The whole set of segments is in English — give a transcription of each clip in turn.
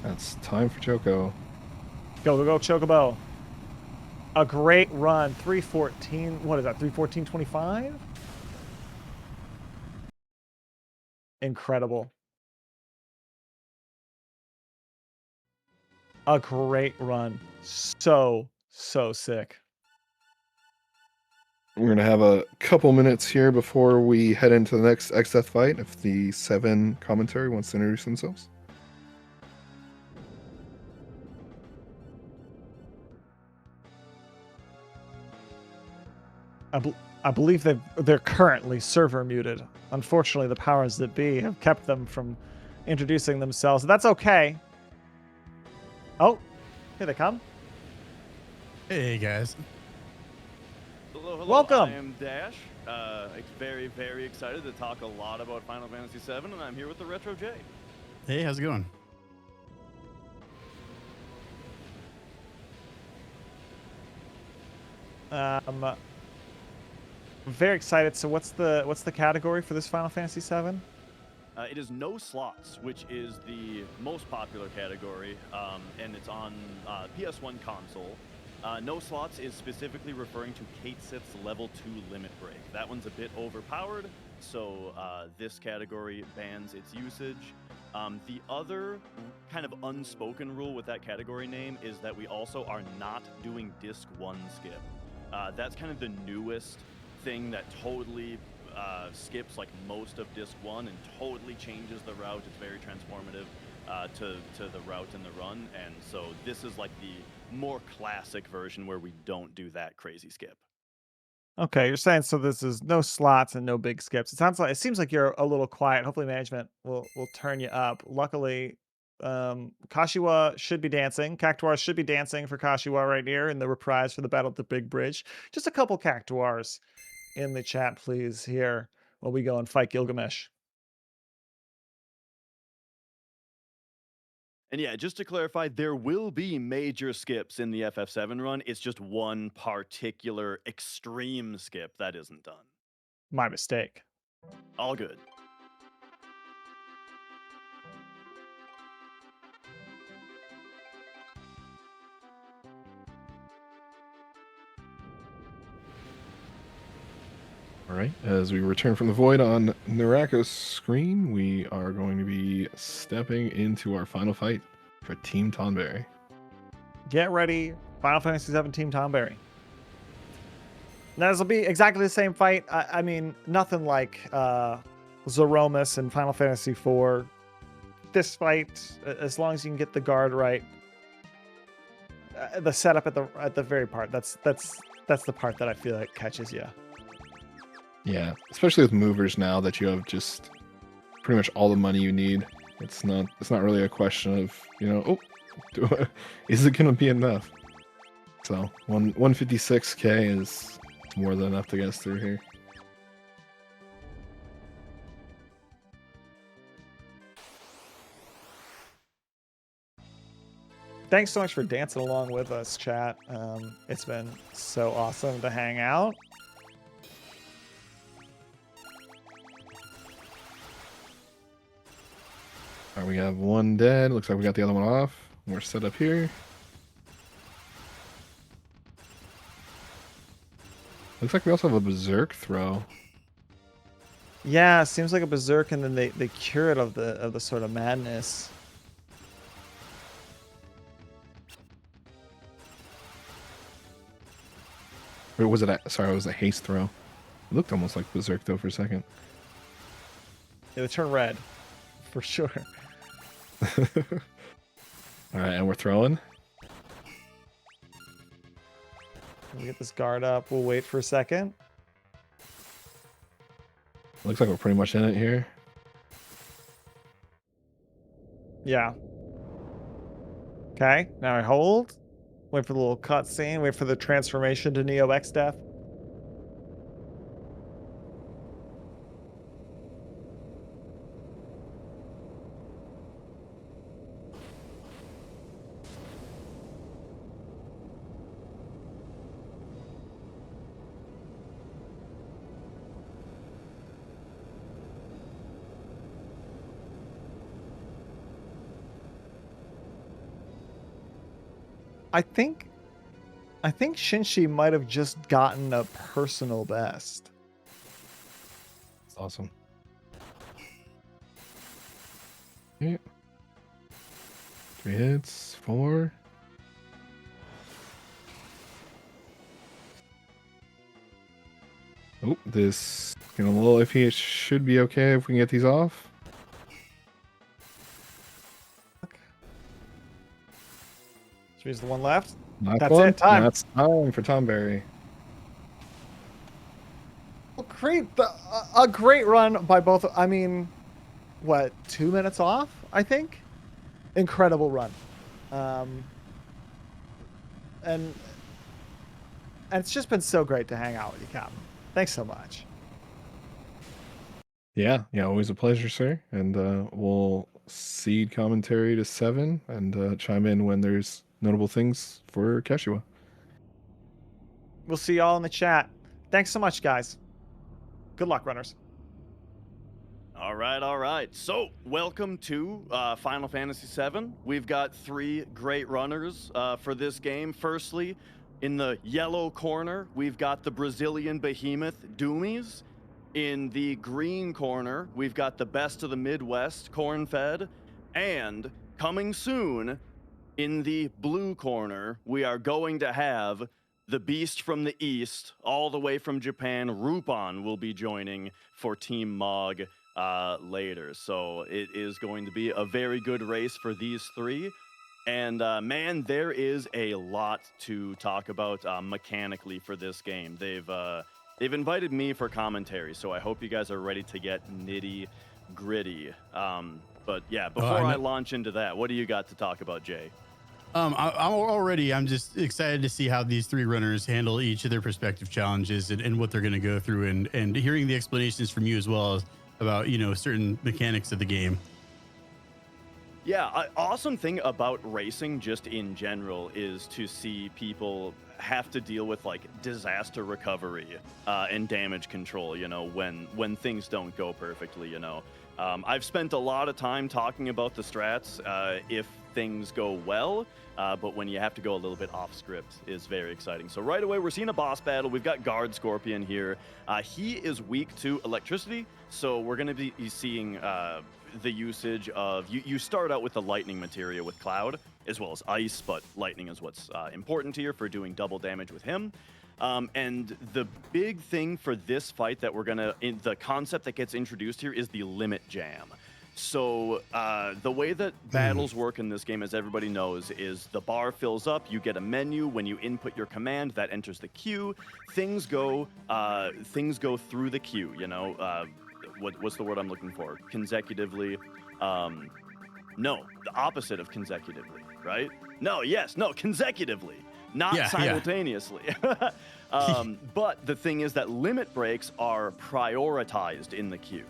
That's time for Choco. Go, go, go, Chocobo. A great run. 314. What is that? 314.25? Incredible. A great run. So sick. We're going to have a couple minutes here before we head into the next XF fight if the VII commentary wants to introduce themselves. I believe they're currently server muted. Unfortunately, the powers that be have kept them from introducing themselves. That's okay. Oh, here they come. Hey guys. Hello, hello. Welcome. I am Dash. Very, very excited to talk a lot about Final Fantasy VII, and I'm here with TheRetroJay. Hey, how's it going? Very excited. So what's the category for this Final Fantasy VII? It is no slots, which is the most popular category, and it's on PS1 console. No slots is specifically referring to Kate Sith's level 2 limit break. That one's a bit overpowered, so this category bans its usage. The other kind of unspoken rule with that category name is that we also are not doing Disc 1 skip. That's kind of the newest thing that totally skips like most of Disc 1 and totally changes the route. It's very transformative to the route in the run, and so this is like the more classic version where we don't do that crazy skip. Okay, you're saying so this is no slots and no big skips. It seems like you're a little quiet. Hopefully management will turn you up. Luckily, Kashiwa should be dancing. Cactuars should be dancing for Kashiwa right here in the reprise for the Battle at the Big Bridge. Just a couple Cactuars in the chat, please, here while we go and fight Gilgamesh. And yeah, just to clarify, there will be major skips in the FF7 run. It's just one particular extreme skip that isn't done. My mistake. All good. All right, as we return from the void on Narako's screen, we are going to be stepping into our final fight for Team Tonberry. Get ready, Final Fantasy VII Team Tonberry. Now, this will be exactly the same fight. I mean, nothing like Zeromus and Final Fantasy IV. This fight, as long as you can get the guard right, the setup at the very part. That's the part that I feel like catches you. Yeah, especially with movers now that you have just pretty much all the money you need. It's not really a question of, is it gonna be enough? So 156k is more than enough to get us through here. Thanks so much for dancing along with us, chat. It's been so awesome to hang out. All right, we have one dead. Looks like we got the other one off. We're set up here. Looks like we also have a berserk throw. Yeah, seems like a berserk, and then they cure it of the sort of madness. Or was it? Sorry, it was a haste throw. It looked almost like berserk though for a second. Yeah, they turn red, for sure. All right, and we're throwing. We get this guard up. We'll wait for a second. Looks like we're pretty much in it here. Yeah. Okay, now I hold. Wait for the little cutscene. Wait for the transformation to Neo X Death. I think Shinshi might have just gotten a personal best. It's awesome. Yeah. 3 hits, 4. Oh, this getting a little iffy. It should be okay if we can get these off. So here's the one left. Last That's one. it, time. That's time for Tonberry. Well, great, a great run by both. I mean, what, 2 minutes off? I think. Incredible run, and it's just been so great to hang out with you, Captain. Thanks so much. Yeah, always a pleasure, sir. And we'll cede commentary to 7 and chime in when there's notable things for Kashiwa. We'll see y'all in the chat. Thanks so much, guys. Good luck, runners. All right. So, welcome to Final Fantasy VII. We've got 3 great runners for this game. Firstly, in the yellow corner, we've got the Brazilian behemoth, Doumeis. In the green corner, we've got the best of the Midwest, Corn-Fed. And coming soon, in the blue corner, we are going to have the beast from the east, all the way from Japan, Rupan, will be joining for Team Mog later. So it is going to be a very good race for these 3. And man, there is a lot to talk about mechanically for this game. They've invited me for commentary, so I hope you guys are ready to get nitty gritty. But yeah, before I launch into that, what do you got to talk about, Jay? I'm just excited to see how these 3 runners handle each of their respective challenges and what they're going to go through, and hearing the explanations from you as well as about, certain mechanics of the game. Yeah, awesome thing about racing just in general is to see people have to deal with like disaster recovery and damage control, when things don't go perfectly, I've spent a lot of time talking about the strats if things go well, but when you have to go a little bit off script is very exciting. So right away, we're seeing a boss battle. We've got Guard Scorpion here. He is weak to electricity, so we're going to be seeing the usage of... You start out with the lightning materia with Cloud, as well as ice, but lightning is what's important here for doing double damage with him. And the big thing for this fight that we're gonna... the concept that gets introduced here is the limit jam. So the way that battles work in this game, as everybody knows, is the bar fills up, you get a menu. When you input your command, that enters the queue. Things go through the queue, what's the word I'm looking for? Consecutively. No, the opposite of consecutively, right? No, consecutively, not simultaneously. But the thing is that limit breaks are prioritized in the queue.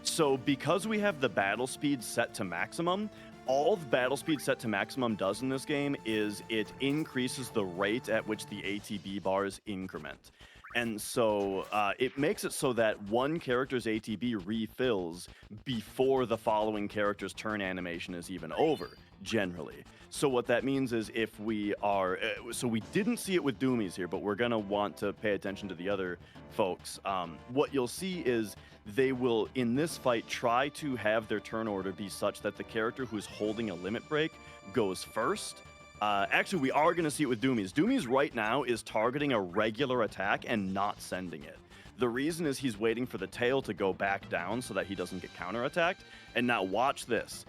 So because we have the battle speed set to maximum, all the battle speed set to maximum does in this game is it increases the rate at which the ATB bars increment. And so it makes it so that one character's ATB refills before the following character's turn animation is even over, generally. So what that means is if we are... so we didn't see it with Doumeis here, but we're going to want to pay attention to the other folks. What you'll see is they will, in this fight, try to have their turn order be such that the character who's holding a limit break goes first. Actually, we are going to see it with Doumeis. Doumeis right now is targeting a regular attack and not sending it. The reason is he's waiting for the tail to go back down so that he doesn't get counterattacked. And now watch this.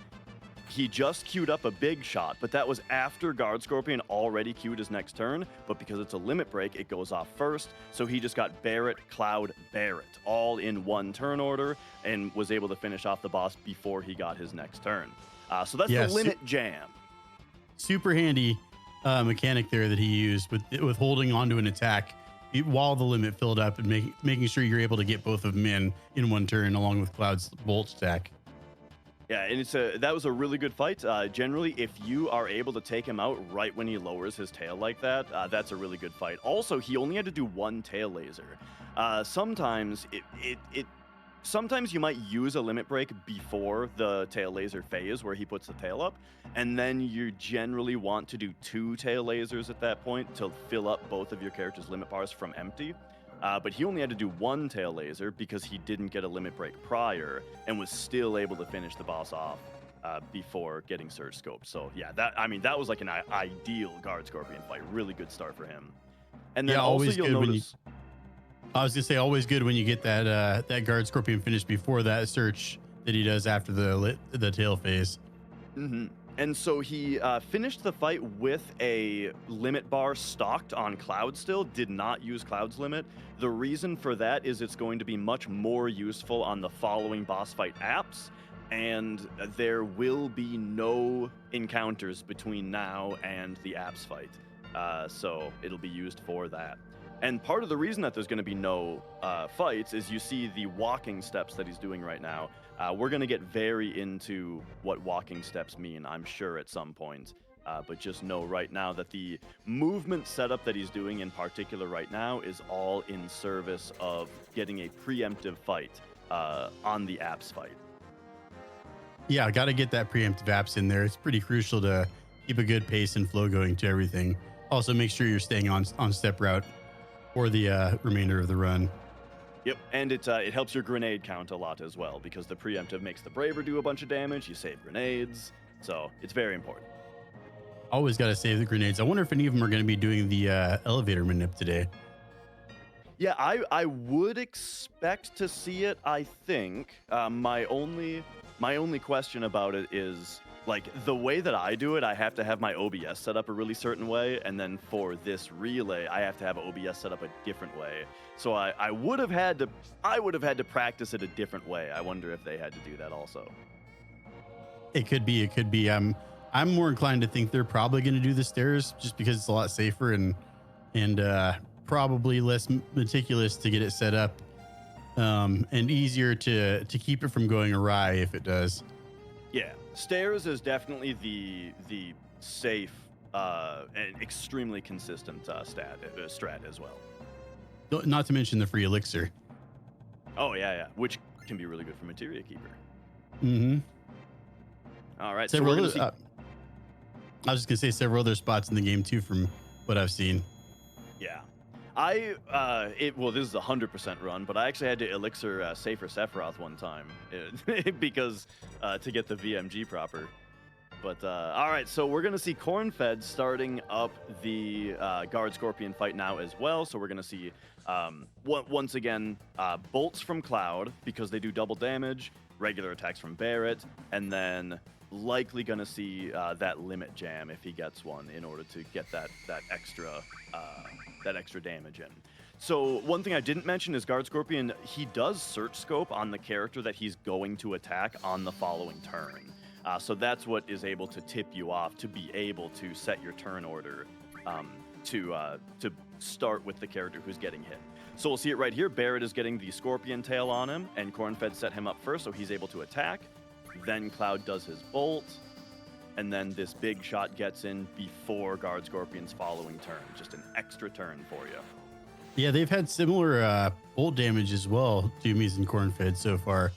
He just queued up a big shot, but that was after Guard Scorpion already queued his next turn. But because it's a limit break, it goes off first. So he just got Barret, Cloud, Barret, all in one turn order and was able to finish off the boss before he got his next turn. So that's the limit jam. Super handy mechanic there that he used with holding onto an attack while the limit filled up and making sure you're able to get both of them in one turn along with Cloud's bolt stack. Yeah, and that was a really good fight. Generally, if you are able to take him out right when he lowers his tail like that, that's a really good fight. Also, he only had to do one tail laser. Sometimes it sometimes you might use a limit break before the tail laser phase where he puts the tail up, and then you generally want to do 2 tail lasers at that point to fill up both of your character's limit bars from empty. But he only had to do 1 tail laser because he didn't get a limit break prior and was still able to finish the boss off before getting surge scoped. So yeah, that was like an ideal guard scorpion fight. Really good start for him. And then also you'll notice. I was gonna say, always good when you get that guard scorpion finish before that search that he does after the tail phase. Mm-hmm. And so he finished the fight with a limit bar stocked on Cloud still, did not use Cloud's limit. The reason for that is it's going to be much more useful on the following boss fight apps, and there will be no encounters between now and the apps fight. So it'll be used for that. And part of the reason that there's going to be no fights is you see the walking steps that he's doing right now. We're going to get very into what walking steps mean, I'm sure, at some point. But just know right now that the movement setup that he's doing in particular right now is all in service of getting a preemptive fight on the apps fight. Yeah, got to get that preemptive apps in there. It's pretty crucial to keep a good pace and flow going to everything. Also, make sure you're staying on step route for the remainder of the run. Yep, and it helps your grenade count a lot as well, because the preemptive makes the Braver do a bunch of damage, you save grenades, so it's very important. Always got to save the grenades. I wonder if any of them are going to be doing the elevator manip today. Yeah, I would expect to see it, I think. My only question about it is, like, the way that I do it, I have to have my OBS set up a really certain way, and then for this relay, I have to have OBS set up a different way. So I would have had to practice it a different way. I wonder if they had to do that also. It could be. I'm more inclined to think they're probably going to do the stairs just because it's a lot safer and probably less meticulous to get it set up, and easier to keep it from going awry if it does. Yeah, stairs is definitely the safe and extremely consistent strat as well. Not to mention the free elixir. Oh yeah, which can be really good for Materia Keeper. Mm-hmm. All right, several so we're other, gonna see. I was just gonna say several other spots in the game too, from what I've seen. Yeah, this is a 100% run, but I actually had to elixir Safer Sephiroth one time because to get the VMG proper. But all right, so we're gonna see Cornfed starting up the Guard Scorpion fight now as well. So we're gonna see once again bolts from Cloud because they do double damage, regular attacks from Barret, and then likely gonna see that limit jam if he gets one in order to get that extra damage in. So one thing I didn't mention is Guard Scorpion, he does search scope on the character that he's going to attack on the following turn. So that's what is able to tip you off to be able to set your turn order to start with the character who's getting hit. So we'll see it right here. Barret is getting the Scorpion Tail on him, and Cornfed set him up first, so he's able to attack. Then Cloud does his bolt, and then this big shot gets in before Guard Scorpion's following turn. Just an extra turn for you. Yeah, they've had similar bolt damage as well, Doumeis and Cornfed so far.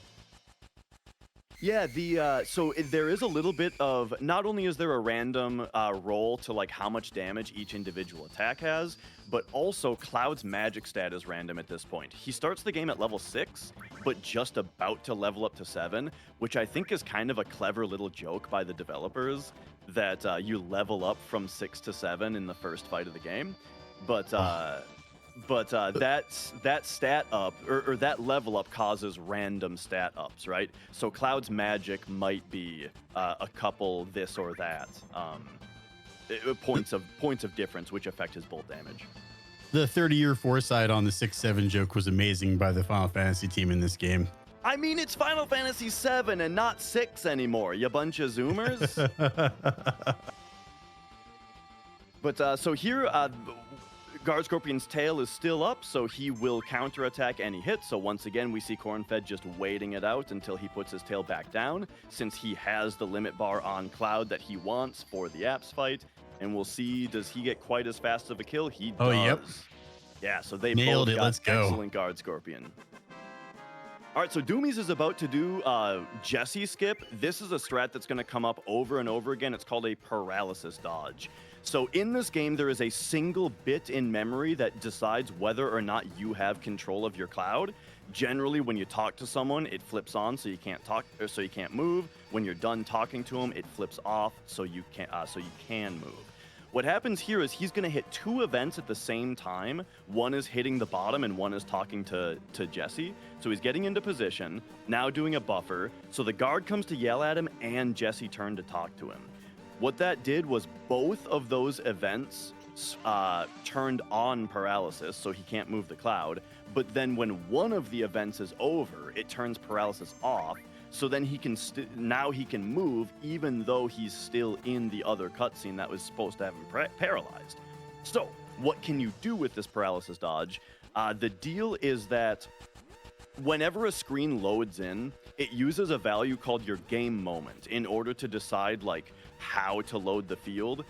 Yeah, there is a little bit of, not only is there a random roll to like how much damage each individual attack has, but also Cloud's magic stat is random at this point. He starts the game at level 6, but just about to level up to 7, which I think is kind of a clever little joke by the developers that you level up from 6 to 7 in the first fight of the game. But that stat up or that level up causes random stat ups, right? So Cloud's magic might be a couple this or that points of difference, which affect his bolt damage. The 30-year foresight on the 6-7 joke was amazing by the Final Fantasy team in this game. I mean, it's Final Fantasy 7 and not 6 anymore, you bunch of zoomers. But so here, Guard Scorpion's tail is still up, so he will counterattack any hit. So once again, we see Cornfed just waiting it out until he puts his tail back down, since he has the limit bar on Cloud that he wants for the apps fight. And we'll see, does he get quite as fast of a kill? He does. Oh, yep. Yeah, so they Nailed both it. got Let's go. excellent Guard Scorpion. All right, so Doumeis is about to do Jesse skip. This is a strat that's going to come up over and over again. It's called a paralysis dodge. So in this game, there is a single bit in memory that decides whether or not you have control of your cloud. Generally, when you talk to someone, it flips on so you can't talk, or so you can't move. When you're done talking to them, it flips off so you can move. What happens here is he's going to hit 2 events at the same time. One is hitting the bottom and one is talking to Jesse. So he's getting into position, now doing a buffer. So the guard comes to yell at him and Jesse turned to talk to him. What that did was both of those events turned on paralysis, so he can't move the cloud. But then when one of the events is over, it turns paralysis off. So then he can now he can move even though he's still in the other cutscene that was supposed to have him paralyzed. So what can you do with this paralysis dodge? The deal is that whenever a screen loads in, it uses a value called your game moment in order to decide like how to load the field.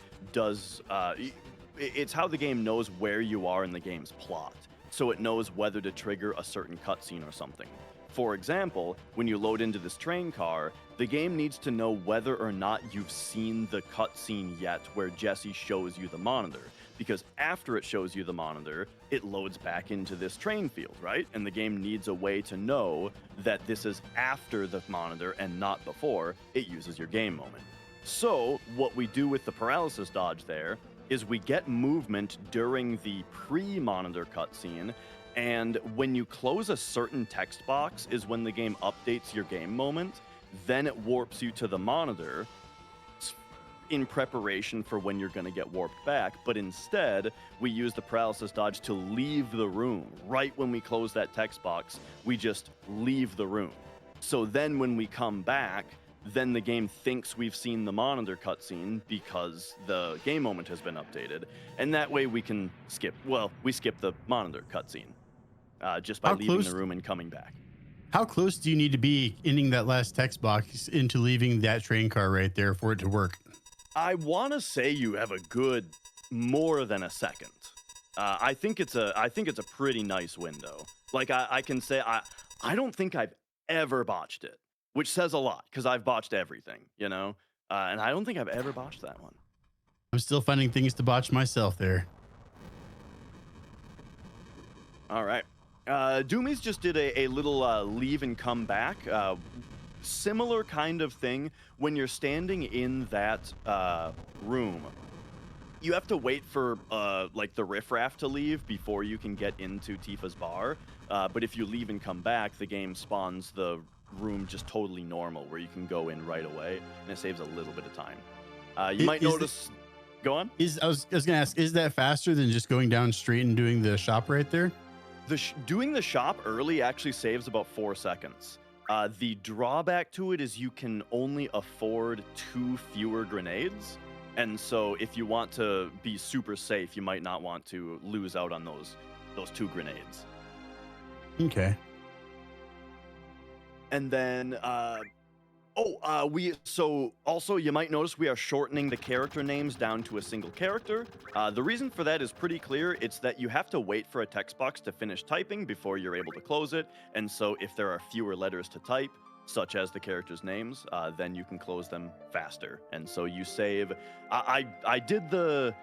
It's how the game knows where you are in the game's plot. So it knows whether to trigger a certain cutscene or something. For example, when you load into this train car, the game needs to know whether or not you've seen the cutscene yet where Jesse shows you the monitor. Because after it shows you the monitor, it loads back into this train field, right? And the game needs a way to know that this is after the monitor and not before. It uses your game moment. So what we do with the paralysis dodge there is we get movement during the pre-monitor cutscene. And when you close a certain text box is when the game updates your game moment. Then it warps you to the monitor in preparation for when you're going to get warped back. But instead, we use the paralysis dodge to leave the room. Right when we close that text box, we just leave the room. So then when we come back, then the game thinks we've seen the monitor cutscene because the game moment has been updated. And that way we can skip the monitor cutscene. Just by leaving the room and coming back. How close do you need to be ending that last text box into leaving that train car right there for it to work? I want to say you have a good more than a second. I think it's a pretty nice window. Like I can say I don't think I've ever botched it, which says a lot because I've botched everything, you know. And I don't think I've ever botched that one. I'm still finding things to botch myself there. All right. Doumeis just did a little leave and come back. Similar kind of thing when you're standing in that room. You have to wait for like the riffraff to leave before you can get into Tifa's bar. But if you leave and come back, the game spawns the room just totally normal where you can go in right away, and it saves a little bit of time. You might notice. Go on. I was gonna ask, is that faster than just going down straight and doing the shop right there? Doing the shop early actually saves about 4 seconds. The drawback to it is you can only afford 2 fewer grenades. And so if you want to be super safe, you might not want to lose out on those 2 grenades. Okay. And then, also you might notice we are shortening the character names down to a single character. The reason for that is pretty clear. It's that you have to wait for a text box to finish typing before you're able to close it. And so if there are fewer letters to type, such as the characters' names, then you can close them faster. And so you save. I did the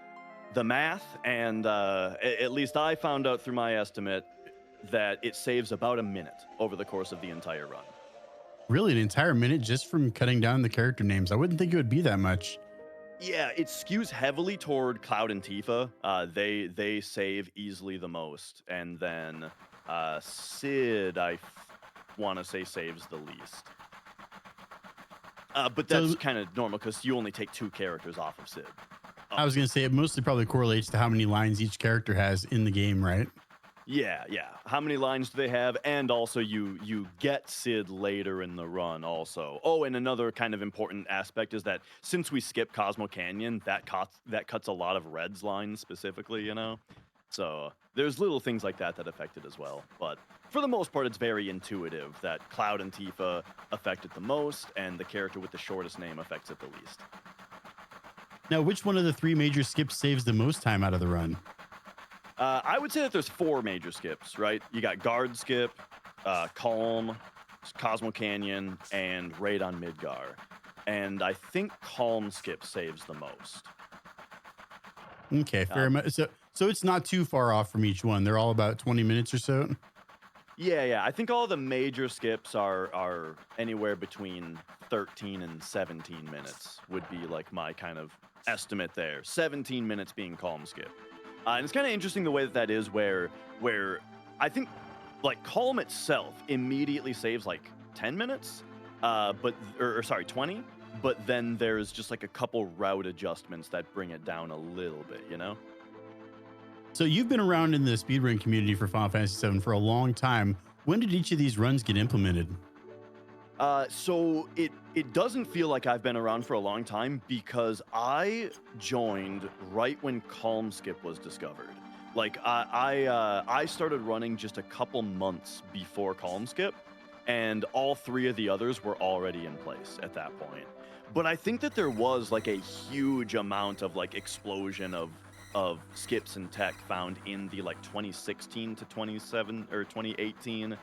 math, and at least I found out through my estimate that it saves about a minute over the course of the entire run. Really, an entire minute just from cutting down the character names? I wouldn't think it would be that much. Yeah, it skews heavily toward Cloud and Tifa. They save easily the most, and then Sid, I want to say, saves the least. But that's kind of normal because you only take 2 characters off of Sid. I was going to say it mostly probably correlates to how many lines each character has in the game, right? Yeah. How many lines do they have? And also you get Sid later in the run also. Oh, and another kind of important aspect is that since we skip Cosmo Canyon, that cuts a lot of Red's lines specifically, you know? So there's little things like that affect it as well. But for the most part, it's very intuitive that Cloud and Tifa affect it the most, and the character with the shortest name affects it the least. Now, which one of the 3 major skips saves the most time out of the run? I would say that there's 4 major skips, right? You got guard skip, Calm, Cosmo Canyon, and Raid on Midgar. And I think Calm Skip saves the most. Okay, fair enough. So it's not too far off from each one. They're all about 20 minutes or so. Yeah. I think all the major skips are anywhere between 13 and 17 minutes would be like my kind of estimate there. 17 minutes being Calm Skip. And it's kind of interesting the way that is where I think like Calm itself immediately saves like 10 minutes, sorry, 20. But then there's just like a couple route adjustments that bring it down a little bit, you know? So you've been around in the speedrun community for Final Fantasy VII for a long time. When did each of these runs get implemented? So it doesn't feel like I've been around for a long time because I joined right when Calm Skip was discovered. Like I started running just a couple months before Calm Skip, and all three of the others were already in place at that point. But I think that there was like a huge amount of like explosion of skips and tech found in the like 2016 to 2018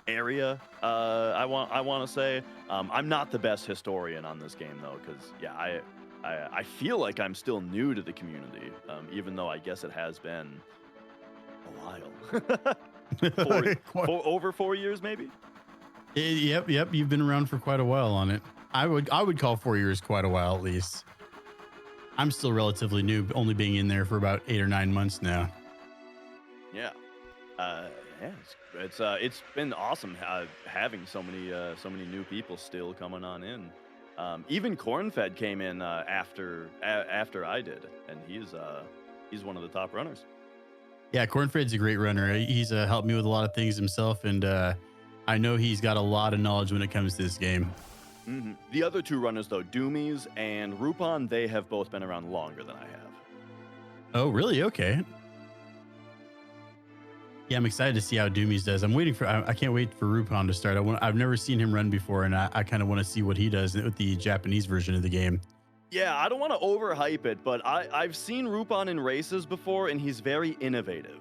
area. I want to say I'm not the best historian on this game though, because yeah, I feel like I'm still new to the community, even though I guess it has been a while. Over 4 years maybe. Yep. You've been around for quite a while on it. I would call 4 years quite a while at least. I'm still relatively new, only being in there for about 8 or 9 months now. Yeah. It's been awesome having so many new people still coming on in. Even Cornfed came in after I did, and he's one of the top runners. Yeah, Cornfed's a great runner. He's helped me with a lot of things himself, and I know he's got a lot of knowledge when it comes to this game. Mm-hmm. The other two runners, though, Doumeis and Rupan, they have both been around longer than I have. Oh, really? Okay. Yeah, I'm excited to see how Doumeis does. I can't wait for Rupan to start. I've never seen him run before, and I kind of want to see what he does with the Japanese version of the game. Yeah, I don't want to overhype it, but I've seen Rupan in races before, and he's very innovative.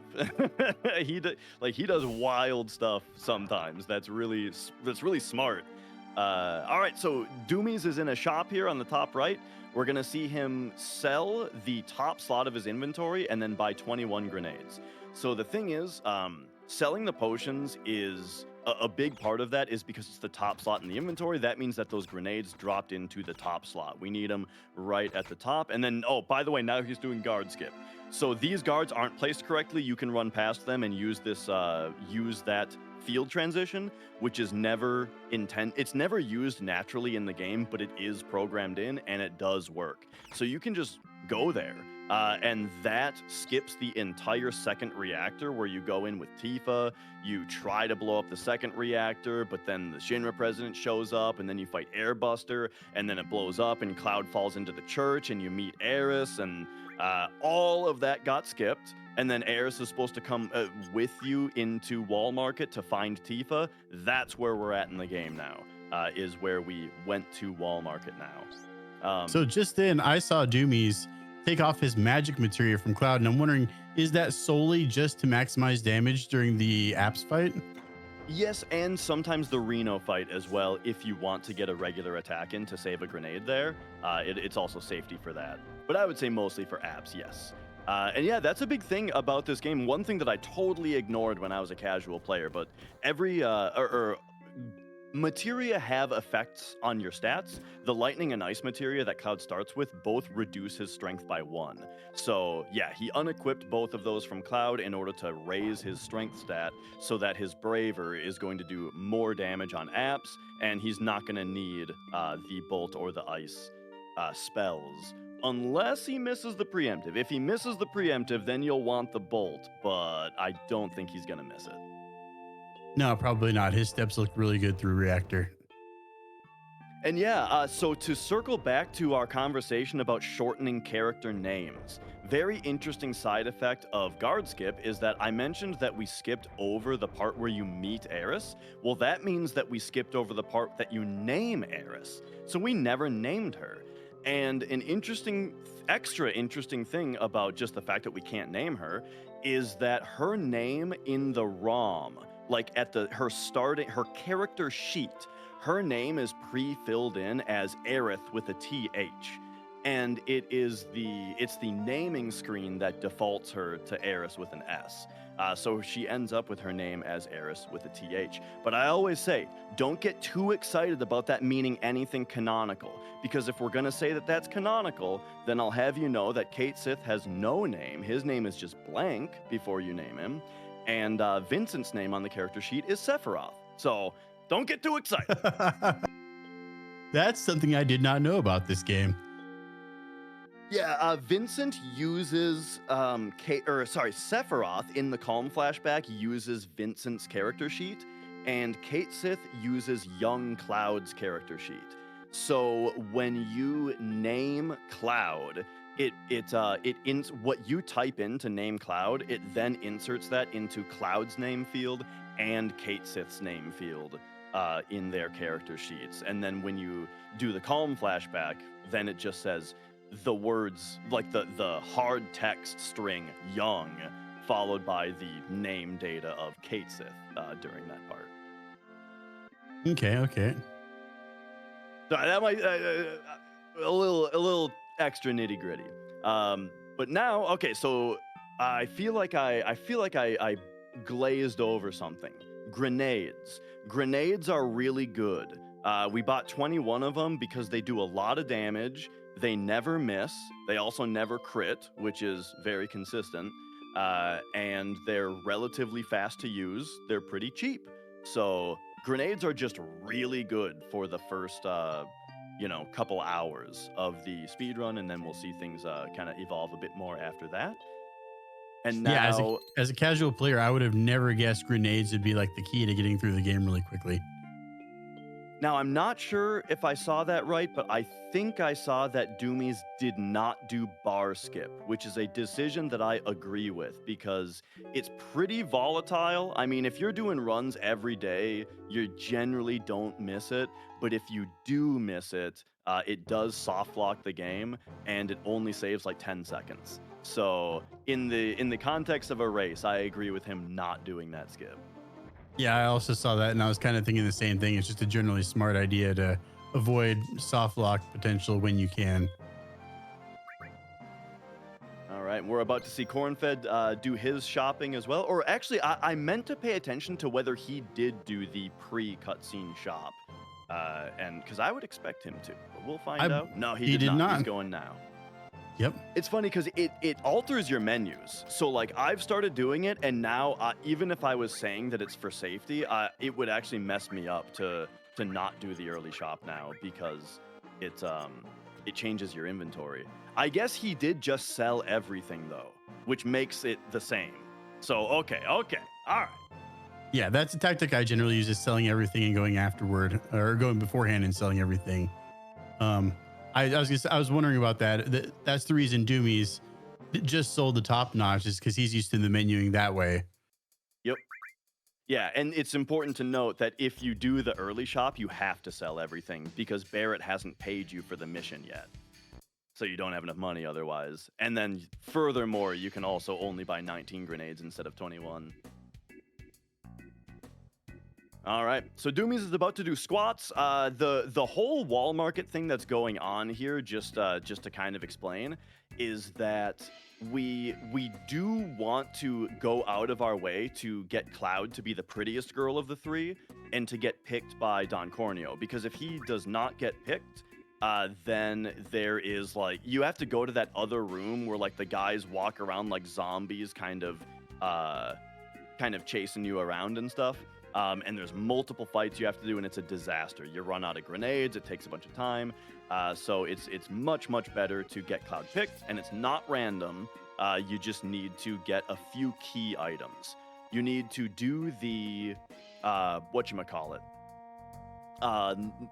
He does wild stuff sometimes. That's really smart. All right, so Doumeis is in a shop here on the top right. We're gonna see him sell the top slot of his inventory and then buy 21 grenades. So the thing is, selling the potions is a big part of that is because it's the top slot in the inventory. That means that those grenades dropped into the top slot. We need them right at the top. And then, oh, by the way, now he's doing guard skip. So these guards aren't placed correctly. You can run past them and use that field transition, which is never it's never used naturally in the game, but it is programmed in and it does work. So you can just go there. And that skips the entire second reactor where you go in with Tifa, you try to blow up the second reactor, but then the Shinra president shows up, and then you fight Airbuster, and then it blows up, and Cloud falls into the church, and you meet Aeris, and all of that got skipped. And then Aeris is supposed to come with you into Wall Market to find Tifa. That's where we're at in the game now, is where we went to Wall Market now. So just then, I saw Doumeis take off his magic materia from Cloud, and I'm wondering, is that solely just to maximize damage during the apps fight? Yes, and sometimes the Reno fight as well, if you want to get a regular attack in to save a grenade there. It's also safety for that. But I would say mostly for apps, yes. And yeah, that's a big thing about this game. One thing that I totally ignored when I was a casual player, but every materia have effects on your stats. The lightning and ice materia that Cloud starts with both reduce his strength by 1. So yeah, he unequipped both of those from Cloud in order to raise his strength stat so that his braver is going to do more damage on apps, and he's not going to need the bolt or the ice spells. Unless he misses the preemptive. If he misses the preemptive, then you'll want the bolt, but I don't think he's going to miss it. No, probably not. His steps look really good through reactor. And yeah, so to circle back to our conversation about shortening character names, very interesting side effect of guard skip is that I mentioned that we skipped over the part where you meet Aeris. Well, that means that we skipped over the part that you name Aeris. So we never named her. And an extra interesting thing about just the fact that we can't name her is that her name in the ROM, like at her character sheet, her name is pre-filled in as Aerith with a TH. And it's the naming screen that defaults her to Aerith with an S. So she ends up with her name as Aerith with a TH. But I always say, don't get too excited about that meaning anything canonical. Because if we're going to say that that's canonical, then I'll have you know that Cait Sith has no name. His name is just blank before you name him. And Vincent's name on the character sheet is Sephiroth. So don't get too excited. That's something I did not know about this game. Yeah, Vincent uses Sephiroth in the Calm flashback uses Vincent's character sheet, and Cait Sith uses young Cloud's character sheet. So when you name Cloud, what you type in to name Cloud, it then inserts that into Cloud's name field and Cait Sith's name field in their character sheets. And then when you do the Calm flashback, then it just says the words, like the hard text string young, followed by the name data of Cait Sith during that part. Okay. So that might a little extra nitty gritty. But now, okay, so I feel like I glazed over something. Grenades. Grenades are really good. We bought 21 of them because they do a lot of damage. They never miss. They also never crit, which is very consistent. And they're relatively fast to use. They're pretty cheap. So grenades are just really good for the first, couple hours of the speed run, and then we'll see things kind of evolve a bit more after that. And now, yeah, as a casual player, I would have never guessed grenades would be like the key to getting through the game really quickly. Now, I'm not sure if I saw that right, but I think I saw that Doumeis did not do bar skip, which is a decision that I agree with because it's pretty volatile. I mean, if you're doing runs every day, you generally don't miss it. But if you do miss it, it does soft lock the game, and it only saves like 10 seconds. So in the context of a race, I agree with him not doing that skip. Yeah, I also saw that, and I was kind of thinking the same thing. It's just a generally smart idea to avoid soft lock potential when you can. All right, we're about to see Cornfed do his shopping as well. Or actually, I meant to pay attention to whether he did do the pre-cutscene shop, and because I would expect him to, but we'll find out. No, he did not. He's going now. Yep. It's funny because it alters your menus. So like I've started doing it, and now even if I was saying that it's for safety, it would actually mess me up to not do the early shop now because it changes your inventory. I guess he did just sell everything though, which makes it the same. So okay, all right. Yeah, that's a tactic I generally use, is selling everything and going afterward, or going beforehand and selling everything. I was wondering about that. That's the reason Doumeis just sold the top notch, is because he's used to the menuing that way. Yep. Yeah, and it's important to note that if you do the early shop, you have to sell everything because Barrett hasn't paid you for the mission yet. So you don't have enough money otherwise. And then furthermore, you can also only buy 19 grenades instead of 21. All right, so Doumeis is about to do squats. The whole wall market thing that's going on here, just to kind of explain, is that we do want to go out of our way to get Cloud to be the prettiest girl of the three and to get picked by Don Corneo, because if he does not get picked, then there is like, you have to go to that other room where like the guys walk around like zombies, kind of chasing you around and stuff. And there's multiple fights you have to do, and it's a disaster. You run out of grenades, it takes a bunch of time. So it's much better to get Cloud picked, and it's not random. You just need to get a few key items. You need to do the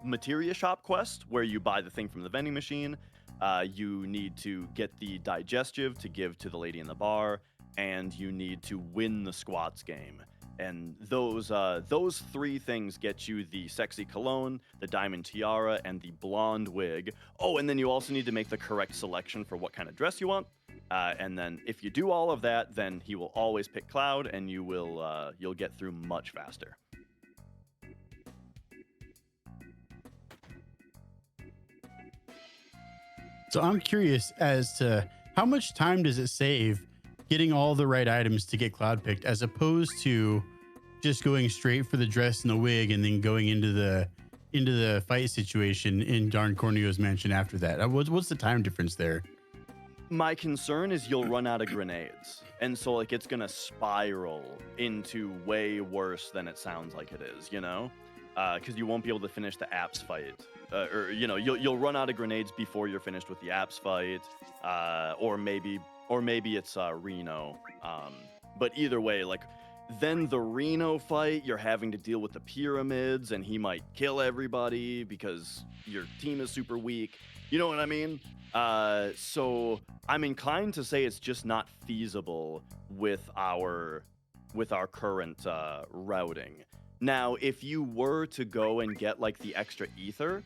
materia shop quest, where you buy the thing from the vending machine. You need to get the digestive to give to the lady in the bar, and you need to win the squats game. And those three things get you the sexy cologne, the diamond tiara, and the blonde wig. Oh, and then you also need to make the correct selection for what kind of dress you want. And then if you do all of that, then he will always pick Cloud, and you'll get through much faster. So I'm curious as to how much time does it save getting all the right items to get Cloud picked, as opposed to just going straight for the dress and the wig and then going into the fight situation in Darn Corneo's mansion after that. What's the time difference there? My concern is you'll run out of grenades, and so like it's gonna spiral into way worse than it sounds like it is, you know, because you won't be able to finish the apps fight, or you know you'll run out of grenades before you're finished with the apps fight, or maybe it's Reno, but either way, like then the Reno fight, you're having to deal with the pyramids, and he might kill everybody because your team is super weak. You know what I mean? So I'm inclined to say it's just not feasible with our current routing. Now, if you were to go and get like the extra ether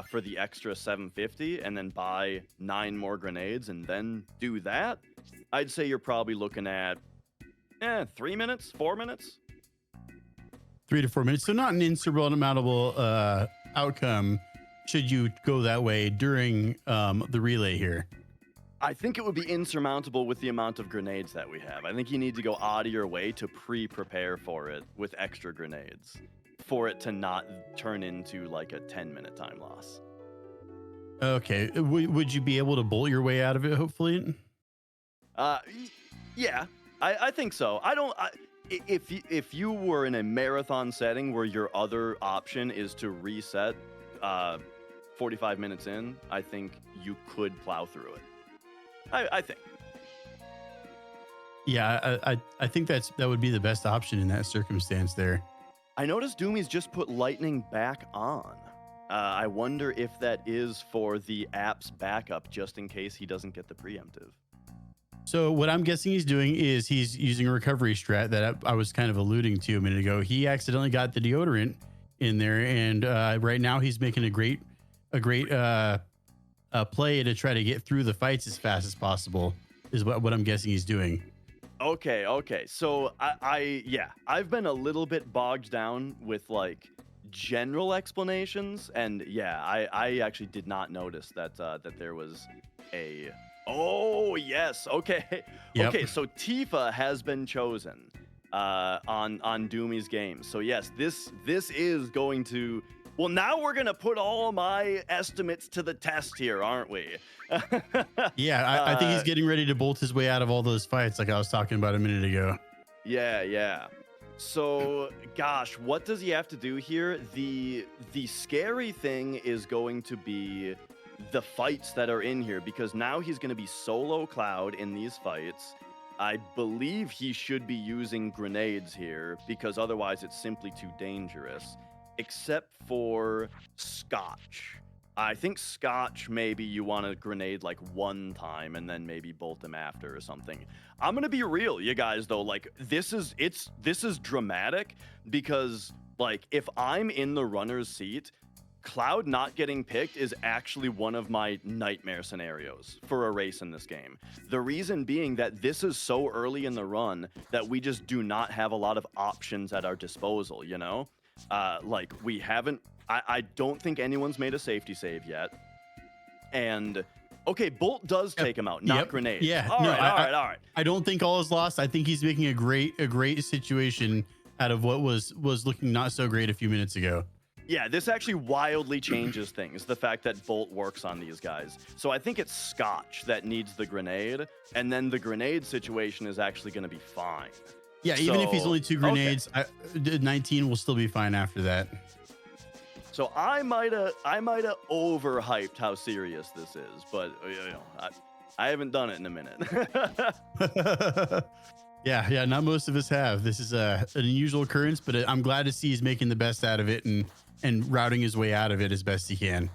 for the extra 750 and then buy 9 more grenades and then do that, I'd say you're probably looking at 3 minutes, 4 minutes. 3 to 4 minutes. So not an insurmountable outcome should you go that way during the relay here. I think it would be insurmountable with the amount of grenades that we have. I think you need to go out of your way to pre-prepare for it with extra grenades for it to not turn into like a 10-minute time loss. Okay. Would you be able to bolt your way out of it, hopefully? Yeah, I think so. If you were in a marathon setting where your other option is to reset 45 minutes in, I think you could plow through it. I think. Yeah, I think that would be the best option in that circumstance there. I noticed Doumeis just put lightning back on. I wonder if that is for the app's backup, just in case he doesn't get the preemptive. So what I'm guessing he's doing is he's using a recovery strat that I was kind of alluding to a minute ago. He accidentally got the deodorant in there, and right now he's making a great play to try to get through the fights as fast as possible, is what I'm guessing he's doing. Okay. So I've been a little bit bogged down with like general explanations, and I actually did not notice that there was a. Oh yes, okay. Yep. Okay, so Tifa has been chosen on Doumeis game. So yes, this is going to. Well, now we're gonna put all my estimates to the test here, aren't we? Yeah, I think he's getting ready to bolt his way out of all those fights, like I was talking about a minute ago. Yeah. So, gosh, what does he have to do here? The scary thing is going to be the fights that are in here, because now he's going to be solo Cloud in these fights. I believe he should be using grenades here, because otherwise it's simply too dangerous. Except for Scotch. I think Scotch, maybe you want to grenade like one time and then maybe bolt him after or something. I'm gonna be real, you guys, though. Like this is dramatic, because like if I'm in the runner's seat, Cloud not getting picked is actually one of my nightmare scenarios for a race in this game. The reason being that this is so early in the run that we just do not have a lot of options at our disposal, you know? Like we haven't, I don't think anyone's made a safety save yet. And okay, Bolt does take him out, not grenades. Yeah. All right. I don't think all is lost. I think he's making a great situation out of what was looking not so great a few minutes ago. Yeah, this actually wildly changes things, the fact that Bolt works on these guys. So I think it's Scotch that needs the grenade, and then the grenade situation is actually going to be fine. Yeah, even if he's only 2 grenades, okay. 19 will still be fine after that. So I might have overhyped how serious this is, but you know, I haven't done it in a minute. Yeah, not most of us have. This is an unusual occurrence, but I'm glad to see he's making the best out of it and routing his way out of it as best he can.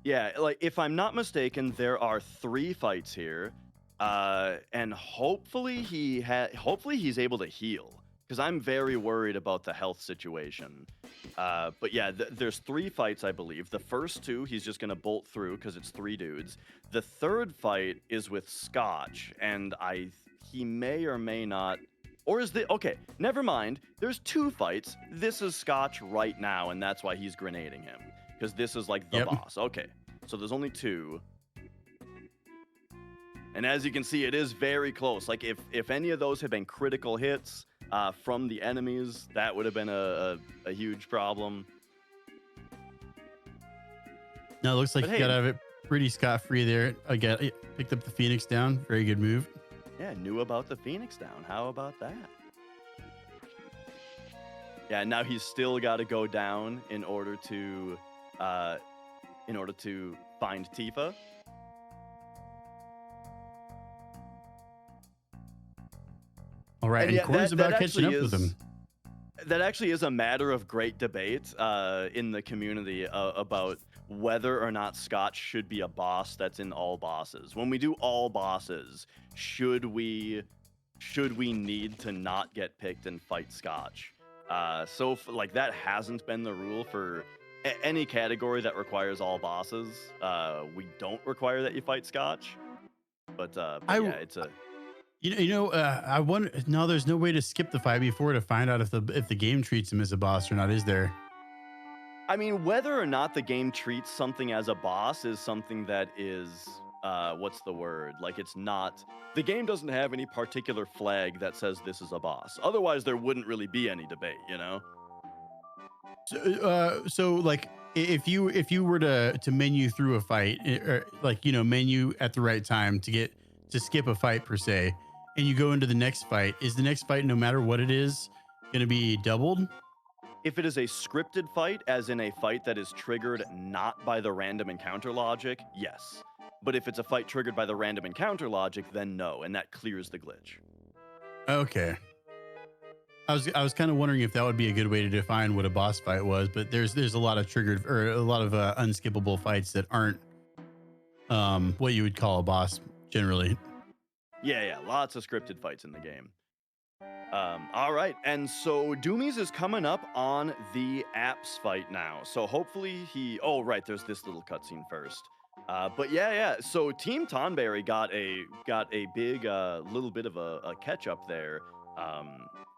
Yeah, like if I'm not mistaken, there are 3 fights here, and hopefully he's able to heal, because I'm very worried about the health situation. But yeah, there's 3 fights, I believe. The first 2, he's just gonna bolt through because it's 3 dudes. The third fight is with Scotch, and he may or may not, or is the okay? Never mind. There's 2 fights. This is Scotch right now, and that's why he's grenading him because this is like the boss. Okay, so there's only 2. And as you can see, it is very close. Like if any of those had been critical hits from the enemies, that would have been a huge problem. No, it looks like But you hey, got out of it pretty scot-free there. Again, picked up the Phoenix down. Very good move. yeah, knew about the Phoenix down. How about that? Yeah, now he's still got to go down in order to find Tifa. All right, and yeah, Corey's about catching up with him. That actually is a matter of great debate in the community about whether or not Scotch should be a boss that's in all bosses. When we do all bosses, should we need to not get picked and fight Scotch? Like that hasn't been the rule for any category that requires all bosses. We don't require that you fight Scotch, but yeah, it's a. I wonder. No, there's no way to skip the 5v4 to find out if the game treats him as a boss or not, is there? I mean, whether or not the game treats something as a boss is something that is, what's the word? Like, it's not. The game doesn't have any particular flag that says this is a boss. Otherwise, there wouldn't really be any debate, you know. So like, if you were to menu through a fight, or like menu at the right time to skip a fight per se, and you go into the next fight, is the next fight, no matter what it is, going to be doubled? If it is a scripted fight, as in a fight that is triggered not by the random encounter logic, yes. But if it's a fight triggered by the random encounter logic, then no, and that clears the glitch. Okay. I was kind of wondering if that would be a good way to define what a boss fight was, but there's a lot of triggered or a lot of unskippable fights that aren't what you would call a boss generally. Yeah, lots of scripted fights in the game. All right, and so Doumeis is coming up on the apps fight now. So hopefully oh, right, there's this little cutscene first. But yeah. So Team Tonberry got a big little bit of a catch up there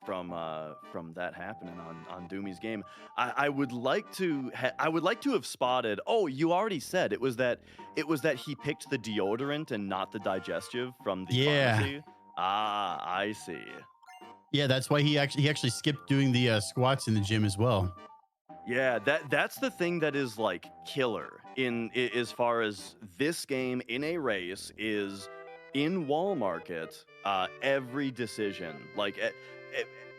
from that happening on Doumeis' game. I would like to have spotted. Oh, you already said it was that he picked the deodorant and not the digestive from the pharmacy. Ah, I see. Yeah, that's why he actually skipped doing the squats in the gym as well. Yeah, that's the thing that is like killer as far as this game in a race is in Wall Market. Every decision, like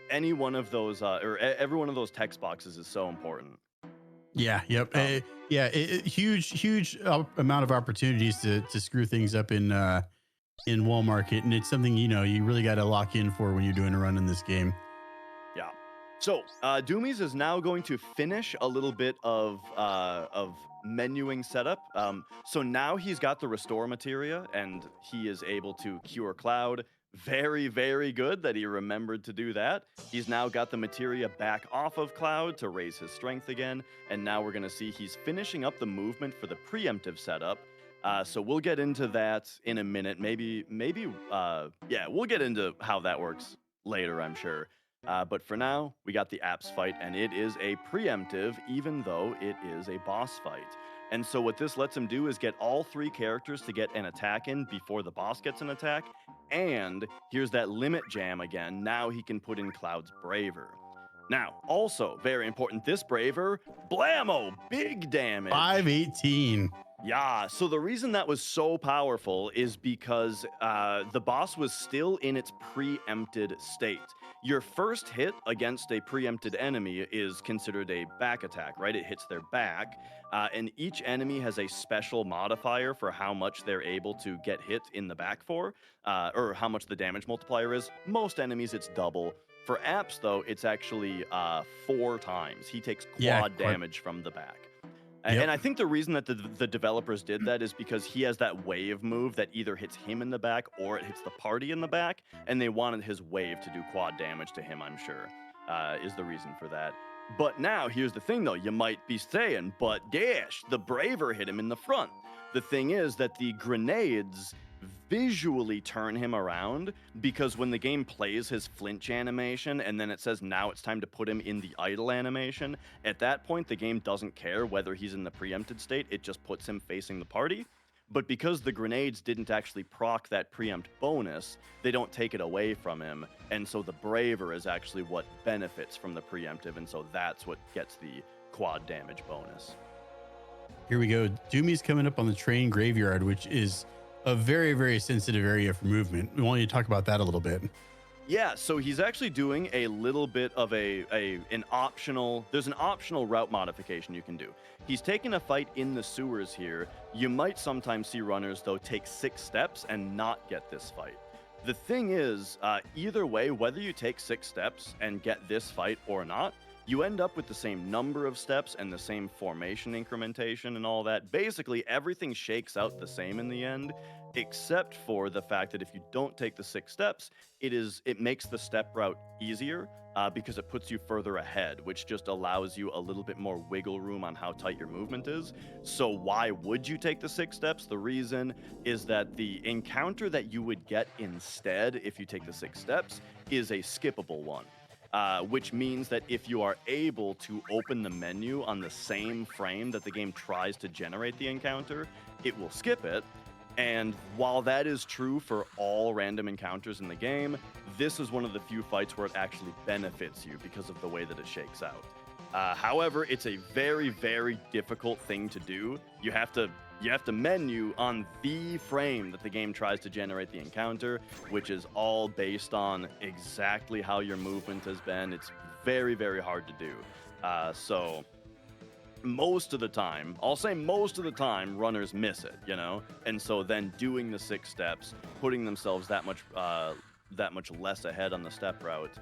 any one of those or every one of those text boxes is so important. Yeah. Yep. Huge amount of opportunities to screw things up in Wall Market, and it's something you really got to lock in for when you're doing a run in this game. Yeah. So Doumeis is now going to finish a little bit of menuing setup. So now he's got the restore materia, and he is able to cure Cloud. Very, very good that he remembered to do that. He's now got the materia back off of Cloud to raise his strength again, and now we're going to see he's finishing up the movement for the preemptive setup. So we'll get into that in a minute. Maybe, we'll get into how that works later, I'm sure. But for now, we got the apps fight, and it is a preemptive, even though it is a boss fight. And so what this lets him do is get all 3 characters to get an attack in before the boss gets an attack. And here's that limit jam again. Now he can put in Cloud's Braver. Now, also, very important, this Braver, blammo, big damage. 518. Yeah, so the reason that was so powerful is because the boss was still in its preempted state. Your first hit against a preempted enemy is considered a back attack, right? It hits their back, and each enemy has a special modifier for how much they're able to get hit in the back for, or how much the damage multiplier is. Most enemies, it's double. For apps, though, it's actually 4 times. He takes quad damage from the back. And I think the reason that the developers did that is because he has that wave move that either hits him in the back or it hits the party in the back, and they wanted his wave to do quad damage to him, I'm sure, is the reason for that. But now, here's the thing though, you might be saying, but gosh, the Braver hit him in the front. The thing is that the grenades visually turn him around, because when the game plays his flinch animation and then it says now it's time to put him in the idle animation, at that point the game doesn't care whether he's in the preempted state, it just puts him facing the party. But because the grenades didn't actually proc that preempt bonus, they don't take it away from him, and so the Braver is actually what benefits from the preemptive, and so that's what gets the quad damage bonus. Here we go. Doumeis coming up on the train graveyard, which is a very, very sensitive area for movement. We want you to talk about that a little bit. Yeah, so he's actually doing a little bit of an optional, there's an optional route modification you can do. He's taking a fight in the sewers here. You might sometimes see runners, though, take 6 steps and not get this fight. The thing is, either way, whether you take 6 steps and get this fight or not, you end up with the same number of steps and the same formation incrementation and all that. Basically, everything shakes out the same in the end, except for the fact that if you don't take the 6 steps, it makes the step route easier because it puts you further ahead, which just allows you a little bit more wiggle room on how tight your movement is. So why would you take the 6 steps? The reason is that the encounter that you would get instead if you take the 6 steps is a skippable one. Which means that if you are able to open the menu on the same frame that the game tries to generate the encounter, it will skip it. And while that is true for all random encounters in the game, this is one of the few fights where it actually benefits you because of the way that it shakes out. However, it's a very, very difficult thing to do. You have to menu on the frame that the game tries to generate the encounter, which is all based on exactly how your movement has been. It's very, very hard to do. So most of the time, I'll say most of the time, runners miss it, you know? And so then doing the 6 steps, putting themselves that much less ahead on the step route,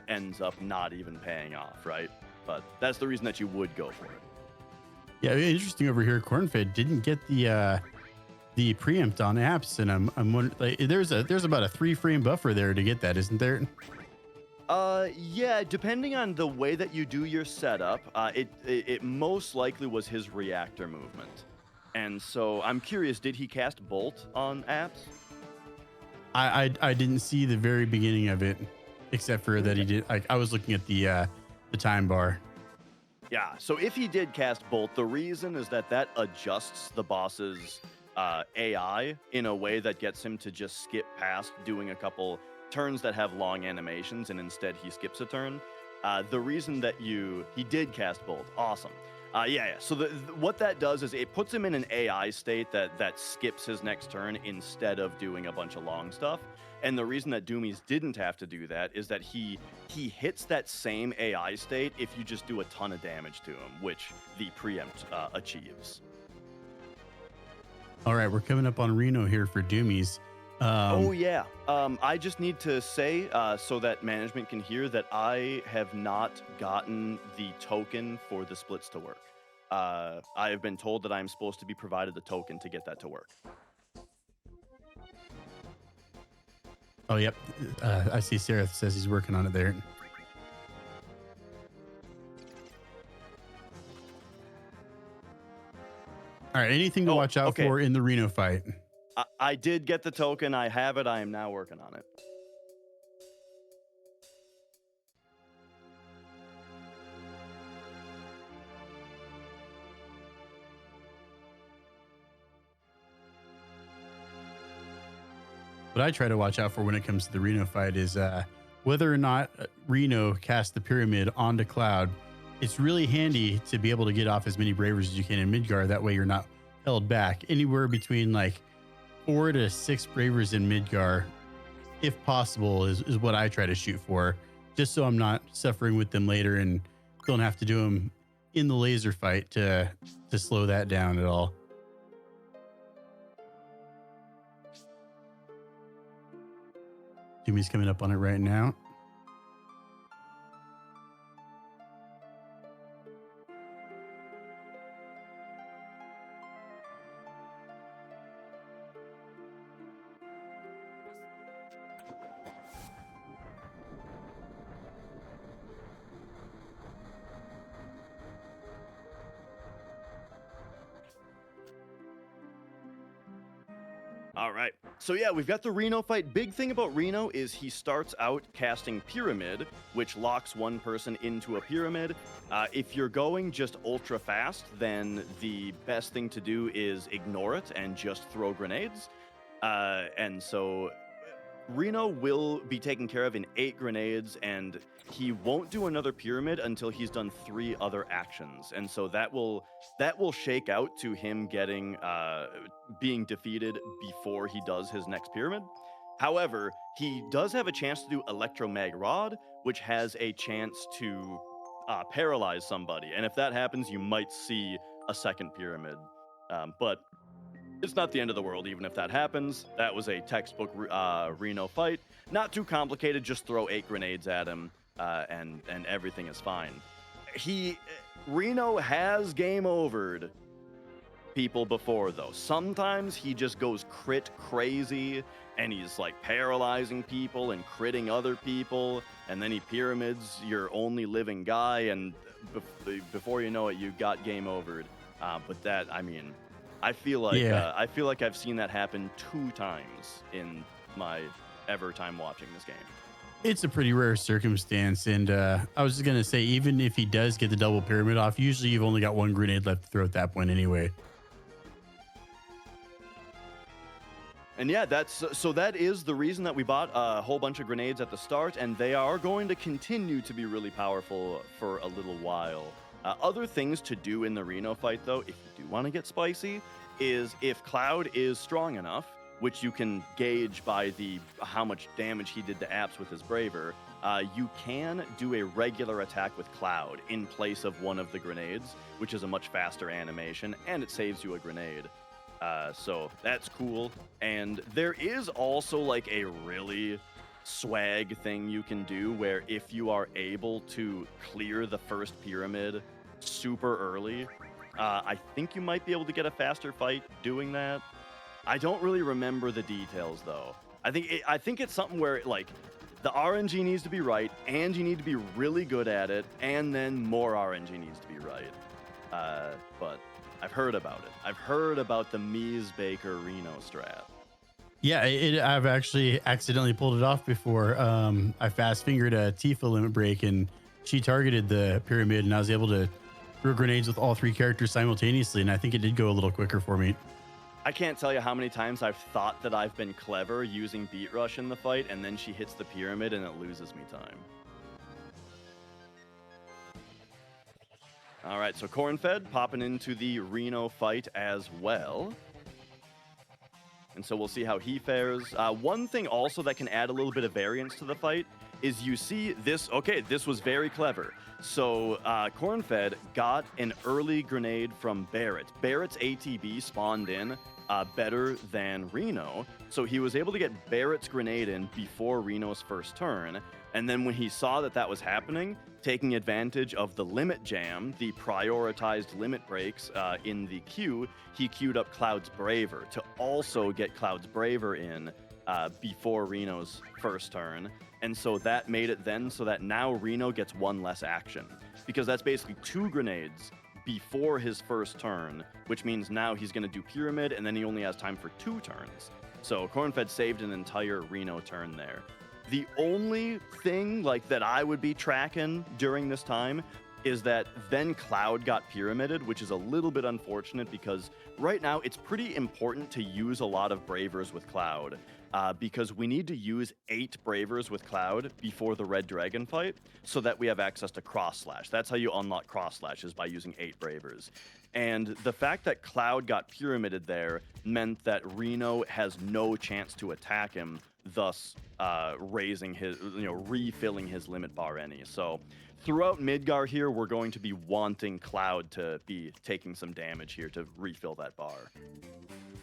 ends up not even paying off, right? But that's the reason that you would go for it. Yeah, interesting over here. Cornfed didn't get the preempt on apps, and I'm wondering, like, there's about a 3-frame buffer there to get that, isn't there? Yeah, depending on the way that you do your setup, it most likely was his reactor movement. And so I'm curious, did he cast Bolt on apps? I didn't see the very beginning of it, except for that he did. I was looking at the time bar. Yeah, so if he did cast Bolt, the reason is that adjusts the boss's AI in a way that gets him to just skip past doing a couple turns that have long animations, and instead he skips a turn. The reason that he did cast Bolt, awesome. Yeah. So what that does is it puts him in an AI state that skips his next turn instead of doing a bunch of long stuff. And the reason that Doumeis didn't have to do that is that he hits that same AI state if you just do a ton of damage to him, which the preempt achieves. All right, we're coming up on Reno here for Doumeis. I just need to say, so that management can hear, that I have not gotten the token for the splits to work. I have been told that I'm supposed to be provided the token to get that to work. Oh, yep. I see Sarah says he's working on it there. All right, anything to watch out for in the Reno fight? I did get the token. I have it. I am now working on it. What I try to watch out for when it comes to the Reno fight is whether or not Reno casts the pyramid onto Cloud. It's really handy to be able to get off as many Bravers as you can in Midgar. That way you're not held back. Anywhere between like 4 to 6 Bravers in Midgar, if possible, is what I try to shoot for, just so I'm not suffering with them later and don't have to do them in the laser fight to slow that down at all. Jimmy's coming up on it right now. All right. So yeah, we've got the Reno fight. Big thing about Reno is he starts out casting Pyramid, which locks one person into a pyramid. If you're going just ultra fast, then the best thing to do is ignore it and just throw grenades. And so Reno will be taken care of in 8 grenades, and he won't do another pyramid until he's done 3 other actions. And so that will shake out to him getting being defeated before he does his next pyramid. However, he does have a chance to do Electromag Rod, which has a chance to paralyze somebody. And if that happens, you might see a second pyramid. But it's not the end of the world, even if that happens. That was a textbook Reno fight. Not too complicated, just throw 8 grenades at him, and everything is fine. Reno has game overed people before, though. Sometimes he just goes crit crazy, and he's like paralyzing people and critting other people, and then he pyramids your only living guy, and before you know it, you got game overed. But that, I mean, I feel like I've seen that happen 2 times in my ever time watching this game. It's a pretty rare circumstance, and I was just gonna say, even if he does get the double pyramid off, usually you've only got 1 grenade left to throw at that point anyway. And yeah, that is the reason that we bought a whole bunch of grenades at the start, and they are going to continue to be really powerful for a little while. Other things to do in the Reno fight, though, if you do want to get spicy, is if Cloud is strong enough, which you can gauge by how much damage he did to Apps with his Braver, you can do a regular attack with Cloud in place of one of the grenades, which is a much faster animation, and it saves you a grenade. So that's cool. And there is also like a really swag thing you can do where if you are able to clear the first pyramid super early, I think you might be able to get a faster fight doing that. I don't really remember the details though. I think it's something where like the RNG needs to be right, and you need to be really good at it, and then more RNG needs to be right. But I've heard about it. I've heard about the Mies Baker Reno strat. Yeah, I've actually accidentally pulled it off before. I fast fingered a Tifa limit break, and she targeted the pyramid, and I was able to throw grenades with all 3 characters simultaneously, and I think it did go a little quicker for me. I can't tell you how many times I've thought that I've been clever using Beat Rush in the fight, and then she hits the pyramid and it loses me time. All right, so Cornfed popping into the Reno fight as well. And so we'll see how he fares. One thing also that can add a little bit of variance to the fight is you see this. Okay, this was very clever. So Cornfed got an early grenade from Barrett. Barrett's ATB spawned in better than Reno. So he was able to get Barrett's grenade in before Reno's first turn. And then when he saw that that was happening, taking advantage of the limit jam, the prioritized limit breaks in the queue, he queued up Cloud's Braver to also get Cloud's Braver in before Reno's first turn. And so that made it then so that now Reno gets 1 less action, because that's basically 2 grenades before his first turn, which means now he's going to do Pyramid, and then he only has time for 2 turns. So Cornfed saved an entire Reno turn there. The only thing like that I would be tracking during this time is that then Cloud got pyramided, which is a little bit unfortunate because right now it's pretty important to use a lot of Bravers with Cloud because we need to use 8 Bravers with Cloud before the Red Dragon fight so that we have access to Cross Slash. That's how you unlock Cross Slash, is by using 8 Bravers. And the fact that Cloud got pyramided there meant that Reno has no chance to attack him, thus raising his, refilling his limit bar any. So throughout Midgar here, we're going to be wanting Cloud to be taking some damage here to refill that bar.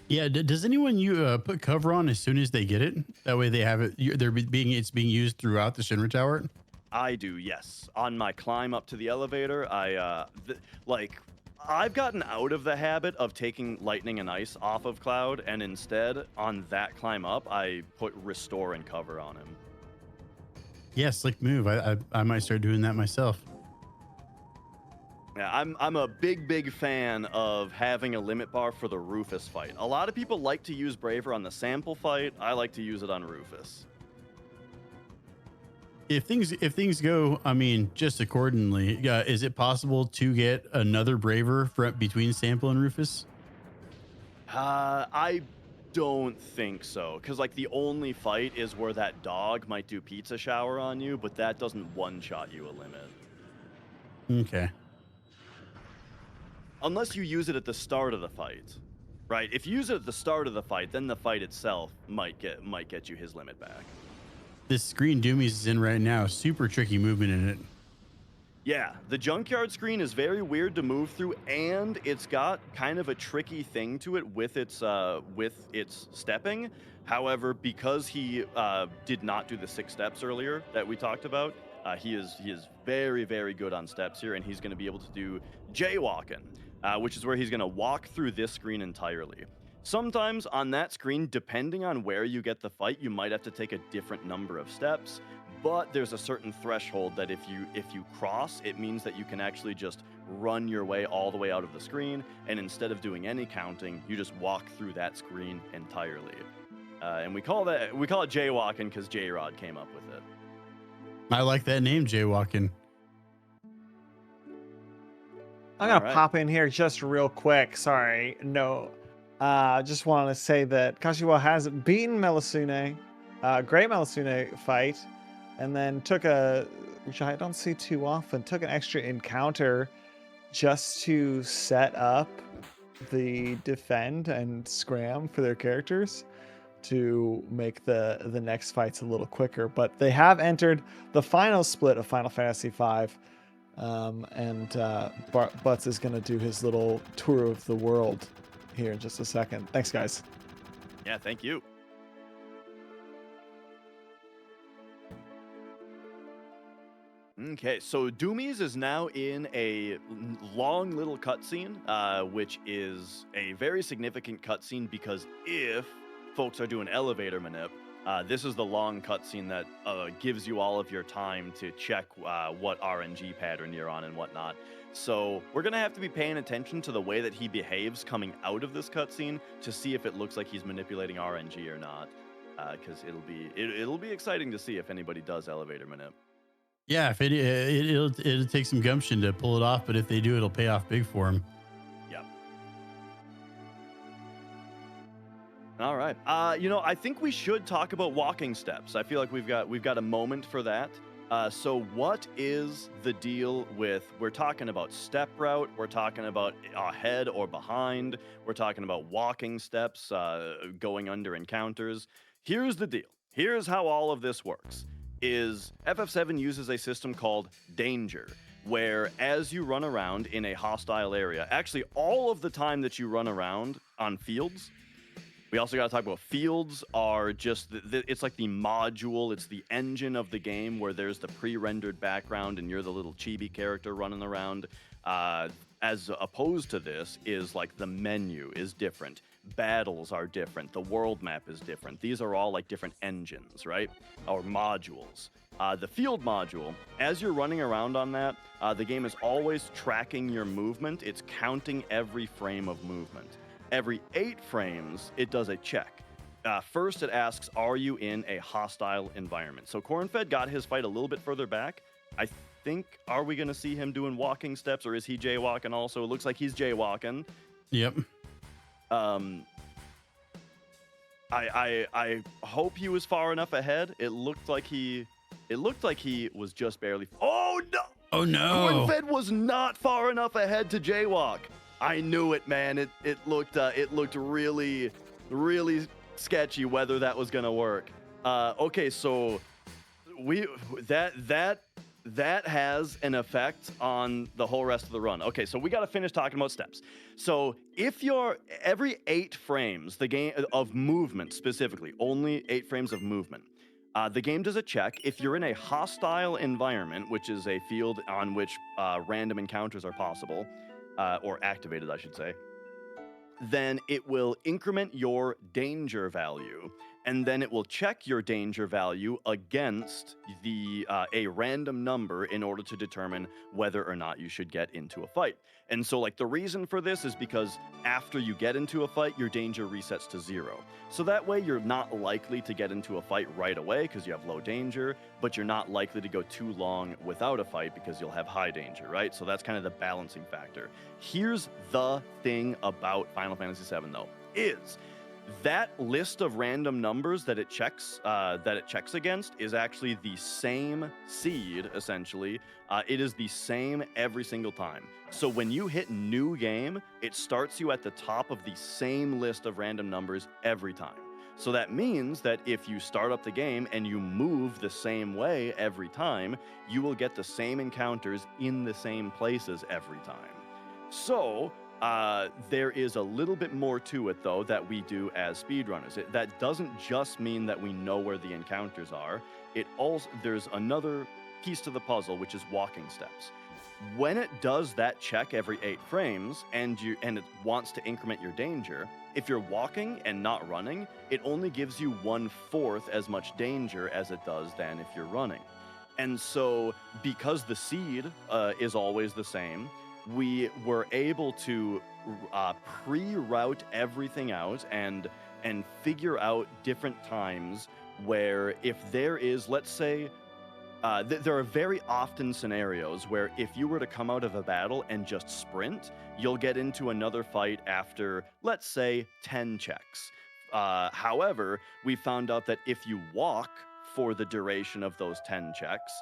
Yeah, does anyone put cover on as soon as they get it? That way they have it. It's being used throughout the Shinra Tower. I do, yes. On my climb up to the elevator, I've gotten out of the habit of taking Lightning and Ice off of Cloud, and instead, on that climb up, I put Restore and Cover on him. Yeah, slick move. I might start doing that myself. Yeah, I'm a big fan of having a limit bar for the Rufus fight. A lot of people like to use Braver on the sample fight. I like to use it on Rufus. If things go, I mean, just accordingly, is it possible to get another Braver between Sample and Rufus? I don't think so, because like the only fight is where that dog might do pizza shower on you, but that doesn't one-shot you a limit. Okay. Unless you use it at the start of the fight, right? If you use it at the start of the fight, then the fight itself might get you his limit back. This screen Doumeis is in right now, super tricky movement in it. Yeah, the junkyard screen is very weird to move through, and it's got kind of a tricky thing to it with its stepping. However, because he did not do the 6 steps earlier that we talked about, he is very good on steps here, and he's going to be able to do jaywalking, which is where he's going to walk through this screen entirely. Sometimes on that screen, depending on where you get the fight, you might have to take a different number of steps. But there's a certain threshold that if you cross, it means that you can actually just run your way all the way out of the screen, and instead of doing any counting, you just walk through that screen entirely. And we call it jaywalking because J-Rod came up with it. I like that name, jaywalking. I'm gonna pop in here just real quick. Sorry, no. Just wanted to say that Kashiwa has beaten Melusune, great Melusune fight, and then took which I don't see too often, took an extra encounter just to set up the defend and scram for their characters to make the next fights a little quicker. But they have entered the final split of Final Fantasy V. Butts is going to do his little tour of the world here in just a second. Thanks, guys. Yeah, thank you. Okay, so Doumeis is now in a long little cutscene, which is a very significant cutscene because if folks are doing elevator manip, this is the long cutscene that gives you all of your time to check what RNG pattern you're on and whatnot. So we're going to have to be paying attention to the way that he behaves coming out of this cutscene to see if it looks like he's manipulating RNG or not, because it'll be exciting to see if anybody does elevator manip. Yeah, if it'll take some gumption to pull it off, but if they do, it'll pay off big for him. Yeah. All right. I think we should talk about walking steps. I feel like we've got a moment for that. So what is the deal with, we're talking about step route, we're talking about ahead or behind, we're talking about walking steps, going under encounters. Here's the deal. Here's how all of this works. Is FF7 uses a system called Danger, where as you run around in a hostile area, actually all of the time that you run around on fields, we also got to talk about fields are just, it's like the module, it's the engine of the game where there's the pre-rendered background and you're the little chibi character running around. As opposed to this is like the menu is different. Battles are different. The world map is different. These are all like different engines, right? Or modules. The field module, as you're running around on that, the game is always tracking your movement. It's counting every frame of movement. Every 8 frames, it does a check. First, it asks, are you in a hostile environment? So Cornfed got his fight a little bit further back. I think, are we going to see him doing walking steps, or is he jaywalking also? It looks like he's jaywalking. Yep. I hope he was far enough ahead. It looked like he was just barely. Oh no! Oh no! Cornfed was not far enough ahead to jaywalk. I knew it, man. It looked really sketchy whether that was gonna work. Okay, so that has an effect on the whole rest of the run. Okay, so we got to finish talking about steps. So if you're every 8 frames, the game of movement specifically, only 8 frames of movement, the game does a check. If you're in a hostile environment, which is a field on which random encounters are possible, or activated, I should say, then it will increment your danger value. and then it will check your danger value against a random number in order to determine whether or not you should get into a fight. And so, like, the reason for this is because after you get into a fight, your danger resets to 0. So that way you're not likely to get into a fight right away because you have low danger, but you're not likely to go too long without a fight because you'll have high danger, right? So that's kind of the balancing factor. Here's the thing about Final Fantasy VII, though, is that list of random numbers that it checks against is actually the same seed, essentially. It is the same every single time. So when you hit new game, it starts you at the top of the same list of random numbers every time. So that means that if you start up the game and you move the same way every time, you will get the same encounters in the same places every time. So there is a little bit more to it, though, that we do as speedrunners. That doesn't just mean that we know where the encounters are. There's another piece to the puzzle, which is walking steps. When it does that check every 8 frames and it wants to increment your danger, if you're walking and not running, it only gives you 1/4 as much danger as it does than if you're running. And so, because the seed is always the same, we were able to pre-route everything out and figure out different times where if there is, let's say, there are very often scenarios where if you were to come out of a battle and just sprint, you'll get into another fight after, let's say, 10 checks. However, we found out that if you walk for the duration of those 10 checks,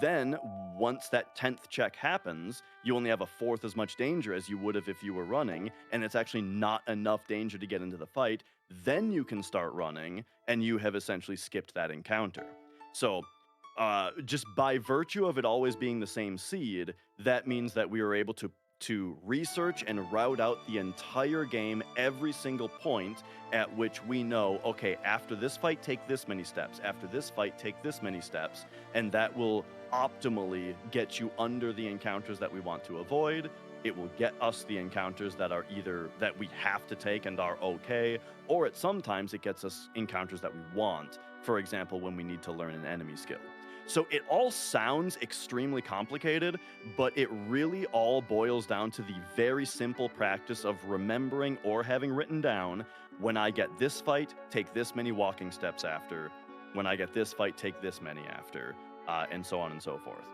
then once that 10th check happens, you only have 1/4 as much danger as you would have if you were running, and it's actually not enough danger to get into the fight. Then you can start running, and you have essentially skipped that encounter. So just by virtue of it always being the same seed, that means that we were able to research and route out the entire game, every single point at which we know, okay, after this fight, take this many steps. After this fight, take this many steps. And that will optimally get you under the encounters that we want to avoid. It will get us the encounters that are either that we have to take and are okay, or sometimes it gets us encounters that we want. For example, when we need to learn an enemy skill. So it all sounds extremely complicated, but it really all boils down to the very simple practice of remembering or having written down, when I get this fight, take this many walking steps after. When I get this fight, take this many after, and so on and so forth.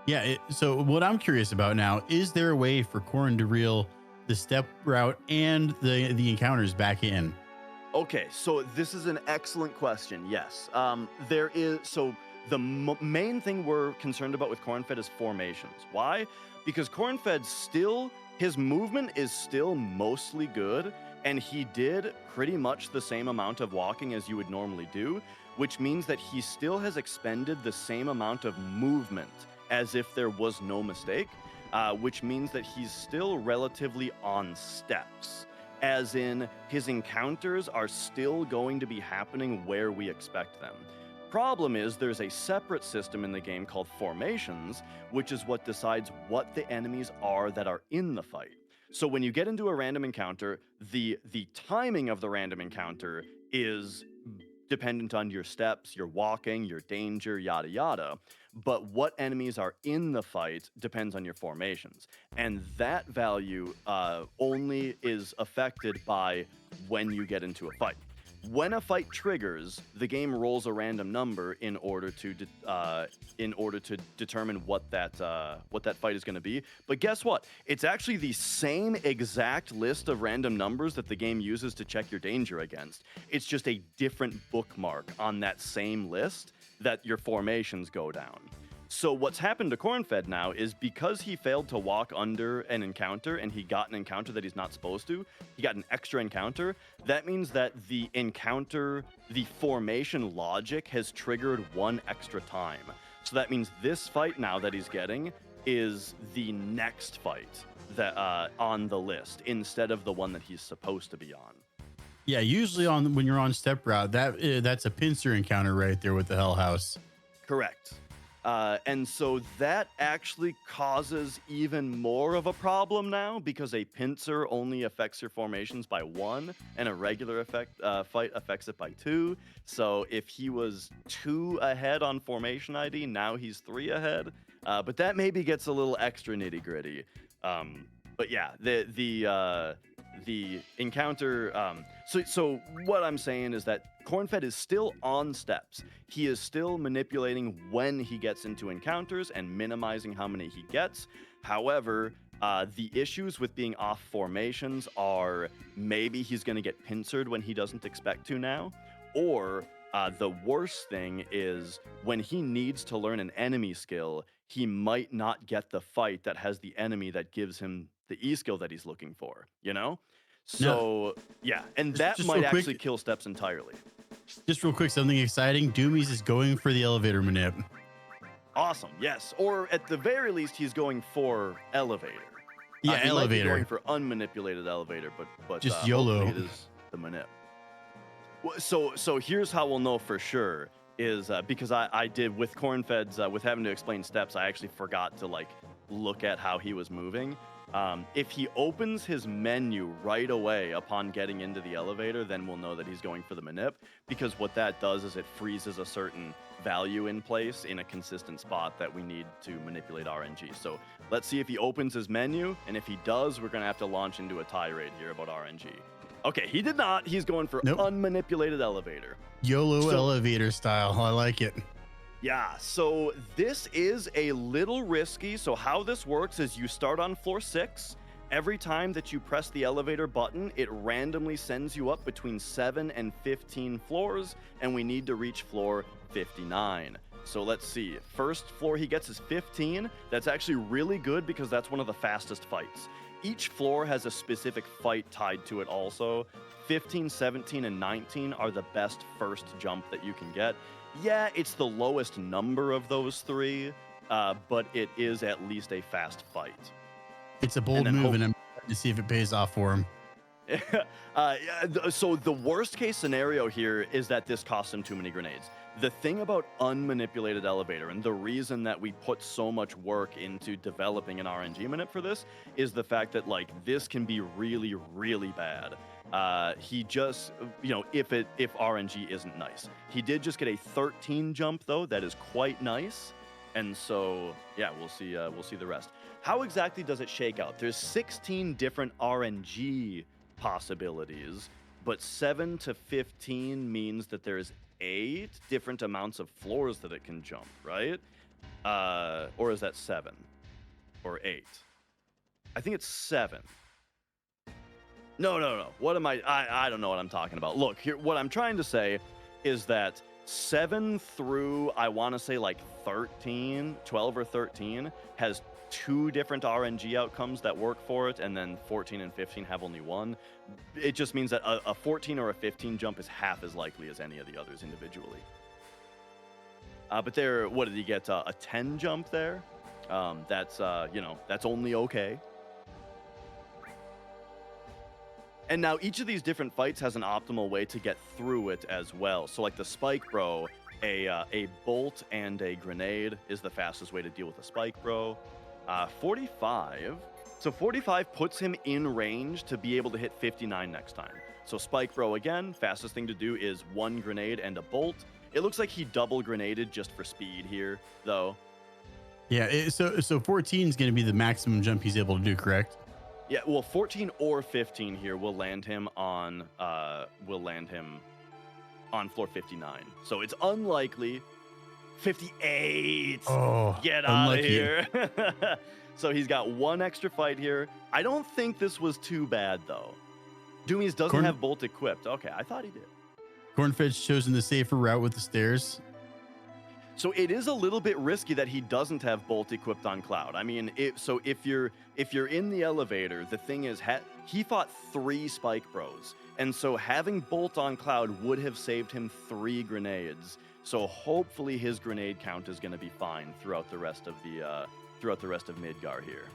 Yeah. So what I'm curious about now, is there a way for Corrin to reel the step route and the encounters back in? Okay, so this is an excellent question. Yes, there is. So the main thing we're concerned about with Cornfed is formations. Why? Because Cornfed his movement is still mostly good, and he did pretty much the same amount of walking as you would normally do, which means that he still has expended the same amount of movement as if there was no mistake, which means that he's still relatively on steps. As in, his encounters are still going to be happening where we expect them. Problem is, there's a separate system in the game called formations, which is what decides what the enemies are that are in the fight. So when you get into a random encounter, the timing of the random encounter is dependent on your steps, your walking, your danger, yada yada. But what enemies are in the fight depends on your formations. And that value only is affected by when you get into a fight. When a fight triggers, the game rolls a random number in order to determine what that fight is going to be. But guess what? It's actually the same exact list of random numbers that the game uses to check your danger against. It's just a different bookmark on that same list that your formations go down. So what's happened to Cornfed now is, because he failed to walk under an encounter and he got an encounter that he's not supposed to, he got an extra encounter. That means that the formation logic has triggered one extra time. So that means this fight now that he's getting is the next fight that on the list instead of the one that he's supposed to be on. Yeah, usually when you're on step route, that's a pincer encounter right there with the Hell House. Correct. And so that actually causes even more of a problem now because a pincer only affects your formations by 1 and a regular fight affects it by 2. So if he was 2 ahead on formation ID, now he's 3 ahead. But that maybe gets a little extra nitty gritty. But yeah, the encounter. So what I'm saying is that Cornfed is still on steps. He is still manipulating when he gets into encounters and minimizing how many he gets. However, the issues with being off formations are maybe he's going to get pincered when he doesn't expect to now, or the worst thing is when he needs to learn an enemy skill, he might not get the fight that has the enemy that gives him the E skill that he's looking for, you know? So, yeah, and that just might real quick- actually kill steps entirely. Just real quick, something exciting. Doumeis is going for the elevator manip. Awesome, yes. Or at the very least, he's going for elevator. Yeah, he elevator. might be going for unmanipulated elevator, but Just YOLO. hopefully it is the manip. So here's how we'll know for sure is because I did with Cornfed's with having to explain steps, I actually forgot to like look at how he was moving. If he opens his menu right away upon getting into the elevator, then we'll know that he's going for the manip, because what that does is it freezes a certain value in place in a consistent spot that we need to manipulate RNG. So let's see if he opens his menu, and if he does, we're going to have to launch into a tirade here about RNG. Okay, he did not. He's going for Nope. unmanipulated elevator. YOLO elevator style. I like it. Yeah, so this is a little risky. So how this works is you start on floor 6. Every time that you press the elevator button, it randomly sends you up between 7 and 15 floors, and we need to reach floor 59. So let's see. First floor he gets is 15. That's actually really good because that's one of the fastest fights. Each floor has a specific fight tied to it also. 15, 17, and 19 are the best first jump that you can get. Yeah, it's the lowest number of those 3, but it is at least a fast fight. It's a bold then move, and I'm excited to see if it pays off for him. So the worst case scenario here is that this costs him too many grenades. The thing about unmanipulated elevator, and the reason that we put so much work into developing an RNG manip for this, is the fact that like this can be really, really bad. He just, if RNG isn't nice. He did just get a 13 jump though. That is quite nice. And so, yeah, we'll see the rest. How exactly does it shake out? There's 16 different RNG possibilities, but 7 to 15 means that there's 8 different amounts of floors that it can jump, right? Or is that 7 or 8? I think it's 7. No. What am I don't know what I'm talking about. Look, here, what I'm trying to say is that 7 through, I want to say like 13, 12 or 13 has 2 different RNG outcomes that work for it, and then 14 and 15 have only 1. It just means that a 14 or a 15 jump is half as likely as any of the others individually. But there, what did he get? A 10 jump there? That's only okay. And now each of these different fights has an optimal way to get through it as well. So like the Spike Bro, a bolt and a grenade is the fastest way to deal with a Spike Bro. 45. So 45 puts him in range to be able to hit 59 next time. So Spike Bro again, fastest thing to do is 1 grenade and a bolt. It looks like he double grenaded just for speed here, though. Yeah, so 14 is going to be the maximum jump he's able to do, correct? Yeah, well, 14 or 15 here will land him on floor 59. So it's unlikely. 58. Oh, Get out of unlucky. here. So he's got 1 extra fight here. I don't think this was too bad though. Doumeis doesn't have bolt equipped. Okay, I thought he did. Cornfed's chosen the safer route with the stairs. So it is a little bit risky that he doesn't have bolt equipped on Cloud. I mean, if you're in the elevator, the thing is, he fought 3 Spike Bros, and so having bolt on Cloud would have saved him 3 grenades. So hopefully his grenade count is going to be fine throughout the rest of Midgar here.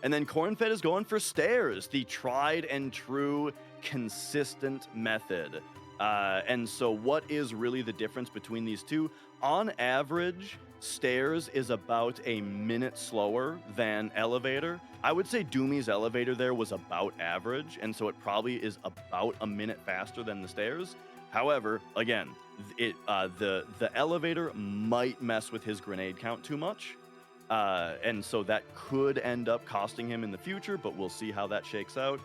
And then Cornfed is going for stairs, the tried and true consistent method. And so what is really the difference between these two? On average, stairs is about a minute slower than elevator. I would say Doumeis' elevator there was about average, and so it probably is about a minute faster than the stairs. However, again, the elevator might mess with his grenade count too much. And so that could end up costing him in the future, but we'll see how that shakes out.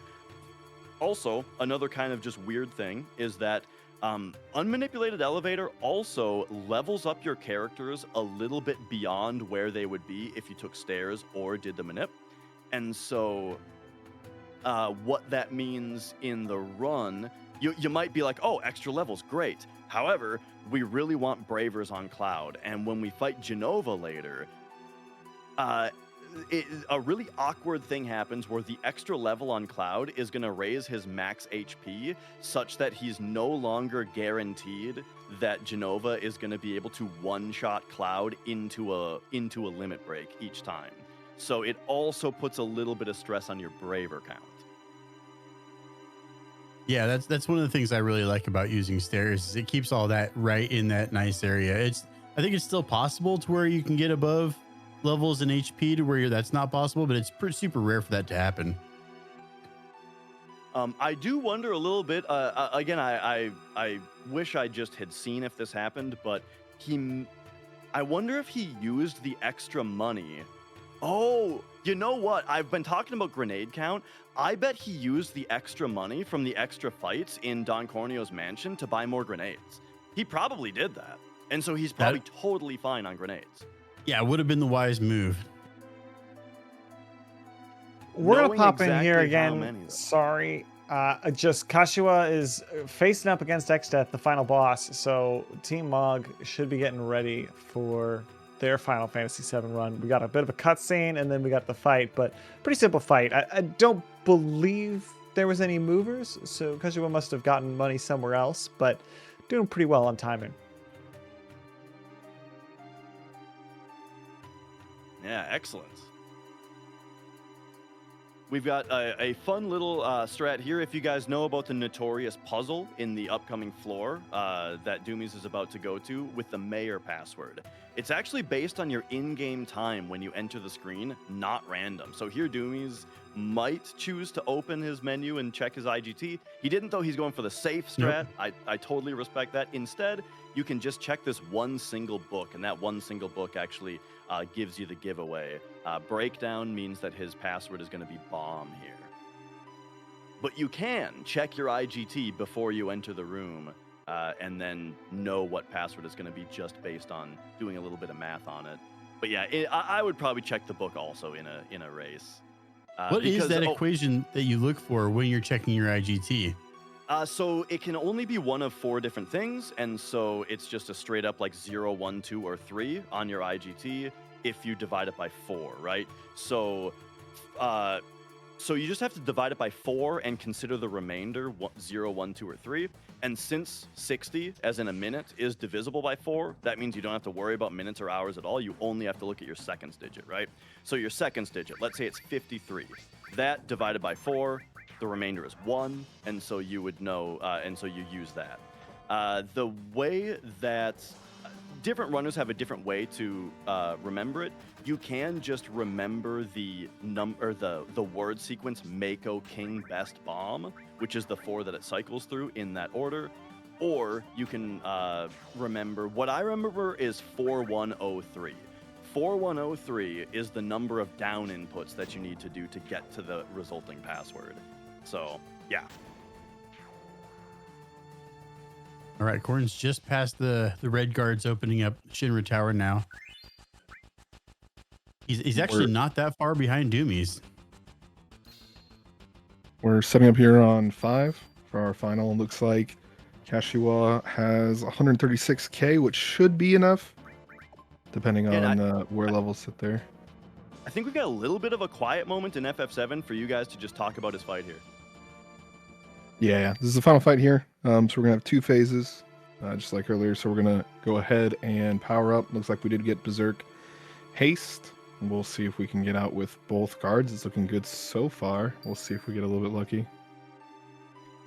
Also, another kind of just weird thing is that unmanipulated elevator also levels up your characters a little bit beyond where they would be if you took stairs or did the manip. And so what that means in the run, you might be like, oh, extra levels, great. However, we really want Bravers on Cloud. And when we fight Genova later, a really awkward thing happens where the extra level on Cloud is going to raise his max HP such that he's no longer guaranteed that Genova is going to be able to one-shot Cloud into a limit break each time. So it also puts a little bit of stress on your Braver count. Yeah, that's one of the things I really like about using stairs is it keeps all that right in that nice area. I think it's still possible to where you can get above levels in HP to where that's not possible, but it's super rare for that to happen. I do wonder a little bit. Again, I wish I just had seen if this happened, but I wonder if he used the extra money. Oh, you know what? I've been talking about grenade count. I bet he used the extra money from the extra fights in Don Corneo's mansion to buy more grenades. He probably did that. And so he's probably totally fine on grenades. Yeah, it would have been the wise move. We're going to pop in here exactly how again. many, though. Sorry. Just Kashiwa is facing up against X-Death, the final boss. So Team Mog should be getting ready for their Final Fantasy VII run. We got a bit of a cutscene and then we got the fight, but pretty simple fight. I don't believe there was any movers, so Kashiwa must have gotten money somewhere else, but doing pretty well on timing. Yeah, excellent. We've got a fun little strat here. If you guys know about the notorious puzzle in the upcoming floor that Doumeis is about to go to with the mayor password, it's actually based on your in-game time when you enter the screen, not random. So here Doumeis might choose to open his menu and check his IGT. He didn't, though. He's going for the safe strat. Nope. I totally respect that. Instead, you can just check this one single book, and that one single book actually gives you the giveaway. Breakdown means that his password is going to be bomb here. But you can check your IGT before you enter the room and then know what password is going to be just based on doing a little bit of math on it. But yeah, I would probably check the book also in a race. What is that equation that you look for when you're checking your IGT? So it can only be one of 4 different things, and so it's just a straight up like 0, 1, 2, or 3 on your IGT if you divide it by 4, right? So you just have to divide it by 4 and consider the remainder 0, 1, 2, or 3. And since 60, as in a minute, is divisible by 4, that means you don't have to worry about minutes or hours at all. You only have to look at your seconds digit, right? So your seconds digit, let's say it's 53. That divided by 4, the remainder is 1, and so you would know, and so you use that. The way that different runners have a different way to remember it. You can just remember the word sequence Mako King Best Bomb, which is the 4 that it cycles through in that order. Or you can remember, what I remember is 4103. 4103 is the number of down inputs that you need to do to get to the resulting password. So, yeah. All right, Corn's just past the red guards opening up Shinra Tower now. He's actually not that far behind Doumeis. We're setting up here on 5 for our final. Looks like Kashiwa has 136k, which should be enough, depending on where levels sit there. I think we've got a little bit of a quiet moment in FF7 for you guys to just talk about his fight here. Yeah, this is the final fight here. So we're going to have 2 phases, just like earlier. So we're going to go ahead and power up. Looks like we did get Berserk Haste. We'll see if we can get out with both guards. It's looking good so far. We'll see if we get a little bit lucky.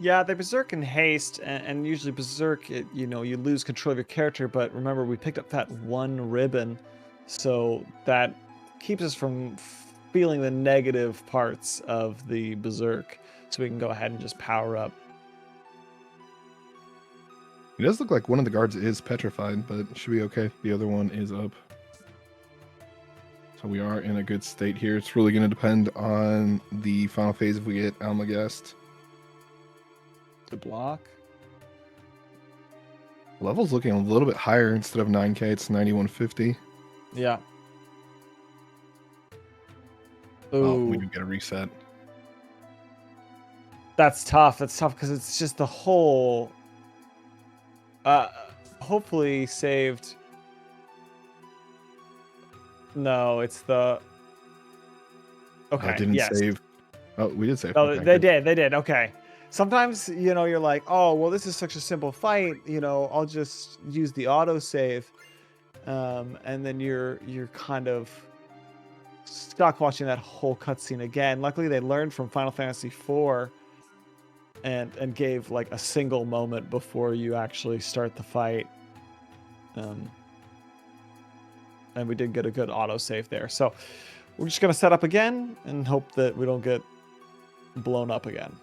Yeah, they berserk and haste, and usually berserk, you lose control of your character. But remember, we picked up that one ribbon, so that keeps us from feeling the negative parts of the berserk. So we can go ahead and just power up. It does look like one of the guards is petrified, but it should be okay. The other one is up. So we are in a good state here. It's really going to depend on the final phase if we get Almagest. To block. Level's looking a little bit higher. Instead of 9k, it's 9150. Yeah. Oh, we Ooh, do get a reset. that's tough. That's tough because it's just the whole. Hopefully saved. No, it's the. Okay. Didn't Yes. save. Oh, we did save. No, Okay, they good. did. They did. Okay. Sometimes, you're like, oh, well, this is such a simple fight. I'll just use the autosave. And then you're kind of stuck watching that whole cutscene again. Luckily, they learned from Final Fantasy IV and gave like a single moment before you actually start the fight. And we did get a good autosave there. So we're just going to set up again and hope that we don't get blown up again.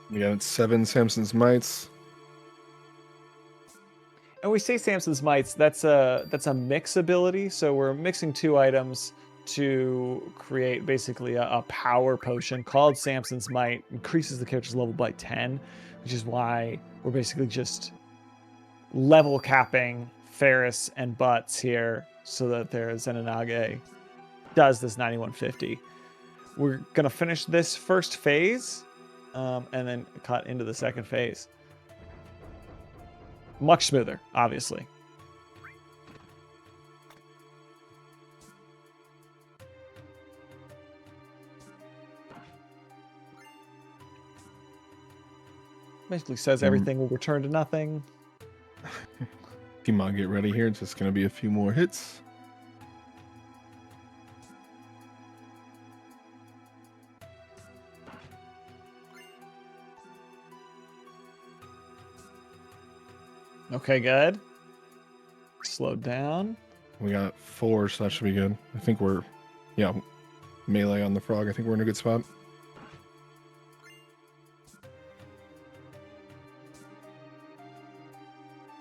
We got 7 Samson's Mites. And we say Samson's Mites, that's a mix ability. So we're mixing 2 items to create basically a power potion called Samson's Might. Increases the character's level by 10, which is why we're basically just level capping Ferris and Butts here so that their Zenonage does this 9150. We're going to finish this first phase and then cut into the second phase. Much smoother, obviously. Basically says everything will return to nothing. Team, get ready here. It's just going to be a few more hits. Okay, good. Slow down. We got 4, so that should be good. I think we're, melee on the frog. I think we're in a good spot.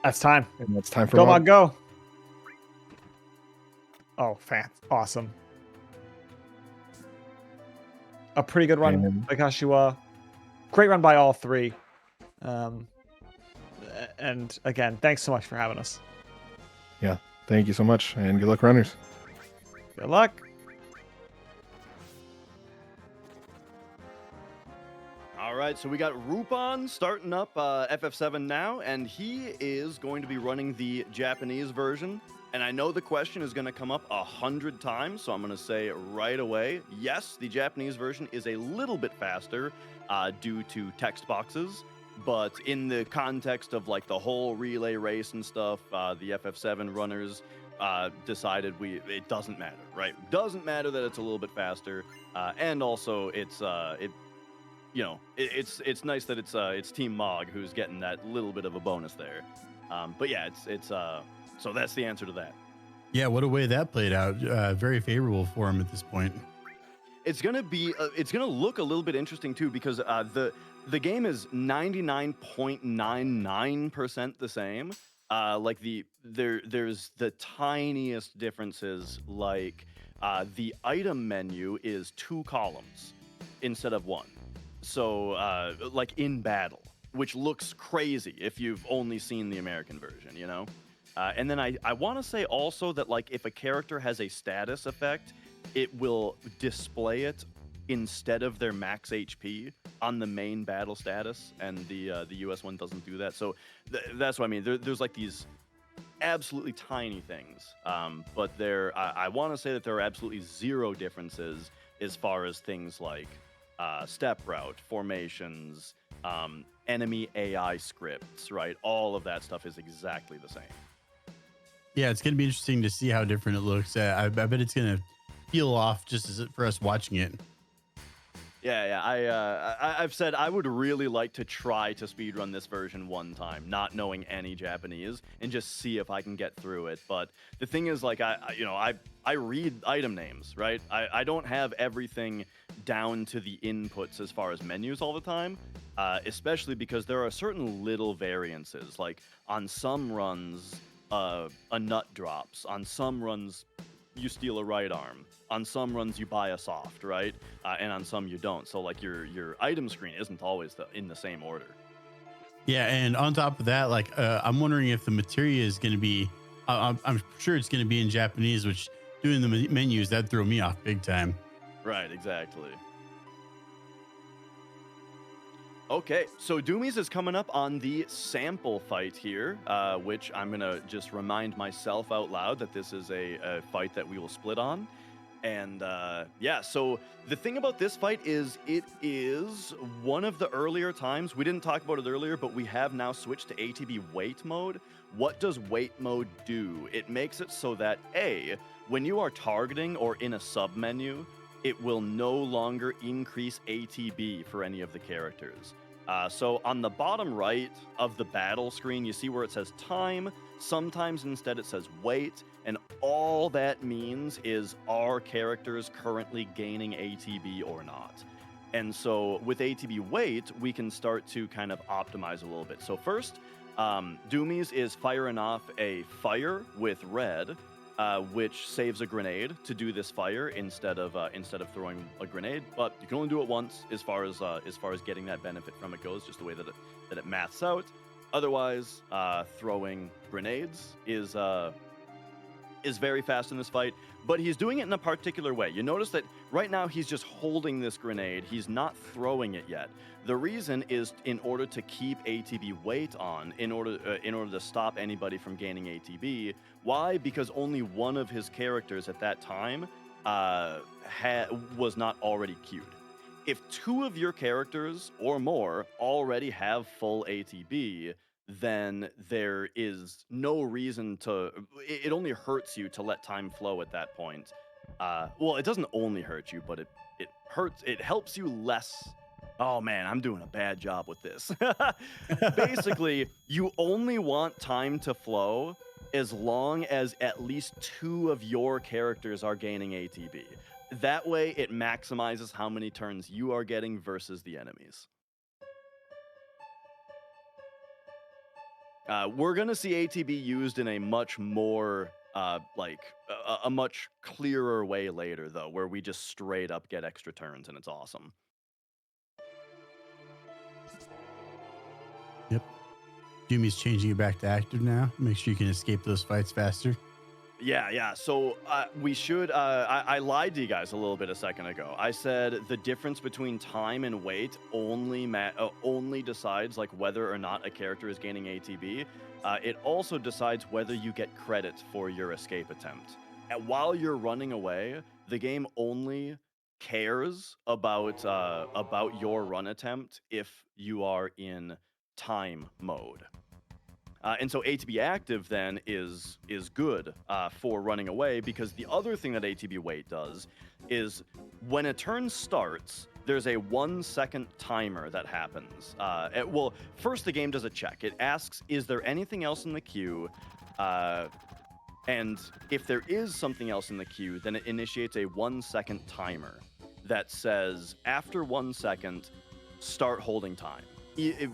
That's time. And that's time for Go, Mog. Mog, go. Oh, awesome. A pretty good run by Kashiwa. Great run by all 3. And again, thanks so much for having us. Yeah, thank you so much, and good luck, runners. Good luck. All right, so we got Rupan starting up FF7 now, and he is going to be running the Japanese version. And I know the question is going to come up 100 times, so I'm going to say right away, yes, the Japanese version is a little bit faster due to text boxes. But in the context of like the whole relay race and stuff, the FF7 runners decided it doesn't matter, right? Doesn't matter that it's a little bit faster, and also it's nice that it's Team Mog who's getting that little bit of a bonus there. But yeah, it's so that's the answer to that. Yeah, what a way that played out. Very favorable for him at this point. It's gonna look a little bit interesting too, because the game is 99.99% the same. Like there's the tiniest differences. Like the item menu is 2 columns instead of 1. So like in battle, which looks crazy if you've only seen the American version, And then I want to say also that like if a character has a status effect, it will display it instead of their max HP on the main battle status, and the US one doesn't do that. So that's what I mean. There's like these absolutely tiny things, but I want to say that there are absolutely 0 differences as far as things like step route, formations, enemy AI scripts, right? All of that stuff is exactly the same. Yeah, it's gonna be interesting to see how different it looks. I bet it's gonna peel off just as for us watching it. Yeah. I've said I would really like to try to speedrun this version one time, not knowing any Japanese, and just see if I can get through it. But the thing is, like, I read item names, right? I don't have everything down to the inputs as far as menus all the time, especially because there are certain little variances. Like on some runs, a nut drops. On some runs, you steal a right arm. On some runs, you buy a soft, right? And on some, you don't. So like your item screen isn't always in the same order. Yeah, and on top of that, like I'm wondering if the materia is going to be. I'm sure it's going to be in Japanese, which doing the menus that throw me off big time. Right, exactly. Okay, so Doumeis is coming up on the sample fight here, which I'm going to just remind myself out loud that this is a fight that we will split on. And yeah, so the thing about this fight is it is one of the earlier times. We didn't talk about it earlier, but we have now switched to ATB wait mode. What does wait mode do? It makes it so that A, when you are targeting or in a sub-menu, it will no longer increase ATB for any of the characters. So on the bottom right of the battle screen, you see where it says time. Sometimes instead it says wait, and all that means is are characters currently gaining ATB or not. And so with ATB wait, we can start to kind of optimize a little bit. So first, Doumeis is firing off a fire with red, which saves a grenade to do this fire instead of throwing a grenade. But you can only do it once as far as getting that benefit from it goes, just the way that it maths out. Otherwise, throwing grenades is very fast in this fight, but he's doing it in a particular way. You notice that right now he's just holding this grenade. He's not throwing it yet. The reason is in order to keep ATB weight on, in order to stop anybody from gaining ATB. Why? Because only one of his characters at that time was not already queued. If two of your characters or more already have full ATB, then there is no reason to. It only hurts you to let time flow at that point. Well, it doesn't only hurt you, but it hurts. It helps you less. Oh man, I'm doing a bad job with this. Basically, you only want time to flow as long as at least two of your characters are gaining ATB. That way, it maximizes how many turns you are getting versus the enemies. We're going to see ATB used in a much more, a much clearer way later, though, where we just straight up get extra turns, and it's awesome. Yep. Jimmy's changing it back to active now. Make sure you can escape those fights faster. Yeah. So we should. I lied to you guys a little bit a second ago. I said the difference between time and wait only decides like whether or not a character is gaining ATB. It also decides whether you get credit for your escape attempt. And while you're running away, the game only cares about your run attempt if you are in time mode. And so ATB active then is good for running away, because the other thing that ATB wait does is when a turn starts, there's a 1 second timer that happens. Well, first the game does a check. It asks, is there anything else in the queue? And if there is something else in the queue, then it initiates a 1 second timer that says, after 1 second, start holding time.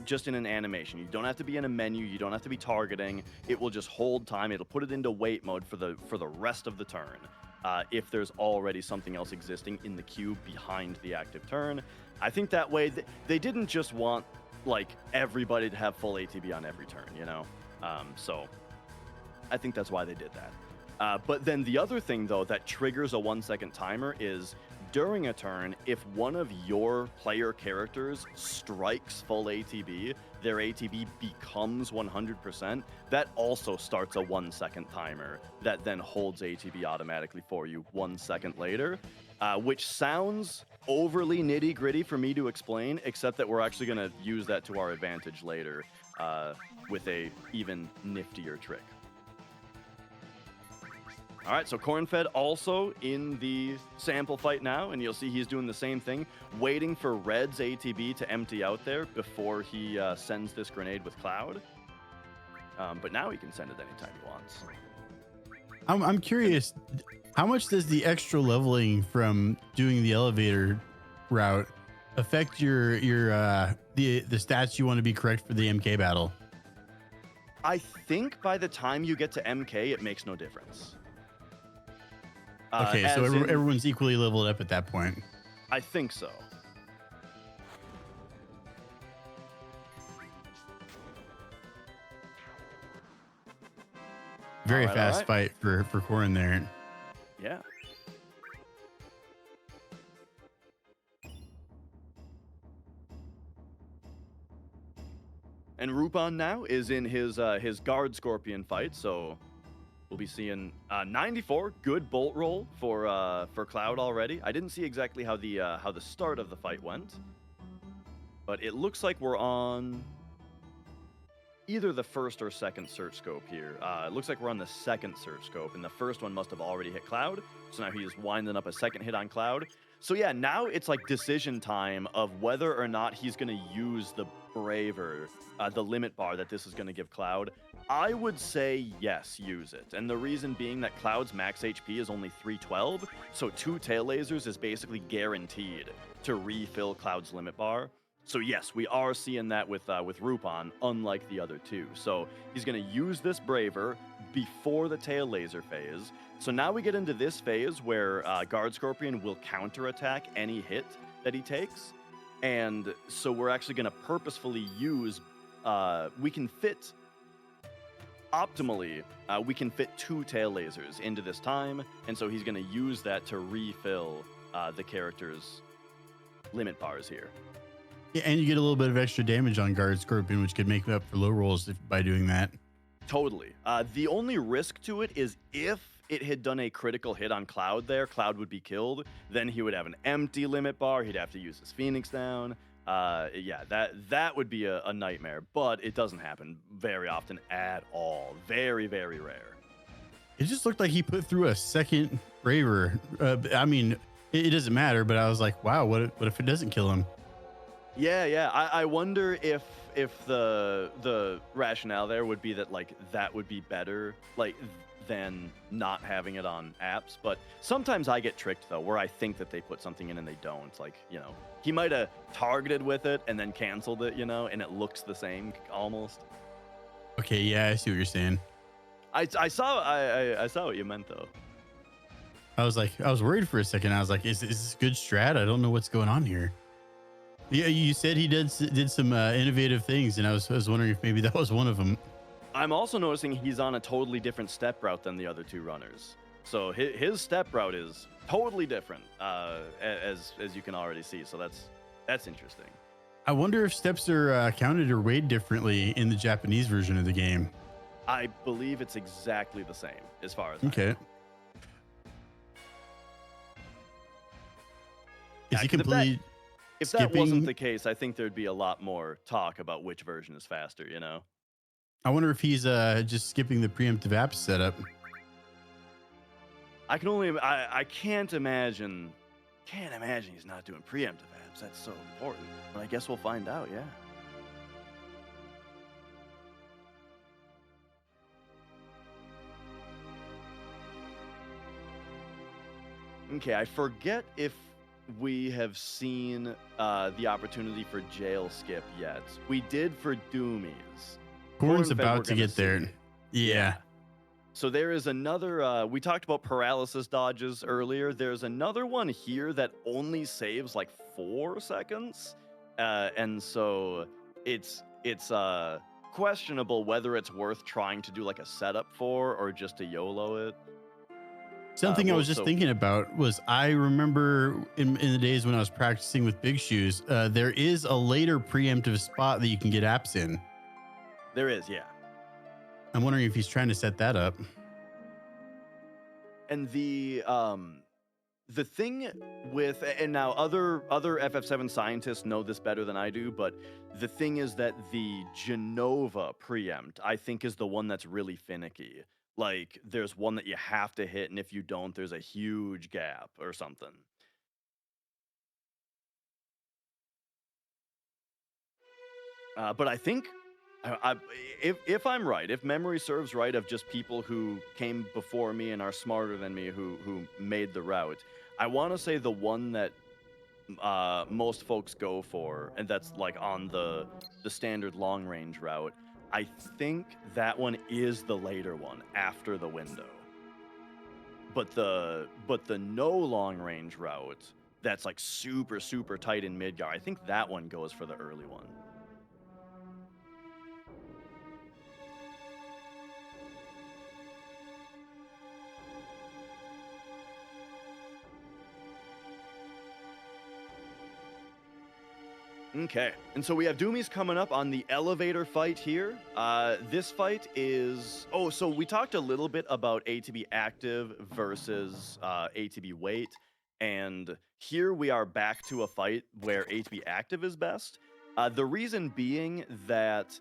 Just in an animation. You don't have to be in a menu. You don't have to be targeting. It will just hold time. It'll put it into wait mode for the rest of the turn. If there's already something else existing in the queue behind the active turn. I think that way they didn't just want like everybody to have full ATB on every turn, you know? So I think that's why they did that. But then the other thing though that triggers a 1 second timer is during a turn, if one of your player characters strikes full ATB, their ATB becomes 100%, that also starts a 1 second timer that then holds ATB automatically for you 1 second later, which sounds overly nitty gritty for me to explain, except that we're actually going to use that to our advantage later with a even niftier trick. All right, so Cornfed also in the sample fight now, and you'll see he's doing the same thing, waiting for Red's ATB to empty out there before he sends this grenade with Cloud. But now he can send it anytime he wants. I'm curious, how much does the extra leveling from doing the elevator route affect your the stats you want to be correct for the MK battle? I think by the time you get to MK, it makes no difference. Okay, so everyone's equally leveled up at that point. I think so. Very All fast right. fight for Corrin there. Yeah. And Rupan now is in his guard scorpion fight, so we'll be seeing 94 good bolt roll for Cloud already. I didn't see exactly how the start of the fight went, but it looks like we're on either the first or second search scope here. It looks like we're on the second search scope, and the first one must have already hit Cloud. So now he's winding up a second hit on Cloud. So yeah, now it's like decision time of whether or not he's going to use the Braver, the limit bar that this is going to give Cloud. I would say yes, use it. And the reason being that Cloud's max HP is only 312, so 2 tail lasers is basically guaranteed to refill Cloud's limit bar. So yes, we are seeing that with Rupan, unlike the other two. So he's going to use this Braver before the tail laser phase. So now we get into this phase where Guard Scorpion will counterattack any hit that he takes. And so we're actually going to purposefully use, we can fit, optimally, we can fit 2 tail lasers into this time. And so he's going to use that to refill the character's limit bars here. Yeah, and you get a little bit of extra damage on Guard Scorpion, which could make up for low rolls by doing that. Totally. The only risk to it is if it had done a critical hit on Cloud there, Cloud would be killed. Then he would have an empty limit bar. He'd have to use his Phoenix down. Yeah, that would be a nightmare, but it doesn't happen very often at all. Very, very rare. It just looked like he put through a second Braver. I mean, it doesn't matter, but I was like, wow, what if it doesn't kill him? Yeah. I wonder if the rationale there would be that like that would be better like than not having it on apps. But sometimes I get tricked though, where I think that they put something in and they don't. Like, you know, he might have targeted with it and then canceled it, you know, and it looks the same almost. Okay, yeah, I see what you're saying. I saw what you meant though. I was worried for a second. I was like, is this good strat? I don't know what's going on here. Yeah, you said he did some innovative things, and I was wondering if maybe that was one of them. I'm also noticing he's on a totally different step route than the other 2 runners. So his step route is totally different, as you can already see. So that's interesting. I wonder if steps are counted or weighed differently in the Japanese version of the game. I believe it's exactly the same as far as I Okay. know. Is he completely? If that wasn't the case, I think there'd be a lot more talk about which version is faster, you know? I wonder if he's just skipping the preemptive app setup. I can't imagine he's not doing preemptive apps. That's so important. But I guess we'll find out, yeah. Okay, I forget if we have seen the opportunity for jail skip yet. We did for Doumeis. Corrin's about to get there. Yeah. So there is another, we talked about paralysis dodges earlier. There's another one here that only saves like 4 seconds. And so it's questionable whether it's worth trying to do like a setup for or just to YOLO it. Something I was just thinking about was I remember in the days when I was practicing with Big Shoes, there is a later preemptive spot that you can get apps in. There is, yeah. I'm wondering if he's trying to set that up. And the thing with, and now other FF7 scientists know this better than I do, but the thing is that the Genova preempt, I think, is the one that's really finicky. Like there's one that you have to hit, and if you don't, there's a huge gap or something. But I think, if I'm right, if memory serves right, of just people who came before me and are smarter than me who made the route, I want to say the one that most folks go for, and that's like on the standard long range route. I think that one is the later one after the window. But the no long range route that's like super tight in Midgar, I think that one goes for the early one. Okay, and so we have Doumeis coming up on the elevator fight here. This fight is... Oh, so we talked a little bit about ATB active versus ATB wait, and here we are back to a fight where ATB active is best. The reason being that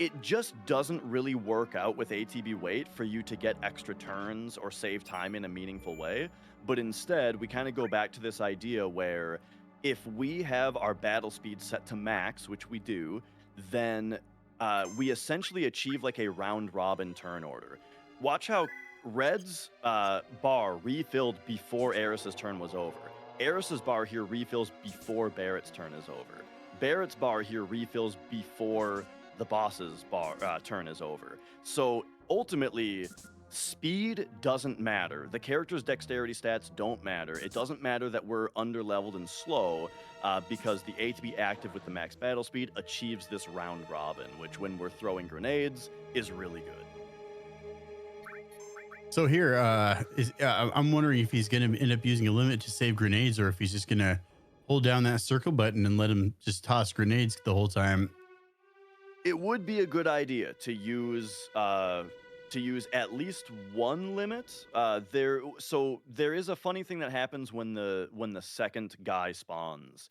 it just doesn't really work out with ATB wait for you to get extra turns or save time in a meaningful way, but instead we kind of go back to this idea where if we have our battle speed set to max, which we do, then we essentially achieve like a round robin turn order. Watch how Red's bar refilled before Eris's turn was over. Eris's bar here refills before Barrett's turn is over. Barrett's bar here refills before the boss's bar turn is over. So ultimately, speed doesn't matter. The character's dexterity stats don't matter. It doesn't matter that we're underleveled and slow because the ATB active with the max battle speed achieves this round robin, which when we're throwing grenades is really good. So here, I'm wondering if he's going to end up using a limit to save grenades, or if he's just going to hold down that circle button and let him just toss grenades the whole time. It would be a good idea to use at least one limit. So there is a funny thing that happens when the second guy spawns.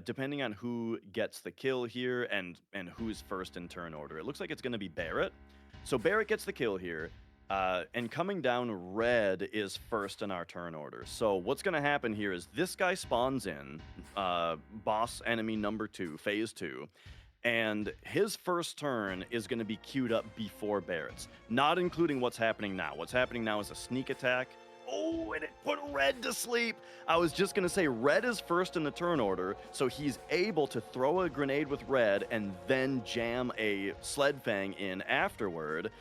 Depending on who gets the kill here and who's first in turn order. It looks like it's going to be Barrett. So Barrett gets the kill here. And coming down, Red is first in our turn order. So what's going to happen here is this guy spawns in, boss enemy number 2, phase 2. And his first turn is going to be queued up before Barrett's, not including what's happening now. What's happening now is a sneak attack. Oh, and it put Red to sleep. I was just going to say Red is first in the turn order, so he's able to throw a grenade with Red and then jam a Sled Fang in afterward.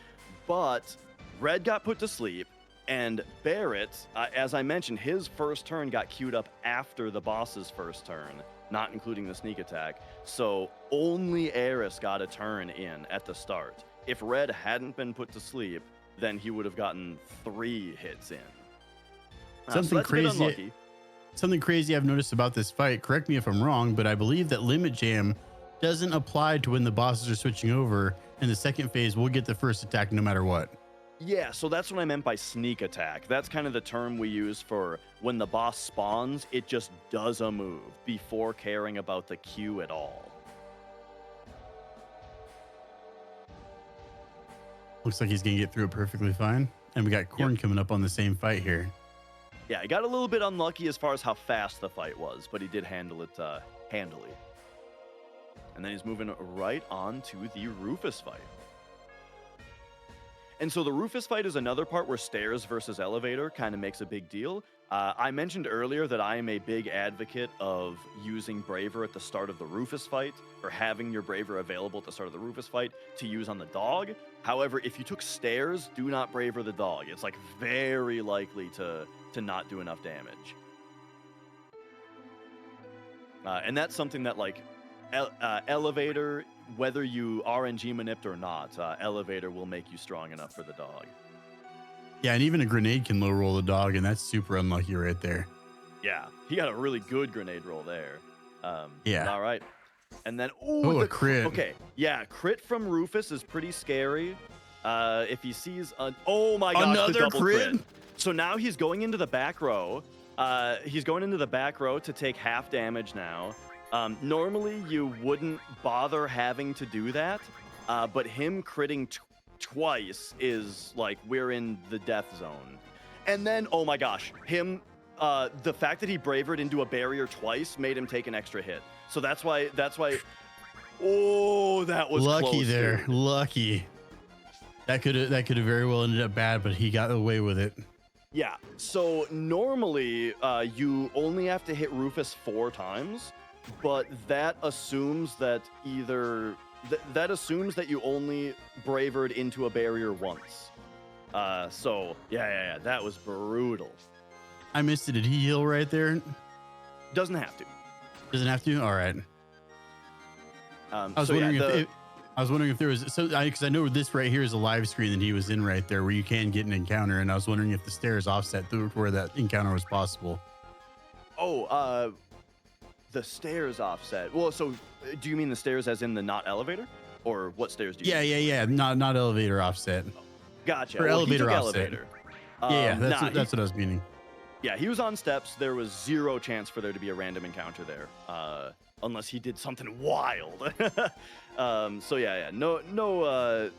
But Red got put to sleep, and Barrett, as I mentioned, his first turn got queued up after the boss's first turn, not including the sneak attack. So only Eris got a turn in at the start. If Red hadn't been put to sleep, then he would have gotten 3 hits in. Something crazy. Something crazy I've noticed about this fight, correct me if I'm wrong, but I believe that limit jam doesn't apply to when the bosses are switching over. In the second phase, we'll get the first attack no matter what. Yeah, so that's what I meant by sneak attack. That's kind of the term we use for when the boss spawns, it just does a move before caring about the queue at all. Looks like he's going to get through it perfectly fine. And we got Korn coming up on the same fight here. Yeah, he got a little bit unlucky as far as how fast the fight was, but he did handle it handily. And then he's moving right on to the Rufus fight. And so the Rufus fight is another part where stairs versus elevator kind of makes a big deal. I mentioned earlier that I am a big advocate of using Braver at the start of the Rufus fight, or having your Braver available at the start of the Rufus fight to use on the dog. However, if you took stairs, do not Braver the dog. It's like very likely to not do enough damage. And that's something that like elevator, whether you RNG maniped or not, elevator will make you strong enough for the dog. Yeah, and even a grenade can low roll the dog, and that's super unlucky right there. Yeah, he got a really good grenade roll there. Yeah. All right. And then, a crit. Okay, yeah, crit from Rufus is pretty scary. If he sees oh my gosh, another the double crit. So now he's going into the back row. He's going into the back row to take half damage now. Normally you wouldn't bother having to do that, but him critting twice is like we're in the death zone. And then, oh my gosh, the fact that he bravered into a barrier twice made him take an extra hit. So that's why. Oh, that was lucky close, there. dude. Lucky. That could have very well ended up bad, but he got away with it. Yeah. So normally, you only have to hit Rufus 4 times, but that assumes that that assumes that you only bravered into a barrier once. So yeah, that was brutal. I missed it. Did he heal right there? Doesn't have to. Doesn't have to. All right. I was so wondering yeah, I was wondering if there was because I know this right here is a live screen that he was in right there where you can get an encounter, and I was wondering if the stairs offset through where that encounter was possible. Oh, the stairs offset. Well, so do you mean the stairs as in the not elevator, or what stairs do you? Yeah. Not elevator offset. Gotcha. Or Well, he elevator took offset. elevator. That's what I was meaning. Yeah, he was on steps. There was 0 chance for there to be a random encounter there, unless he did something wild. So yeah, no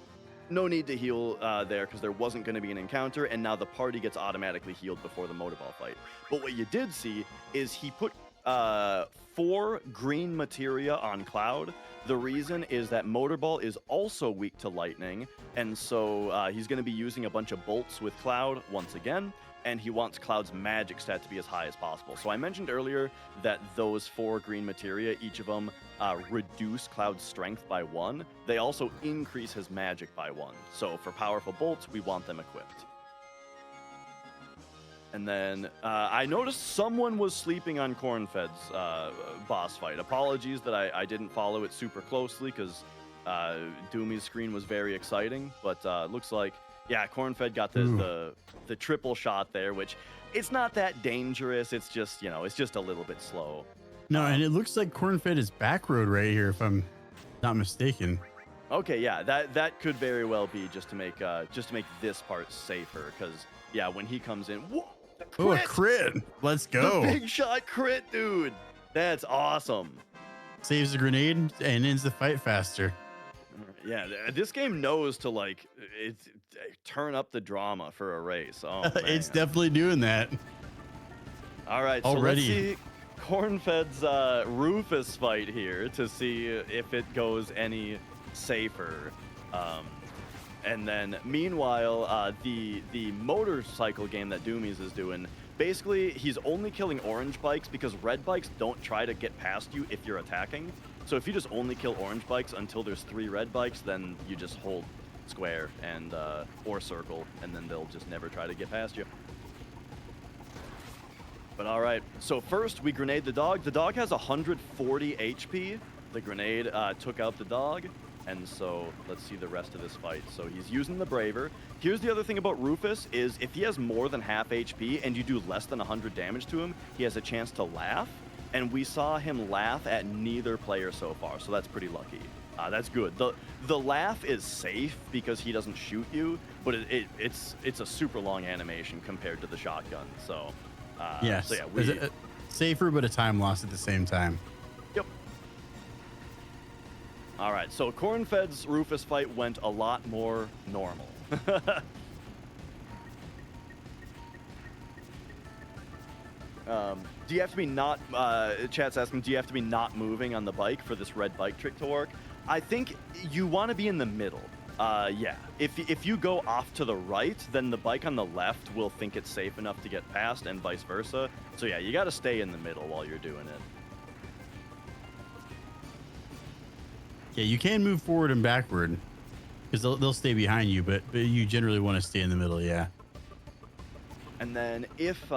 need to heal there because there wasn't going to be an encounter, and now the party gets automatically healed before the motorball fight. But what you did see is he put 4 green materia on Cloud. The reason is that motorball is also weak to lightning, and so he's going to be using a bunch of bolts with Cloud once again. And he wants Cloud's magic stat to be as high as possible. So I mentioned earlier that those 4 green materia, each of them reduce Cloud's strength by 1. They also increase his magic by 1. So for powerful bolts, we want them equipped. And then I noticed someone was sleeping on Cornfed's boss fight. Apologies that I didn't follow it super closely because Doumeis' screen was very exciting. But looks like, yeah, Cornfed got the triple shot there, which it's not that dangerous. It's just, it's just a little bit slow. No, and it looks like Cornfed is back road right here, if I'm not mistaken. Okay, yeah, that could very well be just to make this part safer, because yeah, when he comes in, whoa, Oh, a crit! Let's go! The big shot crit, dude. That's awesome. Saves the grenade and ends the fight faster. Yeah, this game knows to turn up the drama for a race. Oh, man. It's definitely doing that. All right, so Already. let's see Cornfed's Rufus fight here to see if it goes any safer. And then meanwhile, the motorcycle game that Doumeis is doing, basically he's only killing orange bikes because red bikes don't try to get past you if you're attacking. So if you just only kill orange bikes until there's 3 red bikes, then you just hold square and or circle, and then they'll just never try to get past you. But all right, so first we grenade the dog. The dog has 140 HP. The grenade took out the dog, and so let's see the rest of this fight. So he's using the braver. Here's the other thing about Rufus is if he has more than half HP and you do less than 100 damage to him, he has a chance to laugh. And we saw him laugh at neither player so far, so that's pretty lucky. That's good. The laugh is safe because he doesn't shoot you, but it's a super long animation compared to the shotgun. So Yes. So yeah, safer, but a time loss at the same time. Yep. All right. So Cornfed's Rufus fight went a lot more normal. Do you have to be not, chat's asking, do you have to be not moving on the bike for this red bike trick to work? I think you want to be in the middle. Yeah. If you go off to the right, then the bike on the left will think it's safe enough to get past and vice versa. So yeah, you got to stay in the middle while you're doing it. Yeah, you can move forward and backward because they'll stay behind you, but you generally want to stay in the middle, yeah. And then if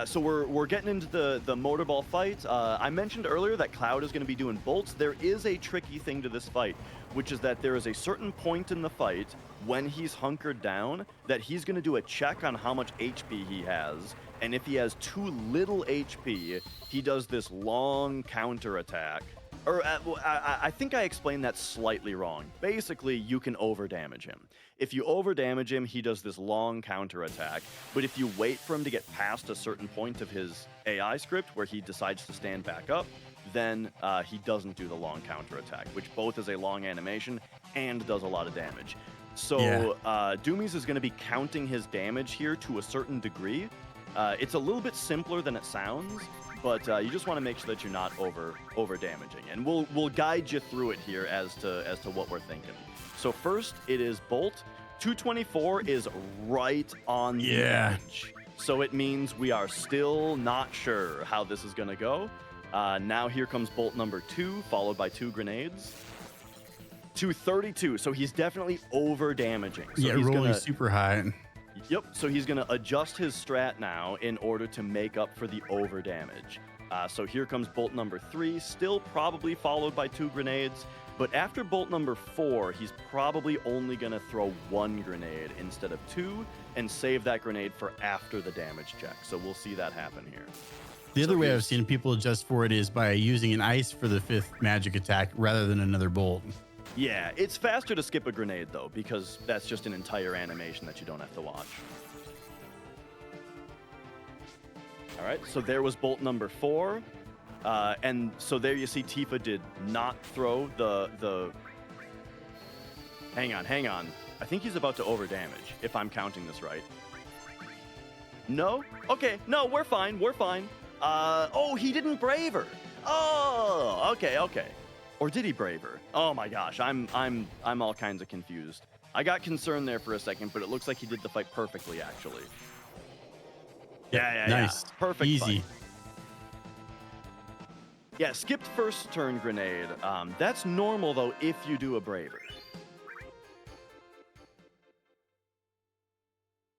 so we're getting into the motorball fight. I mentioned earlier that Cloud is going to be doing bolts. There is a tricky thing to this fight, which is that there is a certain point in the fight when he's hunkered down that he's going to do a check on how much HP he has. And if he has too little HP, he does this long counter attack. Or I think I explained that slightly wrong. Basically, you can overdamage him. If you overdamage him, he does this long counter attack. But if you wait for him to get past a certain point of his AI script where he decides to stand back up, then he doesn't do the long counter attack, which both is a long animation and does a lot of damage. So Yeah. Doumeis is going to be counting his damage here to a certain degree. It's a little bit simpler than it sounds, but you just want to make sure that you're not over damaging. And we'll guide you through it here as to what we're thinking. So first, it is Bolt. 224 is right on the edge. So it means we are still not sure how this is going to go. Now here comes Bolt number 2, followed by 2 grenades. 232, so he's definitely over damaging. So yeah, he's rolling gonna, super high. Yep, so he's going to adjust his strat now in order to make up for the over damage. So here comes Bolt number 3, still probably followed by 2 grenades. But after Bolt number 4, he's probably only going to throw 1 grenade instead of 2 and save that grenade for after the damage check. So we'll see that happen here. The So other way I've here's- seen people adjust for it is by using an ice for the 5th magic attack rather than another bolt. Yeah, it's faster to skip a grenade, though, because that's just an entire animation that you don't have to watch. All right, so there was Bolt number 4. And so there you see Tifa did not throw the... Hang on. I think he's about to overdamage, if I'm counting this right. No? Okay, no, we're fine. Oh, he didn't brave her. Oh, okay. Or did he brave her? Oh my gosh, I'm all kinds of confused. I got concerned there for a second, but it looks like he did the fight perfectly, actually. Yeah. Nice. Perfect Easy. fight. Yeah, skipped first turn grenade. That's normal, though, if you do a braver.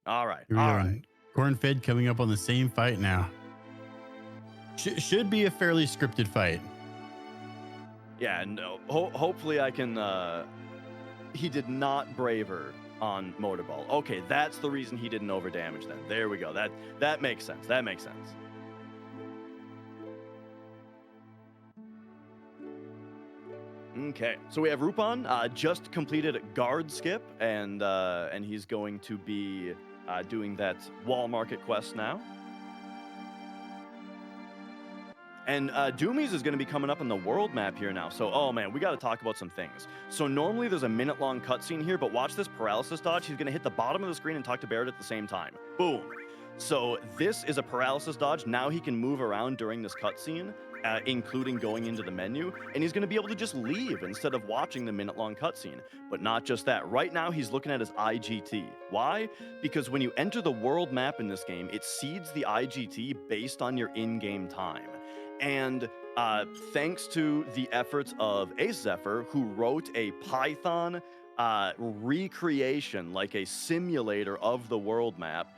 All right. Here we go. Corn-fed coming up on the same fight now. Should be a fairly scripted fight. Yeah, no. Hopefully I can... He did not braver on Motorball. Okay, that's the reason he didn't overdamage then. There we go. That makes sense. Okay, so we have Rupan just completed guard skip, and he's going to be doing that wall market quest now. And Doumeis is going to be coming up on the world map here now. So, oh man, we got to talk about some things. So normally there's a minute-long cutscene here, but watch this paralysis dodge. He's going to hit the bottom of the screen and talk to Barrett at the same time. Boom. So this is a paralysis dodge. Now he can move around during this cutscene, including going into the menu, and he's going to be able to just leave instead of watching the minute-long cutscene. But not just that. Right now, he's looking at his IGT. Why? Because when you enter the world map in this game, it seeds the IGT based on your in-game time. And thanks to the efforts of Ace Zephyr, who wrote a Python recreation, like a simulator of the world map,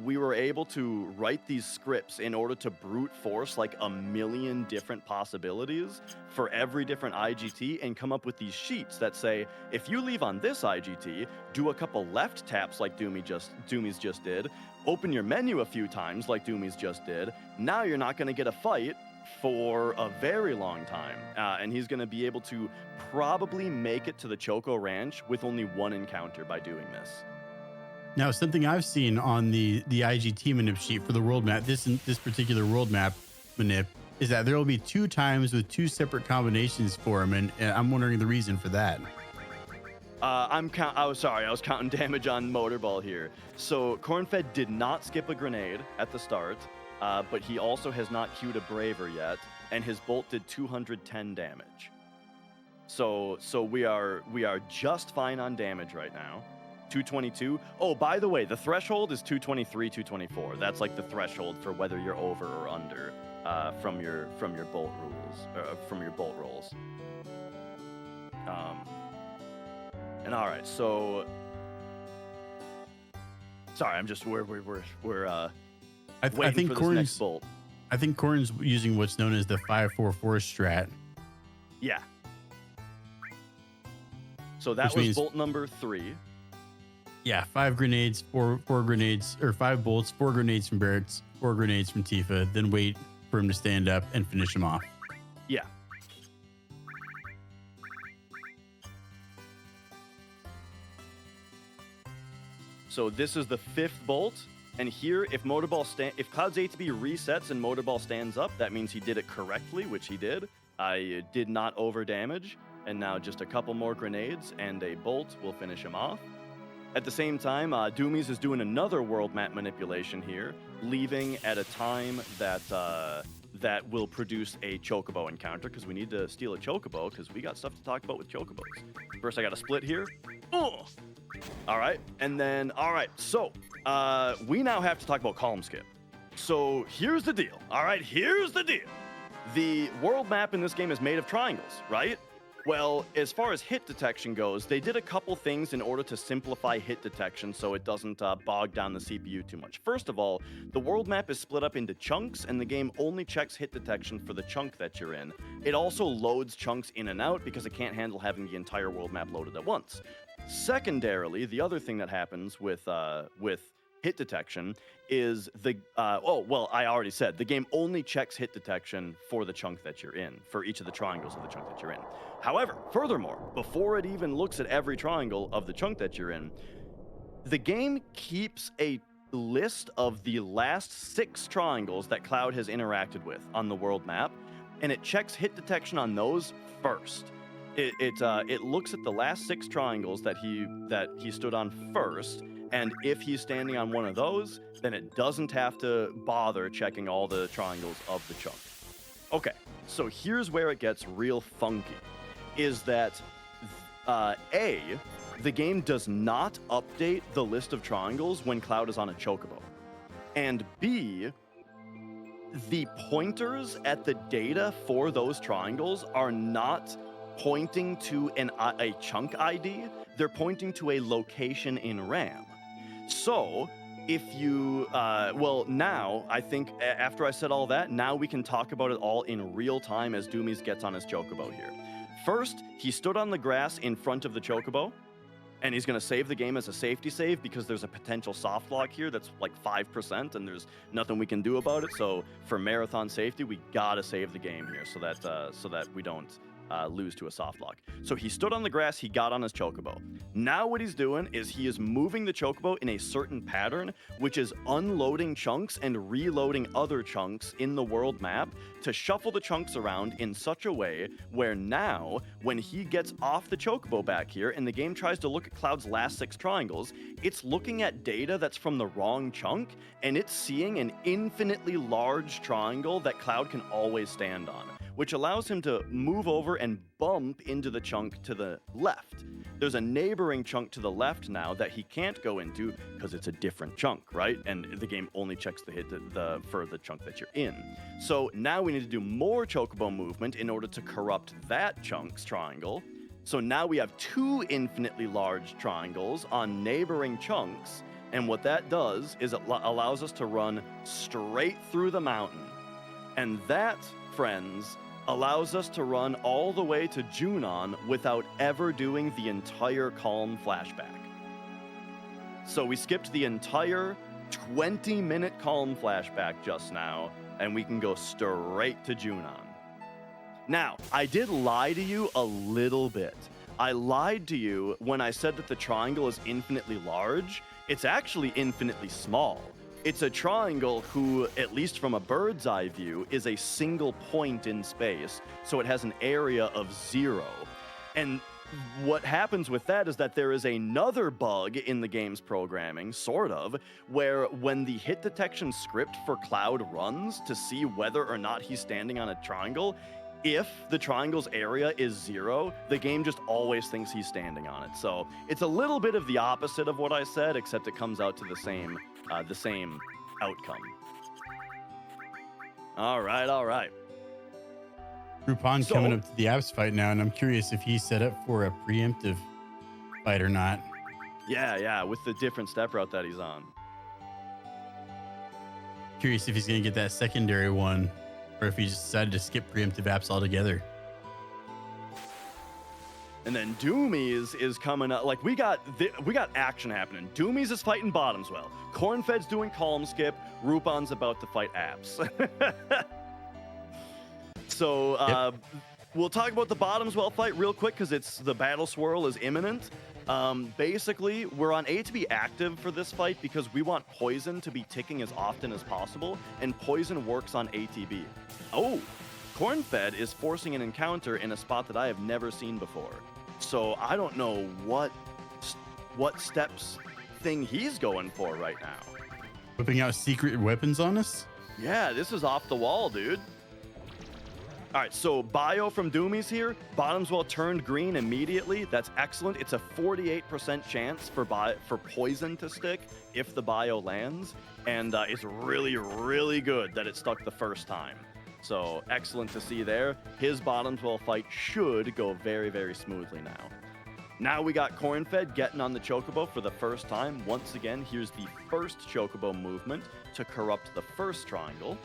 we were able to write these scripts in order to brute force like 1 million different possibilities for every different IGT and come up with these sheets that say, if you leave on this IGT, do a couple left taps like Doumeis just did, open your menu a few times like Doumeis just did, now you're not going to get a fight for a very long time. And he's going to be able to probably make it to the Choco Ranch with only 1 encounter by doing this. Now, something I've seen on the IGT manip sheet for the world map, this particular world map manip, is that there will be 2 times with 2 separate combinations for him, and I'm wondering the reason for that. I was counting damage on Motorball here. So Cornfed did not skip a grenade at the start, but he also has not queued a Braver yet, and his bolt did 210 damage. So we are just fine on damage right now. 222. Oh, by the way, the threshold is 223, 224. That's like the threshold for whether you're over or under from your bolt rules, from your bolt rolls. And all right, so sorry, I'm just we're I waiting think for this Corn's next bolt. I think Corn's using what's known as the 5-4-4 strat. Yeah. So that Which was means- bolt number 3. Yeah, 5 grenades, 4 grenades, or 5 bolts, 4 grenades from Barrett's, 4 grenades from Tifa, then wait for him to stand up and finish him off. Yeah. So this is the 5th bolt, and here, if Cloud's ATB resets and Motorball stands up, that means he did it correctly, which he did. I did not over damage, and now just a couple more grenades and a bolt will finish him off. At the same time, Doumeis is doing another world map manipulation here, leaving at a time that that will produce a Chocobo encounter, because we need to steal a Chocobo, because we got stuff to talk about with Chocobos. First, I got a split here. Oh! All right, and then, all right, so we now have to talk about column skip. So here's the deal, all right, here's the deal. The world map in this game is made of triangles, right? Well, as far as hit detection goes, they did a couple things in order to simplify hit detection so it doesn't bog down the CPU too much. First of all, the world map is split up into chunks, and the game only checks hit detection for the chunk that you're in. It also loads chunks in and out because it can't handle having the entire world map loaded at once. Secondarily, the other thing that happens with hit detection is I already said the game only checks hit detection for the chunk that you're in, for each of the triangles of the chunk that you're in. However, furthermore, before it even looks at every triangle of the chunk that you're in, the game keeps a list of the last 6 triangles that Cloud has interacted with on the world map, and it checks hit detection on those first. It looks at the last 6 triangles that he stood on first, and if he's standing on one of those, then it doesn't have to bother checking all the triangles of the chunk. Okay, so here's where it gets real funky, is that the game does not update the list of triangles when Cloud is on a Chocobo. And B, the pointers at the data for those triangles are not pointing to a chunk ID, they're pointing to a location in RAM. So, if you, now, I think after I said all that, now we can talk about it all in real time as Doumeis gets on his Chocobo here. First, he stood on the grass in front of the Chocobo, and he's going to save the game as a safety save because there's a potential soft lock here that's like 5%, and there's nothing we can do about it. So, for marathon safety, we gotta save the game here so that we don't lose to a soft lock. So he stood on the grass, he got on his Chocobo. Now what he's doing is he is moving the Chocobo in a certain pattern, which is unloading chunks and reloading other chunks in the world map to shuffle the chunks around in such a way where now, when he gets off the Chocobo back here and the game tries to look at Cloud's last 6 triangles, it's looking at data that's from the wrong chunk, and it's seeing an infinitely large triangle that Cloud can always stand on, which allows him to move over and bump into the chunk to the left. There's a neighboring chunk to the left now that he can't go into because it's a different chunk, right? And the game only checks the hit for the chunk that you're in. So now we need to do more Chocobo movement in order to corrupt that chunk's triangle. So now we have 2 infinitely large triangles on neighboring chunks, and what that does is it allows us to run straight through the mountain. And that, friends, allows us to run all the way to Junon without ever doing the entire Calm flashback. So we skipped the entire 20-minute Calm flashback just now, and we can go straight to Junon. Now, I did lie to you a little bit. I lied to you when I said that the triangle is infinitely large. It's actually infinitely small. It's a triangle who, at least from a bird's eye view, is a single point in space, so it has an area of 0. And what happens with that is that there is another bug in the game's programming, sort of, where when the hit detection script for Cloud runs to see whether or not he's standing on a triangle, if the triangle's area is 0, the game just always thinks he's standing on it. So it's a little bit of the opposite of what I said, except it comes out to the same outcome. All right. Rupan's coming up to the apps fight now, and I'm curious if he's set up for a preemptive fight or not. Yeah, with the different step route that he's on. Curious if he's going to get that secondary one, or if he just decided to skip preemptive apps altogether. And then Doumeis is coming up. Like, we got action happening. Doumeis is fighting Bottomswell. Cornfed's doing Calm Skip. Rupan's about to fight Apps. So we'll talk about the Bottomswell fight real quick because the battle swirl is imminent. Basically, we're on A to be active for this fight because we want Poison to be ticking as often as possible, and Poison works on ATB. Oh, Corn-Fed is forcing an encounter in a spot that I have never seen before. So I don't know what steps thing he's going for right now. Whipping out secret weapons on us? Yeah, this is off the wall, dude. All right, so bio from Doumeis here. Bottomswell turned green immediately. That's excellent. It's a 48% chance for poison to stick if the bio lands. And it's really, really good that it stuck the first time. So excellent to see there. His Bottomswell fight should go very, very smoothly now. Now we got Corn-Fed getting on the Chocobo for the first time. Once again, here's the first Chocobo movement to corrupt the first triangle.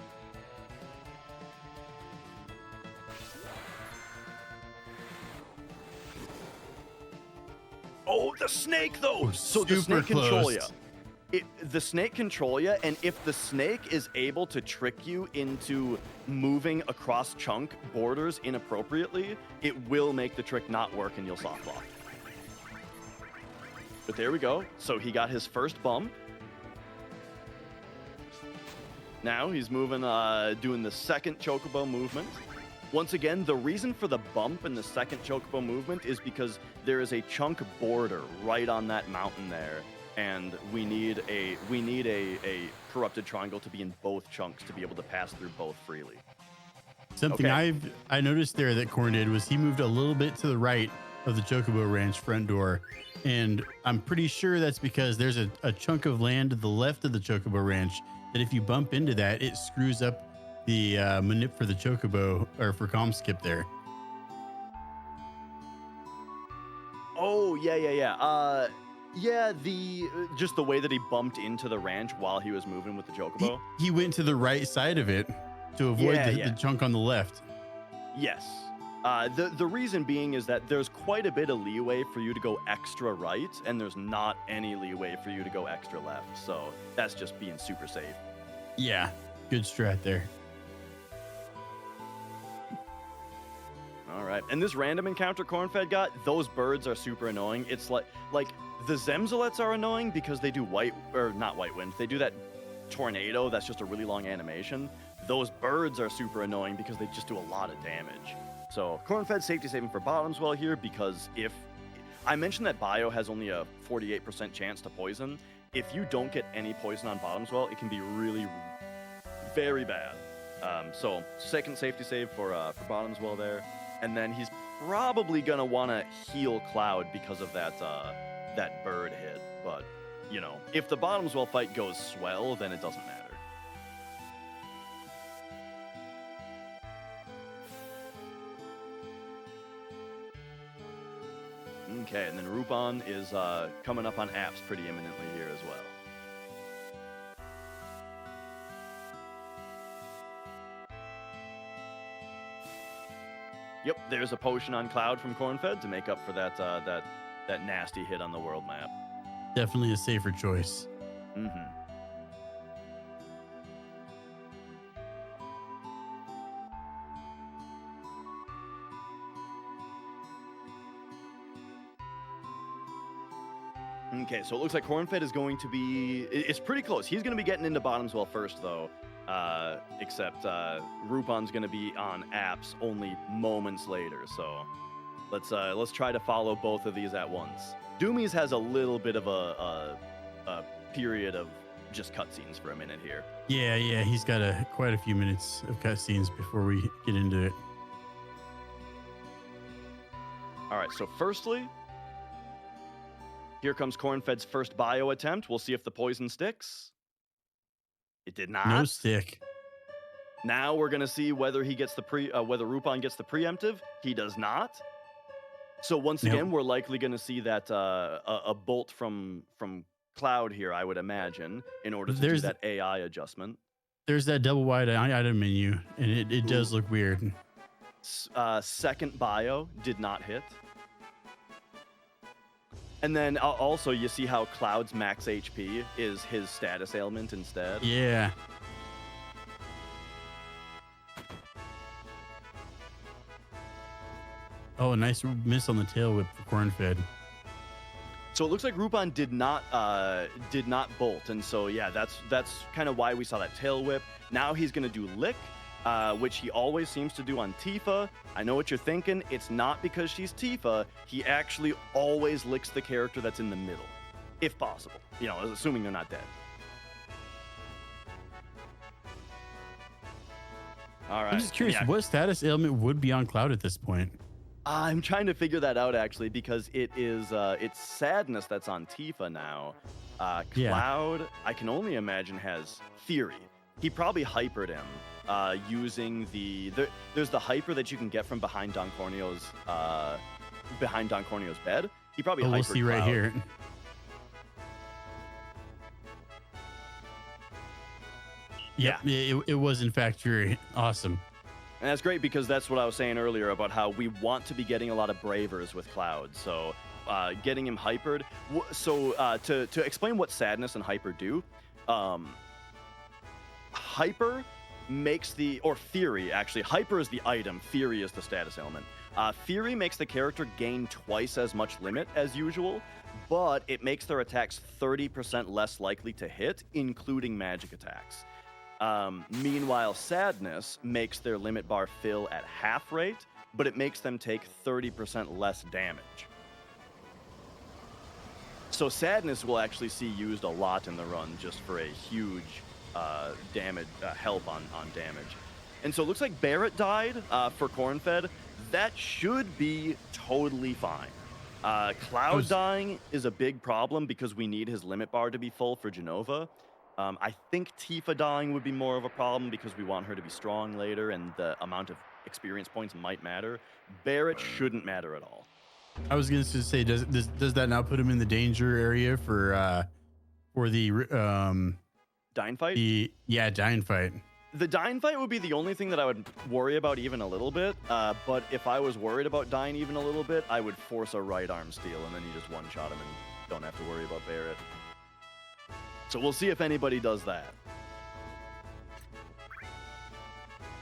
Oh, the snake though! So the snake control ya. The snake control ya, and if the snake is able to trick you into moving across chunk borders inappropriately, it will make the trick not work and you'll soft lock. But there we go. So he got his first bump. Now he's moving, doing the second Chocobo movement. Once again, the reason for the bump in the second Chocobo movement is because there is a chunk border right on that mountain there, and we need a corrupted triangle to be in both chunks to be able to pass through both freely. Something Okay. I noticed there that Corn did was he moved a little bit to the right of the Chocobo Ranch front door, and I'm pretty sure that's because there's a chunk of land to the left of the Chocobo Ranch that if you bump into that, it screws up the manip for the Chocobo or for comm skip there. Oh, yeah. Just the way that he bumped into the ranch while he was moving with the Chocobo. He went to the right side of it to avoid the chunk on the left. Yes. The reason being is that there's quite a bit of leeway for you to go extra right, and there's not any leeway for you to go extra left. So that's just being super safe. Yeah, good strat there. All right. And this random encounter Corn-Fed got, those birds are super annoying. It's like the Zemzalets are annoying because they do not white wind. They do that tornado that's just a really long animation. Those birds are super annoying because they just do a lot of damage. So Corn-Fed safety saving for Bottomswell here, because if I mentioned that bio has only a 48% chance to poison, if you don't get any poison on Bottomswell, it can be really very bad. So second safety save for Bottomswell there. And then he's probably gonna want to heal Cloud because of that bird hit. But you know, if the Bottomswell fight goes swell, then it doesn't matter. Okay, and then Rupan is coming up on apps pretty imminently here as well. Yep, there's a potion on Cloud from Corn-Fed to make up for that nasty hit on the world map. Definitely a safer choice. Mm-hmm. Okay, so it looks like Corn-Fed is going to be... It's pretty close. He's going to be getting into Bottomswell first, though. Except Rupan's going to be on apps only moments later. So let's try to follow both of these at once. Doumeis has a little bit of a period of just cutscenes for a minute here. Yeah, he's got quite a few minutes of cutscenes before we get into it. All right, so firstly, here comes Corn-Fed's first bio attempt. We'll see if the poison sticks. It did not. No stick. Now we're gonna see whether he gets whether Rupan gets the preemptive. He does not. So once again, we're likely gonna see that a bolt from Cloud here, I would imagine, in order to do that AI adjustment. There's that double wide item menu, and it does look weird. Second bio did not hit. And then also you see how Cloud's max HP is his status ailment instead. Yeah. Oh, a nice miss on the tail whip for Corn-Fed. So it looks like Rupan did not bolt, and so yeah, that's kind of why we saw that tail whip. Now he's gonna do lick, which he always seems to do on Tifa. I know what you're thinking. It's not because she's Tifa. He actually always licks the character that's in the middle, if possible. You know, assuming they're not dead. All right. I'm just curious, Yeah. what status ailment would be on Cloud at this point? I'm trying to figure that out actually, because it's sadness that's on Tifa now. Yeah. Cloud, I can only imagine, has Fury. He probably hypered him using there's the hyper that you can get from behind Don Corneo's bed. He probably We'll hypered see right Cloud. here. Yeah. It was in fact Fury. Awesome. And that's great because that's what I was saying earlier about how we want to be getting a lot of Bravers with Cloud. So getting him hypered. So to explain what Sadness and Hyper do, Hyper makes Fury, actually. Hyper is the item. Fury is the status element. Fury makes the character gain twice as much limit as usual, but it makes their attacks 30% less likely to hit, including magic attacks. Meanwhile, Sadness makes their limit bar fill at half rate, but it makes them take 30% less damage. So Sadness will actually see used a lot in the run just for a huge damage help on damage. And so it looks like Barrett died for Cornfed. That should be totally fine. Cloud dying is a big problem because we need his limit bar to be full for Genova. I think Tifa dying would be more of a problem because we want her to be strong later and the amount of experience points might matter. Barrett shouldn't matter at all. I was going to say, does that not put him in the danger area for the Dying fight? Dying fight. The dying fight would be the only thing that I would worry about even a little bit. But if I was worried about dying even a little bit, I would force a right arm steal and then you just one-shot him and don't have to worry about Barrett. So we'll see if anybody does that.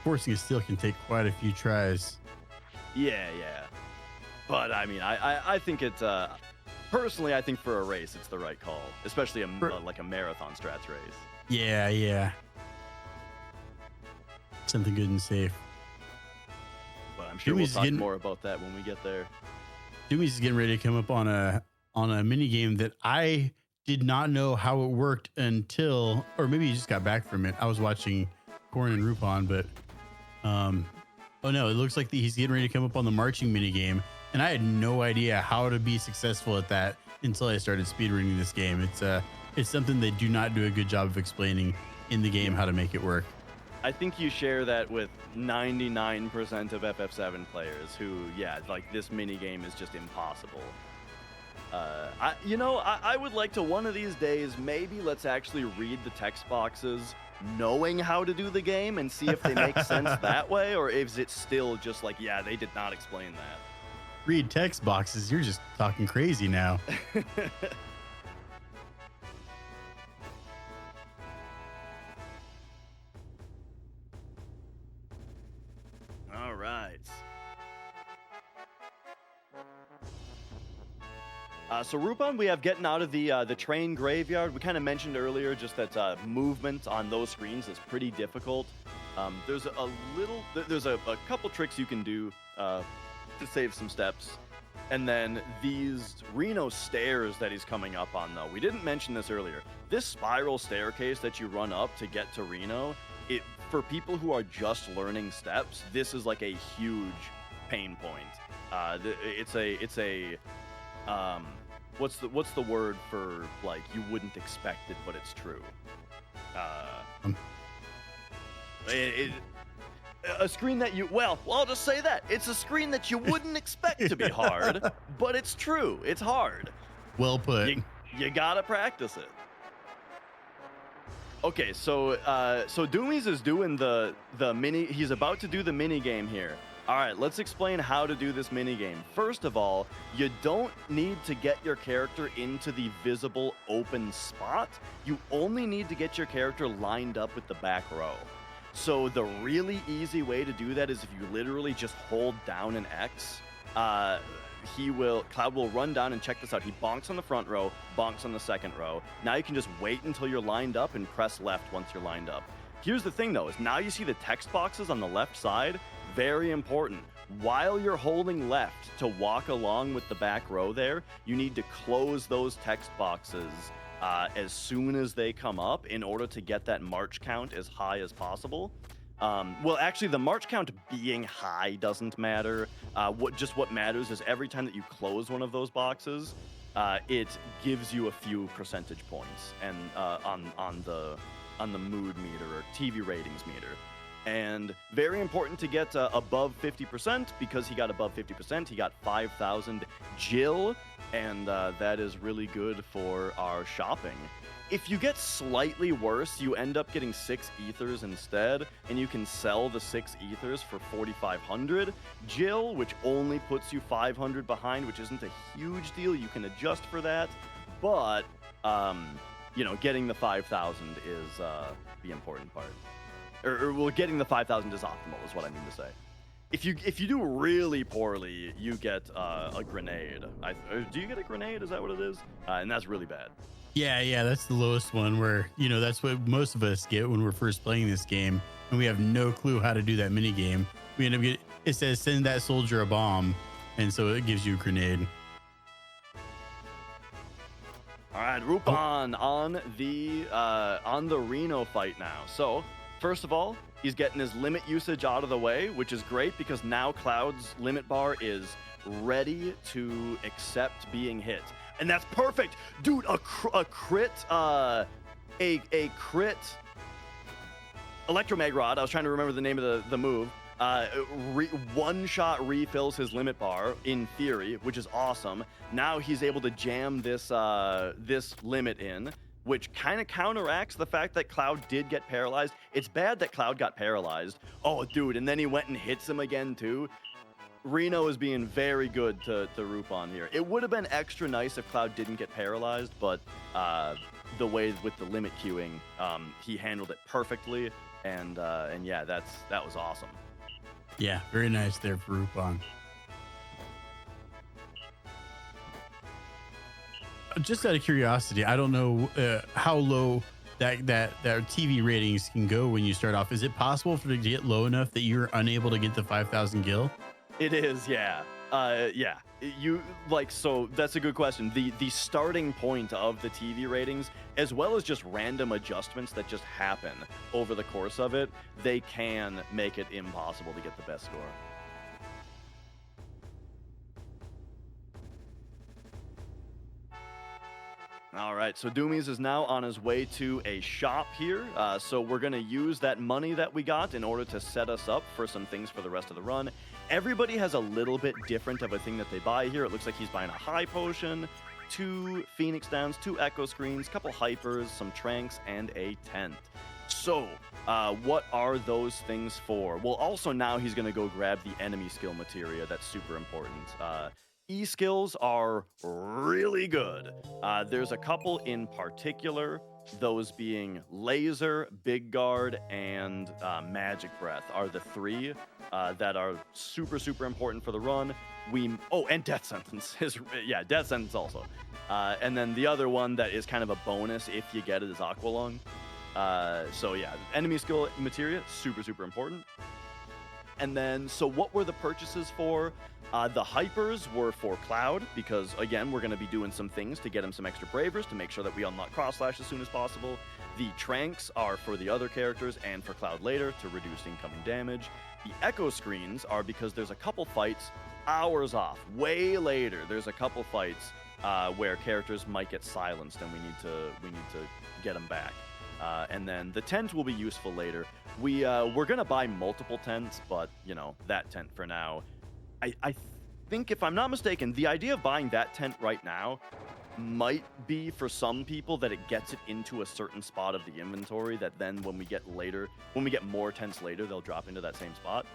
Forcing a steal can take quite a few tries. Yeah. But I mean, I think it's personally, I think for a race, it's the right call, especially like a marathon strats race. Yeah. Something good and safe. But I'm sure Doumeis we'll talk more about that when we get there. Doumeis is getting ready to come up on a mini game that I did not know how it worked until, or maybe he just got back from it. I was watching Corn and Rupan, but oh no, it looks like he's getting ready to come up on the marching mini game, and I had no idea how to be successful at that until I started speedrunning this game. It's something they do not do a good job of explaining in the game how to make it work. I think you share that with 99% of FF7 players who, like this mini game is just impossible. I would like to one of these days, maybe let's actually read the text boxes knowing how to do the game and see if they make sense that way, or is it still just like, they did not explain that. Read text boxes, you're just talking crazy now. All right. So Rupan, we have getting out of the train graveyard. We kind of mentioned earlier just that movement on those screens is pretty difficult. There's a couple tricks you can do to save some steps. And then these Reno stairs that he's coming up on, though. We didn't mention this earlier. This spiral staircase that you run up to get to Reno, for people who are just learning steps, this is like a huge pain point. What's the word for, like, you wouldn't expect it, but it's true? A screen that I'll just say that. It's a screen that you wouldn't expect to be hard, but it's true. It's hard. Well put. You gotta practice it. Okay, so Doumeis is doing the mini. He's about to do the mini game here. All right, let's explain how to do this mini game. First of all, you don't need to get your character into the visible open spot. You only need to get your character lined up with the back row. So the really easy way to do that is if you literally just hold down an X. Cloud will run down and check this out. He bonks on the front row, bonks on the second row. Now you can just wait until you're lined up and press left once you're lined up. Here's the thing, though, is now you see the text boxes on the left side. Very important. While you're holding left to walk along with the back row there, you need to close those text boxes as soon as they come up in order to get that march count as high as possible. Well, actually, the march count being high doesn't matter. What matters is every time that you close one of those boxes, it gives you a few percentage points and on the mood meter or TV ratings meter. And very important to get above 50%, because he got above 50%. He got 5,000 Jill, and that is really good for our shopping. If you get slightly worse, you end up getting 6 ethers instead, and you can sell the 6 ethers for 4,500 Jill, which only puts you 500 behind, which isn't a huge deal. You can adjust for that, but getting the 5,000 is the important part. Well, getting the 5,000 is optimal, is what I mean to say. If you do really poorly, you get a grenade. Do you get a grenade? Is that what it is? And that's really bad. Yeah, that's the lowest one, where that's what most of us get when we're first playing this game, and we have no clue how to do that mini game. We end up it says send that soldier a bomb, and so it gives you a grenade. All right, Rupan on the Reno fight now. So first of all, he's getting his limit usage out of the way, which is great because now Cloud's limit bar is ready to accept being hit. And that's perfect. Dude, a crit Electromag Rod. I was trying to remember the name of the move. One shot refills his limit bar in theory, which is awesome. Now he's able to jam this limit in, which kind of counteracts the fact that Cloud did get paralyzed. It's bad that Cloud got paralyzed. Oh, dude, and then he went and hits him again, too. Reno is being very good to Rupan here. It would have been extra nice if Cloud didn't get paralyzed, but the way with the limit queuing, he handled it perfectly, and yeah, that was awesome. Yeah, very nice there for Rupan. Just out of curiosity, I don't know how low that TV ratings can go when you start off. Is it possible for it to get low enough that you're unable to get the 5,000 gil? It is, yeah. Yeah. So that's a good question. The starting point of the TV ratings, as well as just random adjustments that just happen over the course of it, they can make it impossible to get the best score. All right, so Doumeis is now on his way to a shop here. So we're going to use that money that we got in order to set us up for some things for the rest of the run. Everybody has a little bit different of a thing that they buy here. It looks like he's buying a high potion, 2 Phoenix Downs, 2 Echo Screens, couple Hypers, some Tranks, and a tent. So, what are those things for? Well, also now he's going to go grab the enemy skill materia. That's super important. E-skills are really good. There's a couple in particular, those being Laser, Big Guard, and Magic Breath are the 3 that are super, super important for the run. And Death Sentence. Death Sentence also. And then the other one that is kind of a bonus if you get it is Aqualung. So yeah, enemy skill materia, super, super important. And then, so what were the purchases for? The Hypers were for Cloud, because, again, we're going to be doing some things to get him some extra Bravers to make sure that we unlock Cross Slash as soon as possible. The Tranks are for the other characters and for Cloud later to reduce incoming damage. The Echo Screens are because there's a couple fights hours off, way later. There's a couple fights where characters might get silenced, and we need to get them back. And then the tent will be useful later. We're gonna buy multiple tents, but that tent for now. I think, if I'm not mistaken, the idea of buying that tent right now might be for some people that it gets it into a certain spot of the inventory that then when we get more tents later, they'll drop into that same spot.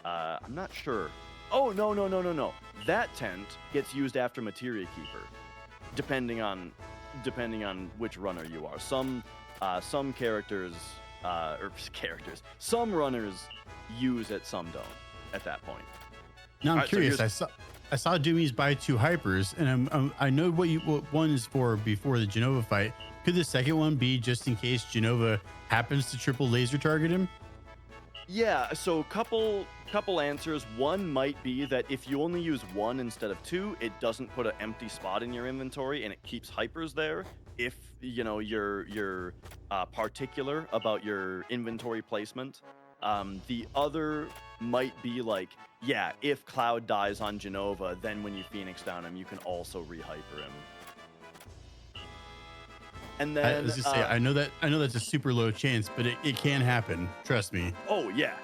I'm not sure. Oh, no. That tent gets used after Materia Keeper, depending on which runner you are. Some some runners use it, some don't at that point. Now I'm curious. So I saw Doumeis buy 2 Hypers, and I know what one is for before the Genova fight. Could the second one be just in case Genova happens to triple laser target him? Yeah, so couple answers. One might be that if you only use one instead of two, it doesn't put an empty spot in your inventory and it keeps hypers there. If you know you're particular about your inventory placement. The other might be like, yeah, if Cloud dies on Genova, then when you Phoenix down him, you can also rehyper him. And then I know that's a super low chance, but it can happen. Trust me. Oh yes.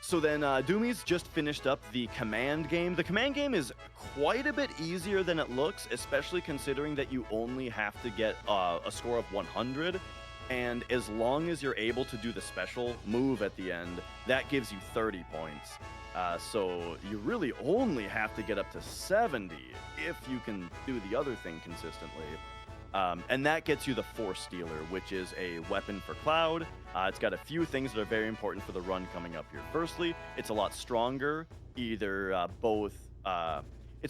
So then Doumeis just finished up the command game. The command game is quite a bit easier than it looks, especially considering that you only have to get a score of 100. And as long as you're able to do the special move at the end, that gives you 30 points. So you really only have to get up to 70 if you can do the other thing consistently. And that gets you the Force Stealer, which is a weapon for Cloud. It's got a few things that are very important for the run coming up here. Firstly, it's a lot stronger, it's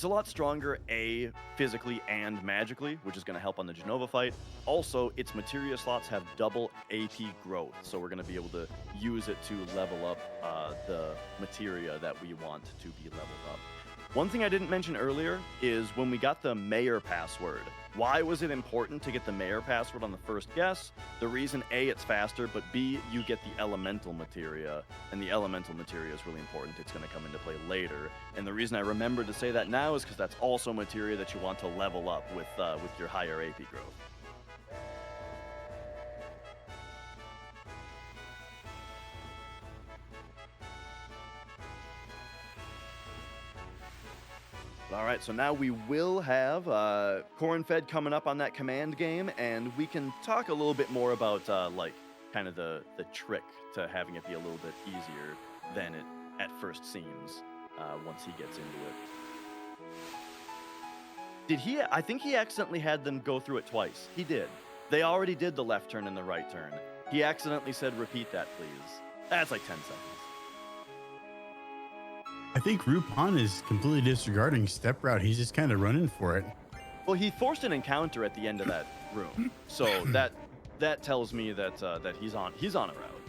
a lot stronger, physically and magically, which is going to help on the Genova fight. Also, its materia slots have double AP growth, so we're going to be able to use it to level up the materia that we want to be leveled up. One thing I didn't mention earlier is when we got the mayor password. Why was it important to get the mayor password on the first guess? The reason, A, it's faster, but B, you get the elemental materia, and the elemental materia is really important. It's going to come into play later. And the reason I remember to say that now is because that's also materia that you want to level up with your higher AP growth. All right, so now we will have Cornfed coming up on that command game, and we can talk a little bit more about kind of the trick to having it be a little bit easier than it at first seems once he gets into it. I think he accidentally had them go through it twice. He did. They already did the left turn and the right turn. He accidentally said, "Repeat that, please." That's like 10 seconds. I think Rupan is completely disregarding step route. He's just kind of running for it. Well, he forced an encounter at the end of that room, so that tells me that he's on a route.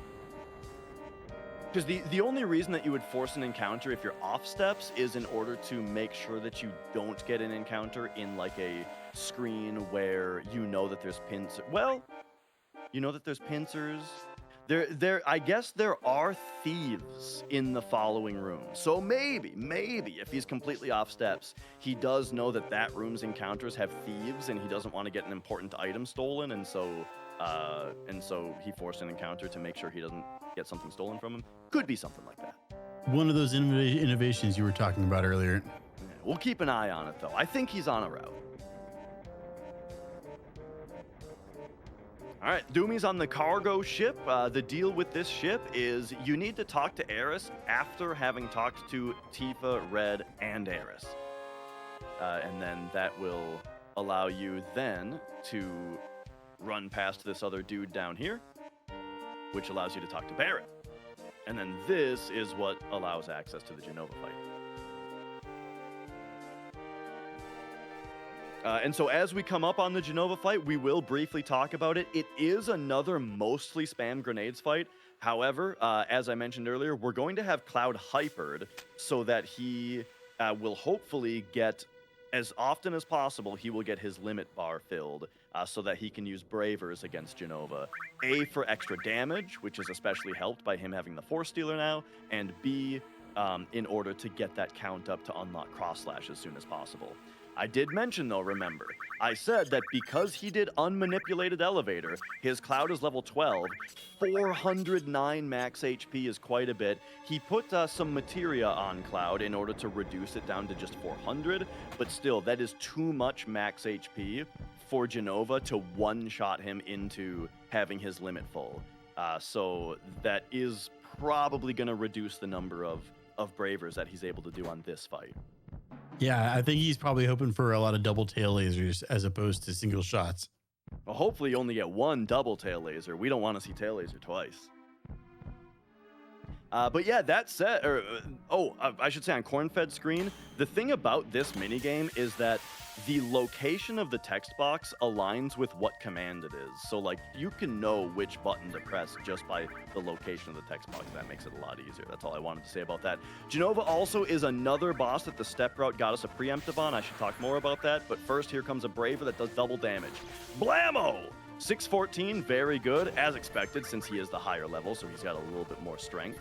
Because the only reason that you would force an encounter if you're off steps is in order to make sure that you don't get an encounter in like a screen where you know that there's pincers. Well, you know that there's pincers. I guess there are thieves in the following room. So maybe if he's completely off steps, he does know that room's encounters have thieves, and he doesn't want to get an important item stolen, and so he forced an encounter to make sure he doesn't get something stolen from him. Could be something like that. One of those innovations you were talking about earlier. Yeah, we'll keep an eye on it, though. I think he's on a route. All right, Doumeis on the cargo ship. The deal with this ship is you need to talk to Eris after having talked to Tifa, Red, and Eris. And then that will allow you then to run past this other dude down here, which allows you to talk to Barrett. And then this is what allows access to the Genova fight. And so as we come up on the Genova fight, we will briefly talk about it. It is another mostly spam grenades fight. However, as I mentioned earlier, we're going to have Cloud hypered so that he will hopefully get, as often as possible, he will get his limit bar filled so that he can use Bravers against Genova. A, for extra damage, which is especially helped by him having the Force Stealer now, and B, in order to get that count up to unlock Cross Slash as soon as possible. I did mention, though, remember, I said that because he did Unmanipulated Elevator, his Cloud is level 12, 409 max HP is quite a bit. He put some materia on Cloud in order to reduce it down to just 400, but still, that is too much max HP for Genova to one-shot him into having his limit full. So that is probably going to reduce the number of Bravers that he's able to do on this fight. Yeah, I think he's probably hoping for a lot of double tail lasers as opposed to single shots. Well, hopefully you only get one double tail laser. We don't want to see tail laser twice. But yeah, that said, I should say on Cornfed's screen, the thing about this minigame is that the location of the text box aligns with what command it is. So like you can know which button to press just by the location of the text box. That makes it a lot easier. That's all I wanted to say about that. Jenova also is another boss that the step route got us a preemptive on. I should talk more about that. But first, here comes a Braver that does double damage. Blammo! 614, very good, as expected, since he is the higher level, so he's got a little bit more strength.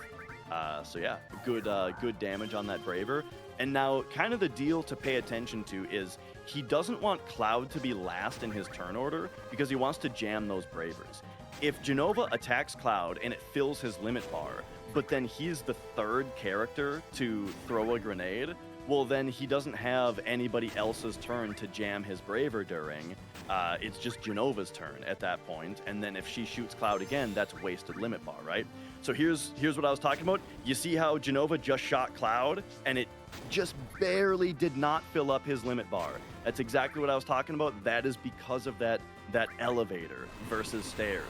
So yeah, good damage on that Braver. And now, kind of the deal to pay attention to is he doesn't want Cloud to be last in his turn order because he wants to jam those Bravers. If Jenova attacks Cloud and it fills his limit bar, but then he's the third character to throw a grenade, well, then he doesn't have anybody else's turn to jam his Braver during. It's just Jenova's turn at that point. And then if she shoots Cloud again, that's wasted limit bar, right? So here's what I was talking about. You see how Jenova just shot Cloud, and it just barely did not fill up his limit bar. That's exactly what I was talking about. That is because of that elevator versus stairs.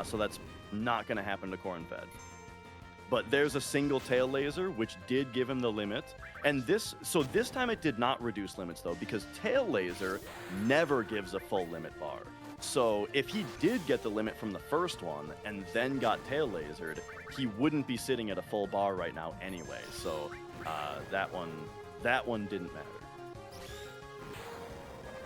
So that's not going to happen to Cornfed. But there's a single tail laser, which did give him the limit. And this time it did not reduce limits, though, because tail laser never gives a full limit bar. So if he did get the limit from the first one and then got tail lasered, he wouldn't be sitting at a full bar right now anyway. So that one didn't matter.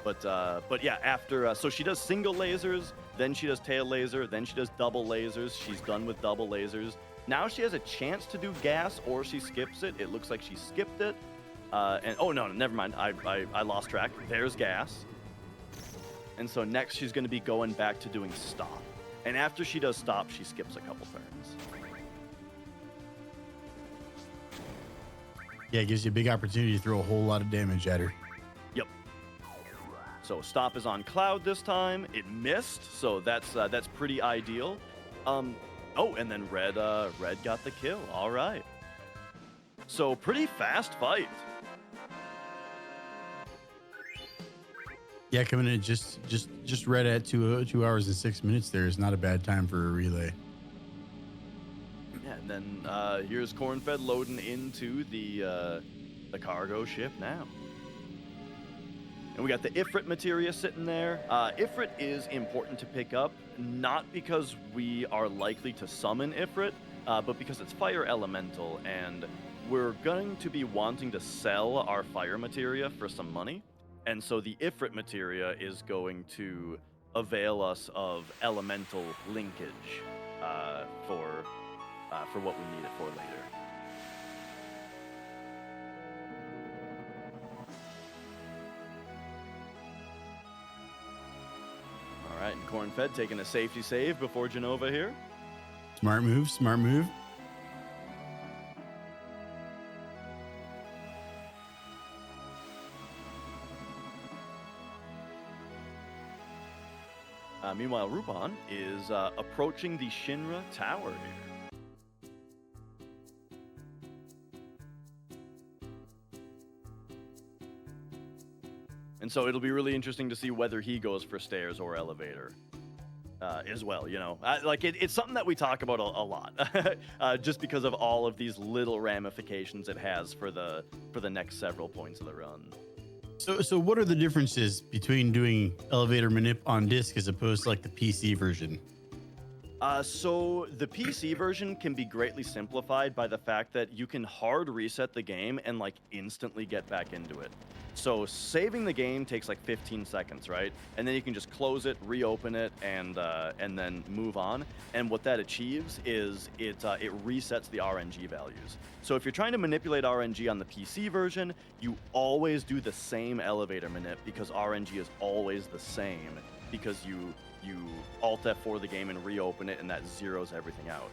But yeah, after so she does single lasers, then she does tail laser, then she does double lasers. She's done with double lasers. Now she has a chance to do gas, or she skips it. It looks like she skipped it. And oh no, never mind. I lost track. There's gas. And so next she's going to be going back to doing stop. And after she does stop, she skips a couple turns. Yeah, it gives you a big opportunity to throw a whole lot of damage at her. Yep. So stop is on Cloud this time. It missed, so that's pretty ideal. Oh, and then Red got the kill. All right. So pretty fast fight. Yeah, coming in just right at 2 hours and 6 minutes there is not a bad time for a relay. Yeah, and then here's Cornfed loading into the cargo ship now. And we got the Ifrit materia sitting there. Ifrit is important to pick up, not because we are likely to summon Ifrit, but because it's fire elemental, and we're going to be wanting to sell our fire materia for some money. And so the Ifrit materia is going to avail us of elemental linkage for what we need it for later. All right, and Cornfed taking a safety save before Jenova here. Smart move, smart move. Meanwhile, Rupan is approaching the Shinra Tower here. And so it'll be really interesting to see whether he goes for stairs or elevator as well, you know. It's something that we talk about a lot, just because of all of these little ramifications it has for the next several points of the run. So what are the differences between doing elevator manip on disk as opposed to like the PC version? So the PC version can be greatly simplified by the fact that you can hard reset the game and like instantly get back into it. So saving the game takes like 15 seconds, right? And then you can just close it, reopen it, and then move on. And what that achieves is it resets the RNG values. So if you're trying to manipulate RNG on the PC version, you always do the same elevator manip because RNG is always the same because you Alt F4 the game and reopen it, and that zeroes everything out.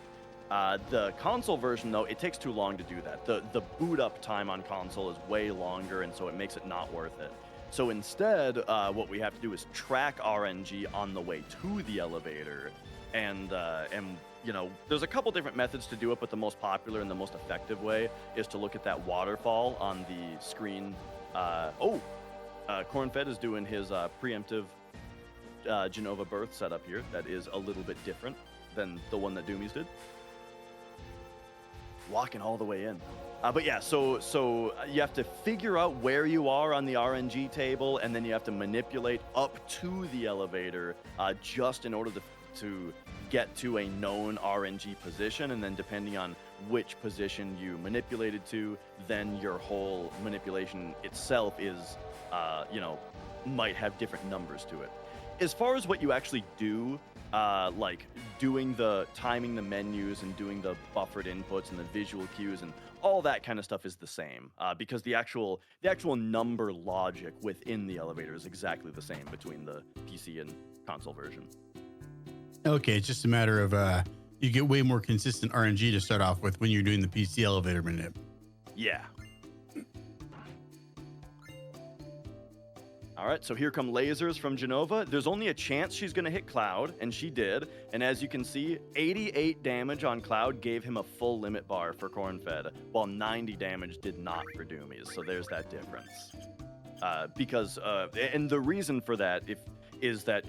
The console version, though, it takes too long to do that. The boot up time on console is way longer, and so it makes it not worth it. So instead, what we have to do is track RNG on the way to the elevator, and you know, there's a couple different methods to do it, but the most popular and the most effective way is to look at that waterfall on the screen. Cornfed is doing his preemptive Jenova birth setup here. That is a little bit different than the one that Doumeis did. Walking all the way in. But yeah, so you have to figure out where you are on the RNG table, and then you have to manipulate up to the elevator just in order to get to a known RNG position, and then depending on which position you manipulated to, then your whole manipulation itself is, might have different numbers to it. As far as what you actually do, like doing the timing the menus and doing the buffered inputs and the visual cues and all that kind of stuff is the same, because the actual number logic within the elevator is exactly the same between the PC and console version. Okay, it's just a matter of you get way more consistent RNG to start off with when you're doing the PC elevator manip. Yeah. All right, so here come lasers from Genova. There's only a chance she's going to hit Cloud, and she did. And as you can see, 88 damage on Cloud gave him a full limit bar for Cornfed, while 90 damage did not for Doumeis. So there's that difference. And the reason for that is that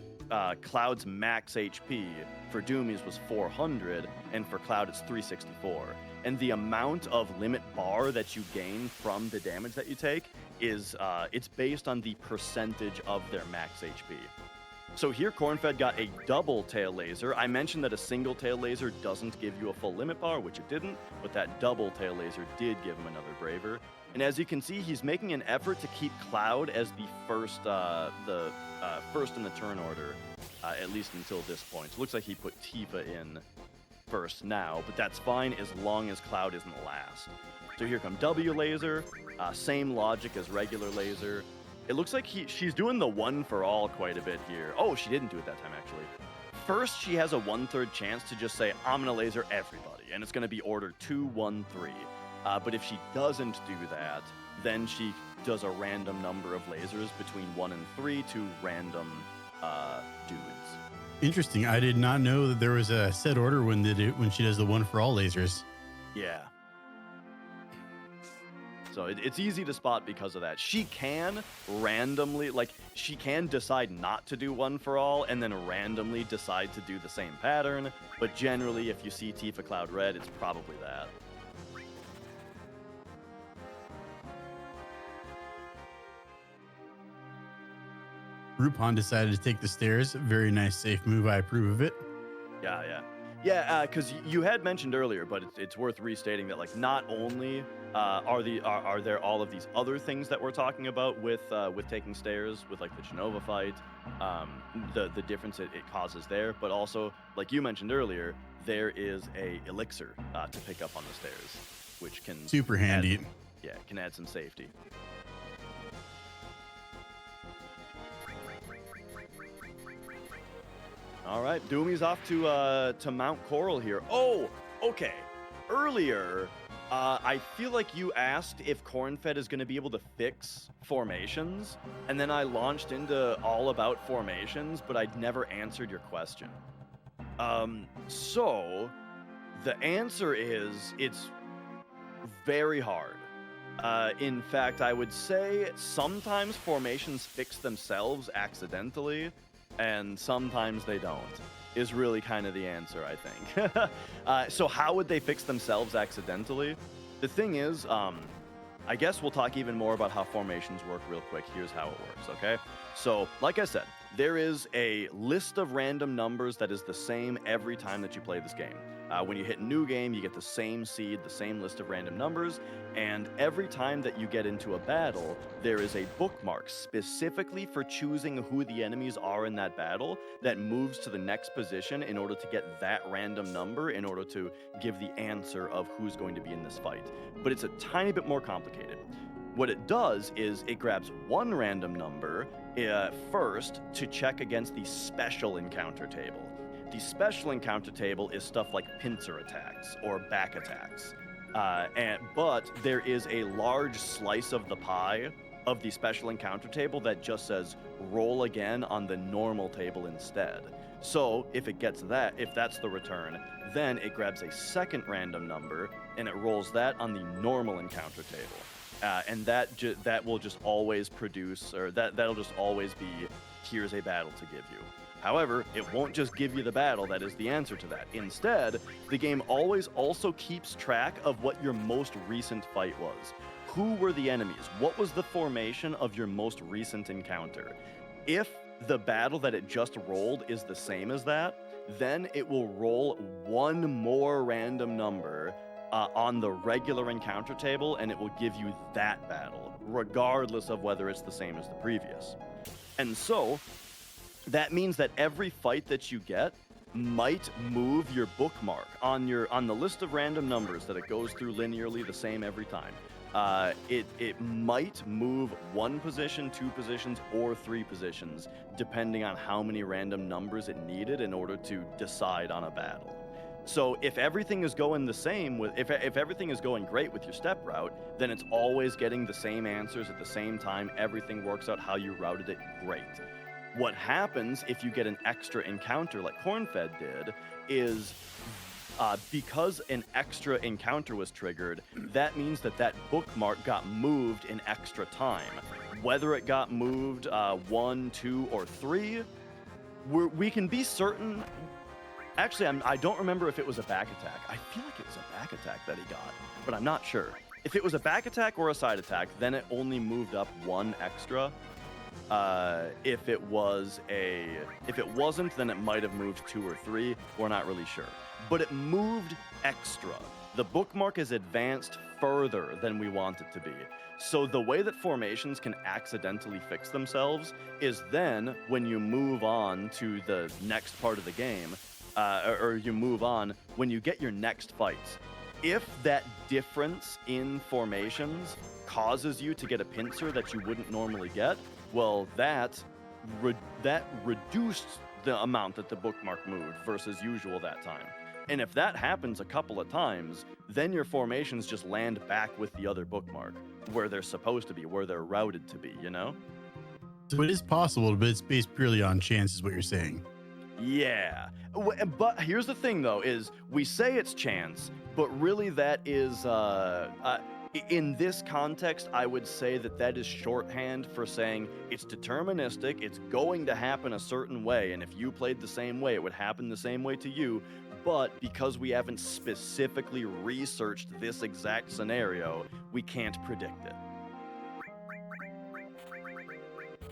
Cloud's max HP for Doumeis was 400, and for Cloud it's 364. And the amount of limit bar that you gain from the damage that you take is it's based on the percentage of their max HP. So here Cornfed got a double tail laser. I mentioned that a single tail laser doesn't give you a full limit bar, which it didn't, but that double tail laser did give him another braver. And as you can see, he's making an effort to keep Cloud as the first in the turn order, at least until this point. So it looks like he put Tifa in first now, but that's fine as long as Cloud isn't last. So here come W laser, same logic as regular laser. It looks like she's doing the one for all quite a bit here. Oh, she didn't do it that time actually. First, she has a 1/3 chance to just say, I'm gonna laser everybody, and it's gonna be order 2, 1, 3. But if she doesn't do that, then she does a random number of lasers between 1 and 3 to random dudes. Interesting. I did not know that there was a set order when she does the one for all lasers. Yeah. So it's easy to spot because of that. She can randomly, she can decide not to do one for all and then randomly decide to do the same pattern. But generally, if you see Tifa Cloud Red, it's probably that. Rupan decided to take the stairs. Very nice, safe move. I approve of it. Yeah, because you had mentioned earlier, but it's worth restating that not only are there all of these other things that we're talking about with taking stairs, with the Genova fight, the difference it causes there, but also like you mentioned earlier, there is a elixir to pick up on the stairs, which can super handy. Can add some safety. All right, Doumeis off to Mount Coral here. Oh, okay. Earlier, I feel like you asked if Cornfed is going to be able to fix formations, and then I launched into all about formations, but I'd never answered your question. So the answer is it's very hard. In fact, I would say sometimes formations fix themselves accidentally, and sometimes they don't, is really kind of the answer, I think. So how would they fix themselves accidentally? The thing is, I guess we'll talk even more about how formations work real quick. Here's how it works, okay? So, like I said, there is a list of random numbers that is the same every time that you play this game. When you hit new game, you get the same seed, the same list of random numbers, and every time that you get into a battle, there is a bookmark specifically for choosing who the enemies are in that battle that moves to the next position in order to get that random number in order to give the answer of who's going to be in this fight. But it's a tiny bit more complicated. What it does is it grabs one random number first to check against the special encounter table. The special encounter table is stuff like pincer attacks or back attacks. But there is a large slice of the pie of the special encounter table that just says roll again on the normal table instead. So if it gets that, if that's the return, then it grabs a second random number and it rolls that on the normal encounter table. And that will just always produce, or that'll just always be, here's a battle to give you. However, it won't just give you the battle that is the answer to that. Instead, the game always also keeps track of what your most recent fight was. Who were the enemies? What was the formation of your most recent encounter? If the battle that it just rolled is the same as that, then it will roll one more random number on the regular encounter table, and it will give you that battle, regardless of whether it's the same as the previous. And so, that means that every fight that you get might move your bookmark on the list of random numbers that it goes through linearly the same every time. It might move 1 position, 2 positions, or 3 positions, depending on how many random numbers it needed in order to decide on a battle. So if everything is going the same if everything is going great with your step route, then it's always getting the same answers at the same time. Everything works out how you routed it great. What happens if you get an extra encounter like Cornfed did is because an extra encounter was triggered, that means that bookmark got moved in extra time. Whether it got moved 1, 2, or 3, we can be certain. Actually, I don't remember if it was a back attack. I feel like it was a back attack that he got, but I'm not sure. If it was a back attack or a side attack, then it only moved up 1 extra. If it wasn't, then it might have moved 2 or 3. We're not really sure. But it moved extra. The bookmark is advanced further than we want it to be. So the way that formations can accidentally fix themselves is then when you move on to the next part of the game, or you move on when you get your next fights. If that difference in formations causes you to get a pincer that you wouldn't normally get, well, that reduced the amount that the bookmark moved versus usual that time. And if that happens a couple of times, then your formations just land back with the other bookmark, where they're supposed to be, where they're routed to be, you know? So it is possible, but it's based purely on chance is what you're saying. Yeah. But here's the thing, though, is we say it's chance, but really that is... in this context, I would say that is shorthand for saying it's deterministic, it's going to happen a certain way, and if you played the same way, it would happen the same way to you, but because we haven't specifically researched this exact scenario, we can't predict it.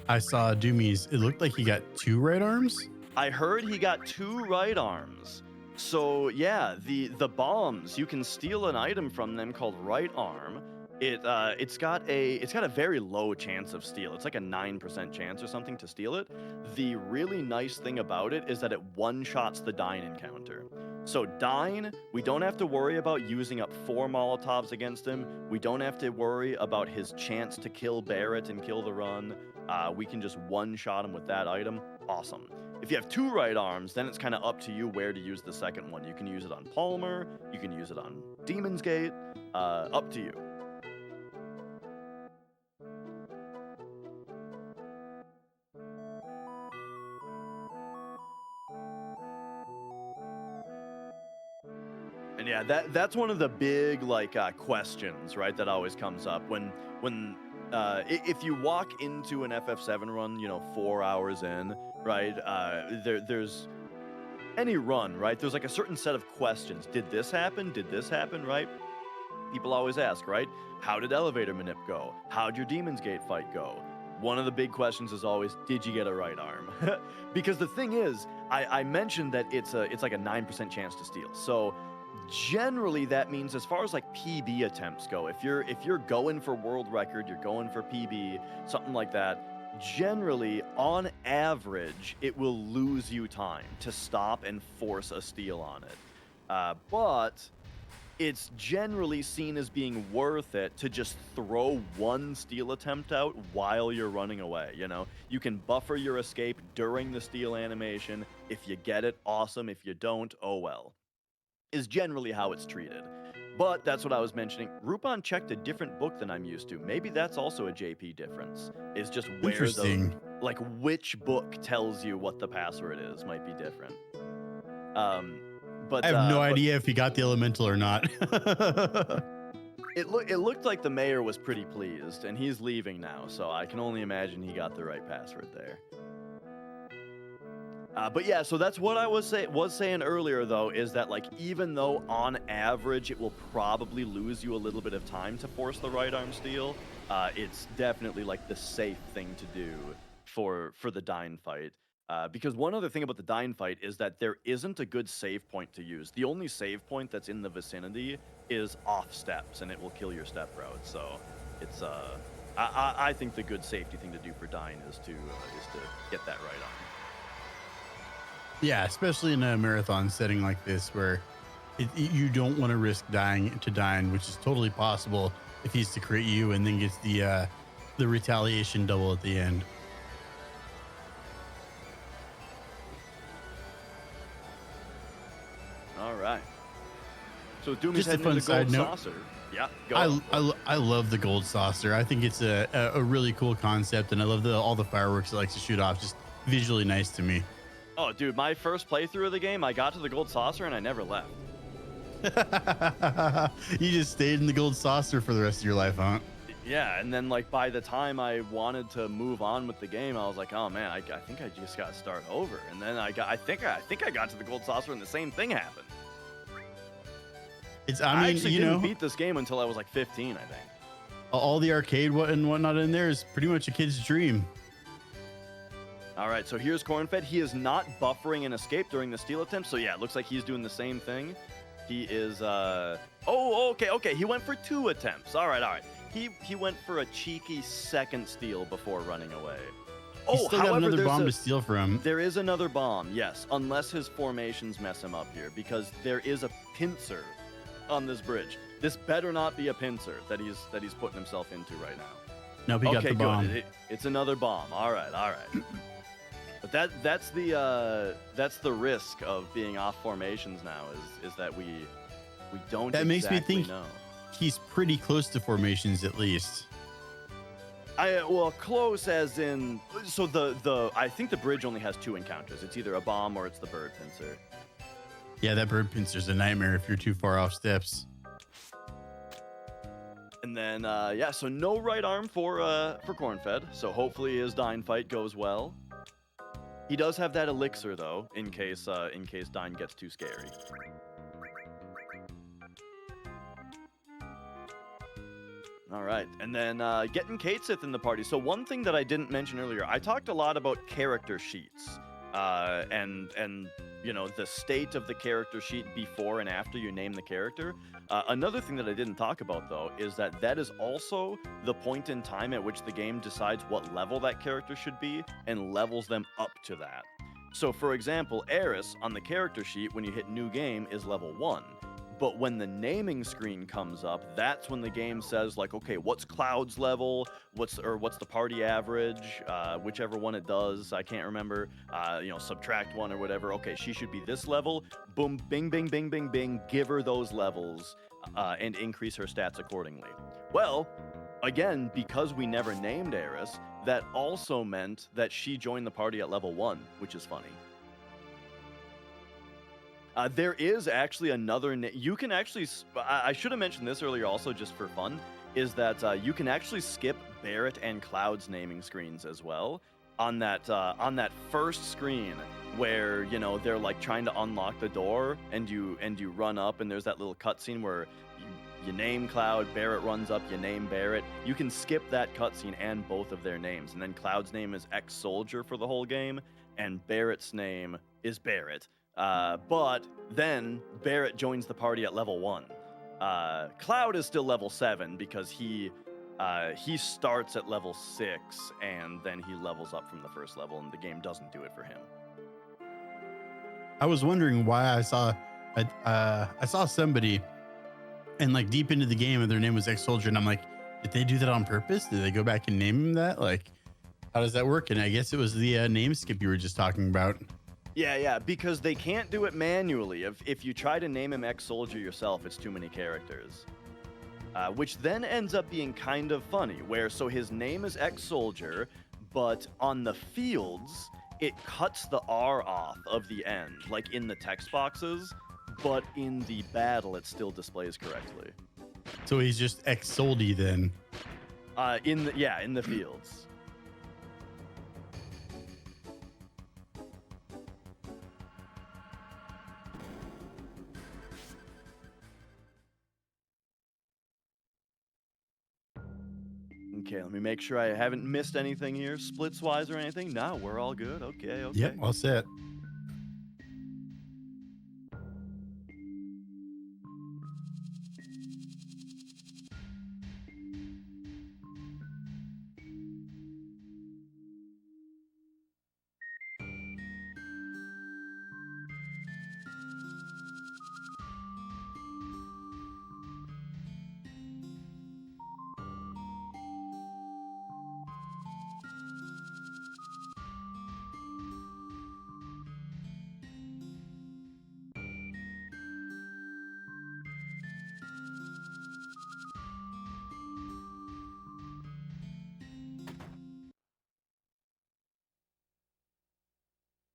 I saw Doumeis. It looked like he got 2 right arms. I heard he got 2 right arms. So yeah, the bombs, you can steal an item from them called Right Arm. It's got a very low chance of steal. It's like a 9% chance or something to steal it. The really nice thing about it is that it one-shots the Dine encounter. So Dine, we don't have to worry about using up 4 Molotovs against him. We don't have to worry about his chance to kill Barrett and kill the run. We can just one-shot him with that item. Awesome. If you have 2 right arms, then it's kind of up to you where to use the second one. You can use it on Palmer, you can use it on Demon's Gate, up to you. And yeah, that's one of the big questions, right? That always comes up when if you walk into an FF7 run, 4 hours in, right? There's any run, right? There's like a certain set of questions. Did this happen? Did this happen? Right? People always ask, right? How did Elevator Manip go? How'd your Demon's Gate fight go? One of the big questions is always, did you get a right arm? Because the thing is, I mentioned that it's like a 9% chance to steal. So generally that means as far as like PB attempts go, if you're going for world record, you're going for PB, something like that, generally on average it will lose you time to stop and force a steal on it. But it's generally seen as being worth it to just throw 1 steal attempt out while you're running away, You can buffer your escape during the steal animation. If you get it, awesome. If you don't, oh well. Is generally how it's treated. But that's what I was mentioning. Rupan checked a different book than I'm used to. Maybe that's also a JP difference. Is just where which book tells you what the password is might be different. But I have no idea if he got the elemental or not. It looked like the mayor was pretty pleased, and he's leaving now, so I can only imagine he got the right password there. But yeah, so that's what I was saying earlier, though, is that like even though on average it will probably lose you a little bit of time to force the right arm steal, it's definitely like the safe thing to do for the Dine fight. Because one other thing about the Dine fight is that there isn't a good save point to use. The only save point that's in the vicinity is off steps, and it will kill your step route. So it's I think the good safety thing to do for Dine is to get that right arm. Yeah, especially in a marathon setting like this where you don't want to risk dying to Dine, which is totally possible if he's to crit you and then gets the retaliation double at the end. All right. So Doumeis Just a heading fun into side Gold note. Saucer. Yeah, go. I love the gold saucer. I think it's a really cool concept, and I love all the fireworks it likes to shoot off. Just visually nice to me. Oh, dude, my first playthrough of the game, I got to the Gold Saucer and I never left. You just stayed in the gold saucer for the rest of your life, huh? Yeah, and then like by the time I wanted to move on with the game, I was like, oh man, I think I just got to start over. And then I think I got to the Gold Saucer and the same thing happened. I mean, actually you didn't know, beat this game until I was like 15, I think. all the arcade and whatnot in there is pretty much a kid's dream. All right, so here's Cornfed. He is not buffering an escape during the steal attempt. So yeah, it looks like he's doing the same thing. He is, okay. He went for 2 attempts. All right. He went for a cheeky second steal before running away. He's still got however, another there's bomb to steal from. There is another bomb, yes, unless his formations mess him up here, because there is a pincer on this bridge. This better not be a pincer that he's putting himself into right now. Nope, he got the bomb. Good. It's another bomb. All right. But that's the risk of being off formations now is that we don't That makes me think know. He's pretty close to formations at least. Close as in, so I think the bridge only has 2 encounters. It's either a bomb or it's the bird pincer. Yeah, that bird pincer's a nightmare if you're too far off steps. And then so no right arm for Cornfed. So hopefully his Dine fight goes well. He does have that elixir though, in case Dine gets too scary. All right, and then getting Katesith in the party. So one thing that I didn't mention earlier, I talked a lot about character sheets, and you know the state of the character sheet before and after you name the character. Another thing that I didn't talk about though is that is also the point in time at which the game decides what level that character should be and levels them up to that. So for example, Eris on the character sheet when you hit new game is level 1. But when the naming screen comes up, that's when the game says like, okay, what's Cloud's level? What's the party average? Whichever one it does, I can't remember. Subtract 1 or whatever. Okay, she should be this level. Boom, bing, bing, bing, bing, bing. Give her those levels and increase her stats accordingly. Well, again, because we never named Eris, that also meant that she joined the party at level 1, which is funny. There is actually another you can actually I should have mentioned this earlier also just for fun is that you can actually skip Barrett and Cloud's naming screens as well on that first screen where they're like trying to unlock the door and you run up and there's that little cutscene where you name Cloud, Barrett runs up, you name Barrett. You can skip that cutscene and both of their names, and then Cloud's name is ex-soldier for the whole game and Barrett's name is Barrett. But then Barrett joins the party at level 1. Cloud is still level 7 because he starts at level 6 and then he levels up from the first level and the game doesn't do it for him. I was wondering why I saw somebody and like deep into the game and their name was ex-soldier and I'm like, did they do that on purpose? Did they go back and name him that? Like, how does that work? And I guess it was the name skip you were just talking about. Yeah, because they can't do it manually. If you try to name him ex-soldier yourself, it's too many characters. Which then ends up being kind of funny, so his name is ex-soldier, but on the fields, it cuts the R off of the end, like in the text boxes, but in the battle, it still displays correctly. So he's just ex-soldy then? In the fields. Okay, let me make sure I haven't missed anything here, splits-wise or anything. No, we're all good. Okay, okay. Yep, all set.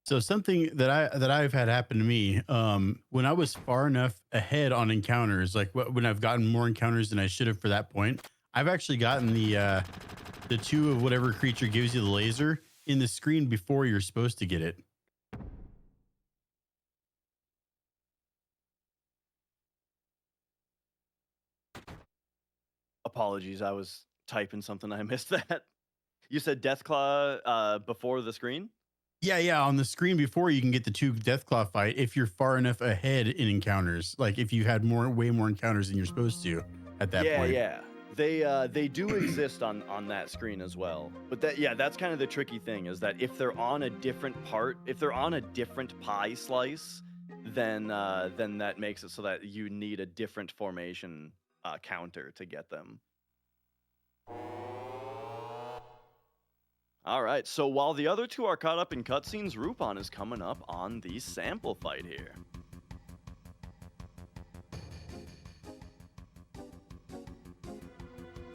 So something that I've had happen to me, when I was far enough ahead on encounters, like when I've gotten more encounters than I should have for that point, I've actually gotten the two of whatever creature gives you the laser in the screen before you're supposed to get it. Apologies, I was typing something. I missed that. You said Deathclaw before the screen? Yeah, on the screen before you can get the two Deathclaw fight if you're far enough ahead in encounters. Like if you had way more encounters than you're supposed to at that point. Yeah. They do exist on that screen as well. But that's kind of the tricky thing, is that if they're on a different pie slice, then that makes it so that you need a different formation counter to get them. All right, so while the other two are caught up in cutscenes, Rupan is coming up on the sample fight here.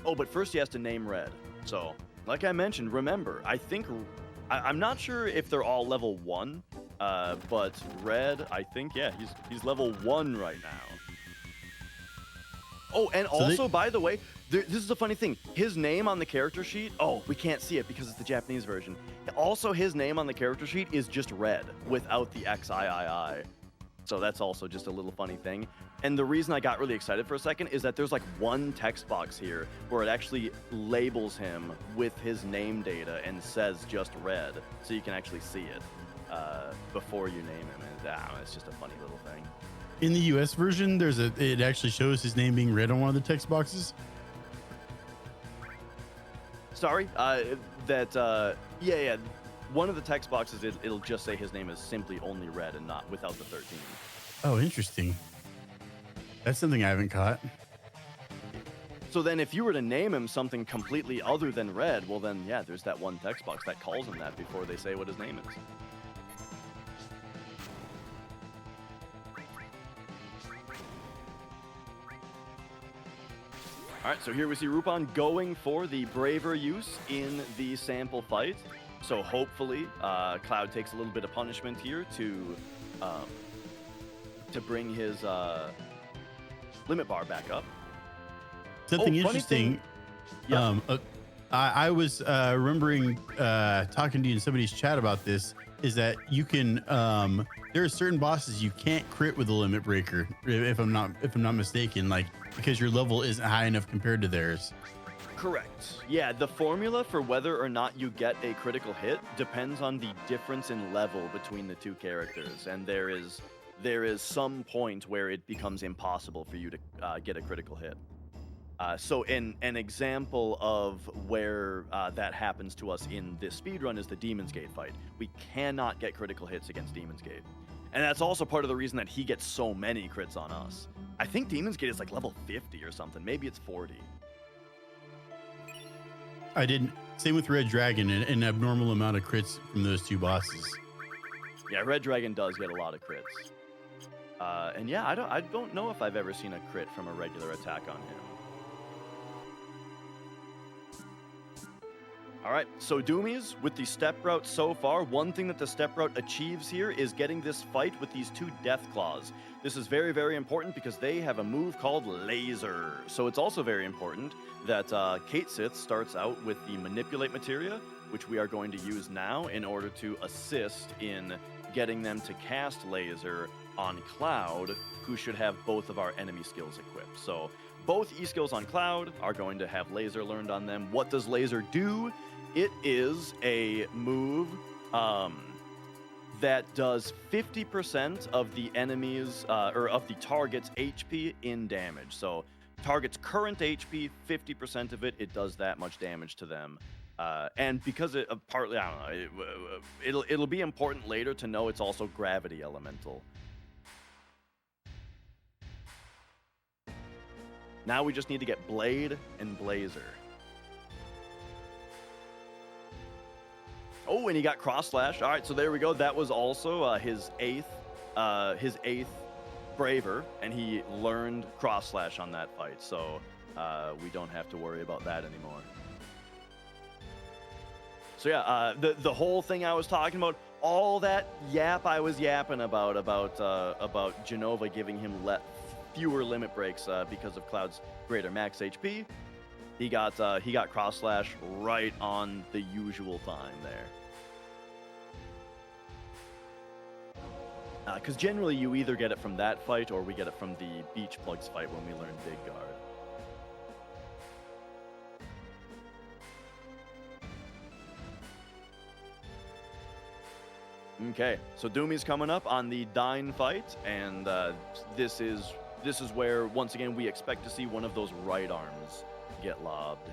Oh, but first he has to name Red. So, like I mentioned, remember, I'm not sure if they're all level 1, but Red, I think, yeah, he's level 1 right now. Oh, and also, by the way, this is a funny thing. His name on the character sheet, we can't see it because it's the Japanese version. Also, his name on the character sheet is just Red without the XIII. So that's also just a little funny thing. And the reason I got really excited for a second is that there's like one text box here where it actually labels him with his name data and says just Red. So you can actually see it before you name him. And it's just a funny little thing. In the US version, it actually shows his name being red on one of the text boxes. Sorry, one of the text boxes, it'll just say his name is simply only Red and not without the 13. Oh, interesting. That's something I haven't caught. So then if you were to name him something completely other than Red, well then, yeah, there's that one text box that calls him that before they say what his name is. All right, so here we see Rupan going for the braver use in the sample fight. So hopefully, Cloud takes a little bit of punishment here to bring his limit bar back up. Something interesting. Yeah. I was remembering talking to you in somebody's chat about this. Is that you can there are certain bosses you can't crit with a limit breaker if I'm not mistaken, like because your level isn't high enough compared to theirs. Correct. Yeah, the formula for whether or not you get a critical hit depends on the difference in level between the two characters, and there is some point where it becomes impossible for you to get a critical hit. So an example of where that happens to us in this speedrun is the Demon's Gate fight. We cannot get critical hits against Demon's Gate. And that's also part of the reason that he gets so many crits on us. I think Demon's Gate is like level 50 or something. Maybe it's 40. I didn't. Same with Red Dragon, an abnormal amount of crits from those two bosses. Yeah, Red Dragon does get a lot of crits. And yeah, I don't know if I've ever seen a crit from a regular attack on him. All right, so Doumeis, with the step route so far, one thing that the step route achieves here is getting this fight with these two Death Claws. This is very, very important because they have a move called Laser. So it's also very important that Kate Sith starts out with the Manipulate Materia, which we are going to use now in order to assist in getting them to cast Laser on Cloud, who should have both of our enemy skills equipped. So both E-skills on Cloud are going to have Laser learned on them. What does Laser do? It is a move that does 50% of the enemy's, or of the target's HP in damage. So target's current HP, 50% of it, it does that much damage to them. And because it partly, I don't know, it'll be important later to know it's also Gravity Elemental. Now we just need to get Blade and Blazer. Oh, and he got Cross Slash. All right, so there we go. That was also his eighth Braver, and he learned Cross Slash on that fight. So we don't have to worry about that anymore. So yeah, the whole thing I was talking about, all that yap I was yapping about Genova giving him fewer limit breaks because of Cloud's greater max HP. He got Cross Slash right on the usual time there. Because generally you either get it from that fight or we get it from the Beach Plugs fight when we learn Big Guard. Okay, so Doumeis coming up on the Dine fight, and this is where, once again, we expect to see one of those right arms get lobbed.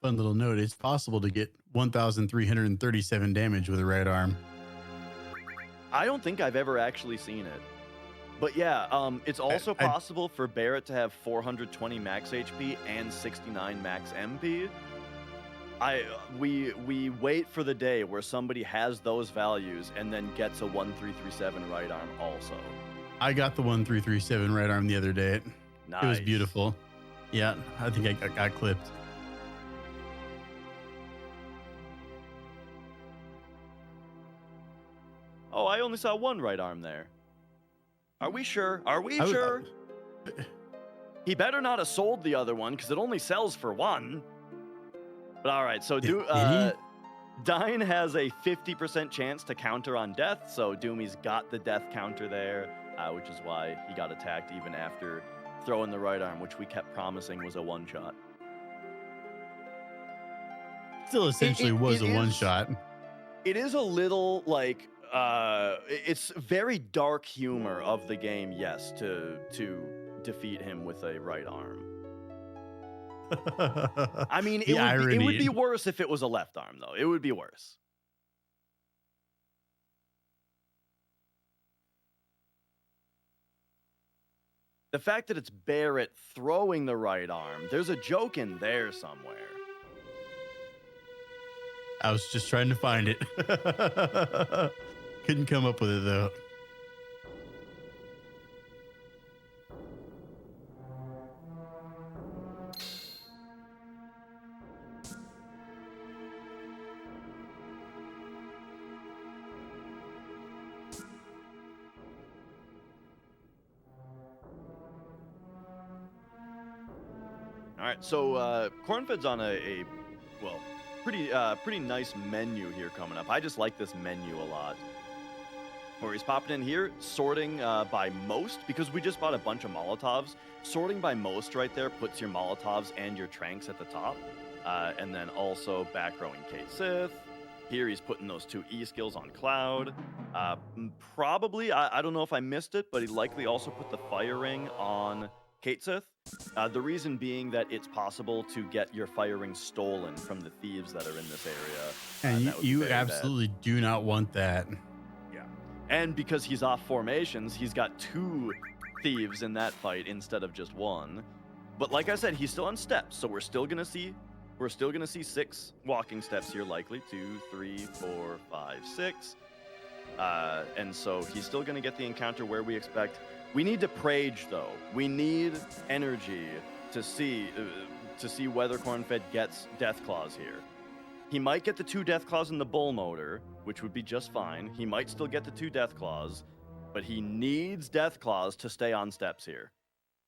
Fun little note, it's possible to get 1,337 damage with a right arm. I don't think I've ever actually seen it. But yeah, it's also possible for Barret to have 420 max HP and 69 max MP. We wait for the day where somebody has those values and then gets a 1337 right arm also. I got the 1337 right arm the other day. Nice. It was beautiful. Yeah, I think I got clipped. Oh, I only saw one right arm there. Are we sure? Are we sure? He better not have sold the other one because it only sells for one. But all right, so Dine has a 50% chance to counter on death, so Doumeis got the death counter there, which is why he got attacked even after throwing the right arm, which we kept promising was a one-shot. Still essentially was a one-shot. It is a little like... it's very dark humor of the game, yes, to defeat him with a right arm. I mean, it would be worse if it was a left arm, though. It would be worse. The fact that it's Barret throwing the right arm, there's a joke in there somewhere. I was just trying to find it. Couldn't come up with it, though. All right, so Cornfed's on a pretty nice menu here coming up. I just like this menu a lot. Where he's popping in here, sorting by most, because we just bought a bunch of Molotovs. Sorting by most right there puts your Molotovs and your Tranks at the top. And then also back rowing Kate Sith. Here he's putting those two E-skills on Cloud. Probably, I don't know if I missed it, but he likely also put the Fire Ring on Kate Sith. The reason being that it's possible to get your Fire Ring stolen from the thieves that are in this area. And you absolutely do not want that. Yeah. And because he's off formations, he's got two thieves in that fight instead of just one. But like I said, he's still on steps, so we're still gonna see 6 walking steps here, likely 2, 3, 4, 5, 6. And so he's still gonna get the encounter where we expect. We need to Prage, though. We need energy to see whether Cornfed gets Death Claws here. He might get the 2 Death Claws in the Bull Motor, which would be just fine. He might still get the 2 Death Claws, but he needs Death Claws to stay on steps here.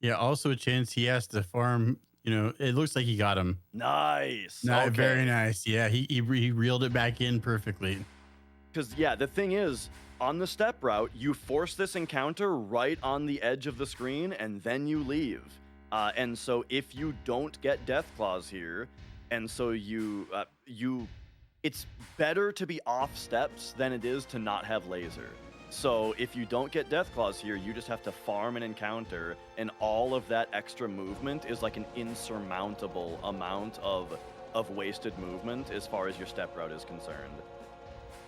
Yeah, also a chance he has to farm. You know, it looks like he got him. Nice. Okay. Very Okay. nice. Yeah, he reeled it back in perfectly. Because, yeah, the thing is, on the step route, you force this encounter right on the edge of the screen, and then you leave. And so if you don't get Death Claws here, and so it's better to be off steps than it is to not have laser. So if you don't get Death Claws here, you just have to farm an encounter, and all of that extra movement is like an insurmountable amount of wasted movement as far as your step route is concerned.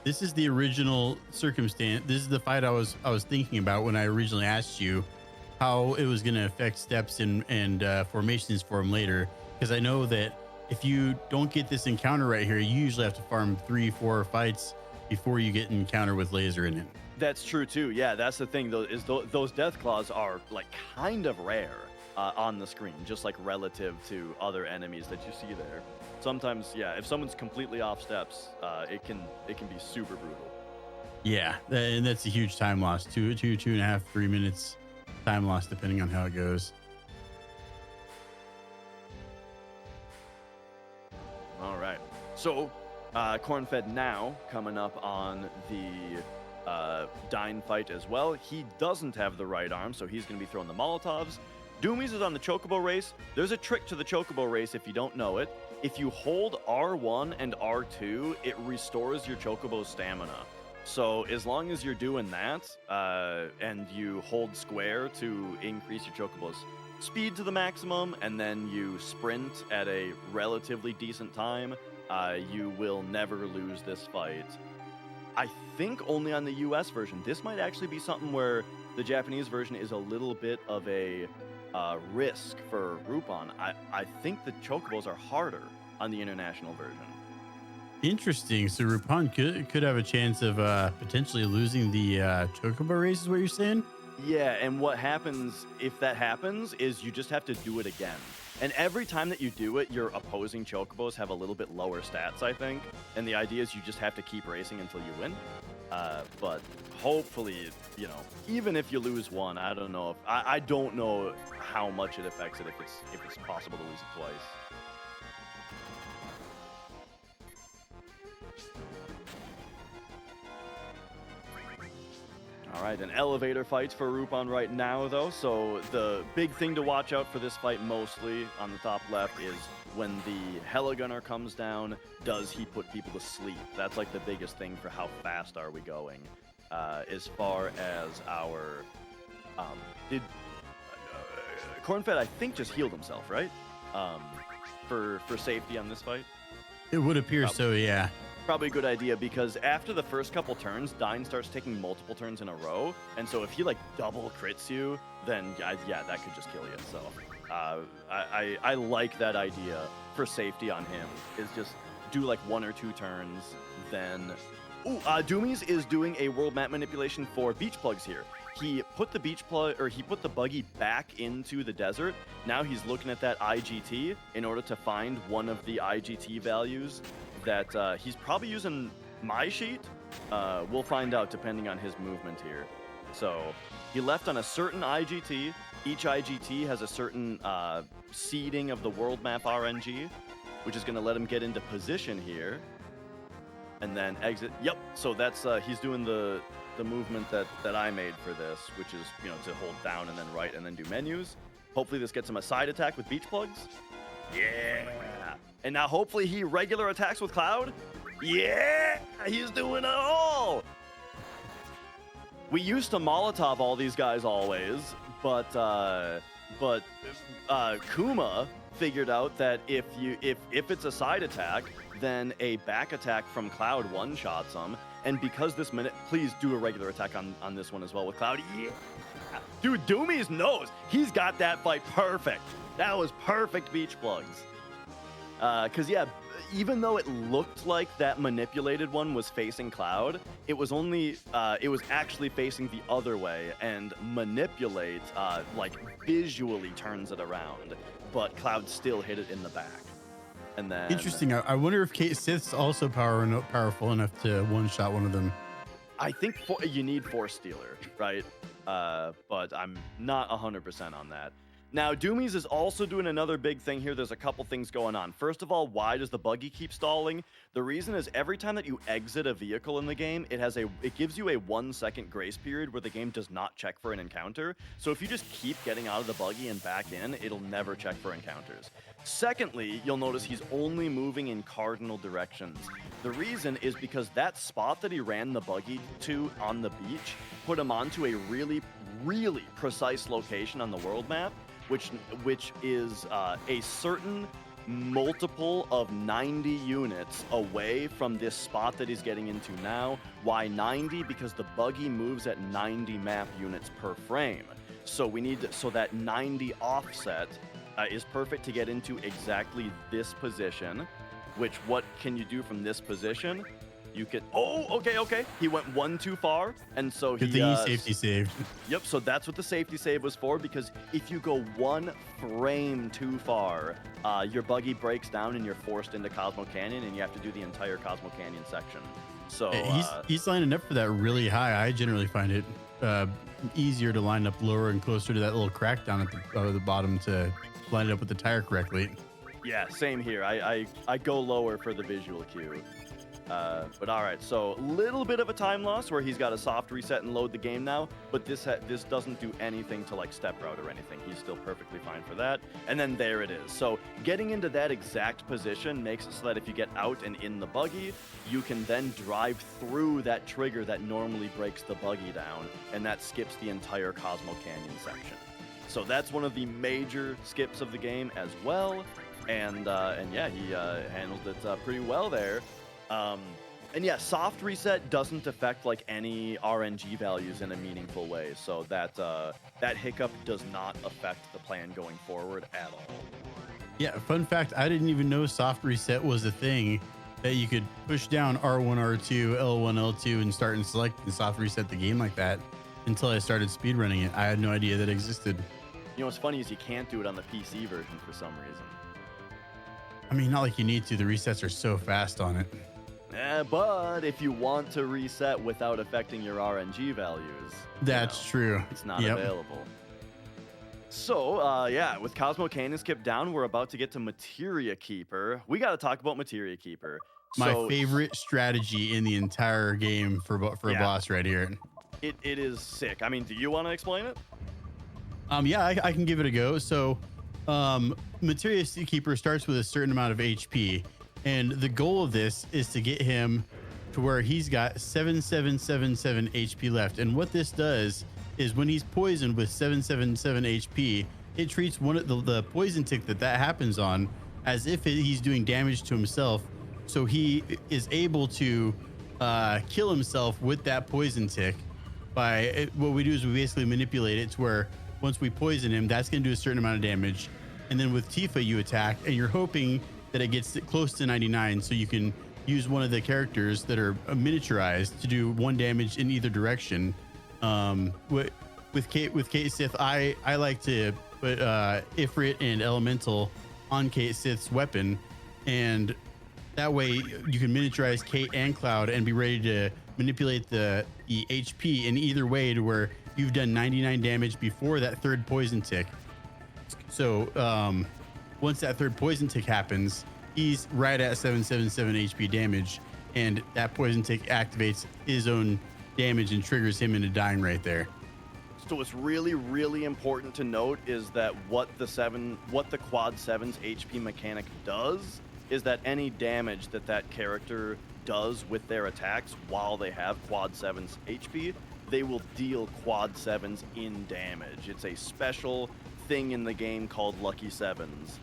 This is the original circumstance. This is the fight I was thinking about when I originally asked you how it was going to affect steps and formations for him later. Because I know that if you don't get this encounter right here, you usually have to farm 3-4 fights before you get an encounter with laser in it. That's true too. Yeah, that's the thing though, is those Death Claws are like kind of rare on the screen, just like relative to other enemies that you see there. Sometimes, yeah, if someone's completely off steps, it can be super brutal. Yeah, and that's a huge time loss. 2.5, 3 minutes time loss, depending on how it goes. All right. So, Cornfed now coming up on the Dine fight as well. He doesn't have the right arm, so he's going to be throwing the Molotovs. Doumeis is on the Chocobo race. There's a trick to the Chocobo race if you don't know it. If you hold R1 and R2, it restores your Chocobo's stamina. So as long as you're doing that, and you hold square to increase your Chocobo's speed to the maximum, and then you sprint at a relatively decent time, you will never lose this fight. I think only on the US version. This might actually be something where the Japanese version is a little bit of a risk for Rupan. I think the Chocobos are harder on the international version. Interesting. So Rupan could have a chance of potentially losing the Chocobo race, is what you're saying? Yeah, and what happens if that happens is you just have to do it again. And every time that you do it, your opposing Chocobos have a little bit lower stats, I think. And the idea is you just have to keep racing until you win. But hopefully, you know, even if you lose one, I don't know if I don't know how much it affects it if it's possible to lose it twice. All right, an elevator fight for Rupan right now, though. So the big thing to watch out for this fight mostly on the top left is when the Heligunner comes down, does he put people to sleep? That's like the biggest thing for how fast are we going. As far as our... Cornfed, I think, just healed himself, right? For safety on this fight? It would appear so, yeah. Probably a good idea, because after the first couple turns, Dine starts taking multiple turns in a row, and so if he like double crits you, then yeah, that could just kill you. So I like that idea for safety on him, is just do like 1 or 2 turns, then... Ooh, Doumeis is doing a world map manipulation for beach plugs here. He put the he put the buggy back into the desert. Now he's looking at that IGT in order to find one of the IGT values that he's probably using my sheet. We'll find out depending on his movement here. So he left on a certain IGT. Each IGT has a certain seeding of the world map RNG, which is going to let him get into position here. And then exit. Yep. So that's he's doing the movement that I made for this, which is, you know, to hold down and then right and then do menus. Hopefully this gets him a side attack with beach plugs. Yeah. And now hopefully he regular attacks with Cloud. Yeah. He's doing it all. We used to Molotov all these guys always, but Kuma figured out that if it's a side attack, then a back attack from Cloud one-shots him. And because this minute, please do a regular attack on this one as well with Cloud. Yeah. Dude, Doumeis knows. He's got that fight perfect. That was perfect beach plugs. Because, yeah, even though it looked like that manipulated one was facing Cloud, it was only, it was actually facing the other way, and manipulate, like, visually turns it around. But Cloud still hit it in the back. And then... Interesting. I wonder if Sith's also powerful enough to one-shot one of them. I think you need Force Stealer, right? But I'm not 100% on that. Now, Doumeis is also doing another big thing here. There's a couple things going on. First of all, why does the buggy keep stalling? The reason is every time that you exit a vehicle in the game, it gives you a 1 second grace period where the game does not check for an encounter. So if you just keep getting out of the buggy and back in, it'll never check for encounters. Secondly, you'll notice he's only moving in cardinal directions. The reason is because that spot that he ran the buggy to on the beach put him onto a really, really precise location on the world map, which is a certain multiple of 90 units away from this spot that he's getting into now. Why 90? Because the buggy moves at 90 map units per frame. So so that 90 offset is perfect to get into exactly this position, which what can you do from this position? You could, okay. He went one too far, and so he safety saved. Yep, so that's what the safety save was for, because if you go 1 frame too far, your buggy breaks down and you're forced into Cosmo Canyon, and you have to do the entire Cosmo Canyon section. So he's lining up for that really high. I generally find it easier to line up lower and closer to that little crack down at the bottom to line it up with the tire correctly. Yeah, same here. I go lower for the visual cue. But all right, so little bit of a time loss where he's got a soft reset and load the game now, but this doesn't do anything to like step route or anything. He's still perfectly fine for that. And then there it is. So getting into that exact position makes it so that if you get out and in the buggy, you can then drive through that trigger that normally breaks the buggy down, and that skips the entire Cosmo Canyon section. So that's one of the major skips of the game as well. And yeah, he handled it pretty well there. And yeah, soft reset doesn't affect like any RNG values in a meaningful way, so that hiccup does not affect the plan going forward at all. Yeah, fun fact, I didn't even know soft reset was a thing, that you could push down R1, R2, L1, L2 and start and select and soft reset the game like that until I started speedrunning it. I had no idea that existed. You know what's funny is you can't do it on the PC version for some reason. I mean, not like you need to. The resets are so fast on it. But if you want to reset without affecting your RNG values, that's true. It's not available. So, yeah, with Cosmo Canyon skip down, we're about to get to Materia Keeper. We got to talk about Materia Keeper. My favorite strategy in the entire game for a boss right here. It is sick. I mean, do you want to explain it? Yeah, I can give it a go. So, Materia Keeper starts with a certain amount of HP. And the goal of this is to get him to where he's got 7777 HP left. And what this does is when he's poisoned with 777 HP, it treats one of the poison tick that happens on as if he's doing damage to himself. So he is able to kill himself with that poison tick. By what we do is we basically manipulate it to where once we poison him, that's going to do a certain amount of damage. And then with Tifa, you attack and you're hoping that it gets close to 99, so you can use one of the characters that are miniaturized to do 1 damage in either direction. With Kate Sith, I like to put Ifrit and Elemental on Kate Sith's weapon, and that way you can miniaturize Kate and Cloud and be ready to manipulate the HP in either way to where you've done 99 damage before that 3rd poison tick. So once that 3rd poison tick happens, he's right at 777 HP damage, and that poison tick activates his own damage and triggers him into dying right there. So what's really, really important to note is that what the Quad 7's HP mechanic does is that any damage that character does with their attacks while they have Quad 7's HP, they will deal Quad 7's in damage. It's a special thing in the game called Lucky Sevens.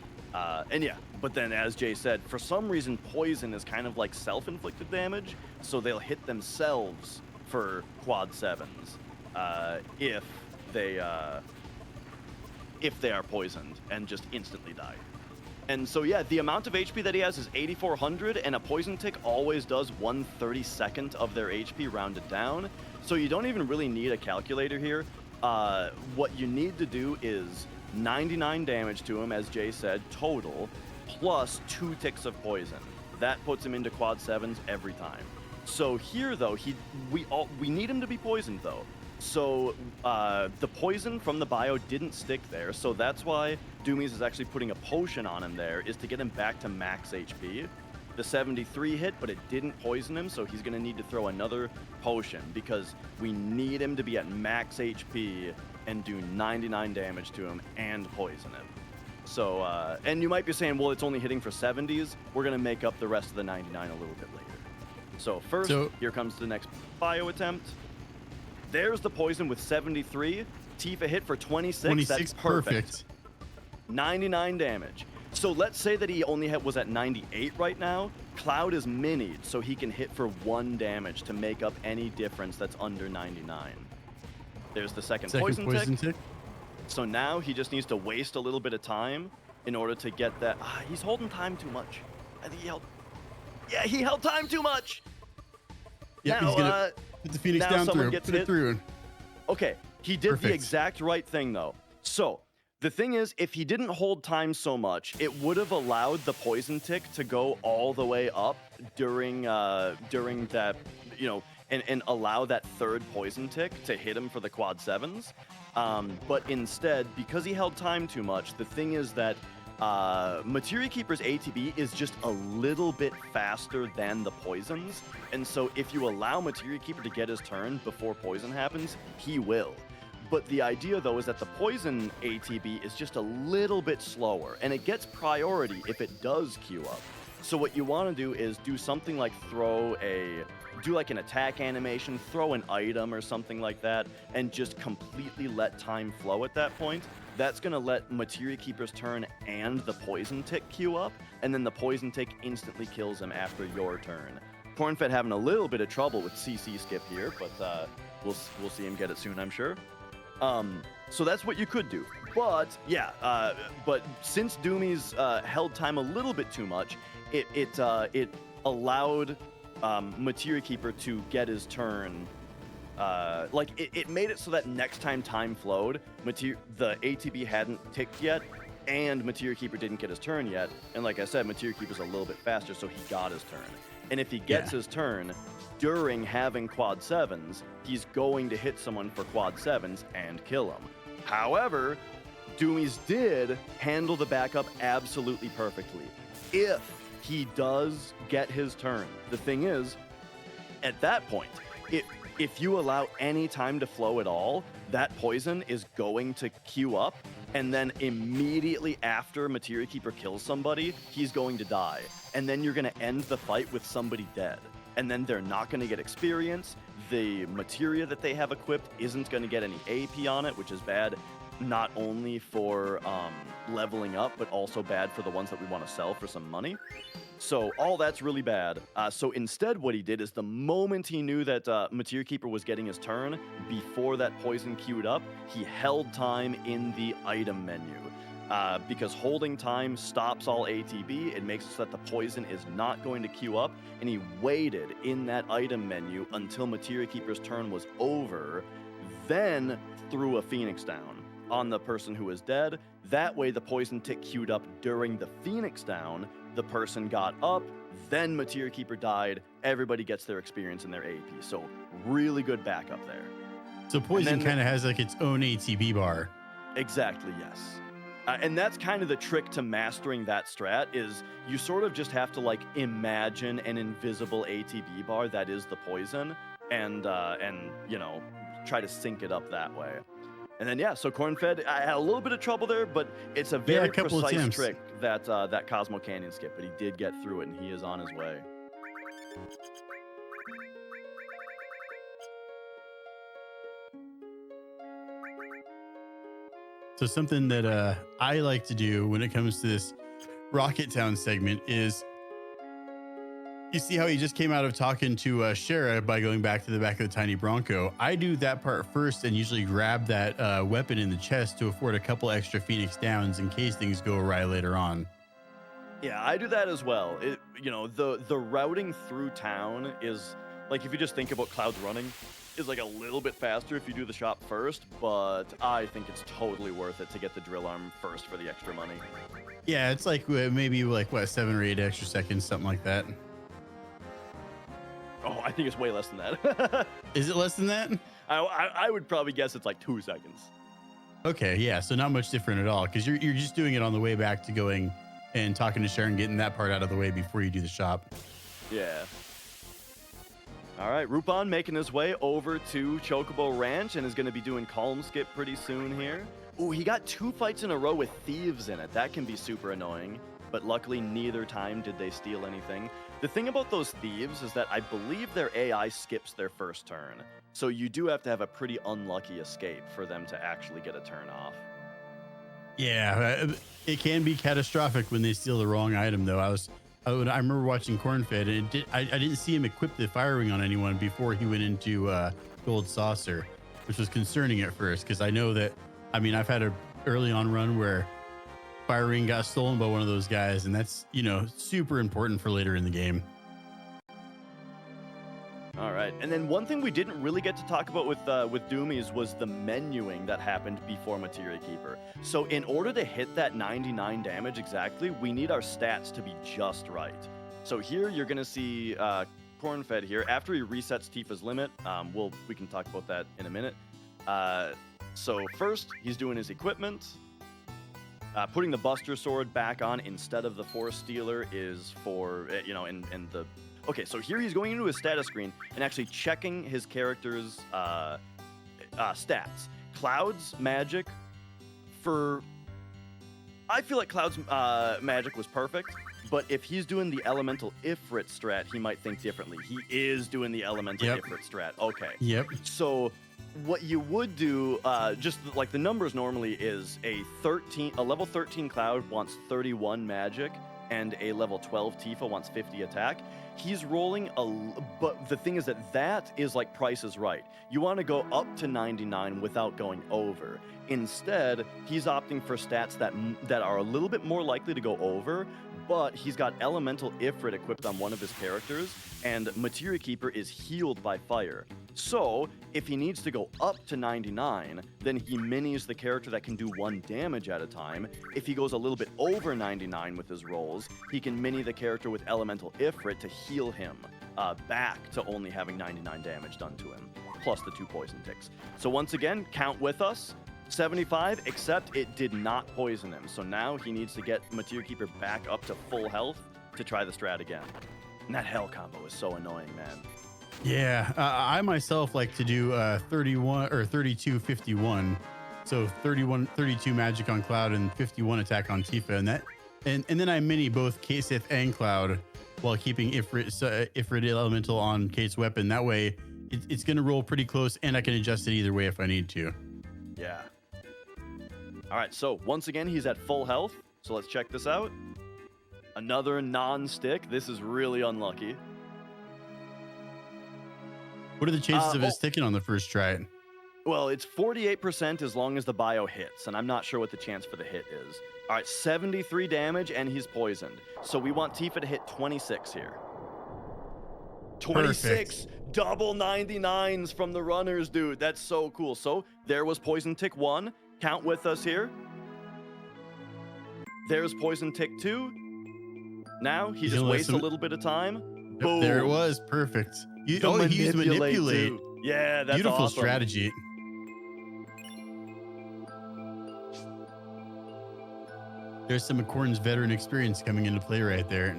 And yeah, but then as Jay said, for some reason poison is kind of like self-inflicted damage, so they'll hit themselves for Quad 7s if they are poisoned and just instantly die. And so yeah, the amount of HP that he has is 8,400, and a poison tick always does 1/32 of their HP rounded down, so you don't even really need a calculator here. What you need to do is 99 damage to him, as Jay said, total, plus 2 ticks of poison. That puts him into Quad 7s every time. So here, though, we need him to be poisoned, though. So the poison from the bio didn't stick there, so that's why Doumeis is actually putting a potion on him there, is to get him back to max HP. The 73 hit, but it didn't poison him, so he's going to need to throw another potion because we need him to be at max HP and do 99 damage to him and poison him. So, and you might be saying, well, it's only hitting for 70s. We're going to make up the rest of the 99 a little bit later. So first, here comes the next bio attempt. There's the poison with 73. Tifa hit for 26. 26, That's perfect. 99 damage. So let's say that he only was at 98 right now. Cloud is minied, so he can hit for 1 damage to make up any difference that's under 99. There's the second poison tick. So now he just needs to waste a little bit of time in order to get that. He's holding time too much. I think he held. Yeah, he held time too much. Yeah, now, he's gonna put the Phoenix down through. Put it through. Okay, he did the exact right thing though. So the thing is, if he didn't hold time so much, it would have allowed the poison tick to go all the way up during that, you know, and allow that third poison tick to hit him for the quad 7s. But instead, because he held time too much, the thing is that Materia Keeper's ATB is just a little bit faster than the poisons. And so if you allow Materia Keeper to get his turn before poison happens, he will. But the idea, though, is that the poison ATB is just a little bit slower, and it gets priority if it does queue up. So what you want to do is do something like do like an attack animation, throw an item or something like that, and just completely let time flow at that point. That's going to let Materia Keeper's turn and the poison tick queue up, and then the poison tick instantly kills him after your turn. Cornfed having a little bit of trouble with CC skip here, but we'll see him get it soon, I'm sure. So that's what you could do. But yeah, but since Doumeis held time a little bit too much, it allowed Materia Keeper to get his turn. Like it made it so that next time time flowed, the ATB hadn't ticked yet, and Materia Keeper didn't get his turn yet. And like I said, Materia Keeper's a little bit faster, so he got his turn. And if he gets his turn during having quad 7s, he's going to hit someone for quad 7s and kill him. However, Doumeis did handle the backup absolutely perfectly. If he does get his turn, the thing is, at that point, if you allow any time to flow at all, that poison is going to queue up, and then immediately after Materia Keeper kills somebody, he's going to die. And then you're going to end the fight with somebody dead. And then they're not going to get experience. The materia that they have equipped isn't going to get any AP on it, which is bad not only for leveling up, but also bad for the ones that we want to sell for some money. So all that's really bad. So instead what he did is the moment he knew that Materia Keeper was getting his turn, before that poison queued up, he held time in the item menu. Because holding time stops all ATB, it makes it so that the poison is not going to queue up, and he waited in that item menu until Materia Keeper's turn was over, then threw a Phoenix down on the person who was dead. That way the poison tick queued up during the Phoenix down, the person got up, then Materia Keeper died, everybody gets their experience and their AP. So really good backup there. So poison kind of has like its own ATB bar. Exactly, yes. And that's kind of the trick to mastering that strat, is you sort of just have to like imagine an invisible ATB bar that is the poison, and you know, try to sync it up that way. And then yeah, so Cornfed, I had a little bit of trouble there, but it's a very precise trick that Cosmo Canyon skip, but he did get through it, and he is on his way. So something that I like to do when it comes to this Rocket Town segment is, you see how he just came out of talking to Shara by going back to the back of the tiny Bronco. I do that part first and usually grab that weapon in the chest to afford a couple extra Phoenix downs in case things go awry later on. Yeah, I do that as well. You know, the routing through town is, like, if you just think about Cloud's running, is like a little bit faster if you do the shop first, but I think it's totally worth it to get the drill arm first for the extra money. Yeah, it's like maybe like, what, 7 or 8 extra seconds, something like that. Oh, I think it's way less than that. Is it less than that? I would probably guess it's like 2 seconds. Okay, yeah, so not much different at all because you're just doing it on the way back to going and talking to Sharon, getting that part out of the way before you do the shop. Yeah. All right, Rupan making his way over to Chocobo Ranch and is going to be doing Calm Skip pretty soon here. Ooh, he got 2 fights in a row with thieves in it. That can be super annoying, but luckily neither time did they steal anything. The thing about those thieves is that I believe their AI skips their first turn, so you do have to have a pretty unlucky escape for them to actually get a turn off. Yeah, it can be catastrophic when they steal the wrong item, though. I remember watching Cornfed, and I didn't see him equip the firing on anyone before he went into Gold Saucer, which was concerning at first because I know that, I mean, I've had a early on run where firing got stolen by one of those guys, and that's, you know, super important for later in the game. All right, and then one thing we didn't really get to talk about with Doumeis was the menuing that happened before Materia Keeper. So in order to hit that 99 damage exactly, we need our stats to be just right. So here you're gonna see Cornfed here. After he resets Tifa's limit, we can talk about that in a minute. So first, he's doing his equipment. Putting the Buster Sword back on instead of the Force Stealer is for, you know, and the... Okay, so here he's going into his status screen and actually checking his character's stats. Cloud's magic I feel like Cloud's magic was perfect, but if he's doing the Elemental Ifrit strat, he might think differently. He is doing the Elemental Ifrit strat. Okay. Yep. So what you would do, just like the numbers normally is a level 13 Cloud wants 31 magic, and a level 12 Tifa wants 50 attack. He's rolling but the thing is that is like Price is Right. You want to go up to 99 without going over. Instead, he's opting for stats that are a little bit more likely to go over, but he's got Elemental Ifrit equipped on one of his characters, and Materia Keeper is healed by fire. So, if he needs to go up to 99, then he minis the character that can do 1 damage at a time. If he goes a little bit over 99 with his rolls, he can mini the character with Elemental Ifrit to heal him back to only having 99 damage done to him, plus the 2 poison ticks. So once again, count with us. 75, except it did not poison him. So now he needs to get Materia Keeper back up to full health to try the strat again. And that hell combo is so annoying, man. Yeah, I myself like to do 31 or 32, 51. So 32 magic on Cloud and 51 attack on Tifa, and then I mini both Kaseth and Cloud while keeping Ifrit Elemental on Kate's weapon. That way, it's going to roll pretty close, and I can adjust it either way if I need to. Yeah. All right, so once again, he's at full health. So let's check this out. Another non-stick. This is really unlucky. What are the chances of it sticking on the first try? Well, it's 48% as long as the bio hits, and I'm not sure what the chance for the hit is. All right, 73 damage, and he's poisoned. So we want Tifa to hit 26 here. 26 double 99s from the runners, dude. That's so cool. So there was Poison Tick 1. Count with us here. There's Poison Tick 2. Now he just wastes a little bit of time. Boom. There it was. Perfect. He used manipulate. Too. Yeah, that's beautiful awesome. Strategy. There's some of Corn's veteran experience coming into play right there.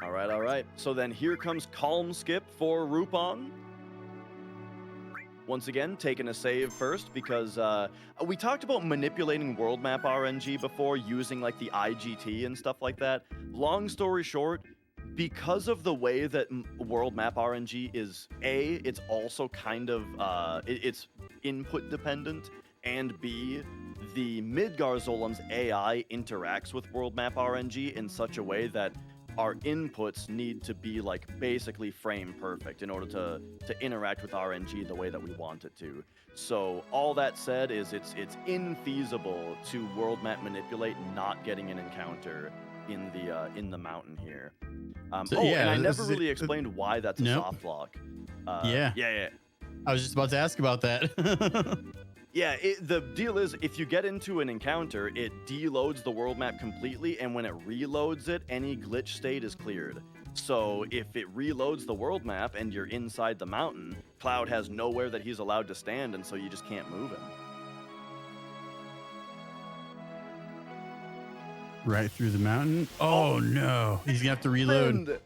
All right. So then here comes Calm Skip for Rupan. Once again, taking a save first because we talked about manipulating world map RNG before using like the IGT and stuff like that. Long story short, because of the way that world map RNG is, it's also kind of, it's input dependent, and B, the Midgar Zolem's AI interacts with world map RNG in such a way that our inputs need to be like basically frame perfect in order to interact with RNG the way that we want it to. So all that said is it's infeasible to world map manipulate not getting an encounter in the mountain here. And I never really explained why that's a soft lock. Yeah. I was just about to ask about that. Yeah, the deal is if you get into an encounter, it deloads the world map completely, and when it reloads it, any glitch state is cleared. So if it reloads the world map and you're inside the mountain, Cloud has nowhere that he's allowed to stand, and so you just can't move him. Right through the mountain. Oh no, he's gonna have to reload.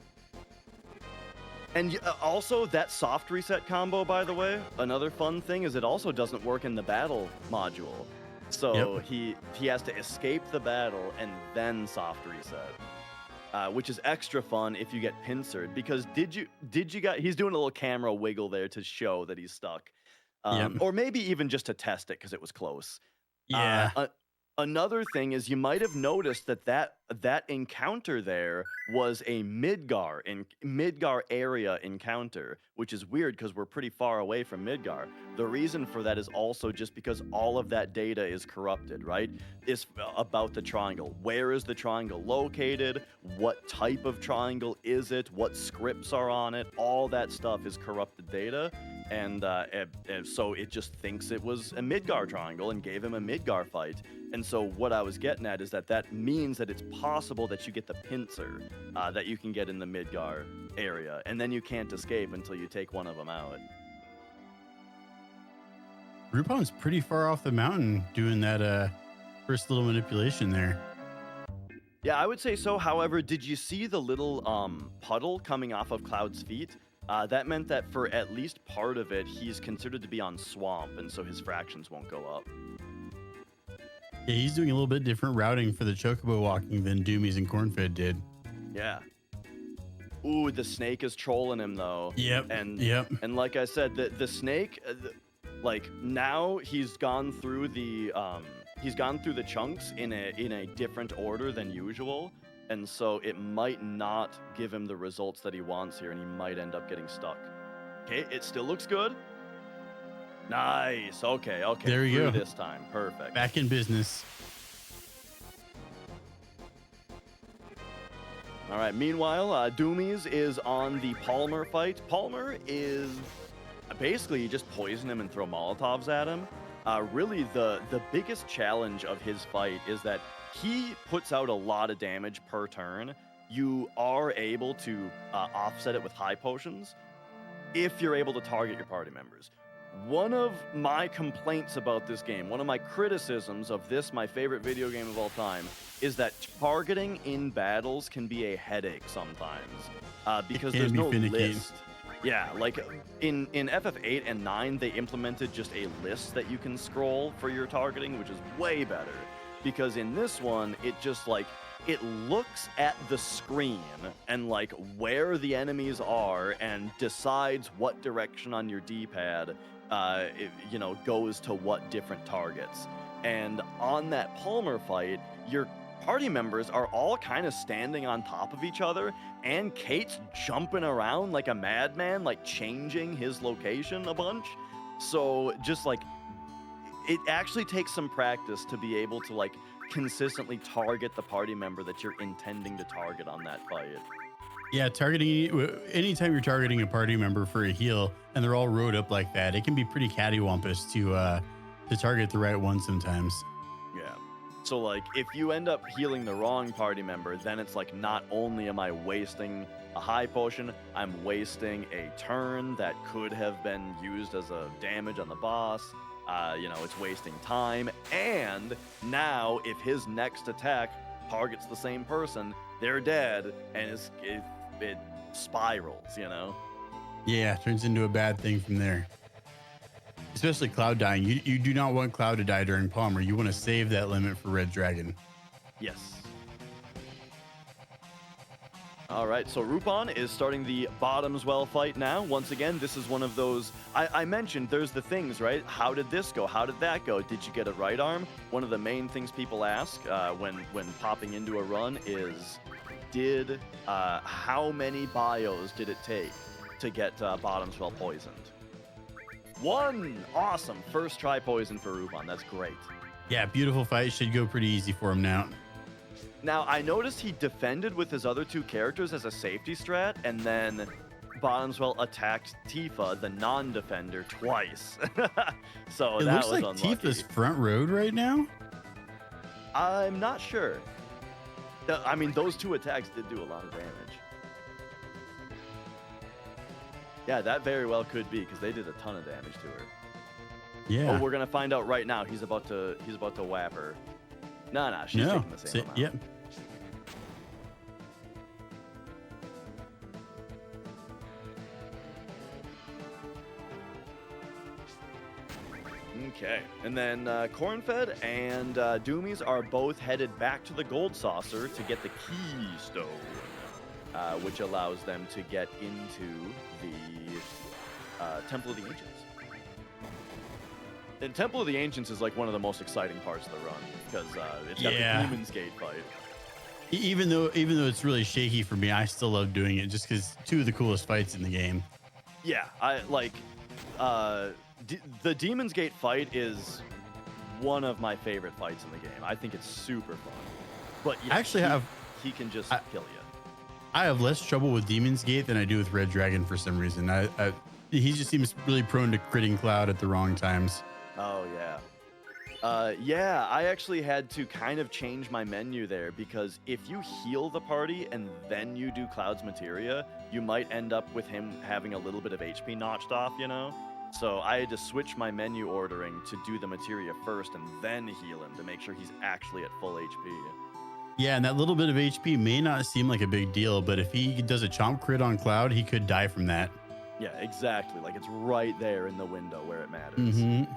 And also, that soft reset combo, by the way, another fun thing is it also doesn't work in the battle module. So he has to escape the battle and then soft reset, which is extra fun if you get pincered. Because did you guys? He's doing a little camera wiggle there to show that he's stuck, or maybe even just to test it because it was close. Yeah. Another thing is you might have noticed that encounter there was a Midgar area encounter, which is weird because we're pretty far away from Midgar. The reason for that is also just because all of that data is corrupted, right? It's about the triangle. Where is the triangle located? What type of triangle is it? What scripts are on it? All that stuff is corrupted data. And so it just thinks it was a Midgar triangle and gave him a Midgar fight. And so what I was getting at is that means that it's possible that you get the pincer that you can get in the Midgar area, and then you can't escape until you take one of them out. Rupan's pretty far off the mountain doing that first little manipulation there. Yeah, I would say so. However, did you see the little puddle coming off of Cloud's feet? That meant that for at least part of it, he's considered to be on swamp, and so his fractions won't go up. Yeah, he's doing a little bit different routing for the Chocobo walking than Doumeis and Cornfed did. Yeah. Ooh, the snake is trolling him though. Yep. And like I said, the snake, like now he's gone through the chunks in a different order than usual. And so it might not give him the results that he wants here, and he might end up getting stuck. Okay, it still looks good. Nice. Okay. There you go. This time. Perfect. Back in business. All right. Meanwhile, Doumeis is on the Palmer fight. Palmer is basically you just poison him and throw Molotovs at him. Really, the biggest challenge of his fight is that he puts out a lot of damage per turn. You are able to offset it with high potions if you're able to target your party members. One of my complaints about this game, one of my criticisms of this, my favorite video game of all time, is that targeting in battles can be a headache sometimes because there's no list. Yeah, like in FF8 and 9, they implemented just a list that you can scroll for your targeting, which is way better. Because in this one, it just like, it looks at the screen and like where the enemies are and decides what direction on your D-pad goes to what different targets. And on that Palmer fight, your party members are all kind of standing on top of each other, and Kate's jumping around like a madman, like changing his location a bunch. So just like, it actually takes some practice to be able to like consistently target the party member that you're intending to target on that fight. Yeah, anytime you're targeting a party member for a heal and they're all rode up like that, it can be pretty cattywampus to target the right one sometimes. Yeah. So like if you end up healing the wrong party member, then it's like not only am I wasting a high potion, I'm wasting a turn that could have been used as a damage on the boss. It's wasting time. And now if his next attack targets the same person, they're dead, and it spirals, Yeah, turns into a bad thing from there. Especially Cloud dying. You do not want Cloud to die during Palmer. You want to save that limit for Red Dragon. Yes. All right, so Rupan is starting the Bottomswell fight now. Once again, this is one of those, I mentioned there's the things, right? How did this go? How did that go? Did you get a right arm? One of the main things people ask when popping into a run is, how many bios did it take to get Bottomswell poisoned? One! Awesome. First try poison for Rupan. That's great. Yeah, beautiful fight. Should go pretty easy for him now. Now, I noticed he defended with his other two characters as a safety strat, and then Bottomswell attacked Tifa, the non-defender, twice. So It that looks was like unlucky. Tifa's front road right now. I'm not sure. I mean, those 2 attacks did do a lot of damage. Yeah, that very well could be, because they did a ton of damage to her. Yeah. Oh, we're gonna find out right now. He's about to whap her. No, she's taking the same amount. Yep. Okay, and then Cornfed and Doumeis are both headed back to the Gold Saucer to get the Keystone, which allows them to get into the Temple of the Ancients. And Temple of the Ancients is like one of the most exciting parts of the run, because it's got the Demon's Gate fight. Even though it's really shaky for me, I still love doing it just because 2 of the coolest fights in the game. Yeah, I like the Demon's Gate fight is one of my favorite fights in the game. I think it's super fun. But yeah, he can just kill you. I have less trouble with Demon's Gate than I do with Red Dragon for some reason. He just seems really prone to critting Cloud at the wrong times. Oh yeah. Yeah, I actually had to kind of change my menu there, because if you heal the party and then you do Cloud's Materia, you might end up with him having a little bit of HP notched off, you know? So I had to switch my menu ordering to do the Materia first and then heal him to make sure he's actually at full HP. Yeah, and that little bit of HP may not seem like a big deal, but if he does a chomp crit on Cloud, he could die from that. Yeah, exactly. Like, it's right there in the window where it matters. Mm-hmm.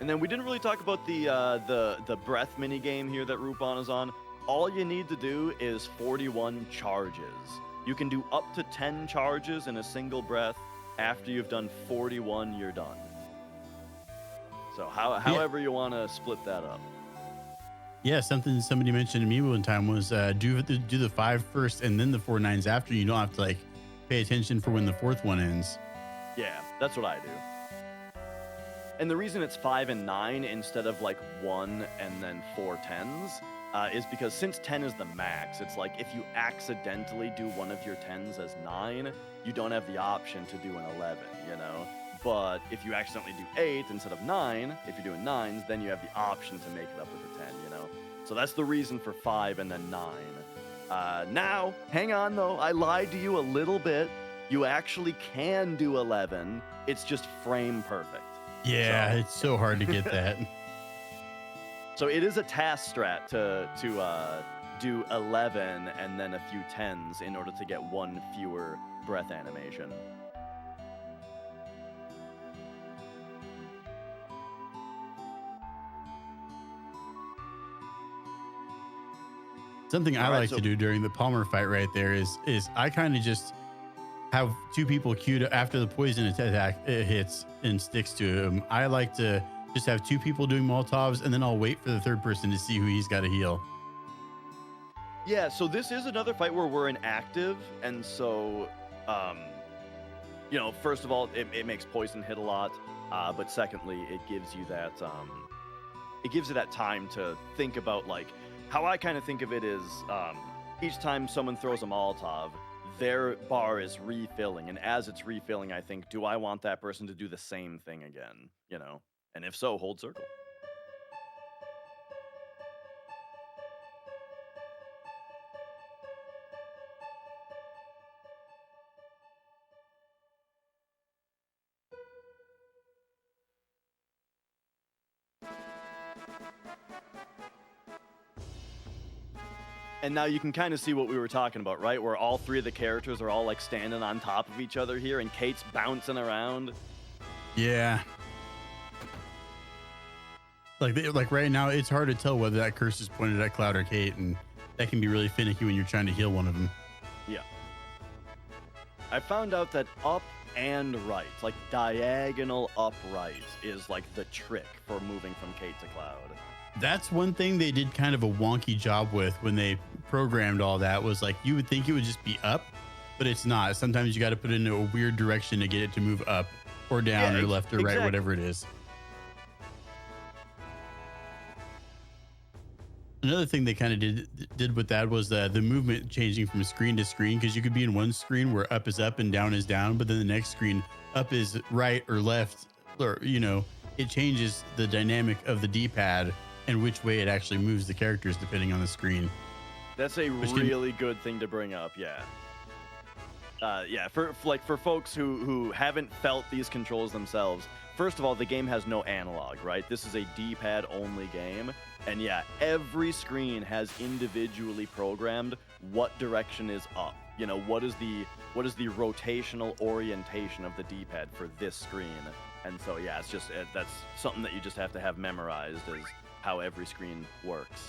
And then we didn't really talk about the breath mini game here that Rupan is on. All you need to do is 41 charges. You can do up to 10 charges in a single breath. After you've done 41, you're done. So however you want to split that up. Yeah, something somebody mentioned to me one time was do the 5 first and then the 4 9s after. You don't have to like pay attention for when the 4th one ends. Yeah, that's what I do. And the reason it's 5 and 9 instead of like 1 and then 4 10s is because since 10 is the max, it's like if you accidentally do one of your 10s as 9, you don't have the option to do an 11, you know? But if you accidentally do 8 instead of 9, if you're doing 9s, then you have the option to make it up with a 10, you know? So that's the reason for 5 and then 9. Now, hang on though, I lied to you a little bit. You actually can do 11, it's just frame perfect. Yeah, it's so hard to get that. So it is a task strat to do 11 and then a few 10s in order to get 1 fewer breath animation. Something I like to do during the Palmer fight right there is I kind of just have 2 people queued after the poison attack hits and sticks to him. I like to just have 2 people doing Molotovs, and then I'll wait for the 3rd person to see who he's got to heal. Yeah, so this is another fight where we're inactive, and so, you know, first of all, it makes poison hit a lot, but secondly, it gives you that time to think about, like, how I kind of think of it is, each time someone throws a Molotov, their bar is refilling, and as it's refilling, I think, do I want that person to do the same thing again, you know? And if so, hold circle. And now you can kind of see what we were talking about, right? Where all 3 of the characters are all like standing on top of each other here, and Kate's bouncing around. Yeah. Like right now, it's hard to tell whether that curse is pointed at Cloud or Kate, and that can be really finicky when you're trying to heal one of them. Yeah. I found out that up and right, like diagonal upright, is like the trick for moving from Kate to Cloud. That's one thing they did kind of a wonky job with when they programmed all that, was like you would think it would just be up, but it's not. Sometimes you got to put it in a weird direction to get it to move up or down or left or right, whatever it is. Another thing they kind of did with that was the movement changing from screen to screen, because you could be in one screen where up is up and down is down, but then the next screen up is right or left, or it changes the dynamic of the D-pad and which way it actually moves the characters depending on the screen. That's a really good thing to bring up. Yeah. For folks who haven't felt these controls themselves, first of all, the game has no analog, right? This is a D-pad only game. And yeah, every screen has individually programmed what direction is up. What is the rotational orientation of the D-pad for this screen? And so yeah, it's just that's something that you just have to have memorized, is how every screen works.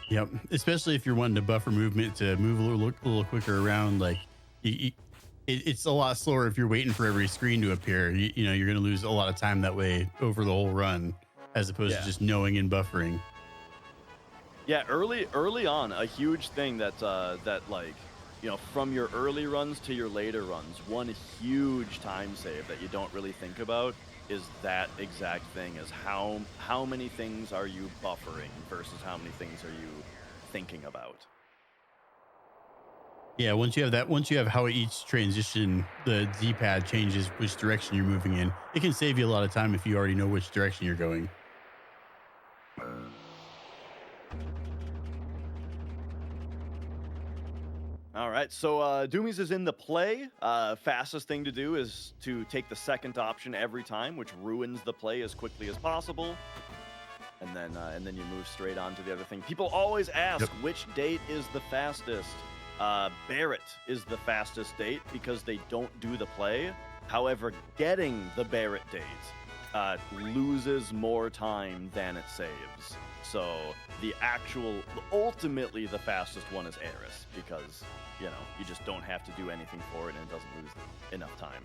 Yep, especially if you're wanting to buffer movement to move a little quicker around. Like, it's a lot slower if you're waiting for every screen to appear. You're going to lose a lot of time that way over the whole run, as opposed to just knowing and buffering. Yeah, early on, a huge thing that from your early runs to your later runs, one huge time save that you don't really think about is that exact thing, is how many things are you buffering versus how many things are you thinking about. Yeah, once you have how each transition the D-pad changes which direction you're moving in, it can save you a lot of time if you already know which direction you're going. All right, so Doumeis is in the play. Fastest thing to do is to take the second option every time, which ruins the play as quickly as possible. And then you move straight on to the other thing. People always ask which date is the fastest. Barrett is the fastest date because they don't do the play. However, getting the Barrett date loses more time than it saves. So ultimately the fastest one is Eris, because you just don't have to do anything for it and it doesn't lose enough time.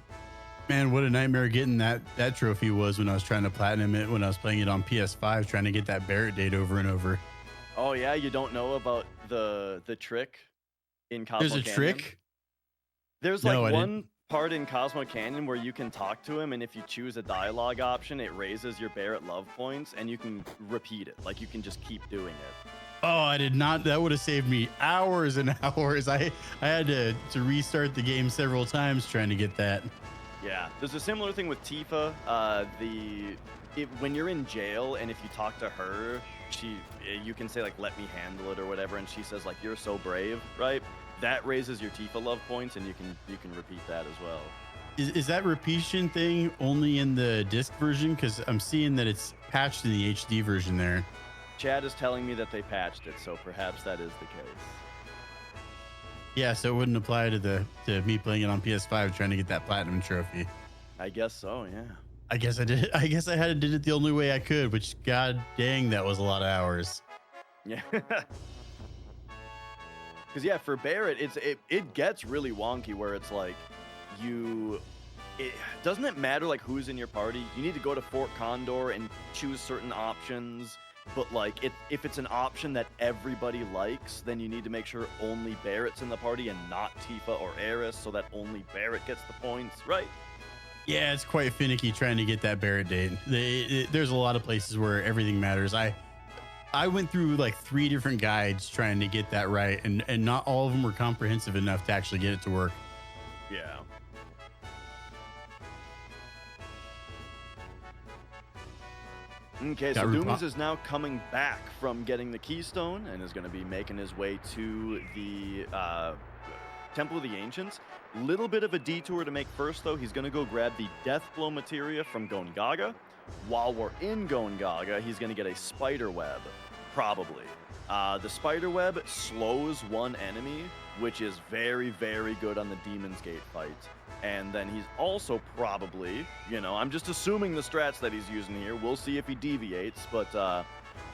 Man, what a nightmare getting that trophy was when I was trying to platinum it, when I was playing it on PS5, trying to get that Barrett date over and over. Oh yeah, you don't know about the trick in Cosmo Canyon? There's a trick? There's one part in Cosmo Canyon where you can talk to him, and if you choose a dialogue option, it raises your Barrett love points, and you can repeat it. Like, you can just keep doing it. Oh, I did not. That would have saved me hours and hours. I had to restart the game several times trying to get that. Yeah, there's a similar thing with Tifa. When you're in jail and if you talk to her, you can say, like, let me handle it or whatever, and she says, like, you're so brave, right? That raises your Tifa love points, and you can repeat that as well. Is that repetition thing only in the disc version? Because I'm seeing that it's patched in the HD version there. Chad is telling me that they patched it, so perhaps that is the case. Yeah, so it wouldn't apply to me playing it on PS5 trying to get that platinum trophy. I guess so, yeah. I guess I did it. I guess I did it the only way I could, which, god dang, that was a lot of hours. Yeah. Because yeah, for Barrett, it gets really wonky where it's like doesn't it matter like who's in your party? You need to go to Fort Condor and choose certain options, but like if it's an option that everybody likes, then you need to make sure only Barrett's in the party and not Tifa or Eris, so that only Barrett gets the points, right? Yeah, it's quite finicky trying to get that Barrett date. There's a lot of places where everything matters. I went through like 3 different guides trying to get that right, and not all of them were comprehensive enough to actually get it to work. Yeah. Okay, so Doumeis is now coming back from getting the Keystone and is going to be making his way to the Temple of the Ancients. Little bit of a detour to make first, though. He's going to go grab the Deathblow materia from Gongaga. While we're in Gongaga, he's going to get a spider web, probably. The spider web slows one enemy, which is very, very good on the Demon's Gate fight. And then he's also probably, I'm just assuming the strats that he's using here. We'll see if he deviates, but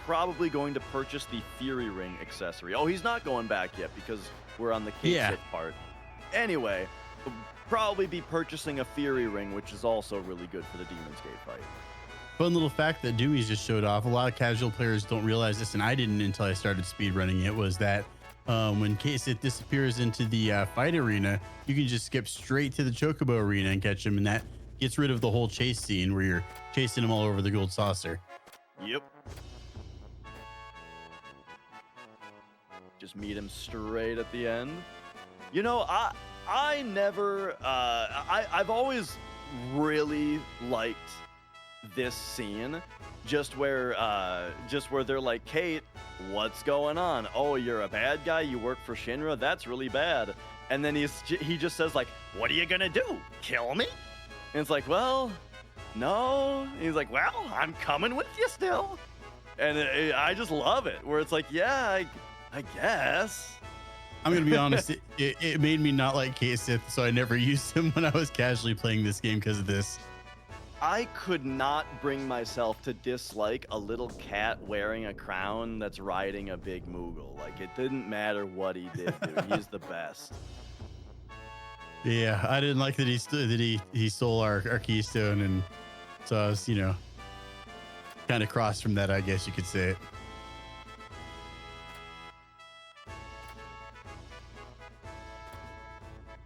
probably going to purchase the Fury Ring accessory. Oh, he's not going back yet because we're on the Kate part. Anyway, probably be purchasing a Fury Ring, which is also really good for the Demon's Gate fight. Fun little fact that Doumeis just showed off. A lot of casual players don't realize this, and I didn't until I started speedrunning it, was that when K-Sit disappears into the fight arena, you can just skip straight to the Chocobo arena and catch him, and that gets rid of the whole chase scene where you're chasing him all over the gold saucer. Yep. just meet him straight at the end. You know, I never, I've always really liked this scene, just where they're like, Kate, what's going on? Oh, you're a bad guy. You work for Shinra. That's really bad. And then he just says like, what are you gonna do? Kill me? And it's like, well, no. And he's like, well, I'm coming with you still. And I just love it, where it's like, yeah, I guess. I'm going to be honest, it made me not like Kate Sith, so I never used him when I was casually playing this game because of this. I could not bring myself to dislike a little cat wearing a crown that's riding a big Moogle. Like, it didn't matter what he did, dude. He's the best. Yeah, I didn't like that he stole our keystone, and so I was, kind of crossed from that, I guess you could say it.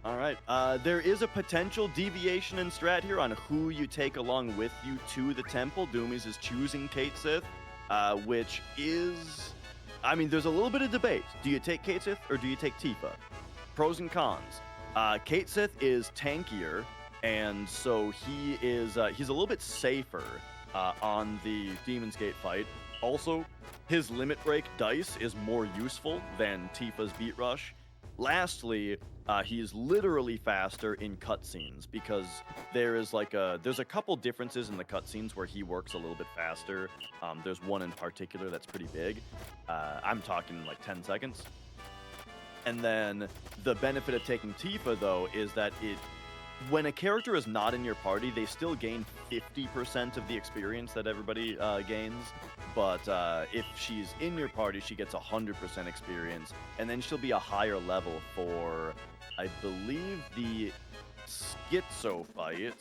All right. There is a potential deviation in strat here on who you take along with you to the temple. Doumeis is choosing Kate Sith, which is, I mean, there's a little bit of debate. Do you take Kate Sith or do you take Tifa? Pros and cons. Kate Sith is tankier, and so he's a little bit safer on the Demon's Gate fight. Also, his limit break dice is more useful than Tifa's beat rush. Lastly, he's literally faster in cutscenes, because there's a couple differences in the cutscenes where he works a little bit faster. There's one in particular that's pretty big. I'm talking like 10 seconds. And then the benefit of taking Tifa, though, is that when a character is not in your party, they still gain 50% of the experience that everybody gains. But if she's in your party, she gets 100% experience, and then she'll be a higher level for, I believe, the Schizo fight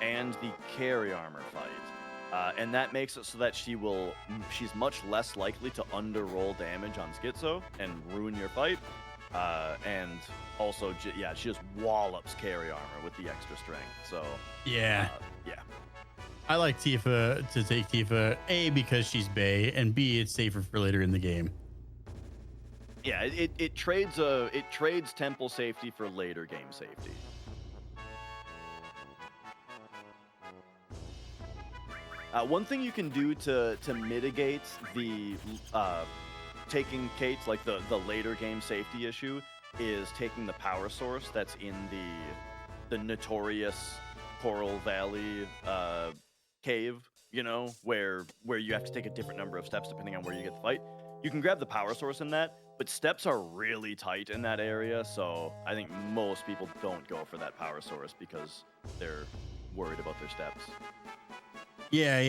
and the Carry Armor fight. And that makes it so that she's much less likely to underroll damage on Schizo and ruin your fight. And also, she just wallops Carry Armor with the extra strength. So yeah. Yeah. I like Tifa to take Tifa, A, because she's Bae, and B, it's safer for later in the game. Yeah, it trades temple safety for later game safety. One thing you can do to mitigate the taking Kate's, like the later game safety issue, is taking the power source that's in the notorious Coral Valley cave, where you have to take a different number of steps depending on where you get the fight. You can grab the power source in that, but steps are really tight in that area, so I think most people don't go for that power source because they're worried about their steps. Yeah.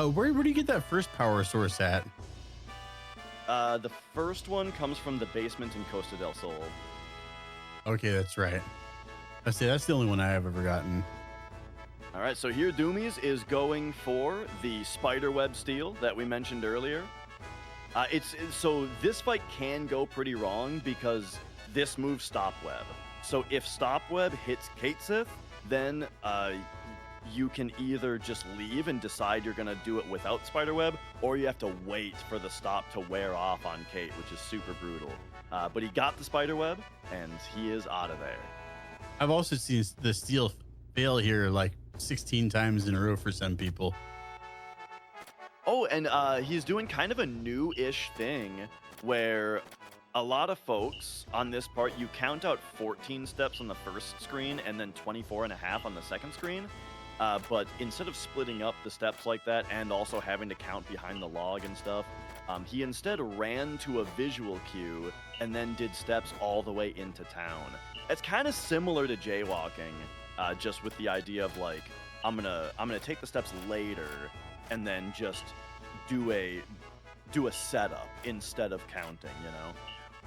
Where do you get that first power source at? The first one comes from the basement in Costa del Sol. Okay, that's right. I say that's the only one I have ever gotten. All right, so here Doumeis is going for the spiderweb steal that we mentioned earlier. So this fight can go pretty wrong because this move Stopweb. So if Stopweb hits Kate Sith, then you can either just leave and decide you're gonna do it without spiderweb, or you have to wait for the stop to wear off on Kate, which is super brutal. But he got the spiderweb, and he is out of there. I've also seen the steal fail here like 16 times in a row for some people. Oh, and he's doing kind of a new-ish thing where a lot of folks on this part, you count out 14 steps on the first screen and then 24 and a half on the second screen. But instead of splitting up the steps like that and also having to count behind the log and stuff, he instead ran to a visual cue and then did steps all the way into town. It's kind of similar to jaywalking, just with the idea of like, I'm gonna take the steps later and then just do a setup instead of counting,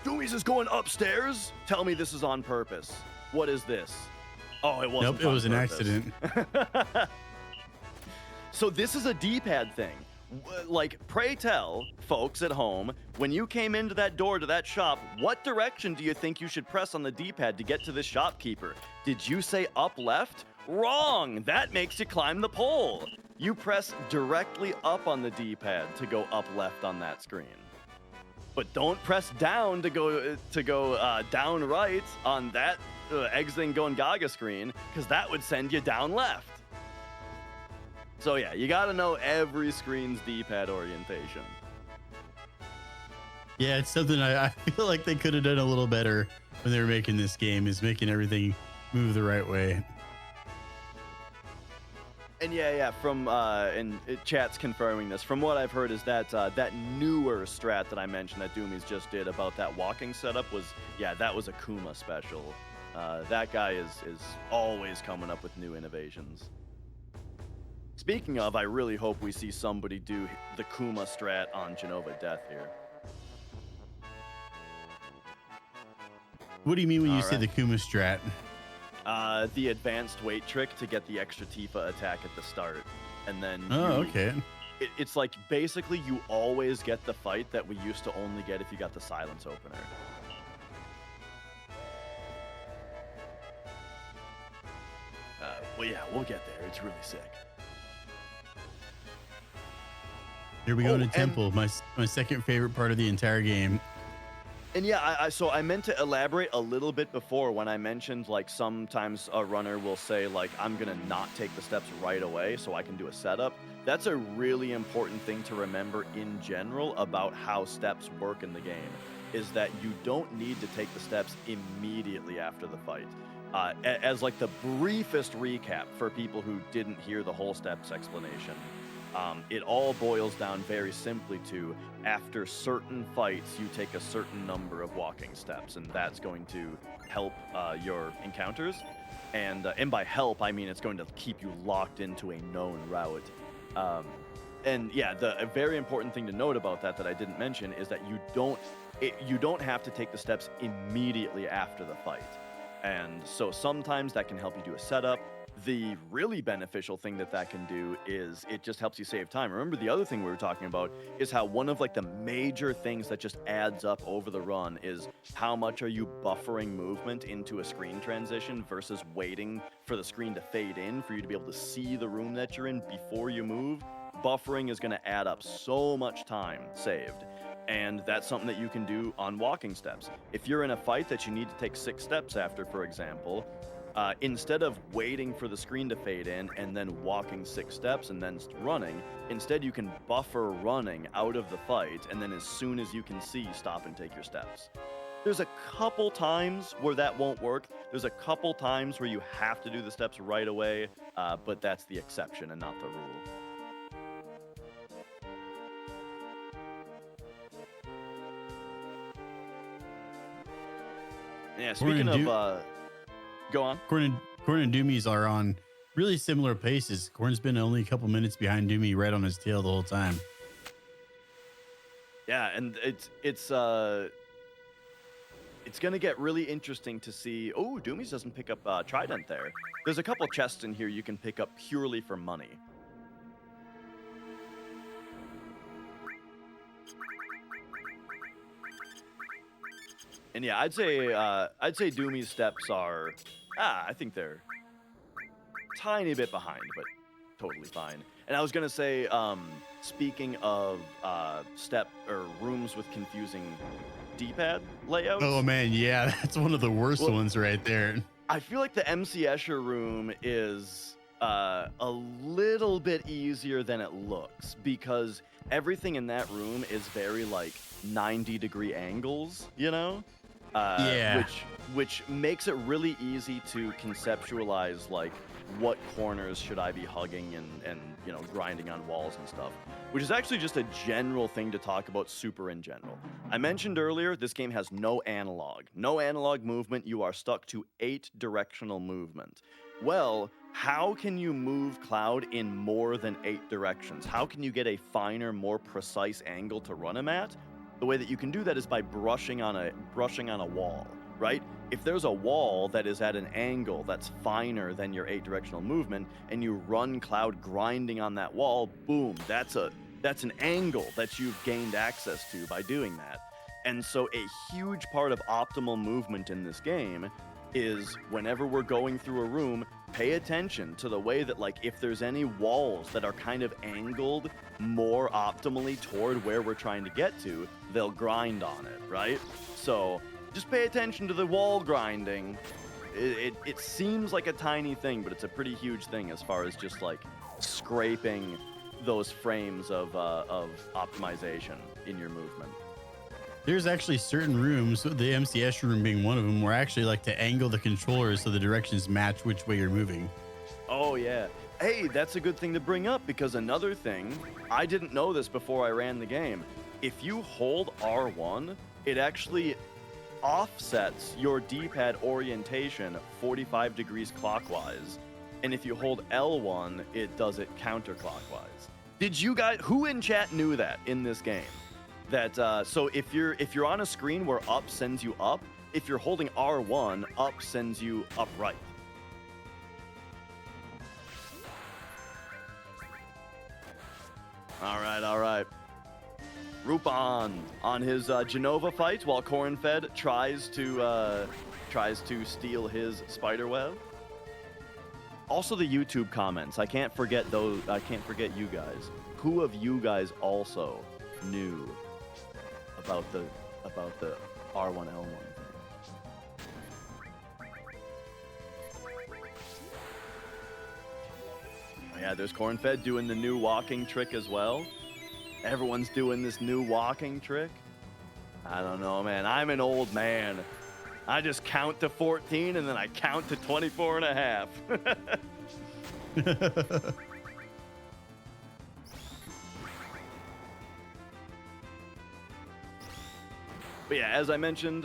Doumeis is going upstairs? Tell me this is on purpose. What is this? Oh, it wasn't. Nope, it was an accident. So this is a D-pad thing. Like, pray tell, folks at home, when you came into that door to that shop, what direction do you think you should press on the D-pad to get to this shopkeeper? Did you say up left? Wrong! That makes you climb the pole. You press directly up on the D-pad to go up left on that screen. but don't press down to go down right on that exiting Gongaga screen, because that would send you down left. So yeah, you got to know every screen's D-pad orientation. Yeah, it's something I feel like they could have done a little better when they were making this game, is making everything move the right way. And yeah, from chat's confirming this. From what I've heard is that that newer strat that I mentioned that Doumeis just did about that walking setup was, that was a Kuma special. That guy is always coming up with new innovations. Speaking of, I really hope we see somebody do the Kuma strat on Genova Death here. What do you mean when you say the Kuma strat? The advanced weight trick to get the extra Tifa attack at the start. And then okay. It's like basically you always get the fight that we used to only get if you got the silence opener. Well, yeah, we'll get there. It's really sick. Here we go to Temple, my second favorite part of the entire game. And yeah, so I meant to elaborate a little bit before when I mentioned, like, sometimes a runner will say, like, I'm going to not take the steps right away so I can do a setup. That's a really important thing to remember in general about how steps work in the game, is that you don't need to take the steps immediately after the fight. As like the briefest recap for people who didn't hear the whole steps explanation, it all boils down very simply to, after certain fights, you take a certain number of walking steps, and that's going to help your encounters. And by help, I mean it's going to keep you locked into a known route. And yeah, a very important thing to note about that I didn't mention is that you don't have to take the steps immediately after the fight. And so sometimes that can help you do a setup. The really beneficial thing that can do is it just helps you save time. Remember, the other thing we were talking about is how one of like the major things that just adds up over the run is how much are you buffering movement into a screen transition versus waiting for the screen to fade in for you to be able to see the room that you're in before you move. Buffering is going to add up so much time saved. And that's something that you can do on walking steps. If you're in a fight that you need to take 6 steps after, for example, instead of waiting for the screen to fade in and then walking 6 steps and then running, instead you can buffer running out of the fight, and then as soon as you can see, stop and take your steps. There's a couple times where that won't work. There's a couple times where you have to do the steps right away, but that's the exception and not the rule. Yeah, speaking of... go on. Corn and Doumeis are on really similar paces. Corn's been only a couple minutes behind Doumeis, right on his tail the whole time. Yeah, and it's gonna get really interesting to see. Oh, Doumeis doesn't pick up Trident there. There's a couple chests in here you can pick up purely for money. And yeah, I'd say Doumeis steps are, I think they're tiny bit behind, but totally fine. And I was gonna say, speaking of step or rooms with confusing D-pad layouts. Oh man, yeah, that's one of the worst ones right there. I feel like the MC Escher room is a little bit easier than it looks, because everything in that room is very like 90-degree angles, you know? Yeah. Which makes it really easy to conceptualize like what corners should I be hugging and you know, grinding on walls and stuff, which is actually just a general thing to talk about super in general. I mentioned earlier, this game has no analog movement. You are stuck to 8 directional movement. Well, how can you move Cloud in more than 8 directions? How can you get a finer, more precise angle to run him at? The way that you can do that is by brushing on a wall, right? If there's a wall that is at an angle that's finer than your 8 directional movement, and you run Cloud grinding on that wall, boom, that's an angle that you've gained access to by doing that. And so a huge part of optimal movement in this game is whenever we're going through a room, pay attention to the way that, like, if there's any walls that are kind of angled more optimally toward where we're trying to get to, they'll grind on it, right? So just pay attention to the wall grinding. It seems like a tiny thing, but it's a pretty huge thing as far as just like scraping those frames of optimization in your movement. There's actually certain rooms, the MCS room being one of them, where I actually like to angle the controllers so the directions match which way you're moving. Oh, yeah. Hey, that's a good thing to bring up, because another thing, I didn't know this before I ran the game. If you hold R1, it actually offsets your D-pad orientation 45 degrees clockwise. And if you hold L1, it does it counterclockwise. Did you guys, who in chat knew that in this game? That so if you're on a screen where up sends you up, if you're holding R1, up sends you upright. All right. Rupan on his Genova fight while Cornfed tries to steal his spider web. Also the YouTube comments. I can't forget those. I can't forget you guys. Who of you guys also knew about the R1L1 thing? Oh, yeah, there's Cornfed doing the new walking trick as well. Everyone's doing this new walking trick. I don't know, man. I'm an old man. I just count to 14 and then I count to 24 and a half. But yeah, as I mentioned,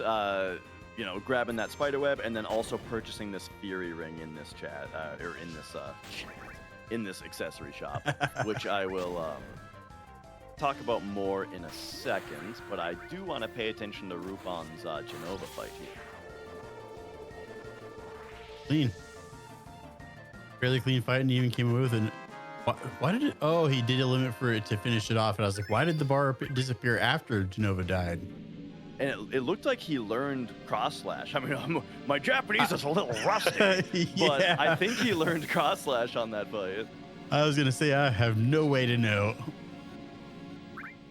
grabbing that spider web and then also purchasing this Fury ring in this chat, or in this accessory shop, which I will talk about more in a second. But I do want to pay attention to Rupan's Genova fight here. Clean. Fairly clean fight, and he even came away with an. Why did it? Oh, he did a limit for it to finish it off, and I was like, why did the bar disappear after Genova died? And it looked like he learned cross slash. I mean, my Japanese is a little rusty, but Yeah. I think he learned cross slash on that fight. I was gonna say I have no way to know.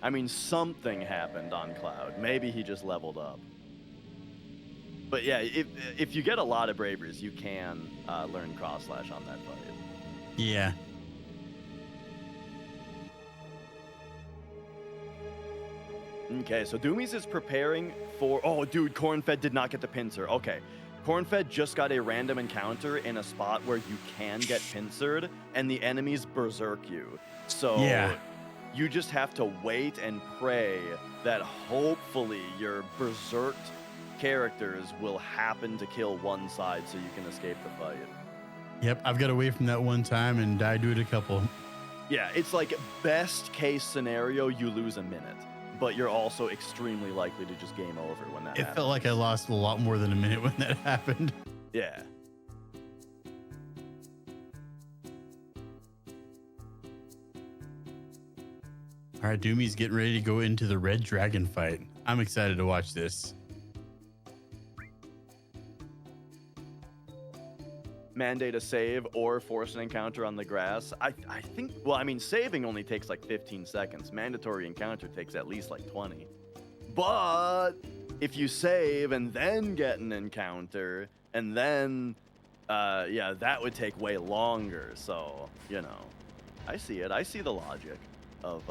I mean, something happened on Cloud. Maybe he just leveled up. But yeah, if you get a lot of braveries, you can learn cross slash on that fight. Yeah. Okay, so Doumeis is preparing for... Oh, dude, Cornfed did not get the pincer. Okay, Cornfed just got a random encounter in a spot where you can get pincered, and the enemies berserk you. So Yeah. you just have to wait and pray that hopefully your berserked characters will happen to kill one side so you can escape the fight. Yep, I've got away from that one time and died to it a couple. Yeah, it's like best case scenario, you lose a minute. But you're also extremely likely to just game over when that happens. It felt like I lost a lot more than a minute when that happened. Yeah. All right, Doomy's getting ready to go into the red dragon fight. I'm excited to watch this. Mandate a save or force an encounter on the grass. I think, well, I mean, saving only takes like 15 seconds. Mandatory encounter takes at least like 20. But if you save and then get an encounter, and then, yeah, that would take way longer. So, you know, I see it. I see the logic of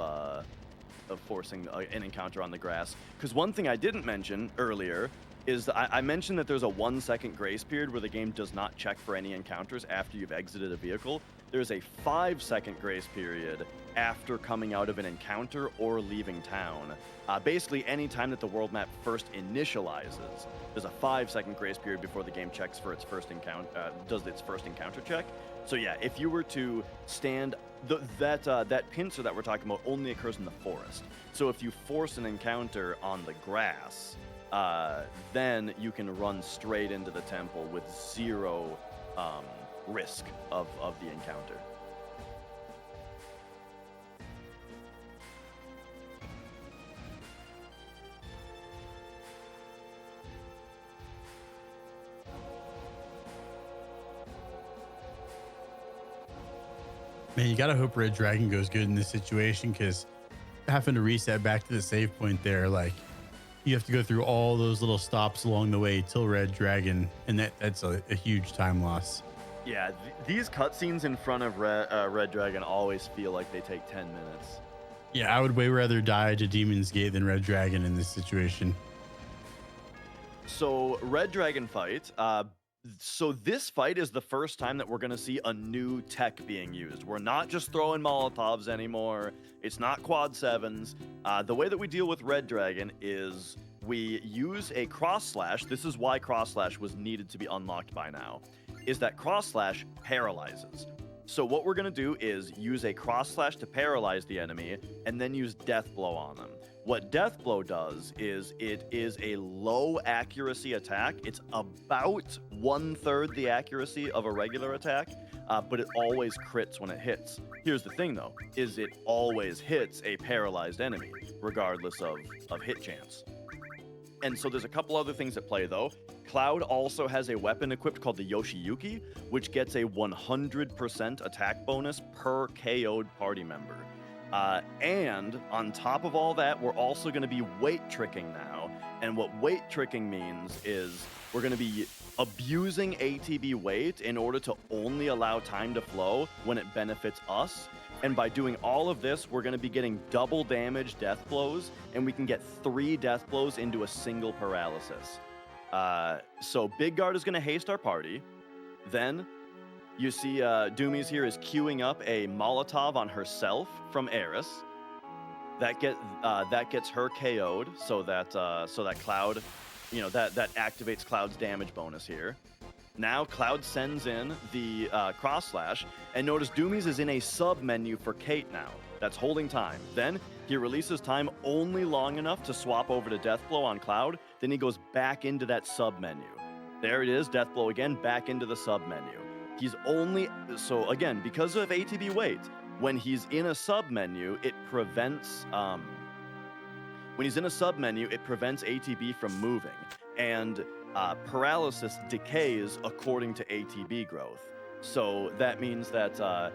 forcing an encounter on the grass. Because one thing I didn't mention earlier is that I mentioned that there's a 1 second grace period where the game does not check for any encounters after you've exited a vehicle. There's a 5 second grace period after coming out of an encounter or leaving town. Basically, any time that the world map first initializes, there's a 5 second grace period before the game checks for its first encounter, does its first encounter check. So yeah, if you were to stand, that pincer that we're talking about only occurs in the forest. So if you force an encounter on the grass, then you can run straight into the temple with zero risk of the encounter. Man, you gotta hope Red Dragon goes good in this situation, because having to reset back to the save point there, like you have to go through all those little stops along the way till Red Dragon, and that's a huge time loss. Yeah, these cutscenes in front of Red Dragon always feel like they take 10 minutes. Yeah, I would way rather die to Demon's Gate than Red Dragon in this situation. So Red Dragon fight. So this fight is the first time that we're going to see a new tech being used. We're not just throwing Molotovs anymore. It's not quad sevens. The way that we deal with Red Dragon is we use a cross slash. This is why cross slash was needed to be unlocked by now, is that cross slash paralyzes. So what we're going to do is use a cross slash to paralyze the enemy and then use death blow on them. What death blow does is it is a low accuracy attack. It's about 1/3 the accuracy of a regular attack, but it always crits when it hits. Here's the thing though, is it always hits a paralyzed enemy, regardless of hit chance. And so there's a couple other things at play though. Cloud also has a weapon equipped called the Yoshiyuki, which gets a 100% attack bonus per KO'd party member. And on top of all that, we're also going to be weight tricking now. And what weight tricking means is we're going to be abusing ATB weight in order to only allow time to flow when it benefits us. And by doing all of this, we're going to be getting double damage death blows, and we can get 3 death blows into a single paralysis. So Big Guard is going to haste our party. Then you see Doumeis here is queuing up a Molotov on herself from Eris. That gets her KO'd, so that Cloud, that activates Cloud's damage bonus here. Now Cloud sends in the cross slash, and notice Doumeis is in a sub menu for Kate now. That's holding time. Then he releases time only long enough to swap over to death blow on Cloud. Then he goes back into that sub menu. There it is, death blow again, back into the sub menu. So again, because of ATB weight, when he's in a sub menu, it prevents ATB from moving, and paralysis decays according to ATB growth. So that means that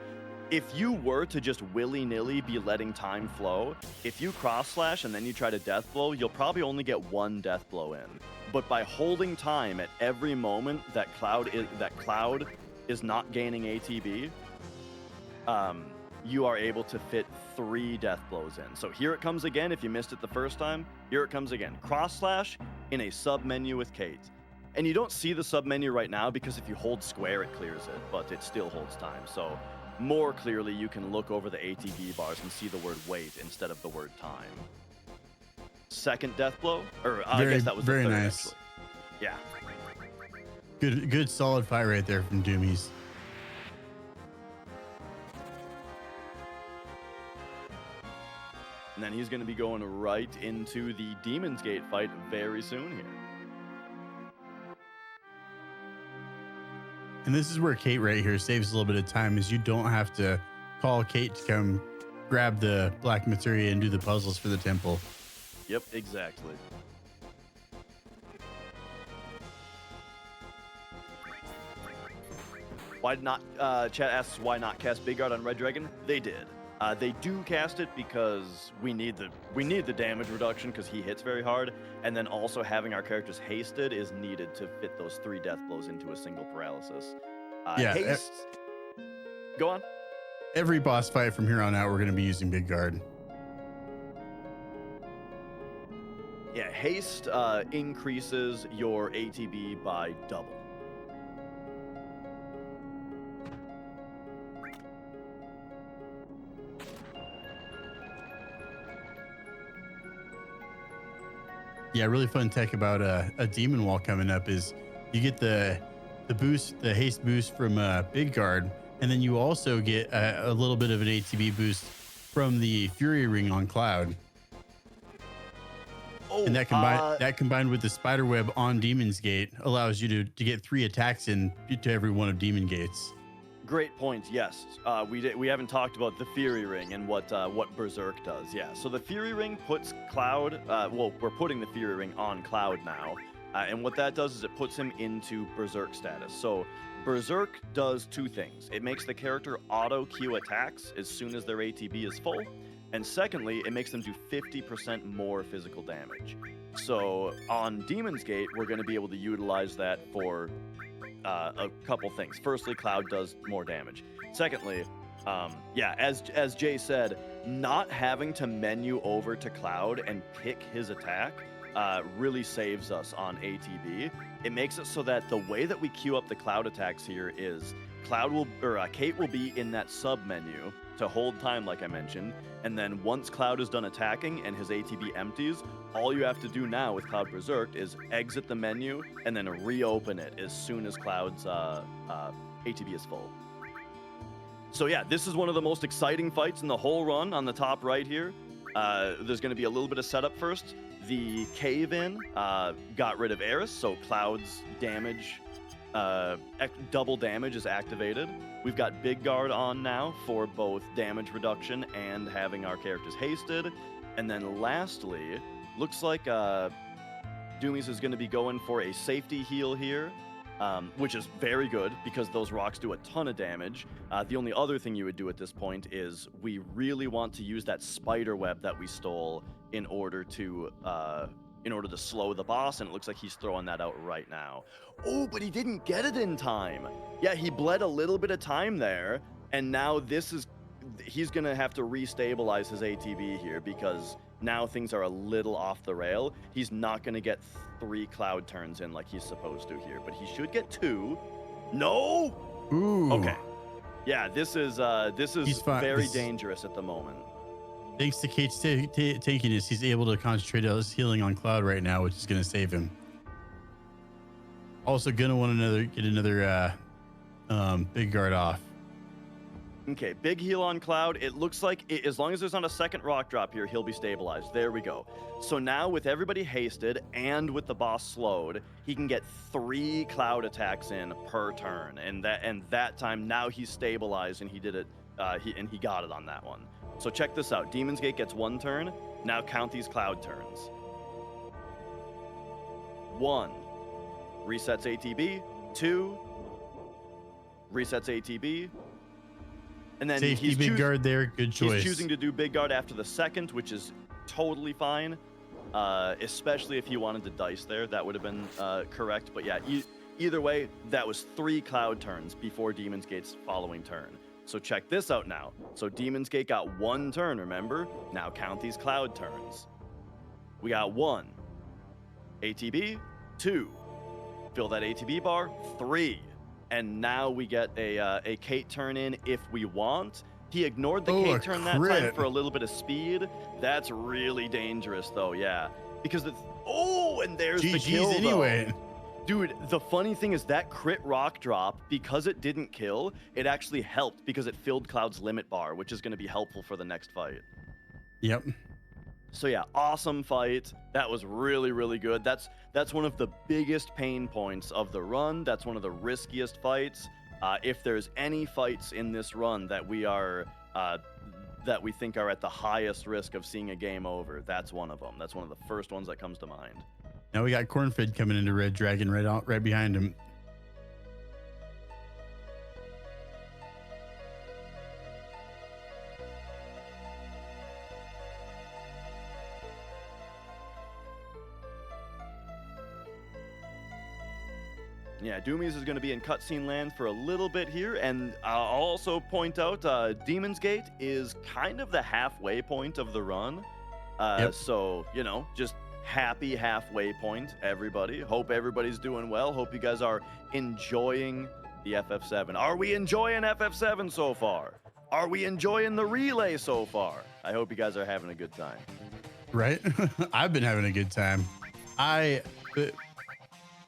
if you were to just willy-nilly be letting time flow, if you cross slash and then you try to death blow, you'll probably only get 1 death blow in. But by holding time at every moment that Cloud is not gaining ATB, you are able to fit 3 death blows in. So here it comes again. If you missed it the first time, here it comes again. Cross slash in a sub menu with Kate. And you don't see the sub menu right now because if you hold square, it clears it, but it still holds time. So more clearly, you can look over the ATB bars and see the word wait instead of the word time. Second death blow, or I guess that was very the third, nice. Actually. Yeah. Good solid fight right there from Doumeis. And then he's going to be going right into the Demon's Gate fight very soon here. And this is where Kate right here saves a little bit of time, is you don't have to call Kate to come grab the black materia and do the puzzles for the temple. Yep, exactly. Why not? Chat asks why not cast Big Guard on Red Dragon. They did. They do cast it because we need the damage reduction because he hits very hard, and then also having our characters hasted is needed to fit those 3 death blows into a single paralysis. Haste. Go on. Every boss fight from here on out, we're going to be using Big Guard. Yeah, haste increases your ATB by double. Yeah, really fun tech about a demon wall coming up is you get the boost, the haste boost from Big Guard, and then you also get a little bit of an ATB boost from the Fury Ring on Cloud. Oh, and that combined with the spider web on Demon's Gate allows you to get 3 attacks in to every one of Demon Gates. Great point. Yes, we haven't talked about the Fury Ring and what Berserk does. Yeah, so the Fury Ring puts Cloud. We're putting the Fury Ring on Cloud now, and what that does is it puts him into Berserk status. So Berserk does two things. It makes the character auto-queue attacks as soon as their ATB is full, and secondly, it makes them do 50% more physical damage. So on Demon's Gate, we're going to be able to utilize that for a couple things. Firstly, Cloud does more damage. Secondly, yeah, as Jay said, not having to menu over to Cloud and pick his attack really saves us on ATB. It makes it so that the way that we queue up the Cloud attacks here is Kate will be in that sub menu to hold time, like I mentioned, and then once Cloud is done attacking and his ATB empties, all you have to do now with Cloud Berserk is exit the menu and then reopen it as soon as Cloud's ATB is full. So yeah, this is one of the most exciting fights in the whole run on the top right here. There's going to be a little bit of setup first. The cave-in got rid of Eris, so Cloud's damage, double damage is activated. We've got Big Guard on now for both damage reduction and having our characters hasted. And then lastly, looks like Doumeis is going to be going for a safety heal here, which is very good because those rocks do a ton of damage. The only other thing you would do at this point is we really want to use that spider web that we stole in order to slow the boss, and it looks like he's throwing that out right now. Oh, but he didn't get it in time. Yeah, he bled a little bit of time there, and now he's gonna have to restabilize his ATB here because now things are a little off the rail. He's not gonna get 3 Cloud turns in like he's supposed to here, but he should get 2. No. Ooh. Okay. Yeah, this is very dangerous at the moment. Thanks to Kate's tankiness, he's able to concentrate on his healing on Cloud right now, which is going to save him. Also, gonna want to get another Big Guard off. Okay, big heal on Cloud. It looks like as long as there's not a second rock drop here, he'll be stabilized. There we go. So now with everybody hasted and with the boss slowed, he can get 3 Cloud attacks in per turn, and that time now he's stabilized and he did it. He got it on that one. So check this out. Demon's Gate gets 1 turn. Now count these Cloud turns. 1, resets ATB. 2, resets ATB. And then Safety Big Guard there. Good choice. He's choosing to do Big Guard after the second, which is totally fine. Especially if he wanted to dice there, that would have been correct. But yeah, either way, that was 3 Cloud turns before Demon's Gate's following turn. So check this out now. So Demon's Gate got 1 turn, remember? Now count these Cloud turns. We got 1. ATB, 2. Fill that ATB bar, 3. And now we get a Kate turn in if we want. He ignored the Kate turn that time for a little bit of speed. That's really dangerous though, yeah. Because and there's the kill anyway. Though. Dude, the funny thing is that crit rock drop, because it didn't kill, it actually helped because it filled Cloud's limit bar, which is going to be helpful for the next fight. Yep. So yeah, awesome fight. That was really, really good. That's one of the biggest pain points of the run. That's one of the riskiest fights. If there's any fights in this run that we think are at the highest risk of seeing a game over, that's one of them. That's one of the first ones that comes to mind. Now we got Cornfed coming into Red Dragon right behind him. Yeah, Doumeis is going to be in cutscene land for a little bit here, and I'll also point out Demon's Gate is kind of the halfway point of the run. So, just happy halfway point, everybody. Hope everybody's doing well. Hope you guys are enjoying the FF7. Are we enjoying FF7 so far? Are we enjoying the relay so far? I hope you guys are having a good time. Right? I've been having a good time. I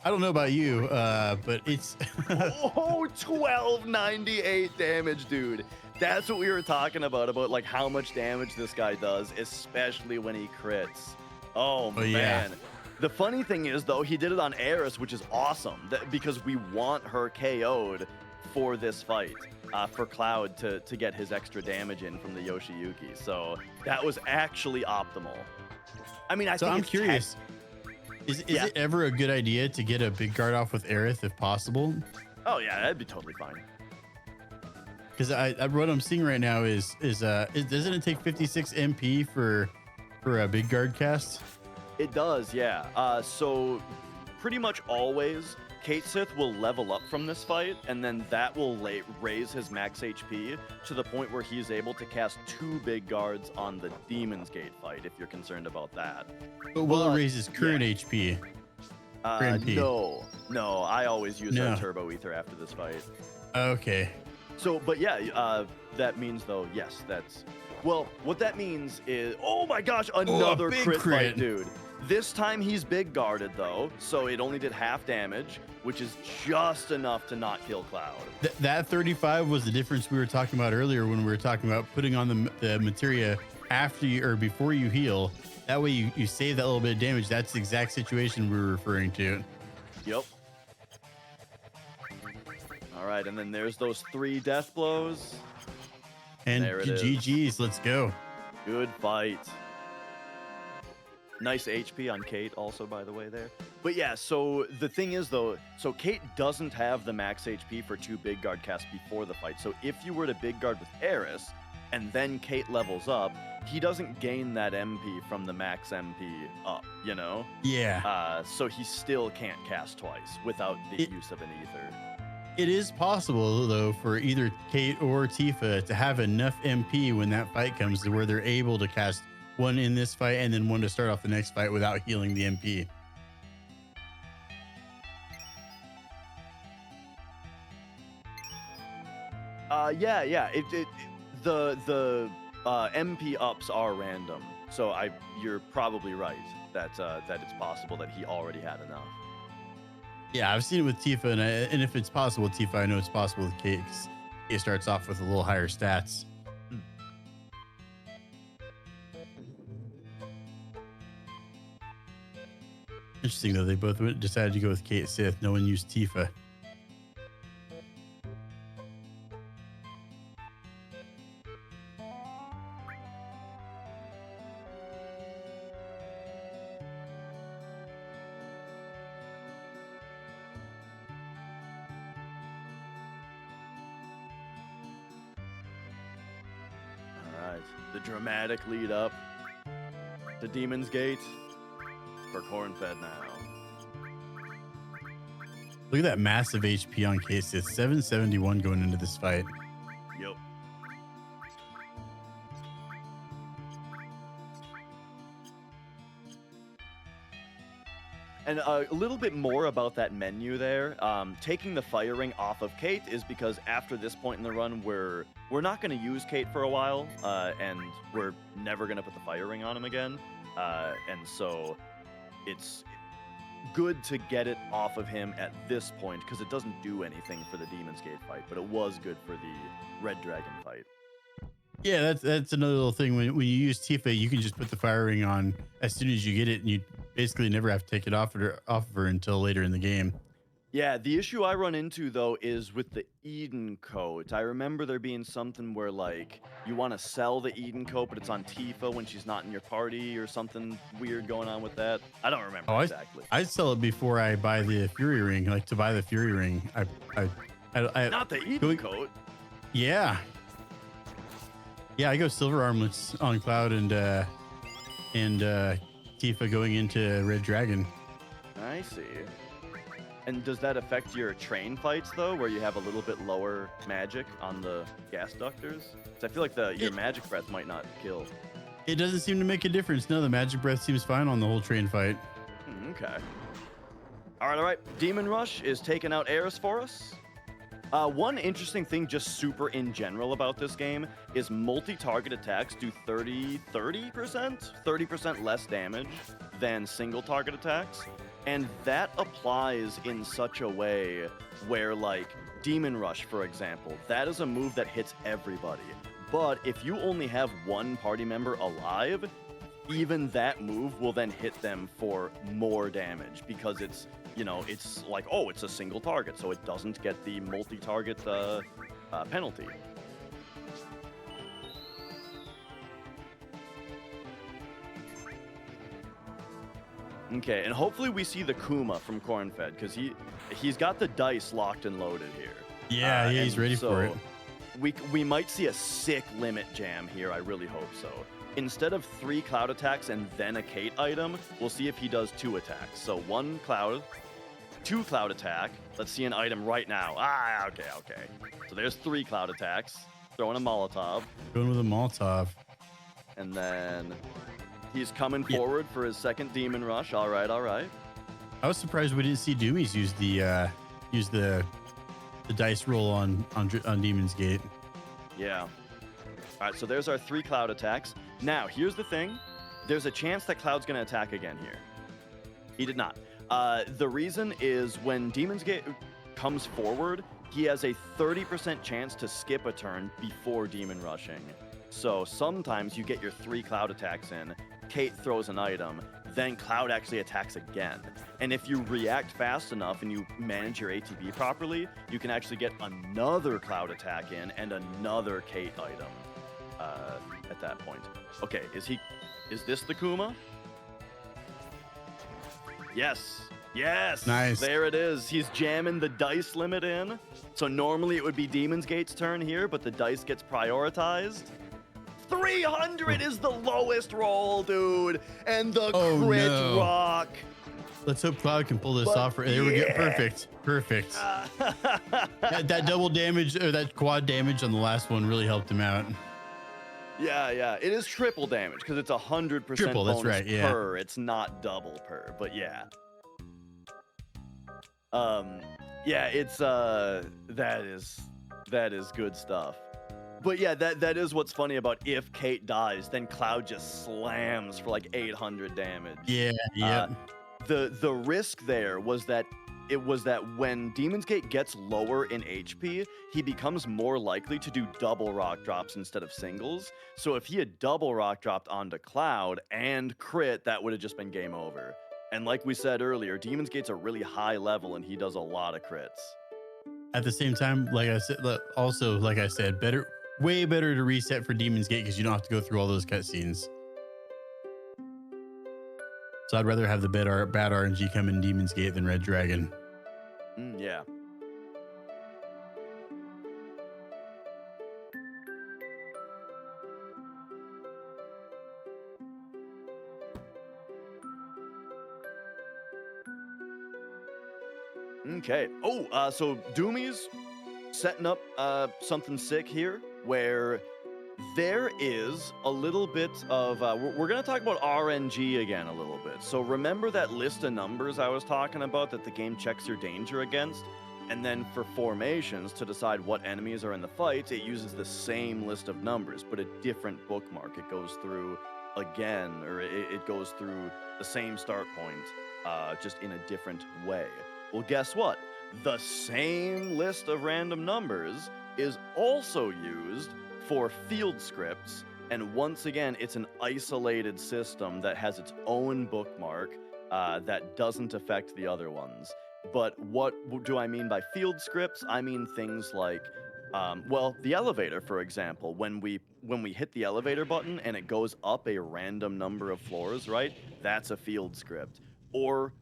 don't know about you, but it's... 1298 damage, dude. That's what we were talking about like how much damage this guy does, especially when he crits. Oh man. Yeah. The funny thing is, though, he did it on Eris, which is awesome, because we want her KO'd for this fight, for Cloud to get his extra damage in from the Yoshiyuki. So that was actually optimal. I mean, I'm curious. Is it ever a good idea to get a Big Guard off with Aerith if possible? Oh yeah, that'd be totally fine. Because what I'm seeing right now is doesn't it take 56 MP for a big guard cast? It does, yeah. So pretty much always, Kate Sith will level up from this fight, and then that will raise his max HP to the point where he's able to cast 2 big guards on the Demon's Gate fight, if you're concerned about that. But will it raise his current HP? MP? No, I always use our Turbo Ether after this fight. Okay. So, but yeah, that means though, yes, that's... Well, what that means is... Oh my gosh, another crit fight, dude. This time he's big guarded though, so it only did half damage, which is just enough to not kill Cloud. That 35 was the difference we were talking about earlier when we were talking about putting on the materia after you or before you heal. That way you save that little bit of damage. That's the exact situation we were referring to. Yep. All right, and then there's those 3 death blows. And there it is. GG's, let's go. Good fight. Nice HP on Kate also, by the way, there. But yeah, so the thing is, though, so Kate doesn't have the max HP for 2 big guard casts before the fight. So if you were to big guard with Eris, and then Kate levels up, he doesn't gain that MP from the max MP up, you know? Yeah. So he still can't cast twice without the use of an Ether. It is possible, though, for either Kate or Tifa to have enough MP when that fight comes to where they're able to cast one in this fight and then one to start off the next fight without healing the MP. Yeah. The MP ups are random, so you're probably right that it's possible that he already had enough. Yeah, I've seen it with Tifa, and if it's possible with Tifa, I know it's possible with Kate, because Kate starts off with a little higher stats. Interesting, though, they both decided to go with Kate Sith. No one used Tifa. The dramatic lead up to Demon's Gate for Cornfed now. Look at that massive HP on Kate Sith. 771 going into this fight. Yep. And a little bit more about that menu there. Taking the fire ring off of Kate is because after this point in the run, we're not going to use Kate for a while, and we're never going to put the fire ring on him again. And so it's good to get it off of him at this point because it doesn't do anything for the Demon's Gate fight, but it was good for the Red Dragon fight. Yeah, that's another little thing. When you use Tifa, you can just put the fire ring on as soon as you get it, and you basically never have to take it off of her until later in the game. Yeah, the issue I run into, though, is with the Eden coat. I remember there being something where, like, you want to sell the Eden coat, but it's on Tifa when she's not in your party or something weird going on with that. I don't remember exactly. I sell it before I buy the Fury ring. Like, to buy the Fury ring, I not the Eden coat. Yeah. Yeah, I go silver armlets on Cloud and Tifa going into Red Dragon. I see. And does that affect your train fights, though, where you have a little bit lower magic on the gas ductors? Because I feel like your magic breath might not kill. It doesn't seem to make a difference. No, the magic breath seems fine on the whole train fight. Okay. All right. Demon Rush is taking out Eris for us. One interesting thing just super in general about this game is multi-target attacks do 30% less damage than single target attacks. And that applies in such a way where, like, Demon Rush, for example, that is a move that hits everybody. But if you only have one party member alive, even that move will then hit them for more damage because it's, you know, it's like, oh, it's a single target, so it doesn't get the multi-target penalty. Okay, and hopefully we see the Kuma from Cornfed, because he's got the dice locked and loaded here. Yeah, he's ready for it. We might see a sick limit jam here. I really hope so. Instead of 3 cloud attacks and then a Kate item, we'll see if he does 2 attacks. So 1 cloud, 2 cloud attack. Let's see an item right now. Okay. So there's 3 cloud attacks. Throwing a Molotov. Going with a Molotov. And then he's coming forward for his second Demon Rush. All right. I was surprised we didn't see Doumeis use the dice roll on Demon's Gate. Yeah. All right, so there's our 3 cloud attacks. Now, here's the thing. There's a chance that Cloud's going to attack again here. He did not. The reason is when Demon's Gate comes forward, he has a 30% chance to skip a turn before Demon Rushing. So sometimes you get your 3 cloud attacks in, Kate throws an item, then Cloud actually attacks again. And if you react fast enough and you manage your ATB properly, you can actually get another cloud attack in and another Kate item at that point. Okay, is this the Kuma? Yes. Nice. There it is. He's jamming the dice limit in. So normally it would be Demon's Gate's turn here, but the dice gets prioritized. 300 is the lowest roll, dude. And the crit rock. Let's hope Cloud can pull this off. There we go. Perfect. That double damage, or that quad damage on the last one really helped him out. Yeah. It is triple damage because it's 100% Triple, bonus that's right, yeah. per. It's not double per, but yeah. It's that is good stuff. But yeah, that is what's funny about if Kate dies, then Cloud just slams for like 800 damage. Yeah. The risk there was that when Demon's Gate gets lower in HP, he becomes more likely to do double rock drops instead of singles. So if he had double rock dropped onto Cloud and crit, that would have just been game over. And like we said earlier, Demon's Gate's a really high level and he does a lot of crits. At the same time, like I said, way better to reset for Demon's Gate because you don't have to go through all those cutscenes. So I'd rather have the bad RNG come in Demon's Gate than Red Dragon. Yeah. Okay. So Doumeis setting up something sick here where there is a little bit of we're going to talk about RNG again a little bit. So remember that list of numbers I was talking about that the game checks your danger against? And then for formations, to decide what enemies are in the fight, it uses the same list of numbers, but a different bookmark. It goes through again, or it goes through the same start point, just in a different way. Well, guess what? The same list of random numbers is also used for field scripts, and once again, it's an isolated system that has its own bookmark that doesn't affect the other ones. But what do I mean by field scripts? I mean things like, the elevator, for example. When we hit the elevator button and it goes up a random number of floors, right? That's a field script. Or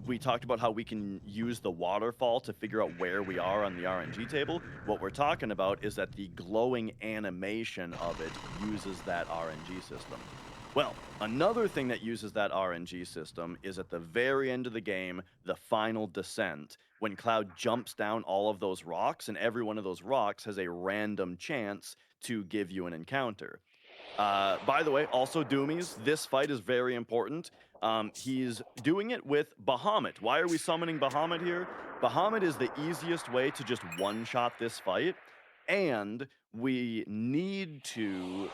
we talked about how we can use the waterfall to figure out where we are on the RNG table. What we're talking about is that the glowing animation of it uses that RNG system. Well, another thing that uses that RNG system is at the very end of the game, the final descent, when Cloud jumps down all of those rocks, and every one of those rocks has a random chance to give you an encounter. By the way, also Doumeis, this fight is very important. He's doing it with Bahamut. Why are we summoning Bahamut here? Bahamut is the easiest way to just one-shot this fight, and we need to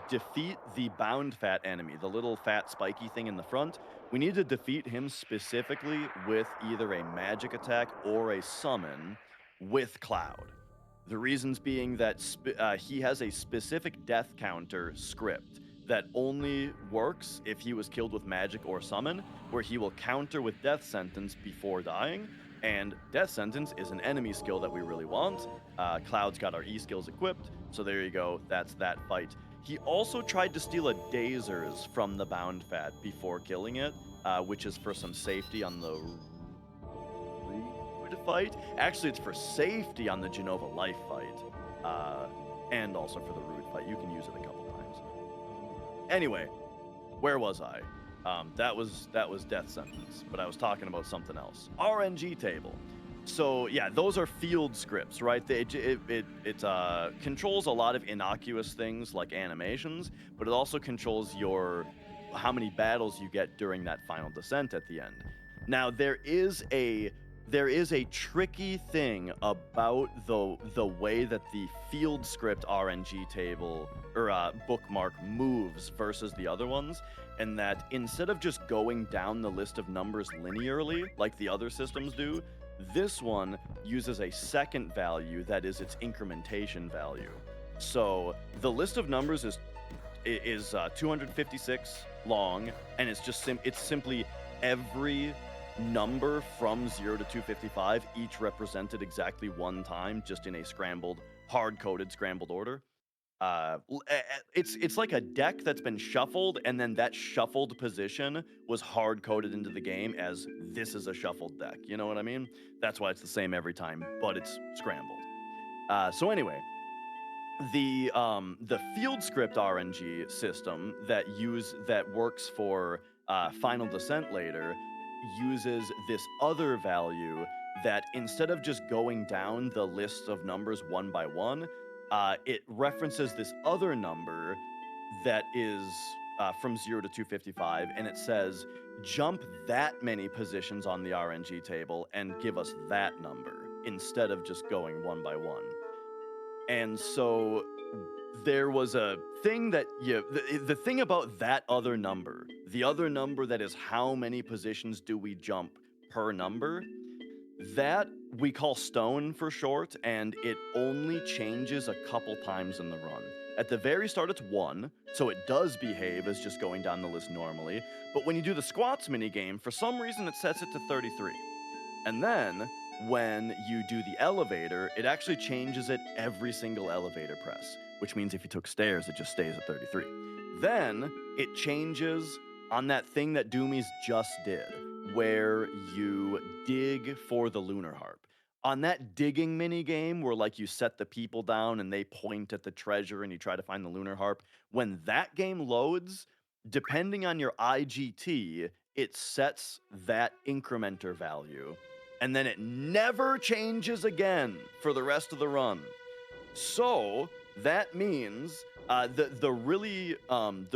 defeat the bound fat enemy, the little fat spiky thing in the front. We need to defeat him specifically with either a magic attack or a summon with Cloud. The reasons being that he has a specific death counter script that only works if he was killed with magic or summon, where he will counter with Death Sentence before dying, and Death Sentence is an enemy skill that we really want. Cloud's got our E-skills equipped, so there you go, that's that fight. He also tried to steal a Dazers from the Bound Fat before killing it, which is for some safety on the Rude fight. Actually, it's for safety on the Genova Life fight, and also for the Rude fight. You can use it a couple times. Anyway, where was I? That was Death Sentence, but I was talking about something else. RNG table. So yeah, those are field scripts, right? It controls a lot of innocuous things like animations, but it also controls how many battles you get during that final descent at the end. Now there is a tricky thing about the way that the field script RNG table or bookmark moves versus the other ones, and that instead of just going down the list of numbers linearly like the other systems do, this one uses a second value that is its incrementation value. So the list of numbers is 256 long, and it's simply every number from 0 to 255, each represented exactly one time, just in a hard-coded scrambled order. It's like a deck that's been shuffled, and then that shuffled position was hard-coded into the game as this is a shuffled deck. You know what I mean? That's why it's the same every time, but it's scrambled. So anyway, the field script RNG system that works for Final Descent later uses this other value that instead of just going down the list of numbers one by one, it references this other number that is from 0 to 255, and it says, jump that many positions on the RNG table and give us that number instead of just going one by one. And so there was a thing that the thing about that other number, the other number that is how many positions do we jump per number, that we call stone for short, and it only changes a couple times in the run. At the very start, it's 1, so it does behave as just going down the list normally, but when you do the squats minigame, for some reason it sets it to 33. And then, when you do the elevator, it actually changes it every single elevator press, which means if you took stairs, it just stays at 33. Then, it changes on that thing that Doumeis just did, where you dig for the lunar harp. On that digging mini game where like you set the people down and they point at the treasure and you try to find the lunar harp, when that game loads, depending on your IGT, it sets that incrementer value, and then it never changes again for the rest of the run. So that means the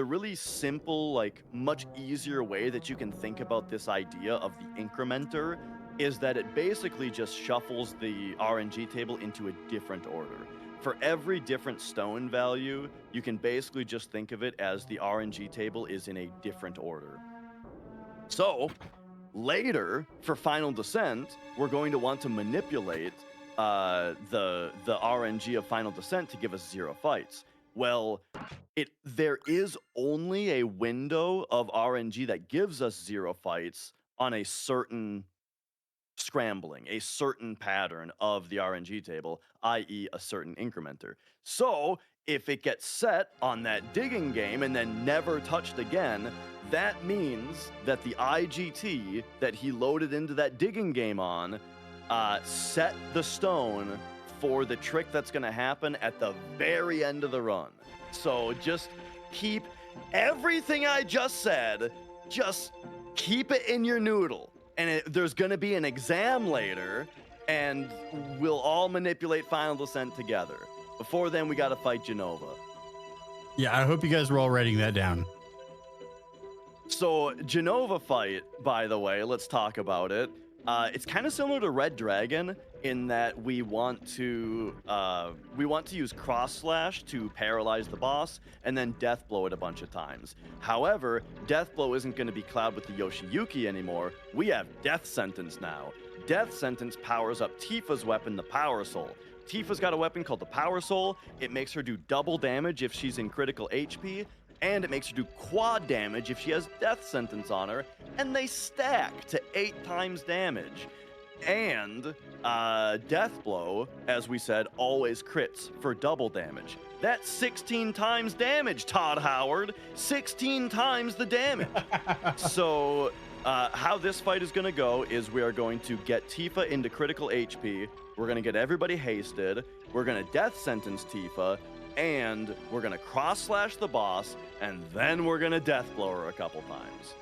really simple, like much easier way that you can think about this idea of the incrementer is that it basically just shuffles the RNG table into a different order. For every different stone value, you can basically just think of it as the RNG table is in a different order. So later, for Final Descent, we're going to want to manipulate the RNG of Final Descent to give us 0 fights. Well, there is only a window of RNG that gives us 0 fights on a certain scrambling, a certain pattern of the RNG table, i.e. a certain incrementer. So if it gets set on that digging game and then never touched again, that means that the IGT that he loaded into that digging game on set the stone for the trick that's going to happen at the very end of the run. So just keep everything I just said, just keep it in your noodle. And there's going to be an exam later, and we'll all manipulate Final Descent together. Before then, we got to fight Genova. Yeah, I hope you guys were all writing that down. So Genova fight, by the way, let's talk about it. It's kind of similar to Red Dragon in that we want to use Cross Slash to paralyze the boss and then Death Blow it a bunch of times. However, Death Blow isn't going to be cloud with the Yoshiyuki anymore. We have Death Sentence now. Death Sentence powers up Tifa's weapon, the Power Soul. Tifa's got a weapon called the Power Soul. It makes her do double damage if she's in critical HP, and it makes her do quad damage if she has Death Sentence on her, and they stack to 8 times damage. And Death Blow, as we said, always crits for double damage. That's 16 times damage, Todd Howard. 16 times the damage. So How this fight is going to go is we are going to get Tifa into critical HP. We're going to get everybody hasted. We're going to death sentence Tifa. And we're going to cross-slash the boss. And then we're going to death blow her a couple times.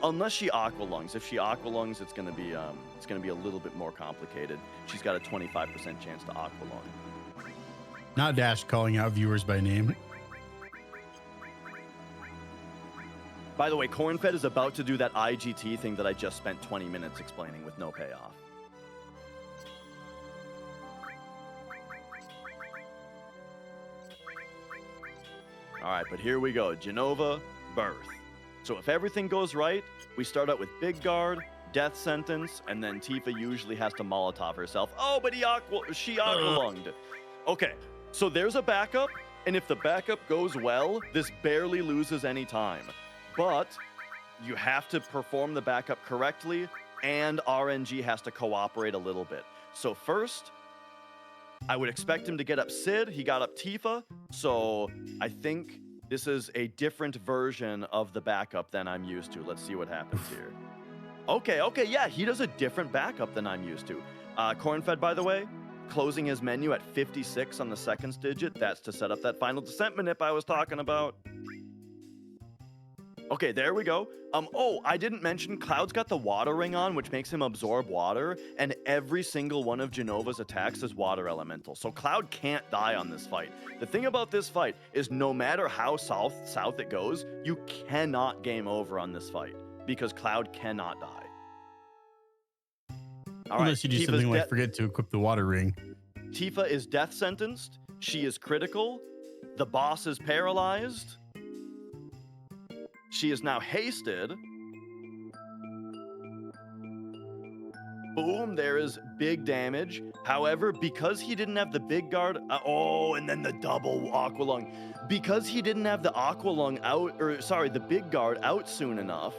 Unless she aqua lungs. If she aqua lungs, it's going to be a little bit more complicated. She's got a 25% chance to aqua lung. Not Dash calling out viewers by name. By the way, Cornfed is about to do that IGT thing that I just spent 20 minutes explaining with no payoff. All right, but here we go. Jenova, Birth. So if everything goes right, we start out with Big Guard, Death Sentence, and then Tifa usually has to Molotov herself. Oh, but she aqua-lunged. Okay, so there's a backup, and if the backup goes well, this barely loses any time. But you have to perform the backup correctly, and RNG has to cooperate a little bit. So first, I would expect him to get up Sid. He got up Tifa, so I think this is a different version of the backup than I'm used to. Let's see what happens here. Okay, yeah, he does a different backup than I'm used to. Cornfed, by the way, closing his menu at 56 on the seconds digit. That's to set up that final descent manip I was talking about. Okay, there we go. Oh, I didn't mention Cloud's got the water ring on, which makes him absorb water, and every single one of Jenova's attacks is water elemental. So Cloud can't die on this fight. The thing about this fight is no matter how south it goes, you cannot game over on this fight because Cloud cannot die. All Unless you do Tifa's something like forget to equip the water ring. Tifa is death sentenced. She is critical. The boss is paralyzed. She is now hasted. Boom, there is big damage. However, because he didn't have the big guard, and then the double aqua lung. Because he didn't have the aqua lung out, the big guard out soon enough,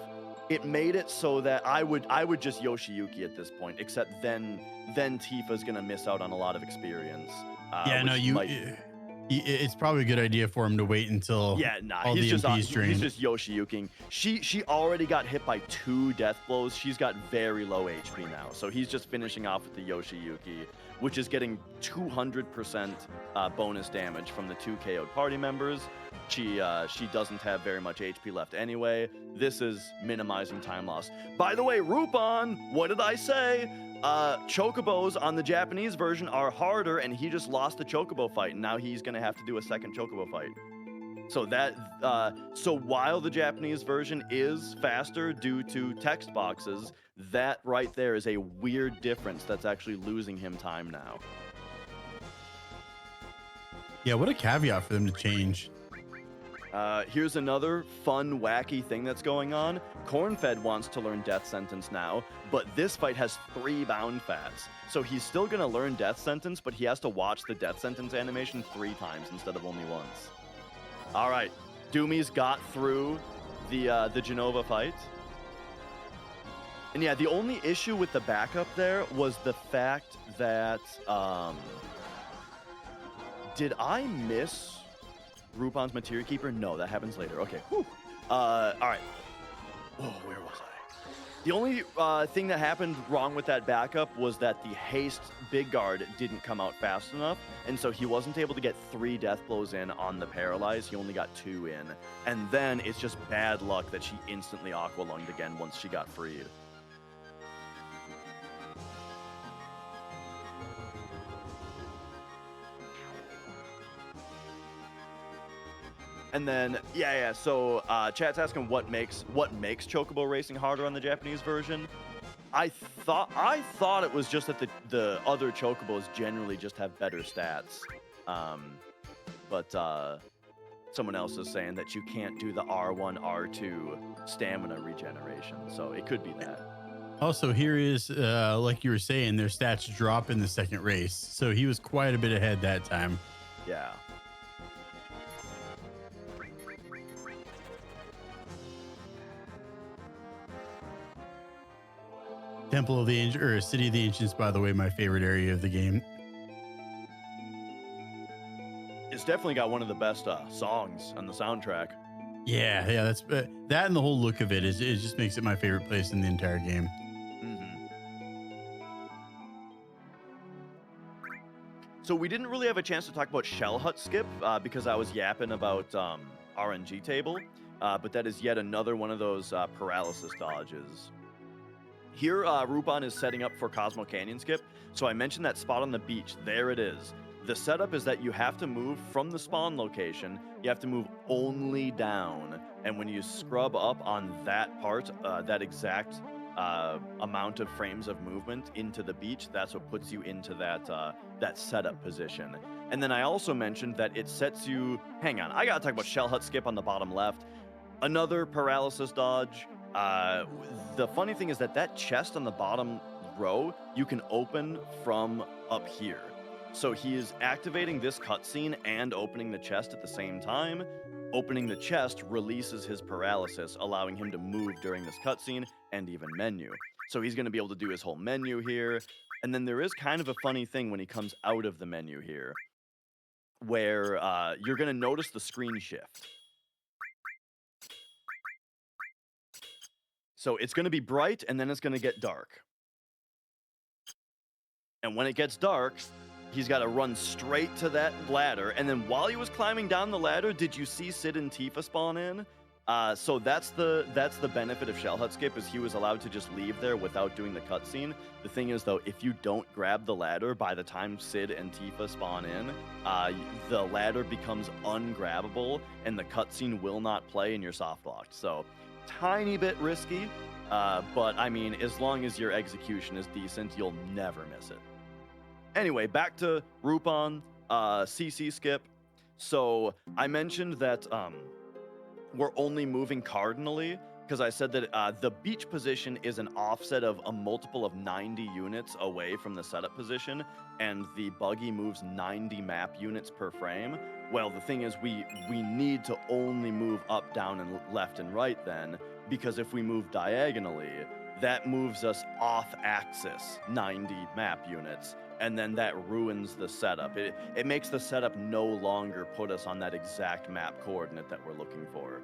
it made it so that I would just Yoshiyuki at this point, except then Tifa's gonna miss out on a lot of experience. It's probably a good idea for him to wait until all the MPs drained. He's just Yoshiyuking. She already got hit by 2 death blows. She's got very low HP now, so he's just finishing off with the Yoshiyuki, which is getting 200% bonus damage from the 2 KO'd party members. She doesn't have very much HP left anyway. This is minimizing time loss. By the way, Rupan, what did I say? Chocobos on the Japanese version are harder, and he just lost the Chocobo fight, and now he's gonna have to do a second Chocobo fight. So while the Japanese version is faster due to text boxes, that right there is a weird difference that's actually losing him time now. Yeah, what a caveat for them to change. Here's another fun, wacky thing that's going on. Cornfed wants to learn Death Sentence now, but this fight has 3 bound fats. So he's still going to learn Death Sentence, but he has to watch the Death Sentence animation 3 times instead of only once. All right, Doumeis got through the Jenova fight. And yeah, the only issue with the backup there was the fact that... did I miss... Rupan's Materia Keeper? No, that happens later. Okay. Whew. All right. Oh, where was I? The only thing that happened wrong with that backup was that the haste big guard didn't come out fast enough, and so he wasn't able to get 3 death blows in on the paralyzed. He only got 2 in, and then it's just bad luck that she instantly aqua lunged again once she got freed. And then, so chat's asking what makes Chocobo racing harder on the Japanese version. I thought it was just that the other Chocobos generally just have better stats. But someone else is saying that you can't do the R1, R2 stamina regeneration, so it could be that. Also, here is, like you were saying, their stats drop in the second race, so he was quite a bit ahead that time. Yeah. Temple of the Ancients, or City of the Ancients, by the way, my favorite area of the game. It's definitely got one of the best songs on the soundtrack. Yeah, that's that, and the whole look of it just makes it my favorite place in the entire game. So we didn't really have a chance to talk about Shell Hut Skip because I was yapping about RNG table, but that is yet another one of those paralysis dodges. Here, Rupan is setting up for Cosmo Canyon Skip. So I mentioned that spot on the beach. There it is. The setup is that you have to move from the spawn location. You have to move only down. And when you scrub up on that part, that exact amount of frames of movement into the beach, that's what puts you into that setup position. And then I also mentioned that it sets you... Hang on, I gotta talk about Shell Hut Skip on the bottom left. Another paralysis dodge. The funny thing is that chest on the bottom row, you can open from up here. So he is activating this cutscene and opening the chest at the same time. Opening the chest releases his paralysis, allowing him to move during this cutscene and even menu. So he's going to be able to do his whole menu here. And then there is kind of a funny thing when he comes out of the menu here, where you're going to notice the screen shift. So it's going to be bright, and then it's going to get dark. And when it gets dark, he's got to run straight to that ladder. And then while he was climbing down the ladder, did you see Sid and Tifa spawn in? So that's the benefit of Shell Hut Skip, is he was allowed to just leave there without doing the cutscene. The thing is, though, if you don't grab the ladder by the time Sid and Tifa spawn in, the ladder becomes ungrabbable, and the cutscene will not play, and you're soft locked. So tiny bit risky, but I mean, as long as your execution is decent, you'll never miss it. Anyway, back to Rupan, CC skip. So I mentioned that we're only moving cardinally, because I said that the beach position is an offset of a multiple of 90 units away from the setup position, and the buggy moves 90 map units per frame. Well, the thing is, we need to only move up, down, and left and right then, because if we move diagonally, that moves us off axis 90 map units, and then that ruins the setup. It makes the setup no longer put us on that exact map coordinate that we're looking for.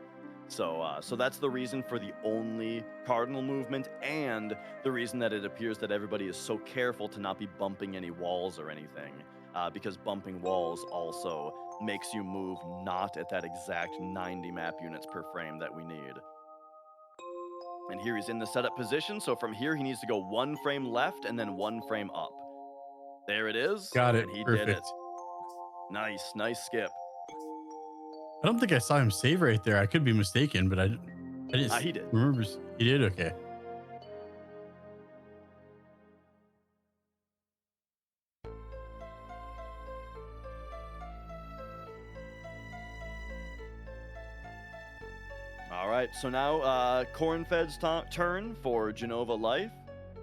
So that's the reason for the only cardinal movement, and the reason that it appears that everybody is so careful to not be bumping any walls or anything, because bumping walls also makes you move not at that exact 90 map units per frame that we need. And here he's in the setup position, so from here he needs to go one frame left and then one frame up. There it is. Got it. And he Perfect. did it. Nice skip. I don't think I saw him save right there. I could be mistaken, but I didn't. He did. Remember, he did? Okay. All right, so now Cornfed's turn for Genova Life.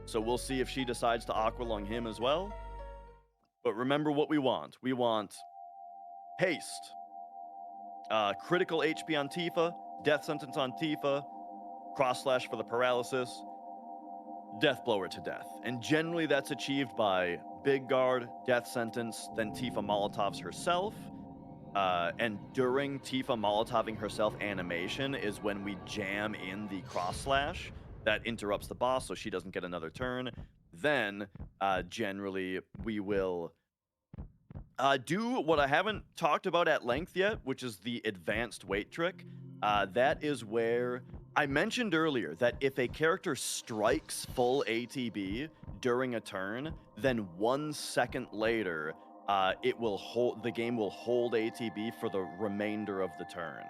So we'll see if she decides to aqualung him as well. But remember what we want. We want haste, critical HP on Tifa, death sentence on Tifa, cross slash for the paralysis, death blower to death. And generally that's achieved by big guard, death sentence, then Tifa Molotovs herself. And during Tifa Molotoving herself animation is when we jam in the cross slash that interrupts the boss so she doesn't get another turn. Then generally we will do what I haven't talked about at length yet, which is the advanced wait trick. That is where I mentioned earlier that if a character strikes full ATB during a turn, then 1 second later, the game will hold ATB for the remainder of the turn.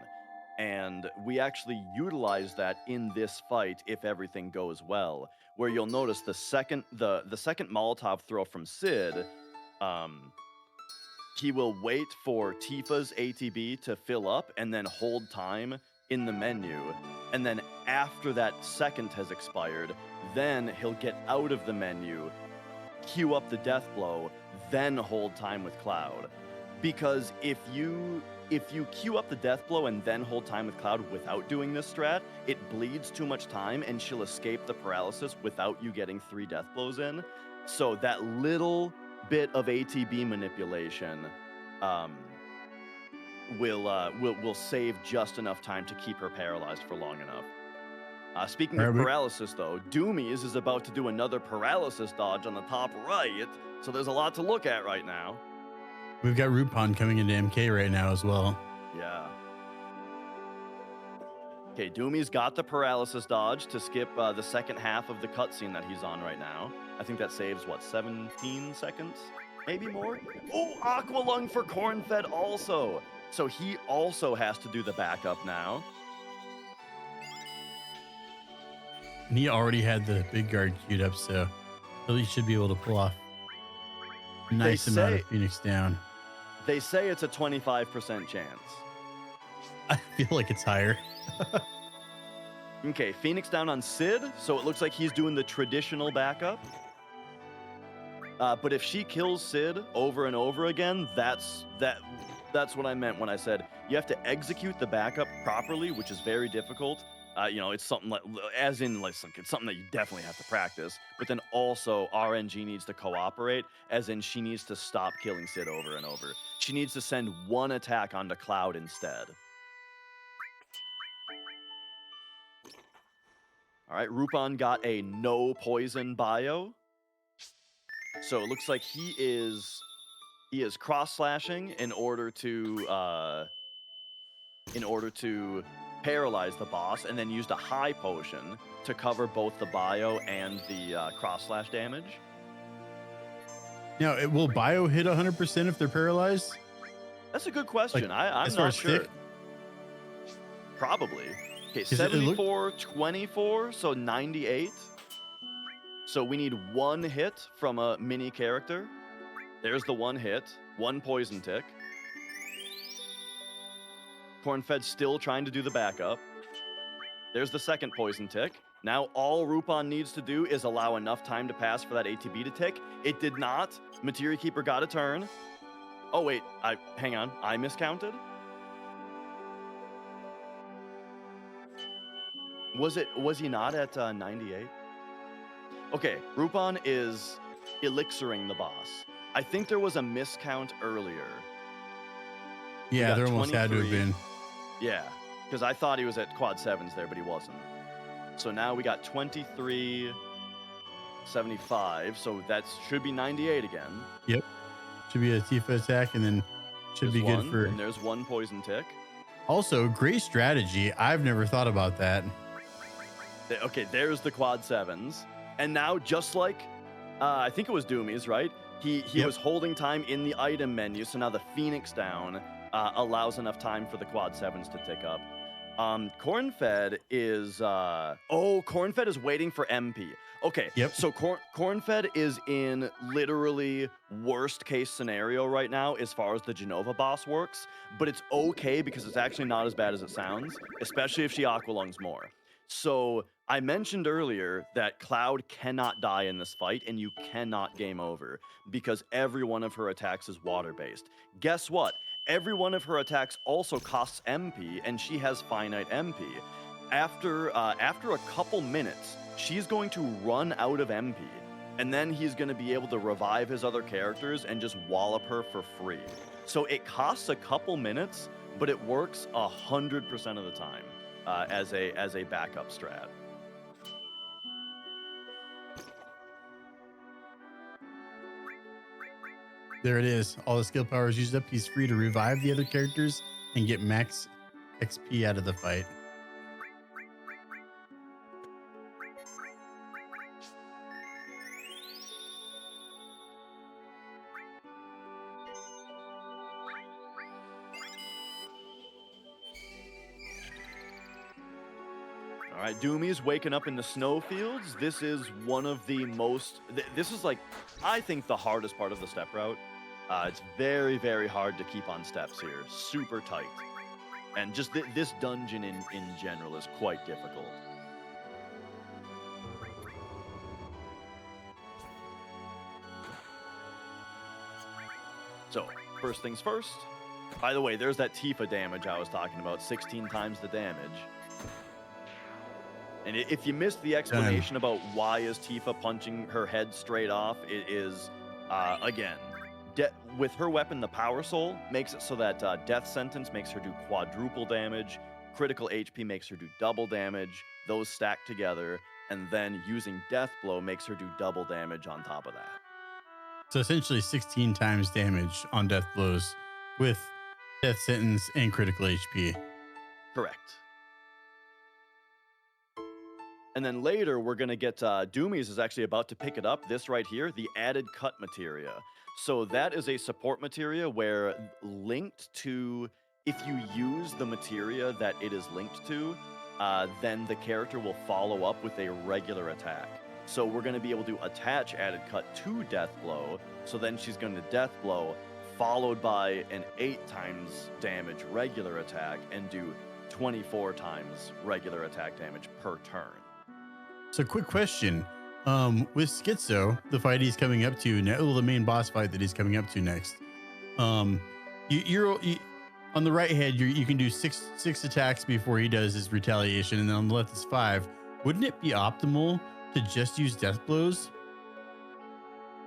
And we actually utilize that in this fight if everything goes well, where you'll notice the second Molotov throw from Sid, he will wait for Tifa's ATB to fill up and then hold time in the menu. And then after that second has expired, then he'll get out of the menu, queue up the death blow, then hold time with Cloud. Because if you queue up the death blow and then hold time with Cloud without doing this strat, it bleeds too much time and she'll escape the paralysis without you getting 3 death blows in. So that little bit of ATB manipulation will save just enough time to keep her paralyzed for long enough. Speaking of Alright, paralysis, though, Doumeis is about to do another paralysis dodge on the top right, so there's a lot to look at right now. We've got Rupan coming into MK right now as well. Yeah. Okay, Doumeis got the paralysis dodge to skip the second half of the cutscene that he's on right now. I think that saves, what, 17 seconds? Maybe more? Oh, Aqua Lung for Cornfed also! So he also has to do the backup now. And he already had the big guard queued up, so he should be able to pull off a nice amount of Phoenix down. They say it's a 25% chance. I feel like it's higher. Okay, Phoenix down on Sid, so it looks like he's doing the traditional backup. But if she kills Sid over and over again, that's what I meant when I said you have to execute the backup properly, which is very difficult. It's something like, as in, like, it's something that you definitely have to practice. But then also RNG needs to cooperate, as in she needs to stop killing Sid over and over. She needs to send one attack onto Cloud instead. All right, Rupan got a no poison bio. So it looks like he is cross slashing in order to paralyze the boss, and then used a high potion to cover both the bio and the cross slash damage. Now, will bio hit 100% if they're paralyzed? That's a good question. Like, I'm as far not as sure. stick? Probably. Okay, Is it 74, 24, so 98. So we need one hit from a mini character. There's the one hit, one poison tick. Cornfed's still trying to do the backup. There's the second poison tick. Now all Rupan needs to do is allow enough time to pass for that ATB to tick. It did not. Materia Keeper got a turn. Oh wait, hang on. I miscounted. Was he not at 98? Okay, Rupan is elixiring the boss. I think there was a miscount earlier. Yeah, there almost had to have 23. been. Yeah, because I thought he was at quad 7s there, but he wasn't. So now we got 23, 75, so that should be 98 again. Yep. Should be a Tifa attack, and then should There's be good one, for... And there's one poison tick. Also, great strategy. I've never thought about that. Okay, there's the quad 7s. And now, just like, I think it was Doumeis, right? He Yep. was holding time in the item menu, so now the Phoenix down allows enough time for the quad 7s to tick up. Cornfed is... Cornfed is waiting for MP. Okay, Yep. so Cornfed is in literally worst case scenario right now as far as the Genova boss works, but it's okay because it's actually not as bad as it sounds, especially if she aqualungs more. So I mentioned earlier that Cloud cannot die in this fight, and you cannot game over because every one of her attacks is water-based. Guess what? Every one of her attacks also costs MP, and she has finite MP. After a couple minutes, she's going to run out of MP, and then he's going to be able to revive his other characters and just wallop her for free. So it costs a couple minutes, but it works 100% of the time as a backup strat. There it is. All the skill power is used up. He's free to revive the other characters and get max XP out of the fight. All right, Doumeis waking up in the snowfields. This is one of the most... This is, like, I think the hardest part of the step route. It's very, very hard to keep on steps here. Super tight. And just this dungeon in general is quite difficult. So, first things first. By the way, there's that Tifa damage I was talking about. 16 times the damage. And if you missed the explanation about why is Tifa punching her head straight off, it is, again, with her weapon, the Power Soul, makes it so that Death Sentence makes her do quadruple damage, critical HP makes her do double damage, those stack together, and then using Death Blow makes her do double damage on top of that. So essentially 16 times damage on death blows with death sentence and critical HP. Correct. And then later, we're going to get Doumeis is actually about to pick it up. This right here, the added cut materia. So that is a support materia where linked to, if you use the materia that it is linked to, then the character will follow up with a regular attack. So we're going to be able to attach added cut to Death Blow. So then she's going to Death Blow, followed by an 8 times damage regular attack, and do 24 times regular attack damage per turn. So quick question. With Schizo, the fight he's coming up to, the main boss fight that he's coming up to next, you're on the right hand, you can do six attacks before he does his retaliation, and then on the left is 5. Wouldn't it be optimal to just use death blows?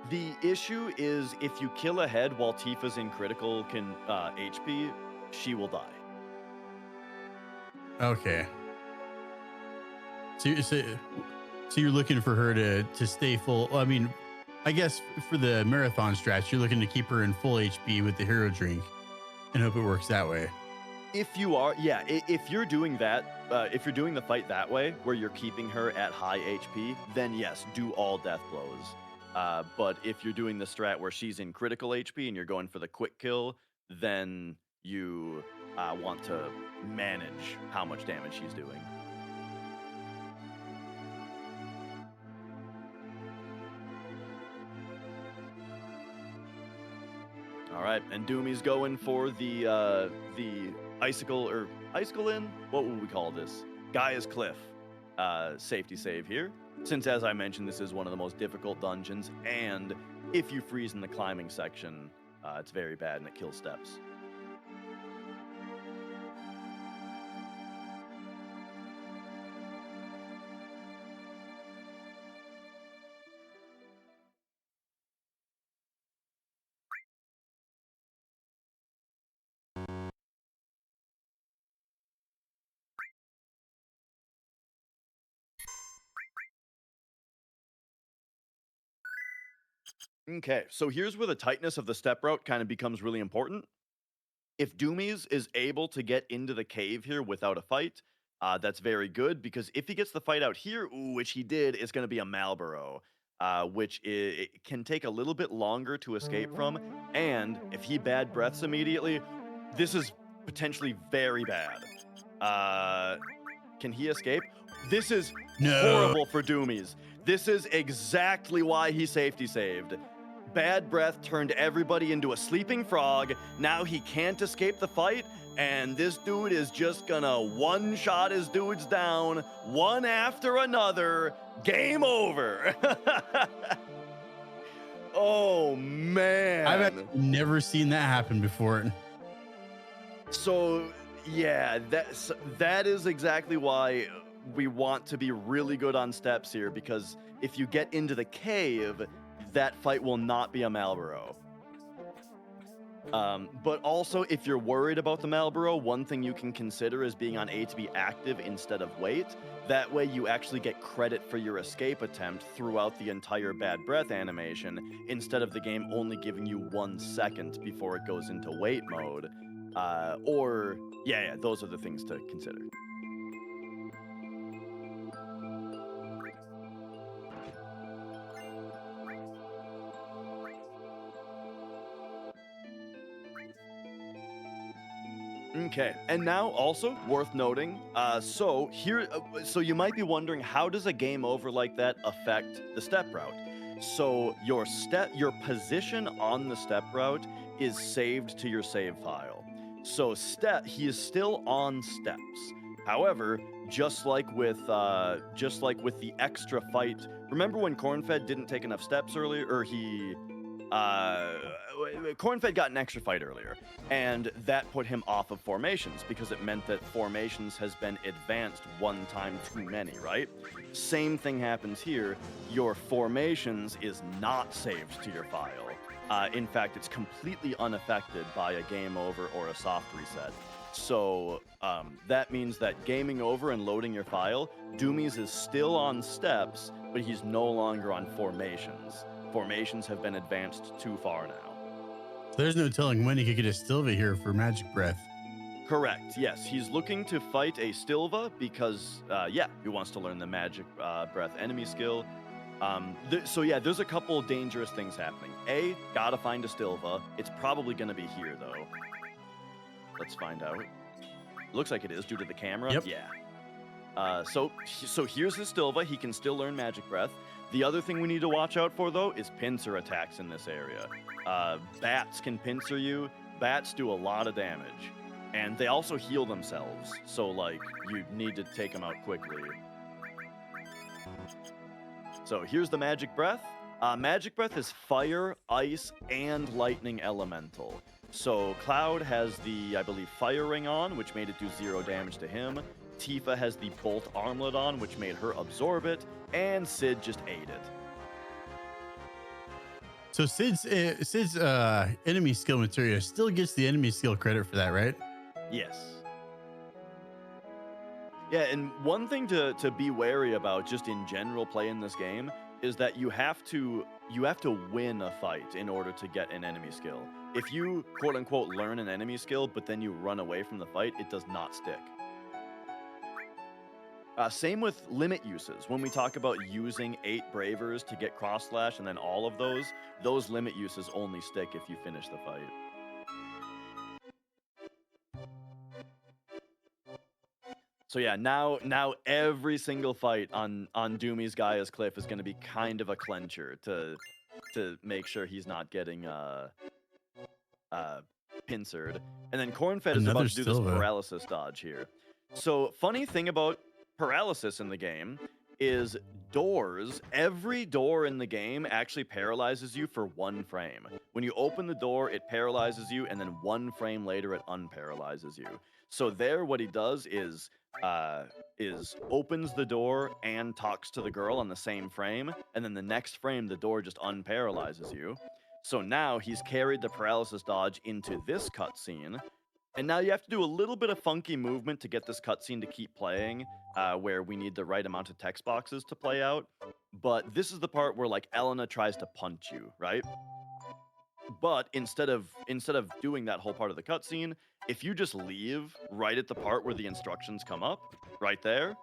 The issue is if you kill a head while Tifa's in critical HP, she will die. Okay. So you're looking for her to stay full. I mean, I guess for the marathon stretch, you're looking to keep her in full HP with the hero drink and hope it works that way. If you are, yeah, if you're doing that, if you're doing the fight that way, where you're keeping her at high HP, then yes, do all death blows. But if you're doing the strat where she's in critical HP and you're going for the quick kill, then you want to manage how much damage she's doing. All right, and Doomy's going for the icicle in? What would we call this? Gaia's Cliff. Safety save here. Since, as I mentioned, this is one of the most difficult dungeons, and if you freeze in the climbing section, it's very bad and it kills steps. Okay, so here's where the tightness of the step route kind of becomes really important. If Doumeis is able to get into the cave here without a fight, that's very good, because if he gets the fight out here, which he did, it's going to be a Malboro, which it can take a little bit longer to escape from, and if he bad breaths immediately, this is potentially very bad. Can he escape? This is horrible for Doumeis. This is exactly why he safety saved. Bad breath turned everybody into a sleeping frog. Now he can't escape the fight, and this dude is just gonna one-shot his dudes down, one after another. Game over. Oh, man. I've never seen that happen before. So, yeah, that is exactly why we want to be really good on steps here, because if you get into the cave, that fight will not be a Malboro. But also, if you're worried about the Malboro, one thing you can consider is being on A to be active instead of wait. That way you actually get credit for your escape attempt throughout the entire bad breath animation, instead of the game only giving you 1 second before it goes into wait mode. Yeah, those are the things to consider. Okay, and now also worth noting, so you might be wondering, how does a game over like that affect the step route? So your position on the step route is saved to your save file. So he is still on steps. However, just like with the extra fight, remember when Cornfed didn't take enough steps earlier, or he Cornfed got an extra fight earlier, and that put him off of formations because it meant that formations has been advanced one time too many, right? Same thing happens here. Your formations is not saved to your file. In fact, it's completely unaffected by a game over or a soft reset. So that means that gaming over and loading your file, Doumeis is still on steps, but he's no longer on formations. Formations have been advanced too far now. There's no telling when he could get a Stilva here for Magic Breath. Correct, yes. He's looking to fight a Stilva because, he wants to learn the Magic Breath enemy skill. There's a couple dangerous things happening. A, gotta find a Stilva. It's probably gonna be here, though. Let's find out. Looks like it is due to the camera. Yep. Yeah. So here's his Stilva. He can still learn Magic Breath. The other thing we need to watch out for, though, is pincer attacks in this area. Bats can pincer you. Bats do a lot of damage. And they also heal themselves. So, you need to take them out quickly. So here's the Magic Breath. Magic Breath is fire, ice, and lightning elemental. So Cloud has the, I believe, fire ring on, which made it do 0 damage to him. Tifa has the bolt armlet on, which made her absorb it. And Sid just ate it. So Sid's enemy skill materia still gets the enemy skill credit for that, right? Yes. Yeah, and one thing to be wary about just in general playing this game is that you have to win a fight in order to get an enemy skill. If you quote unquote learn an enemy skill but then you run away from the fight, it does not stick. Same with limit uses. When we talk about using 8 Bravers to get cross slash and then all of those limit uses only stick if you finish the fight. So yeah, now every single fight on Doumeis Gaia's Cliff is going to be kind of a clencher to make sure he's not getting pincered. And then Cornfed is about to do this paralysis dodge here. So funny thing about paralysis in the game is doors. Every door in the game actually paralyzes you for 1 frame. When you open the door, it paralyzes you, and then 1 frame later, it unparalyzes you. So there, what he does is opens the door and talks to the girl on the same frame, and then the next frame, the door just unparalyzes you. So now he's carried the paralysis dodge into this cutscene. And now you have to do a little bit of funky movement to get this cutscene to keep playing, where we need the right amount of text boxes to play out. But this is the part where Elena tries to punch you, right? But instead of doing that whole part of the cutscene, if you just leave right at the part where the instructions come up, right there,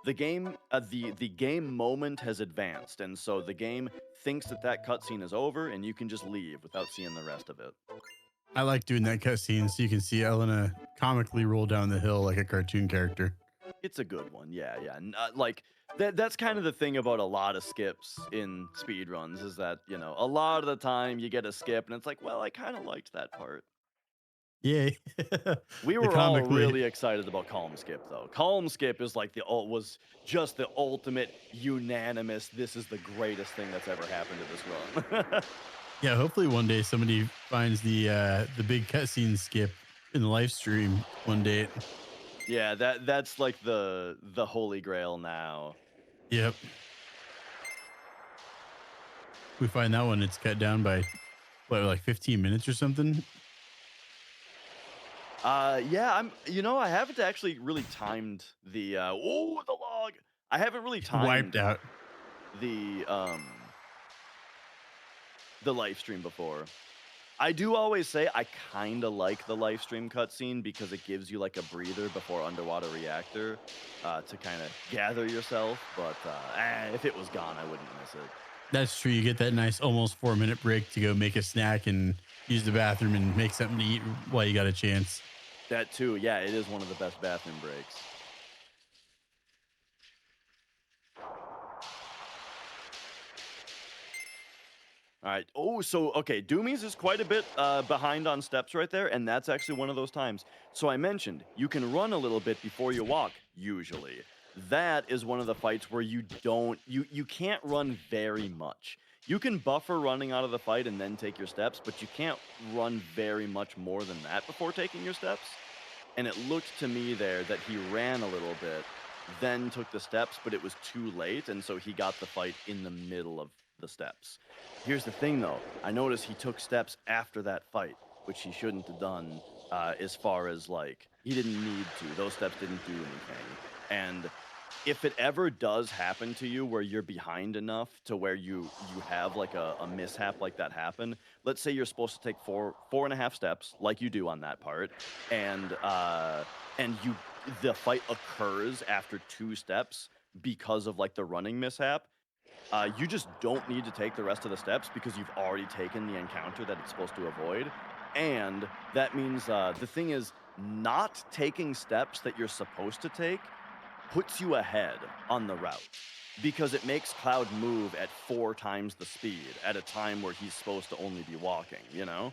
the game the game moment has advanced, and so the game thinks that cutscene is over, and you can just leave without seeing the rest of it. I like doing that cutscene so you can see Elena comically roll down the hill like a cartoon character. It's a good one, yeah. That's kind of the thing about a lot of skips in speedruns is that, a lot of the time you get a skip and it's like, well, I kind of liked that part. Yeah. We were all really excited about Calm Skip, though. Calm Skip is was just the ultimate unanimous, this is the greatest thing that's ever happened to this run. Yeah, hopefully one day somebody finds the big cutscene skip in the live stream one day. Yeah, that's like the holy grail now. Yep. We find that one, it's cut down by what, 15 minutes or something? Yeah, I haven't actually really timed the the log. I haven't really timed wiped out the live stream before. I do always say I kind of like the live stream cutscene because it gives you a breather before underwater reactor to kind of gather yourself. But if it was gone, I wouldn't miss it. That's true. You get that nice almost 4-minute break to go make a snack and use the bathroom and make something to eat while you got a chance. That too. Yeah, it is one of the best bathroom breaks. All right. Okay. Doumeis is quite a bit behind on steps right there, and that's actually one of those times. So I mentioned you can run a little bit before you walk, usually. That is one of the fights where you can't run very much. You can buffer running out of the fight and then take your steps, but you can't run very much more than that before taking your steps. And it looked to me there that he ran a little bit, then took the steps, but it was too late, and so he got the fight in the middle of the steps. Here's the thing, though. I noticed he took steps after that fight, which he shouldn't have done, as far as, like, he didn't need to. Those steps didn't do anything. And if it ever does happen to you where you're behind enough to where you have like a mishap like that happen, let's say you're supposed to take 4.5 steps like you do on that part, and the fight occurs after 2 steps because of like the running mishap, you just don't need to take the rest of the steps because you've already taken the encounter that it's supposed to avoid. And that means the thing is, not taking steps that you're supposed to take puts you ahead on the route because it makes Cloud move at 4 times the speed at a time where he's supposed to only be walking, you know?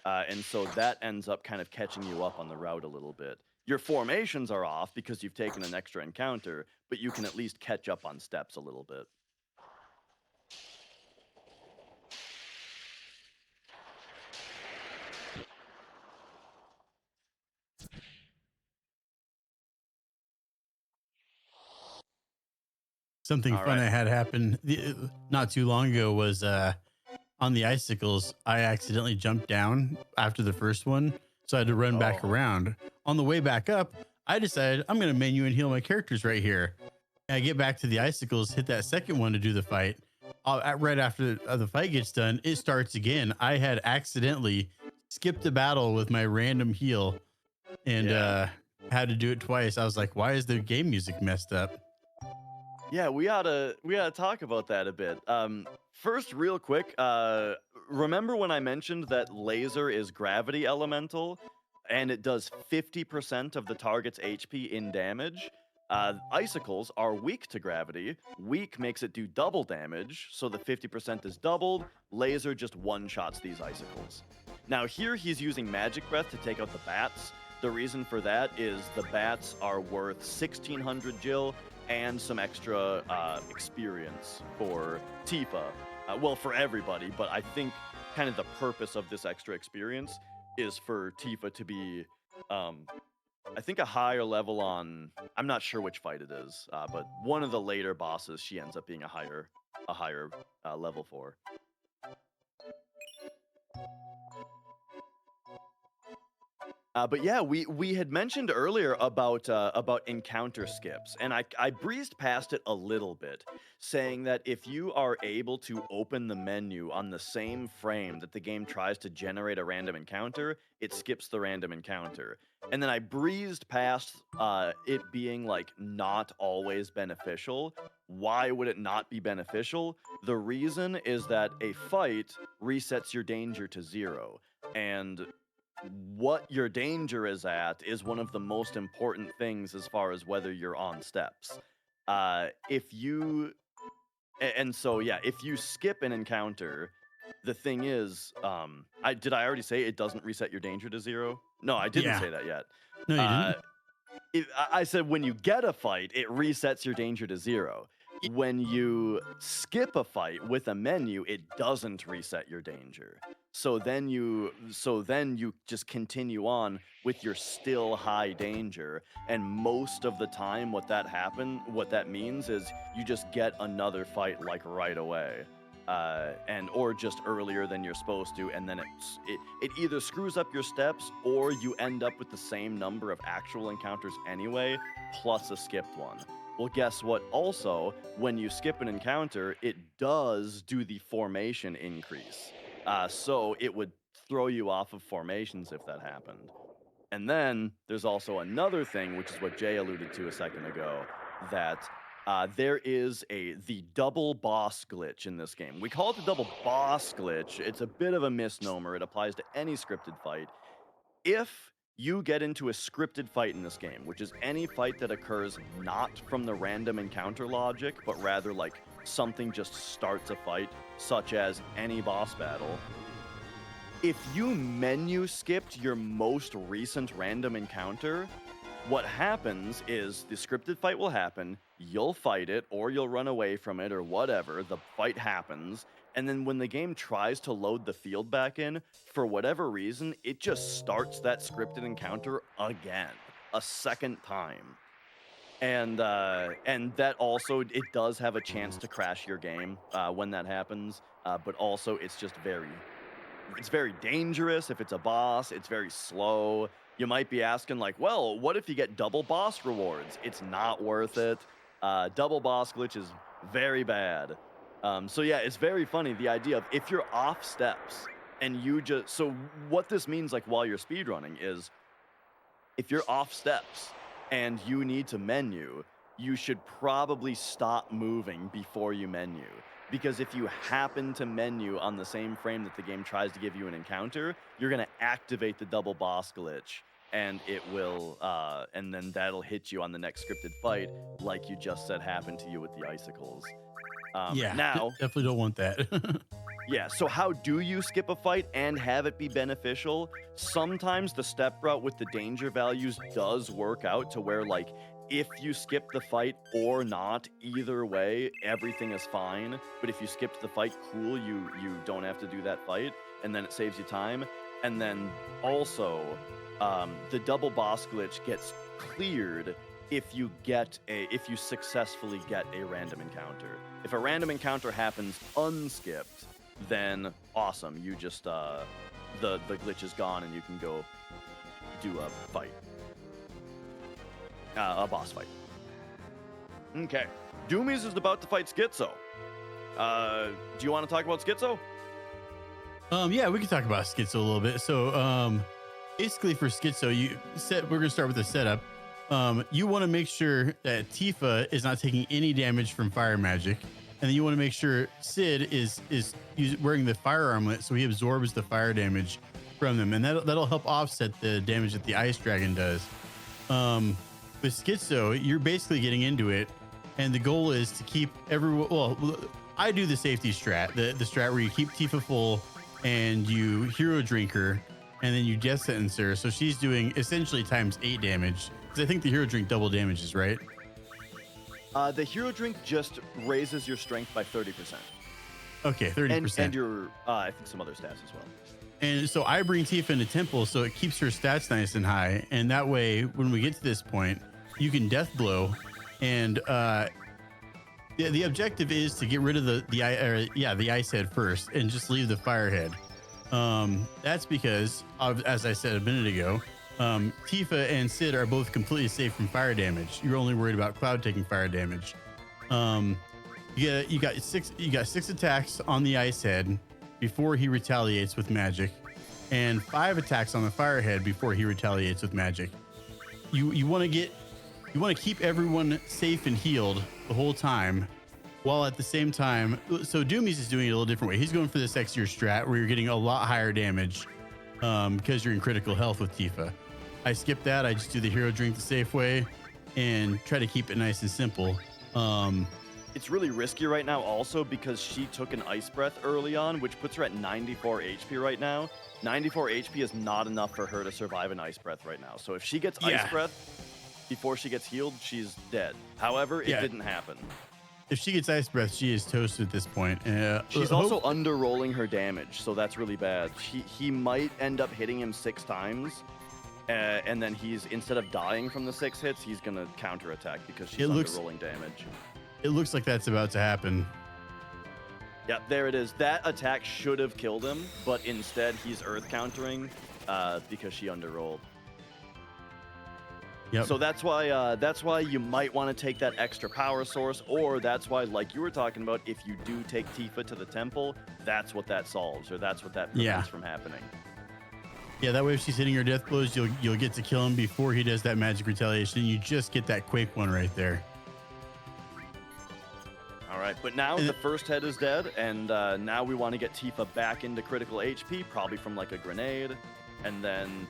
And so that ends up kind of catching you up on the route a little bit. Your formations are off because you've taken an extra encounter, but you can at least catch up on steps a little bit. Something All fun right. I had happen not too long ago was on the icicles. I accidentally jumped down after the first one, so I had to run back Oh. around. On the way back up, I decided I'm going to menu and heal my characters right here. And I get back to the icicles, hit that second one to do the fight. Right after the fight gets done, it starts again. I had accidentally skipped a battle with my random heal and Yeah. had to do it twice. I was like, why is the game music messed up? Yeah, we oughta talk about that a bit. First, real quick, remember when I mentioned that laser is gravity elemental, and it does 50% of the target's HP in damage? Icicles are weak to gravity. Weak makes it do double damage, so the 50% is doubled. Laser just one-shots these icicles. Now here he's using Magic Breath to take out the bats. The reason for that is the bats are worth 1,600 Jill and some extra experience for Tifa. Well, for everybody, but I think kind of the purpose of this extra experience is for Tifa to be, I think, a higher level on. I'm not sure which fight it is, but one of the later bosses she ends up being a higher level for. But yeah, we had mentioned earlier about encounter skips, and I breezed past it a little bit, saying that if you are able to open the menu on the same frame that the game tries to generate a random encounter, it skips the random encounter. And then I breezed past it being like not always beneficial. Why would it not be beneficial? The reason is that a fight resets your danger to 0, and what your danger is at is one of the most important things as far as whether you're on steps. If you and so yeah, if you skip an encounter, the thing is, I already say it doesn't reset your danger to 0? No, I didn't Yeah. say that yet. No, you Uh, didn't. I said when you get a fight, it resets your danger to 0. When you skip a fight with a menu, it doesn't reset your danger. So then you just continue on with your still high danger, and most of the time what that means is you just get another fight like right away. Or just earlier than you're supposed to, and then it either screws up your steps or you end up with the same number of actual encounters anyway, plus a skipped one. Well, guess what? Also, when you skip an encounter, it does do the formation increase. So it would throw you off of formations if that happened. And then there's also another thing, which is what Jay alluded to a second ago, that there is the double boss glitch in this game. We call it the double boss glitch. It's a bit of a misnomer. It applies to any scripted fight. If you get into a scripted fight in this game, which is any fight that occurs not from the random encounter logic, but rather like something just starts a fight, such as any boss battle, if you menu skipped your most recent random encounter, what happens is the scripted fight will happen, you'll fight it, or you'll run away from it, or whatever, the fight happens, and then when the game tries to load the field back in, for whatever reason, it just starts that scripted encounter again, a second time. And that also, it does have a chance to crash your game when that happens, but also it's just it's very dangerous if it's a boss, it's very slow. You might be asking like, well, what if you get double boss rewards? It's not worth it. Double boss glitch is very bad. So yeah, it's very funny, the idea of if you're off steps and so what this means like while you're speedrunning is if you're off steps and you need to menu, you should probably stop moving before you menu. Because if you happen to menu on the same frame that the game tries to give you an encounter, you're going to activate the double boss glitch, and it will, and then that'll hit you on the next scripted fight, like you just said happened to you with the icicles. Yeah, now, definitely don't want that. yeah, so how do you skip a fight and have it be beneficial? Sometimes the step route with the danger values does work out to where, like, if you skip the fight or not, either way, everything is fine. But if you skipped the fight, cool, you don't have to do that fight, and then it saves you time. And then also, the double boss glitch gets cleared if you successfully get a random encounter. If a random encounter happens unskipped, then awesome. You just the glitch is gone and you can go do a fight. A boss fight. Okay. Doumeis is about to fight Schizo. Do you want to talk about Schizo? Yeah, we can talk about Schizo a little bit. So basically for Schizo, we're gonna start with the setup. You want to make sure that Tifa is not taking any damage from fire magic, and then you want to make sure Sid is wearing the fire armlet, so he absorbs the fire damage from them, and that'll help offset the damage that the ice dragon does. With Schizo, you're basically getting into it, and the goal is to keep everyone. Well, I do the safety strat, the strat where you keep Tifa full, and you hero drink her, and then you death sentence her. So she's doing essentially times 8 damage. Because I think the hero drink double damages, right? The hero drink just raises your strength by 30%. Okay, 30%. And your, I think some other stats as well. And so I bring Tifa into temple, so it keeps her stats nice and high. And that way, when we get to this point, you can death blow. And the objective is to get rid of the ice head first and just leave the fire head. That's because, as I said a minute ago, Tifa and Sid are both completely safe from fire damage. You're only worried about Cloud taking fire damage. You got six attacks on the ice head before he retaliates with magic, and 5 attacks on the fire head before he retaliates with magic. You want to keep everyone safe and healed the whole time, while at the same time, so Doumeis is doing it a little different way. He's going for the sexier strat where you're getting a lot higher damage because you're in critical health with Tifa. I skip that. I just do the hero drink the safe way and try to keep it nice and simple. It's really risky right now also because she took an ice breath early on, which puts her at 94 HP right now. 94 HP is not enough for her to survive an ice breath right now. So if she gets ice breath before she gets healed, she's dead. However, it didn't happen. If she gets ice breath, she is toast at this point. She's also under-rolling her damage, so that's really bad. He might end up hitting him 6 times. And then instead of dying from the 6 hits, he's going to counterattack because she's under-rolling damage. It looks like that's about to happen. Yeah, there it is. That attack should have killed him, but instead he's earth countering because she under-rolled. Yep. So that's why you might want to take that extra power source, or that's why, like you were talking about, if you do take Tifa to the temple, that's what that solves, or that's what that prevents from happening. Yeah, that way if she's hitting her death blows, you'll get to kill him before he does that magic retaliation. You just get that quick one right there. All right, but now the first head is dead, and now we want to get Tifa back into critical HP, probably from like a grenade, and then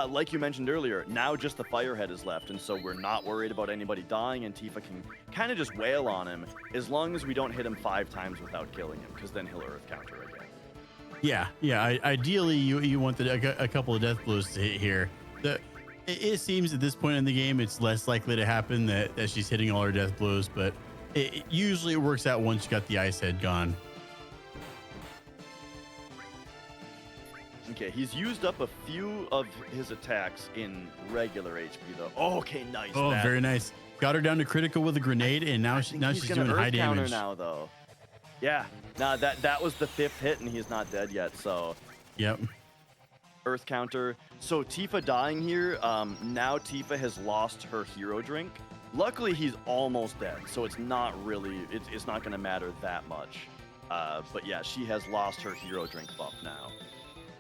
like you mentioned earlier, now just the fire head is left, and so we're not worried about anybody dying, and Tifa can kind of just wail on him as long as we don't hit him 5 times without killing him, because then he'll earth counter again. Yeah. Ideally, you want a couple of death blows to hit here. It seems at this point in the game, it's less likely to happen that she's hitting all her death blows, but it usually works out once you got the ice head gone. Okay, he's used up a few of his attacks in regular HP though. Oh, okay, nice. Oh, that. very nice. Got her down to critical with a grenade, and now she's doing high damage now though. Yeah, nah, that was the 5th hit, and he's not dead yet. So, yep. Earth counter. So Tifa dying here. Now Tifa has lost her hero drink. Luckily, he's almost dead, so it's not really. It's not going to matter that much. But yeah, she has lost her hero drink buff now.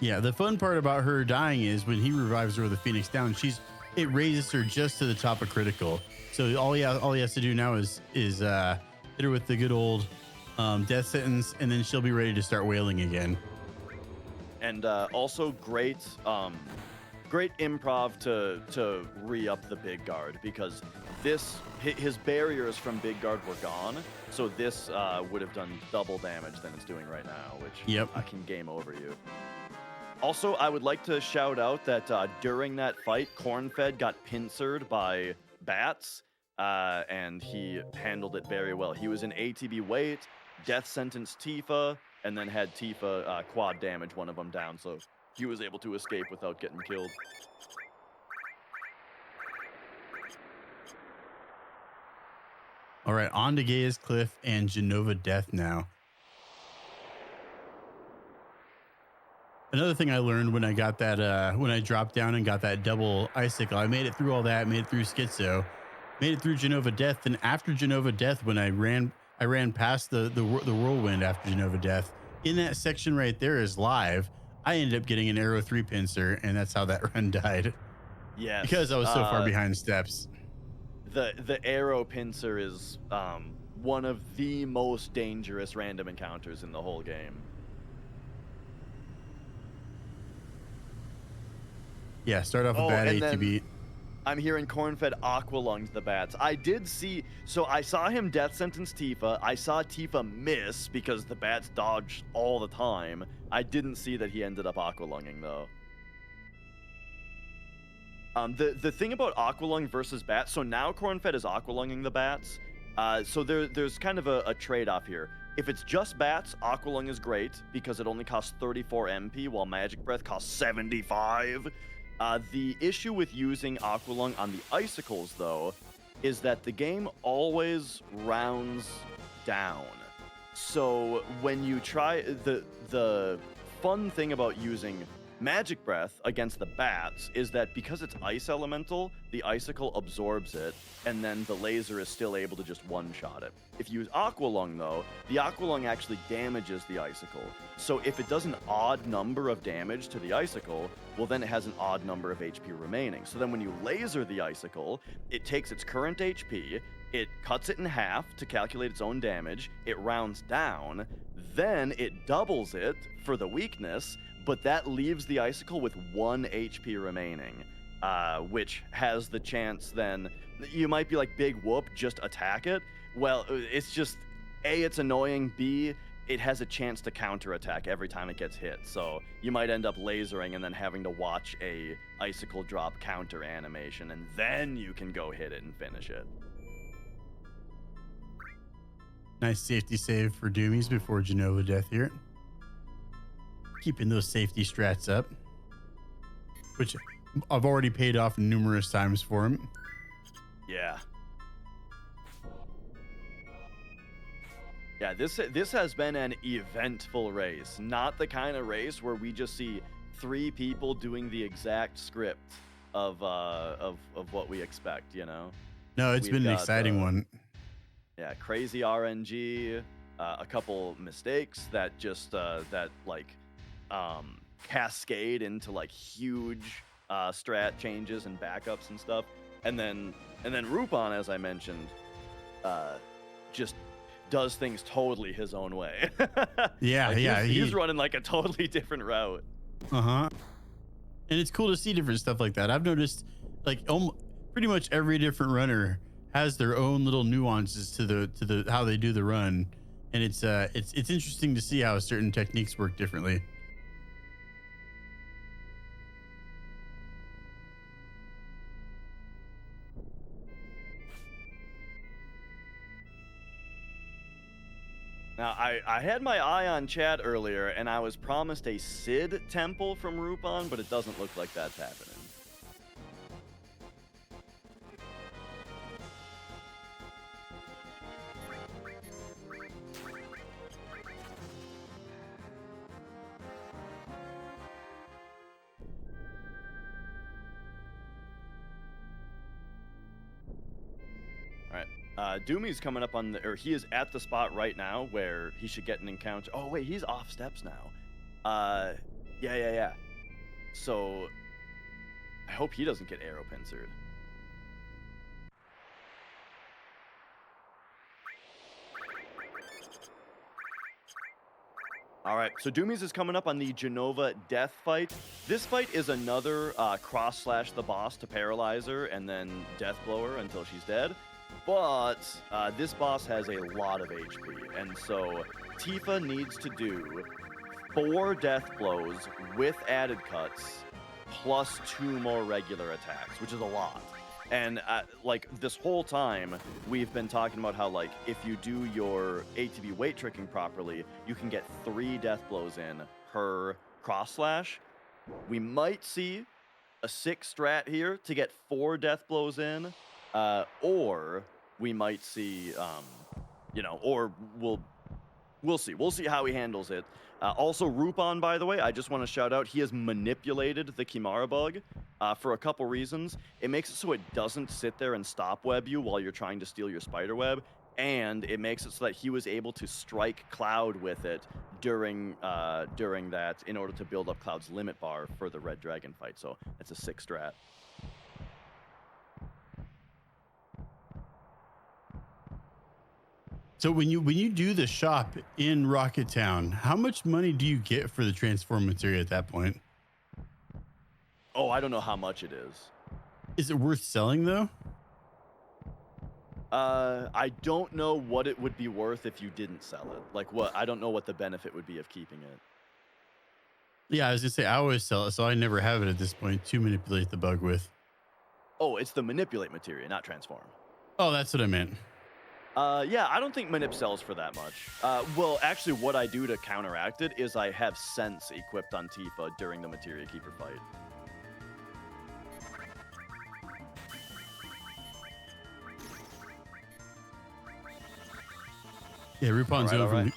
Yeah, the fun part about her dying is when he revives her with a Phoenix down, it raises her just to the top of critical. So all he has to do now is hit her with the good old death sentence, and then she'll be ready to start wailing again. And also great improv to re-up the big guard, because his barriers from big guard were gone, so this would have done double damage than it's doing right now, which can game over you. Also, I would like to shout out that during that fight, Cornfed got pincered by bats, and he handled it very well. He was in ATB weight, death sentence Tifa, and then had Tifa quad damage one of them down, so he was able to escape without getting killed. All right, on to Gaia's Cliff and Genova Death now. Another thing I learned when I got that, when I dropped down and got that double icicle, I made it through all that, made it through Schizo, made it through Genova Death, and after Genova Death, when I ran past the whirlwind after Genova Death, in that section right there is live. I ended up getting an arrow 3 pincer, and that's how that run died. Yes. Because I was so far behind steps. The arrow pincer is one of the most dangerous random encounters in the whole game. Yeah, start off with bad ATB. I'm hearing Cornfed aqualunged the bats. I did see, so I saw him death sentence Tifa. I saw Tifa miss because the bats dodge all the time. I didn't see that he ended up aqualunging though. The thing about aqualung versus bats, so now Cornfed is aqualunging the bats. So there's kind of a trade-off here. If it's just bats, aqualung is great because it only costs 34 MP while magic breath costs 75. The issue with using aqualung on the icicles, though, is that the game always rounds down. So when you try, the fun thing about using magic breath against the bats is that because it's ice elemental, the icicle absorbs it, and then the laser is still able to just one-shot it. If you use aqualung, though, the aqualung actually damages the icicle. So if it does an odd number of damage to the icicle, well, then it has an odd number of HP remaining. So then when you laser the icicle, it takes its current HP, it cuts it in half to calculate its own damage, it rounds down, then it doubles it for the weakness, but that leaves the icicle with 1 HP remaining, which has the chance then, you might be like, big whoop, just attack it. Well, it's just, A, it's annoying, B, it has a chance to counterattack every time it gets hit. So you might end up lasering and then having to watch a icicle drop counter animation, and then you can go hit it and finish it. Nice safety save for Doumeis before Genova Death here. Keeping those safety strats up, which I've already paid off numerous times for him. Yeah. Yeah, this has been an eventful race. Not the kind of race where we just see 3 people doing the exact script of what we expect, you know? No, it's been an exciting one. Yeah, crazy RNG, a couple mistakes that just cascade into like huge strat changes and backups and stuff, and then Rupan, as I mentioned, just does things totally his own way. Yeah, like he's running like a totally different route. And it's cool to see different stuff like that. I've noticed like pretty much every different runner has their own little nuances to the how they do the run, and it's interesting to see how certain techniques work differently. Now, I had my eye on chat earlier, and I was promised a Sid temple from Rupan, but it doesn't look like that's happening. Doumeis coming up on the, or he is at the spot right now where he should get an encounter. Oh wait, he's off steps now. Yeah. So I hope he doesn't get arrow pincered. All right, so Doumeis is coming up on the Genova death fight. This fight is another cross slash the boss to paralyze her and then death blow her until she's dead. But this boss has a lot of HP, and so Tifa needs to do 4 death blows with added cuts, plus 2 more regular attacks, which is a lot. And like this whole time, we've been talking about how like if you do your ATB weight tricking properly, you can get 3 death blows in per cross slash. We might see a 6 strat here to get 4 death blows in. Or we might see, or we'll see. We'll see how he handles it. Also, Rupan, by the way, I just want to shout out, he has manipulated the Kimara bug for a couple reasons. It makes it so it doesn't sit there and stop web you while you're trying to steal your spider web, and it makes it so that he was able to strike Cloud with it during that in order to build up Cloud's limit bar for the Red Dragon fight. So that's a 6 strat. So when you do the shop in Rocket Town, how much money do you get for the transform material at that point? Oh, I don't know how much it is. Is it worth selling though? I don't know what it would be worth if you didn't sell it. Like what? I don't know what the benefit would be of keeping it. Yeah, I was gonna say I always sell it, so I never have it at this point to manipulate the bug with. Oh, it's the manipulate materia, not transform. Oh, that's what I meant. Yeah, I don't think manip sells for that much. Well, actually, what I do to counteract it is I have sense equipped on Tifa during the materia keeper fight. Yeah, Rupan's All over right.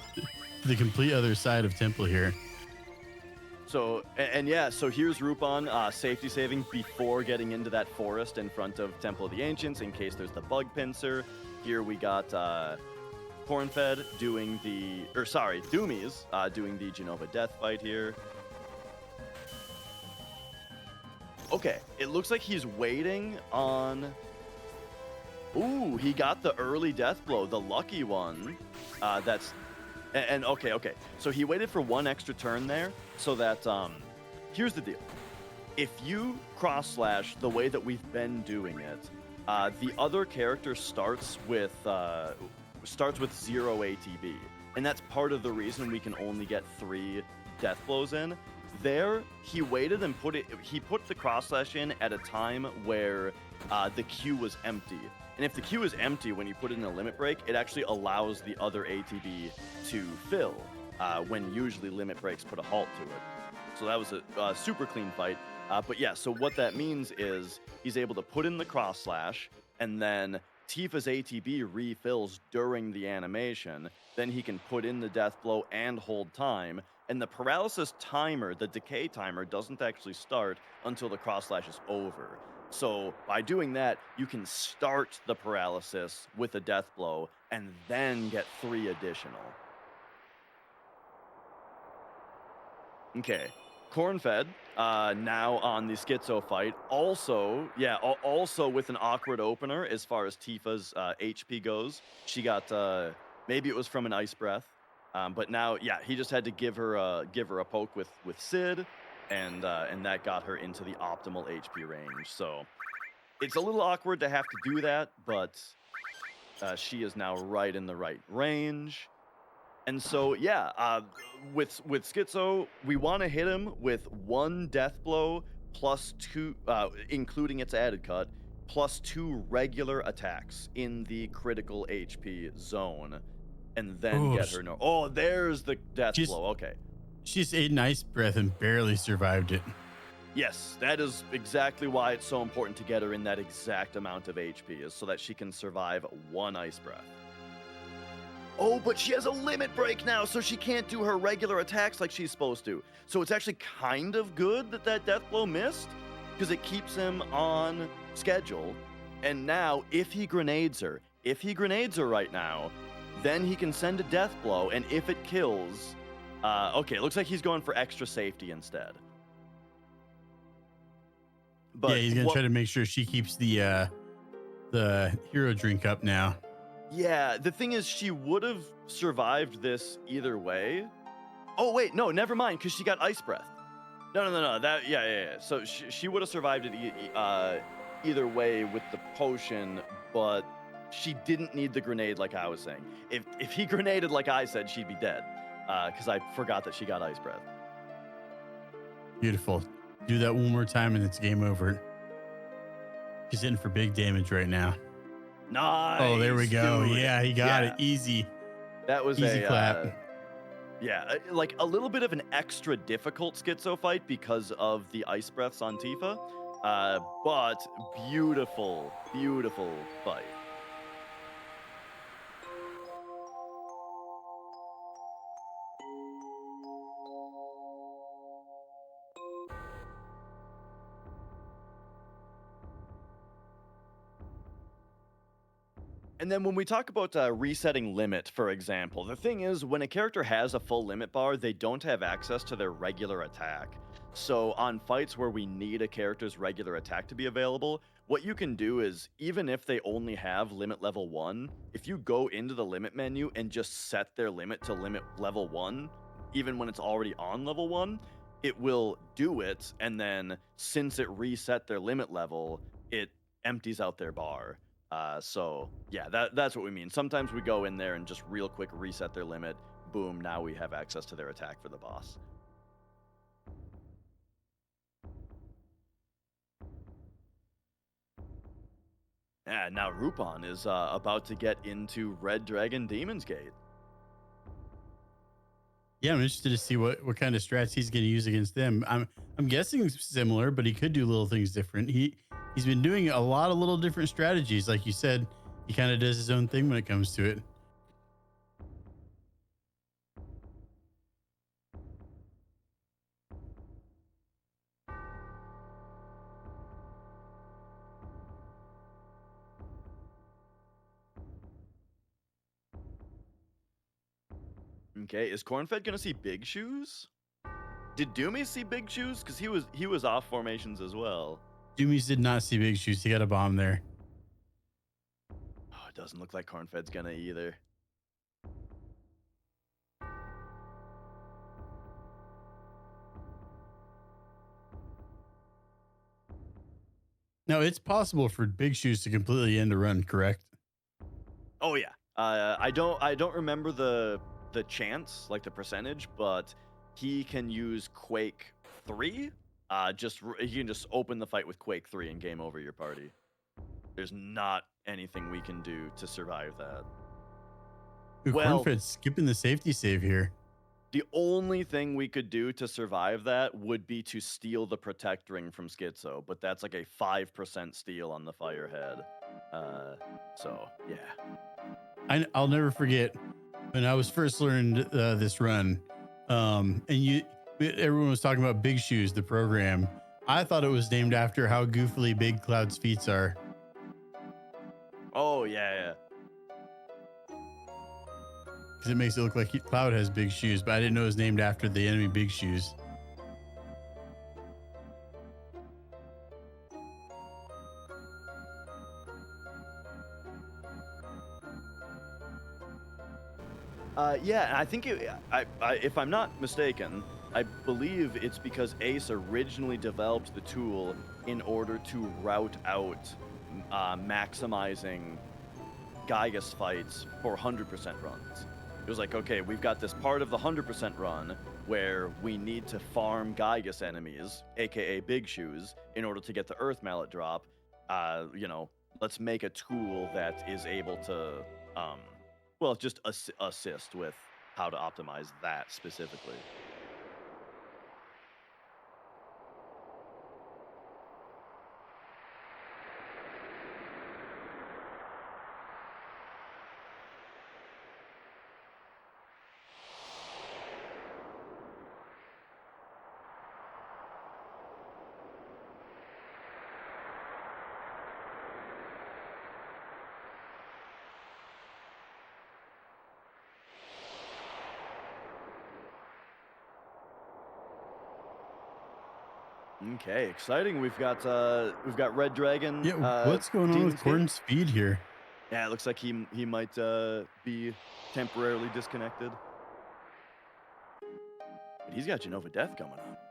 the complete other side of Temple here. So, and yeah, so here's Rupan safety saving before getting into that forest in front of Temple of the Ancients in case there's the bug pincer. Here we got Cornfed doing Doumeis doing the Genova death fight here. Okay, it looks like he's waiting on... Ooh, he got the early death blow, the lucky one. Okay. So he waited for 1 extra turn there so that, here's the deal. If you cross slash the way that we've been doing it, the other character starts with 0 ATB, and that's part of the reason we can only get 3 death blows in. There, he waited and he put the cross slash in at a time where the queue was empty. And if the queue is empty when you put it in a limit break, it actually allows the other ATB to fill, when usually limit breaks put a halt to it. So that was a super clean fight. But yeah, so what that means is he's able to put in the cross slash, and then Tifa's ATB refills during the animation. Then he can put in the death blow and hold time. And the paralysis timer, the decay timer, doesn't actually start until the cross slash is over. So by doing that, you can start the paralysis with a death blow and then get 3 additional. Okay. Cornfed, now on the Schizo fight, also with an awkward opener as far as Tifa's HP goes. She got, maybe it was from an ice breath, but now, yeah, he just had to give her a poke with Sid, and that got her into the optimal HP range. So it's a little awkward to have to do that, but she is now right in the right range. And so, yeah, with Schizo, we want to hit him with 1 death blow plus 2, including its added cut, plus 2 regular attacks in the critical HP zone. and then Oh, get her no. Oh, there's the death She's- blow. Okay. She just ate an ice breath and barely survived it. Yes, that is exactly why it's so important to get her in that exact amount of HP, is so that she can survive one ice breath. Oh, but she has a limit break now, so she can't do her regular attacks like she's supposed to. So it's actually kind of good that that death blow missed, because it keeps him on schedule. And now, if he grenades her right now, then he can send a death blow, and if it kills, okay, it looks like he's going for extra safety instead. But yeah, he's gonna try to make sure she keeps the hero drink up now. Yeah, the thing is, she would have survived this either way. Oh wait, no, never mind, because she got ice breath. No. That yeah. So she would have survived it either way with the potion, but she didn't need the grenade like I was saying. If he grenaded like I said, she'd be dead. Because I forgot that she got ice breath. Beautiful. Do that one more time and it's game over. She's hitting for big damage right now. Nice. Oh, there we go. Dude. Yeah, he got it. Easy. That was Easy clap. Like a little bit of an extra difficult schizo fight because of the ice breaths on Tifa. But beautiful fight. And then when we talk about resetting limit, for example, the thing is, when a character has a full limit bar, they don't have access to their regular attack. So on fights where we need a character's regular attack to be available, what you can do is, even if they only have limit level 1, if you go into the limit menu and just set their limit to limit level 1, even when it's already on level 1, it will do it, and then since it reset their limit level, it empties out their bar. So yeah, that's what we mean. Sometimes we go in there and just real quick reset their limit. Boom, now we have access to their attack for the boss. Yeah, now Rupan is about to get into Red Dragon Demon's Gate. Yeah, I'm interested to see what kind of strats he's going to use against them. I'm guessing similar, but he could do little things different. He's been doing a lot of little different strategies. Like you said, he kind of does his own thing when it comes to it. Okay, is Cornfed gonna see Big Shoes? Did Doumeis see Big Shoes? Because he was off formations as well. Doumeis did not see Big Shoes. He got a bomb there. Oh, it doesn't look like Cornfed's gonna either. Now, it's possible for Big Shoes to completely end a run, correct? Oh yeah. I don't remember the chance, like the percentage, but he can use Quake 3. You can just open the fight with Quake 3 and game over your party. There's not anything we can do to survive that. Ooh, Well- Cornfed's skipping the safety save here. The only thing we could do to survive that would be to steal the Protect Ring from Schizo, but that's like a 5% steal on the Firehead. So, yeah. I'll never forget when I was first learned this run, and everyone was talking about Big Shoes, the program. I thought it was named after how goofily big Cloud's feet are. Oh, yeah. Because it makes it look like Cloud has big shoes, but I didn't know it was named after the enemy Big Shoes. Yeah, I think if I'm not mistaken, I believe it's because Ace originally developed the tool in order to route out maximizing Gaius fights for 100% runs. It was like, okay, we've got this part of the 100% run where we need to farm Gaius enemies, aka Big Shoes, in order to get the Earth Mallet drop. Let's make a tool that is able to Well, just assist with how to optimize that specifically. Okay, exciting. We've got Red Dragon. Yeah, what's going on with Deanscape. Corn's speed here? Yeah, it looks like he might be temporarily disconnected. But he's got Genova Death coming up.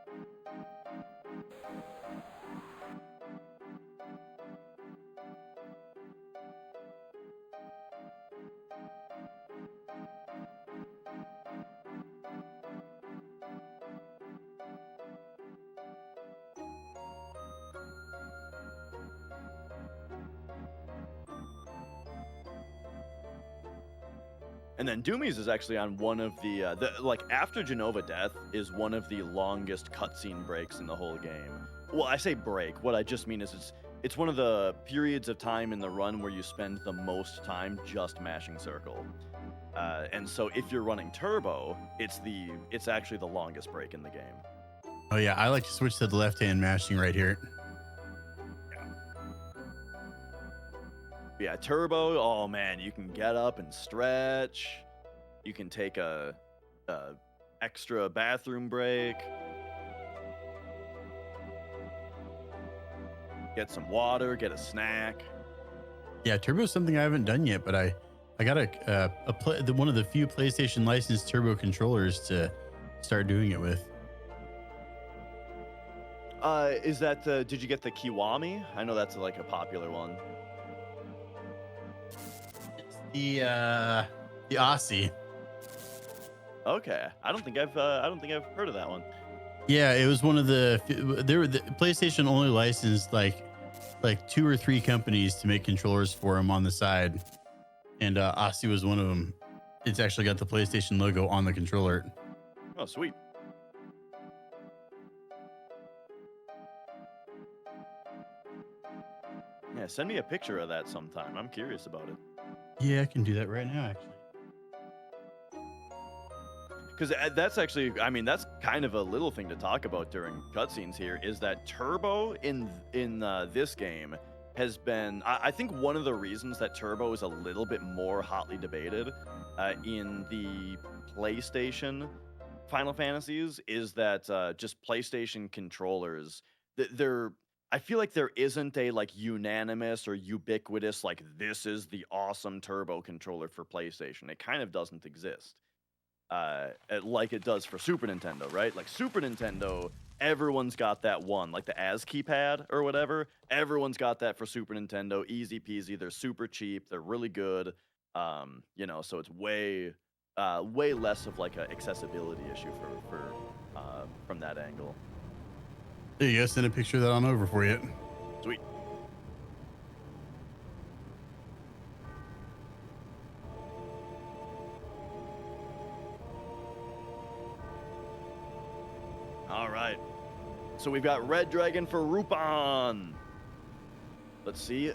And then Doumeis is actually on one of the like after Genova Death is one of the longest cutscene breaks in the whole game. Well, I say break. What I just mean is it's one of the periods of time in the run where you spend the most time just mashing circle. And so if you're running turbo, it's actually the longest break in the game. Oh yeah, I like to switch to the left-hand mashing right here. Yeah, turbo. Oh man, you can get up and stretch. You can take a extra bathroom break. Get some water. Get a snack. Yeah, turbo is something I haven't done yet, but I got one of the few PlayStation licensed turbo controllers to start doing it with. Is that did you get the Kiwami? I know that's like a popular one. The Aussie. Okay, I don't think I've heard of that one. Yeah, it was one of the PlayStation only licensed like 2 or 3 companies to make controllers for them on the side, and Aussie was one of them. It's actually got the PlayStation logo on the controller. Oh, sweet. Yeah, send me a picture of that sometime. I'm curious about it. Yeah, I can do that right now, actually. Because that's actually, I mean, that's kind of a little thing to talk about during cutscenes here, is that turbo in this game has been, I think one of the reasons that turbo is a little bit more hotly debated in the PlayStation Final Fantasies is that just PlayStation controllers, I feel like there isn't a like unanimous or ubiquitous, like this is the awesome turbo controller for PlayStation. It kind of doesn't exist. Like it does for Super Nintendo, right? Like Super Nintendo, everyone's got that one, like the ASCII pad or whatever. Everyone's got that for Super Nintendo, easy peasy. They're super cheap. They're really good. So it's way less of like an accessibility issue for from that angle. There you go. Send a picture of that on over for you. Sweet. All right. So we've got Red Dragon for Rupan. Let's see.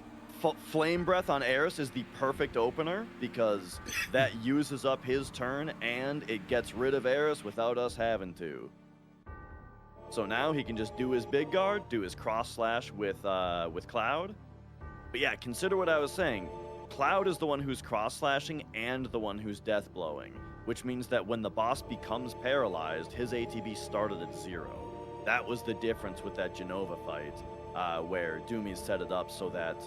Flame Breath on Eris is the perfect opener because that uses up his turn and it gets rid of Eris without us having to. So now he can just do his big guard, do his cross slash with Cloud. But yeah, consider what I was saying. Cloud is the one who's cross slashing and the one who's death blowing, which means that when the boss becomes paralyzed, his ATB started at 0. That was the difference with that Genova fight, where Doumeis set it up so that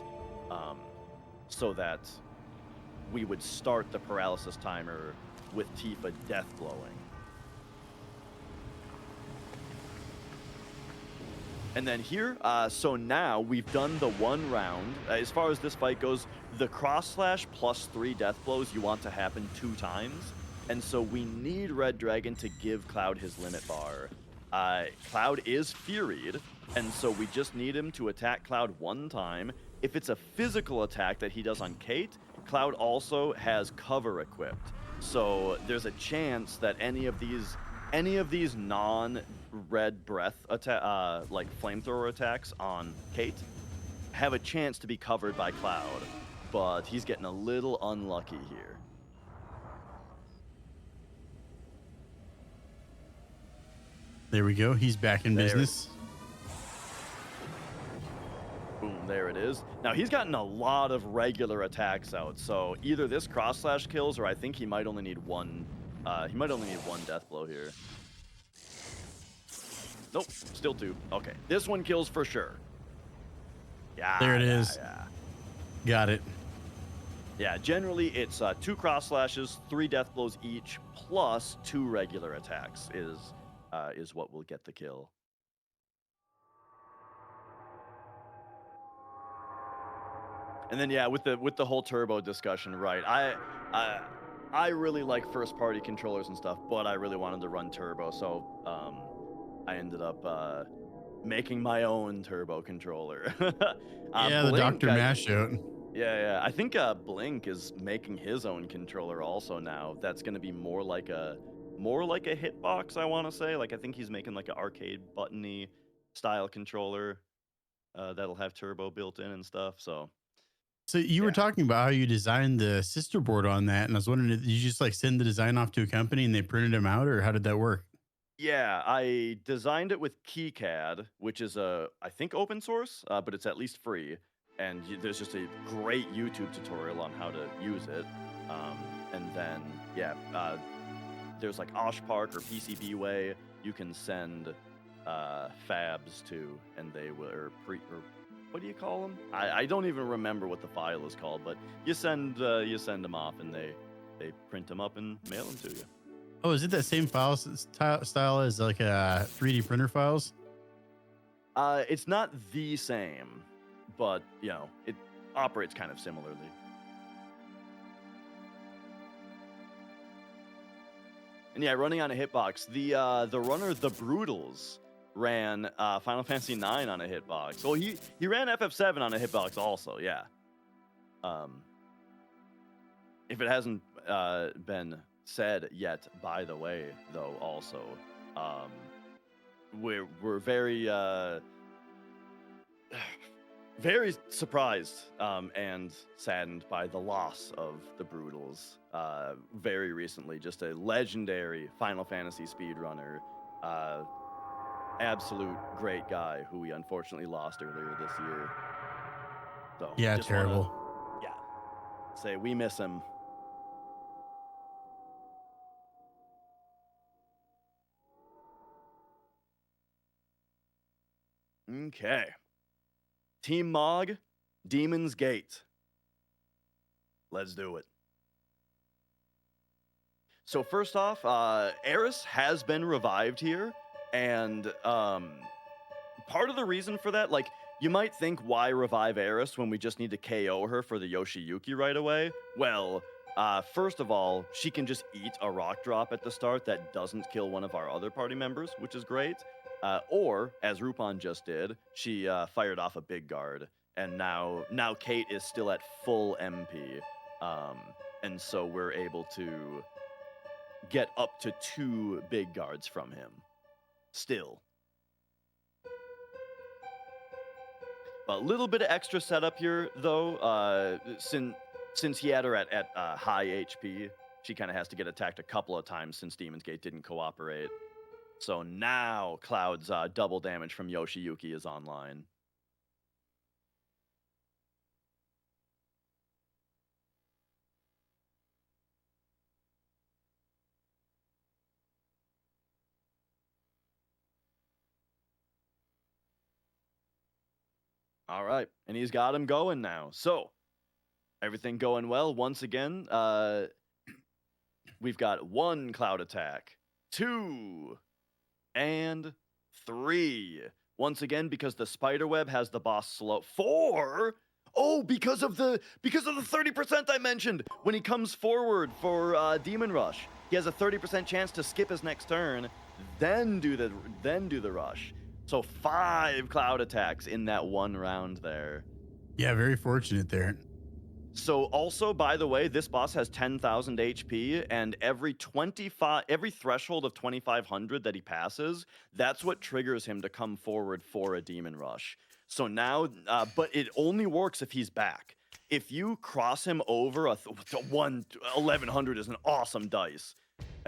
we would start the paralysis timer with Tifa death blowing. And then here, so now we've done the one round. As far as this fight goes, the cross slash plus 3 death blows you want to happen 2 times. And so we need Red Dragon to give Cloud his limit bar. Cloud is Furied, and so we just need him to attack Cloud 1 time. If it's a physical attack that he does on Kate, Cloud also has cover equipped, so there's a chance that any of these non-red breath attack, like flamethrower attacks on Kate, have a chance to be covered by Cloud, but he's getting a little unlucky here. There we go. He's back in business. Boom, there it is. Now he's gotten a lot of regular attacks out, so either this cross slash kills, or I think he might only need one. He might only need one death blow here. Nope, still 2. Okay, this one kills for sure. Yeah, There it is. Yeah. Got it. Yeah, generally it's 2 cross slashes, 3 death blows each, plus 2 regular attacks is what will get the kill. And then yeah, with the whole turbo discussion, right? I really like first party controllers and stuff, but I really wanted to run turbo, so I ended up making my own turbo controller. Yeah, the Dr. Mashout. Yeah. I think Blink is making his own controller also now. That's going to be more like a hitbox, I want to say. Like I think he's making like an arcade buttony style controller that'll have turbo built in and stuff. So you were talking about how you designed the sister board on that, and I was wondering, did you just like send the design off to a company and they printed them out, or how did that work? yeah, I designed it with KiCad, which is I think open source, but it's at least free. And there's just a great YouTube tutorial on how to use it. And then, there's like OshPark or PCBWay you can send fabs to, and they will, or what do you call them? I don't even remember what the file is called, but you send them off, and they print them up and mail them to you. Oh, is it that same file style as like 3D printer files? It's not the same, but it operates kind of similarly. And yeah, running on a hitbox. The runner, the Brutals, ran Final Fantasy IX on a hitbox. Well, he ran FF7 on a hitbox also. Yeah. If it hasn't been said yet, by the way, though, also, we're very very surprised and saddened by the loss of the Brutals very recently. Just a legendary Final Fantasy speedrunner, absolute great guy who we unfortunately lost earlier this year. So yeah, terrible. Say we miss him. Okay. Team Mog, Demon's Gate. Let's do it. So first off, Eris has been revived here, and part of the reason for that, like, you might think, why revive Eris when we just need to KO her for the Yoshiyuki right away? Well, first of all, she can just eat a rock drop at the start that doesn't kill one of our other party members, which is great. Or, as Rupan just did, she fired off a big guard, and now Kate is still at full MP, and so we're able to get up to 2 big guards from him. Still. A little bit of extra setup here, though, since he had her at high HP, she kind of has to get attacked a couple of times since Demon's Gate didn't cooperate. So now Cloud's double damage from Yoshiyuki is online. All right, and he's got him going now. So everything going well. Once again, we've got 1 Cloud attack, 2, and 3. Once again, because the spiderweb has the boss slow. 4? Oh, because of the 30% I mentioned. When he comes forward for Demon Rush, he has a 30% chance to skip his next turn, then do the rush. So 5 Cloud attacks in that one round there. Yeah, very fortunate there. So also, by the way, this boss has 10,000 HP, and every threshold of 2,500 that he passes, that's what triggers him to come forward for a demon rush. So now, but it only works if he's back. If you cross him over 1,100 is an awesome dice.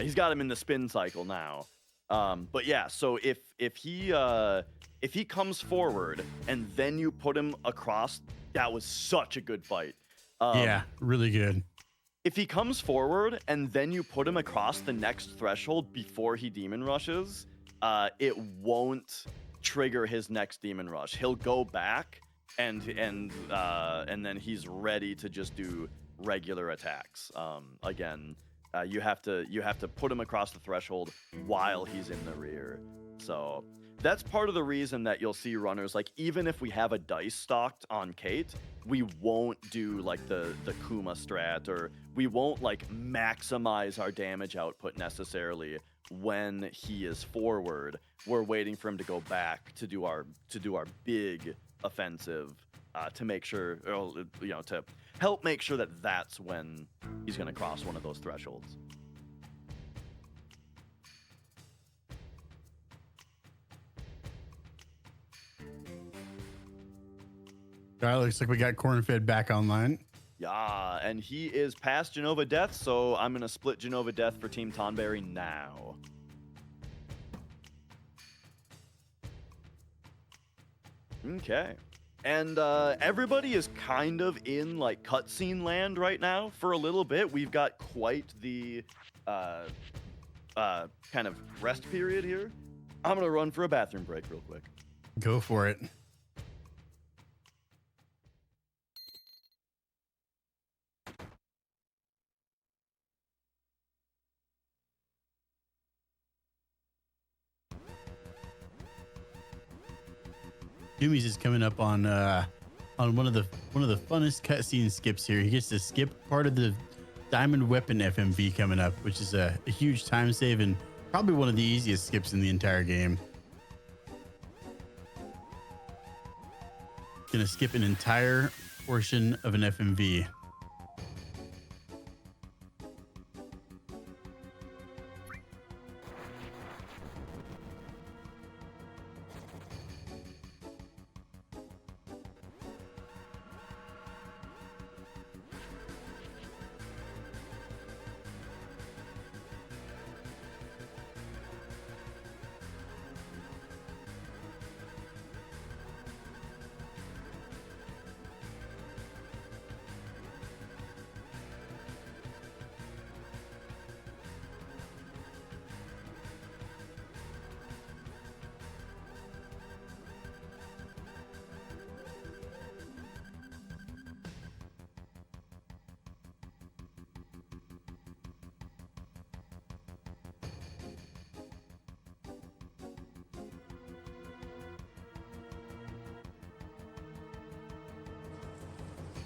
He's got him in the spin cycle now. But yeah, so if he comes forward and then you put him across, that was such a good fight. Yeah, really good. If he comes forward and then you put him across the next threshold before he demon rushes, it won't trigger his next demon rush. He'll go back and then he's ready to just do regular attacks. Again, you have to put him across the threshold while he's in the rear. So that's part of the reason that you'll see runners, like, even if we have a dice stocked on Kate, we won't do like the Kuma strat, or we won't like maximize our damage output necessarily when he is forward. We're waiting for him to go back to do our big offensive, to make sure, to help make sure that that's when he's going to cross one of those thresholds. All right, looks like we got Cornfed back online. Yeah, and he is past Genova Death, so I'm going to split Genova Death for Team Tonberry now. Okay. And everybody is kind of in like cutscene land right now for a little bit. We've got quite the kind of rest period here. I'm going to run for a bathroom break real quick. Go for it. Doumeis is coming up on one of the funnest cutscene skips here. He gets to skip part of the Diamond Weapon FMV coming up, which is a huge time save and probably one of the easiest skips in the entire game. Gonna skip an entire portion of an FMV.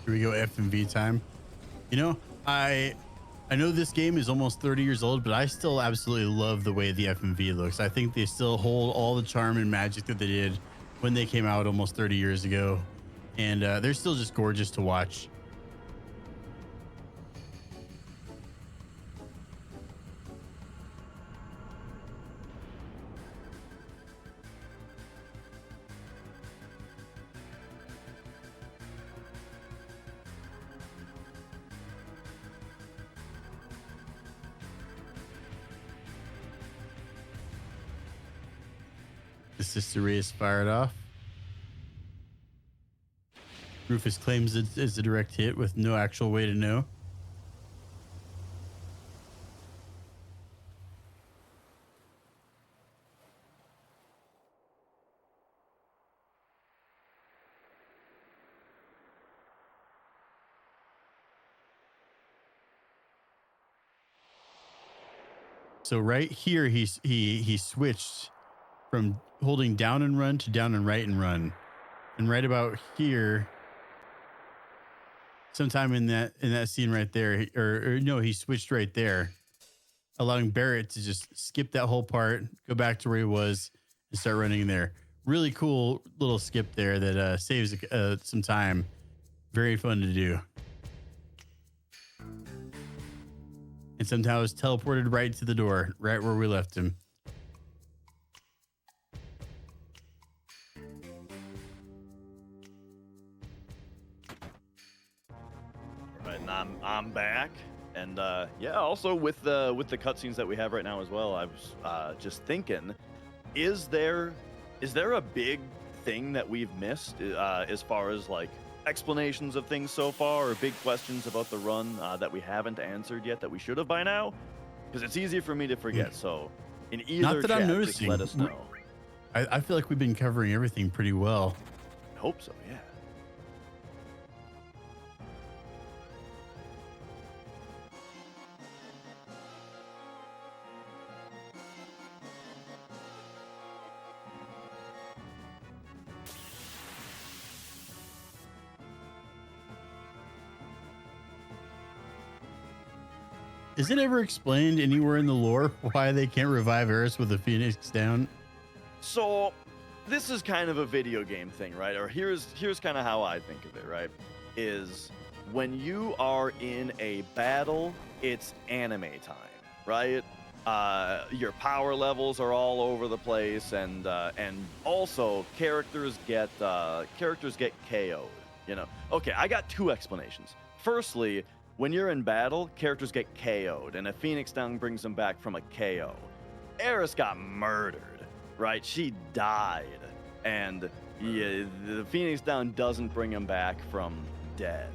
Here we go, FMV time. You know, I know this game is almost 30 years old, but I still absolutely love the way the FMV looks. I think they still hold all the charm and magic that they did when they came out almost 30 years ago. And they're still just gorgeous to watch. The Sister Ray is fired off. Rufus claims it is a direct hit with no actual way to know. So right here, he switched from holding down and run to down and right and run. And right about here, sometime in that scene right there, or no, he switched right there, allowing Barrett to just skip that whole part, go back to where he was, and start running there. Really cool little skip there that saves some time. Very fun to do. and somehow was teleported right to the door, right where we left him. Right, and I'm back, and yeah. Also with the cutscenes that we have right now as well, I was just thinking, is there a big thing that we've missed as far as like explanations of things so far, or big questions about the run that we haven't answered yet that we should have by now? Because it's easy for me to forget. So in either Not that chat, I'm just noticing. let us know. I feel like we've been covering everything pretty well. I hope so. Yeah. Is it ever explained anywhere in the lore why they can't revive Eris with a phoenix down? So this is kind of a video game thing, right? Or here's kind of how I think of it, right? Is when you are in a battle, it's anime time, right? Your power levels are all over the place, and also characters get KO'd. You know. Okay, I got two explanations. Firstly, when you're in battle, characters get KO'd, and a Phoenix Down brings them back from a KO. Eris got murdered, right? She died, and yeah, the Phoenix Down doesn't bring him back from dead.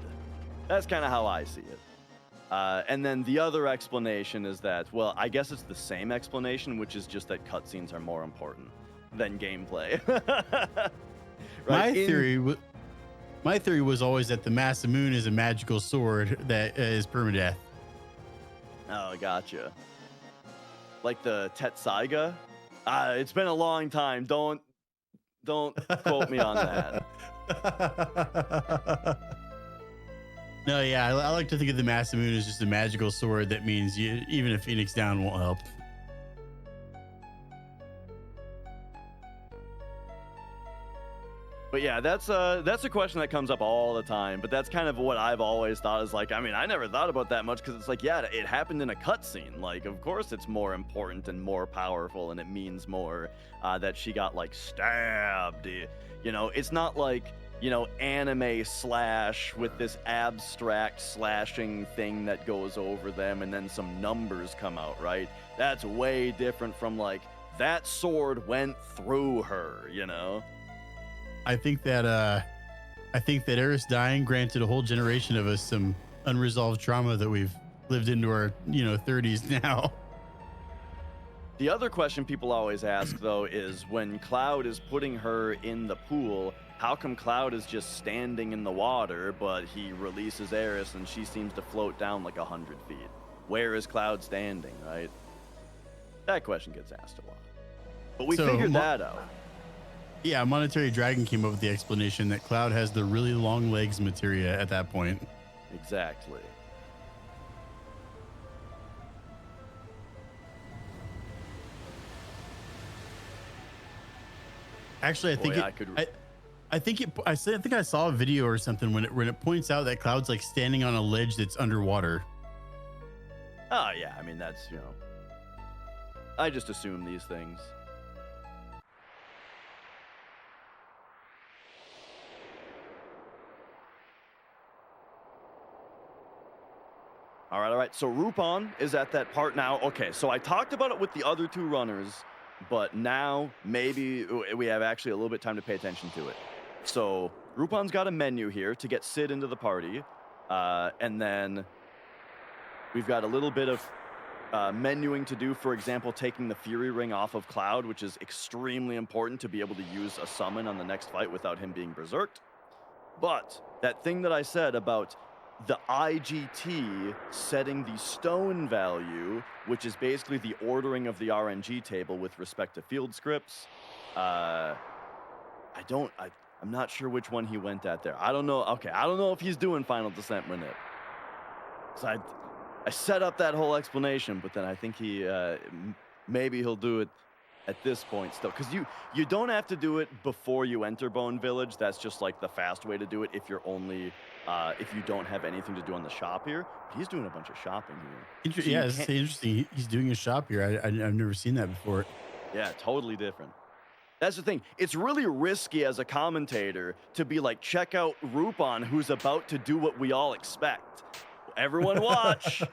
That's kind of how I see it. And then the other explanation is that, well, I guess it's the same explanation, which is just that cutscenes are more important than gameplay. Right? My theory was always that the Masamune is a magical sword that is permadeath. Oh, gotcha. Like the Tetsaiga? It's been a long time. Don't quote me on that. No, yeah, I like to think of the Masamune as just a magical sword that means even a Phoenix Down won't help. But yeah, that's a question that comes up all the time. But that's kind of what I've always thought is like, I mean, I never thought about that much because it's like, yeah, it happened in a cutscene. Like, of course it's more important and more powerful and it means more that she got like stabbed. You know, it's not like, you know, anime slash with this abstract slashing thing that goes over them and then some numbers come out, right? That's way different from like, that sword went through her, you know? I think that Eris dying granted a whole generation of us some unresolved trauma that we've lived into our 30s now. The other question people always ask though is when Cloud is putting her in the pool, how come Cloud is just standing in the water, but he releases Eris and she seems to float down like 100 feet? Where is Cloud standing, right? That question gets asked a lot. But we figured that out. Yeah, Monetary Dragon came up with the explanation that Cloud has the really long legs materia at that point. Exactly. Actually, I think I saw a video or something when it points out that Cloud's like standing on a ledge that's underwater. Oh yeah, I mean that's I just assume these things. All right. So Rupan is at that part now. Okay, so I talked about it with the other two runners, but now maybe we have actually a little bit time to pay attention to it. So Rupan's got a menu here to get Sid into the party, and then we've got a little bit of menuing to do. For example, taking the Fury Ring off of Cloud, which is extremely important to be able to use a summon on the next fight without him being berserked. But that thing that I said about the IGT setting the stone value, which is basically the ordering of the RNG table with respect to field scripts. I'm not sure which one he went at there. I don't know. Okay, I don't know if he's doing Final Descent Manip. So I set up that whole explanation, but then I think maybe he'll do it at this point still, because you don't have to do it before you enter Bone Village. That's just like the fast way to do it if you're only if you don't have anything to do on the shop here. But he's doing a bunch of shopping here. So Yeah, you it's can't- interesting. He's doing a shop here. I've never seen that before. Yeah, totally different. That's the thing. It's really risky as a commentator to be like, check out Rupan, who's about to do what we all expect. Everyone watch.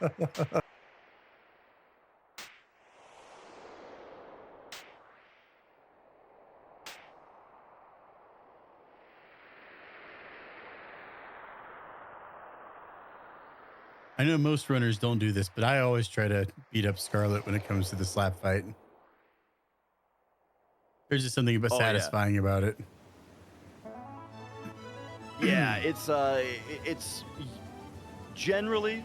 I know most runners don't do this, but I always try to beat up Scarlet when it comes to the slap fight. There's just something Oh, yeah. satisfying about it. Yeah, it's generally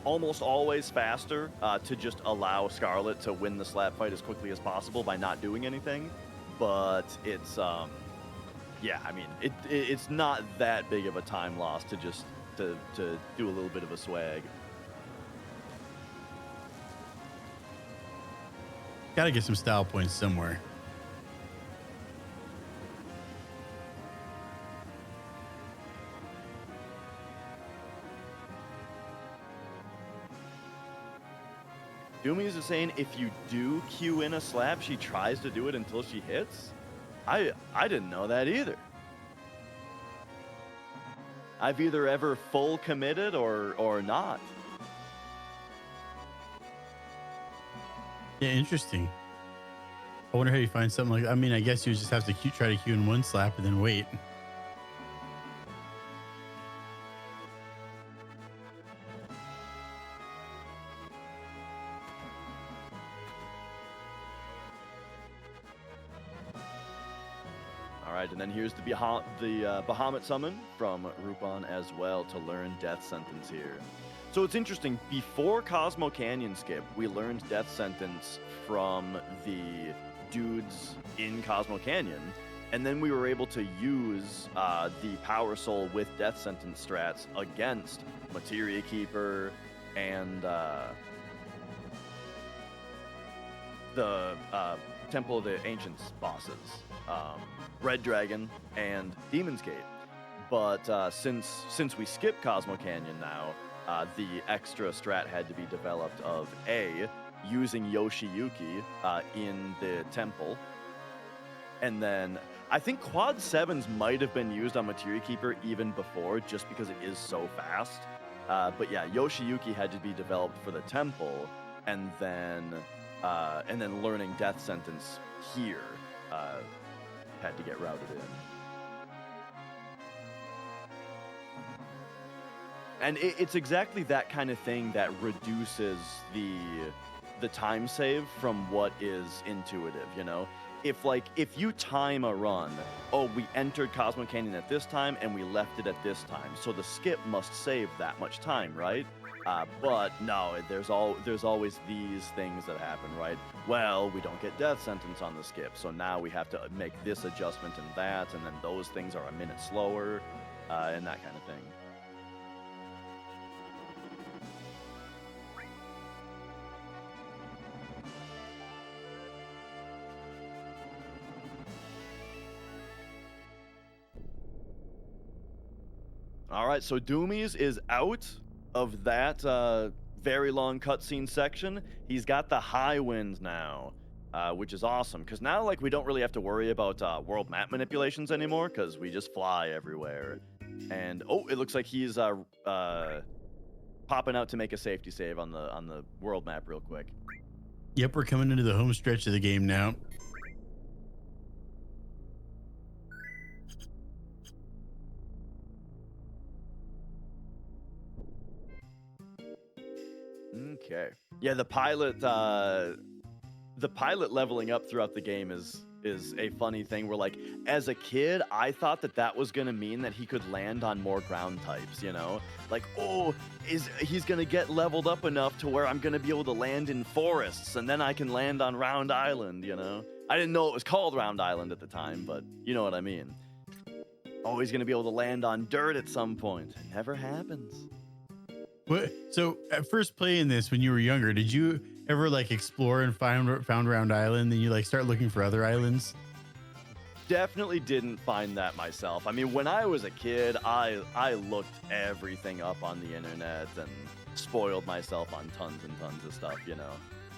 almost always faster to just allow Scarlet to win the slap fight as quickly as possible by not doing anything. But it's yeah, I mean, it's not that big of a time loss to just to do a little bit of a swag. Got to get some style points somewhere. Doumeis is saying if you do queue in a slap, she tries to do it until she hits. I didn't know that either. I've either ever full committed or not. Yeah, interesting. I wonder how you find something like. I mean, I guess you just have to try to queue in one slap and then wait. All right, and then here's the Bahamut summon from Rupan as well to learn Death Sentence here. So it's interesting, before Cosmo Canyon skip, we learned Death Sentence from the dudes in Cosmo Canyon, and then we were able to use the Power Soul with Death Sentence strats against Materia Keeper and the Temple of the Ancients bosses, Red Dragon and Demon's Gate. But since we skip Cosmo Canyon now, the extra strat had to be developed of using Yoshiyuki in the temple, and then I think Quad 7s might have been used on Materia Keeper even before, just because it is so fast. But yeah, Yoshiyuki had to be developed for the temple, and then learning Death Sentence here had to get routed in. And it's exactly that kind of thing that reduces the time save from what is intuitive, you know? If you time a run, we entered Cosmo Canyon at this time and we left it at this time, so the skip must save that much time, right? But no, there's always these things that happen, right? Well, we don't get Death Sentence on the skip, so now we have to make this adjustment and that, and then those things are a minute slower, and that kind of thing. All right, so Doumeis is out of that very long cutscene section. He's got the high wind now, which is awesome, because now we don't really have to worry about world map manipulations anymore, because we just fly everywhere. And it looks like he's popping out to make a safety save on the world map real quick. Yep, we're coming into the home stretch of the game now. Okay. Yeah, the pilot leveling up throughout the game is a funny thing where, as a kid, I thought that was going to mean that he could land on more ground types, you know? He's going to get leveled up enough to where I'm going to be able to land in forests, and then I can land on Round Island, you know? I didn't know it was called Round Island at the time, but you know what I mean. He's going to be able to land on dirt at some point. It never happens. What? So at first playing this when you were younger, did you ever like explore and found around island? Then you like start looking for other islands? Definitely didn't find that myself. I mean, when I was a kid, I looked everything up on the internet and spoiled myself on tons and tons of stuff, you know.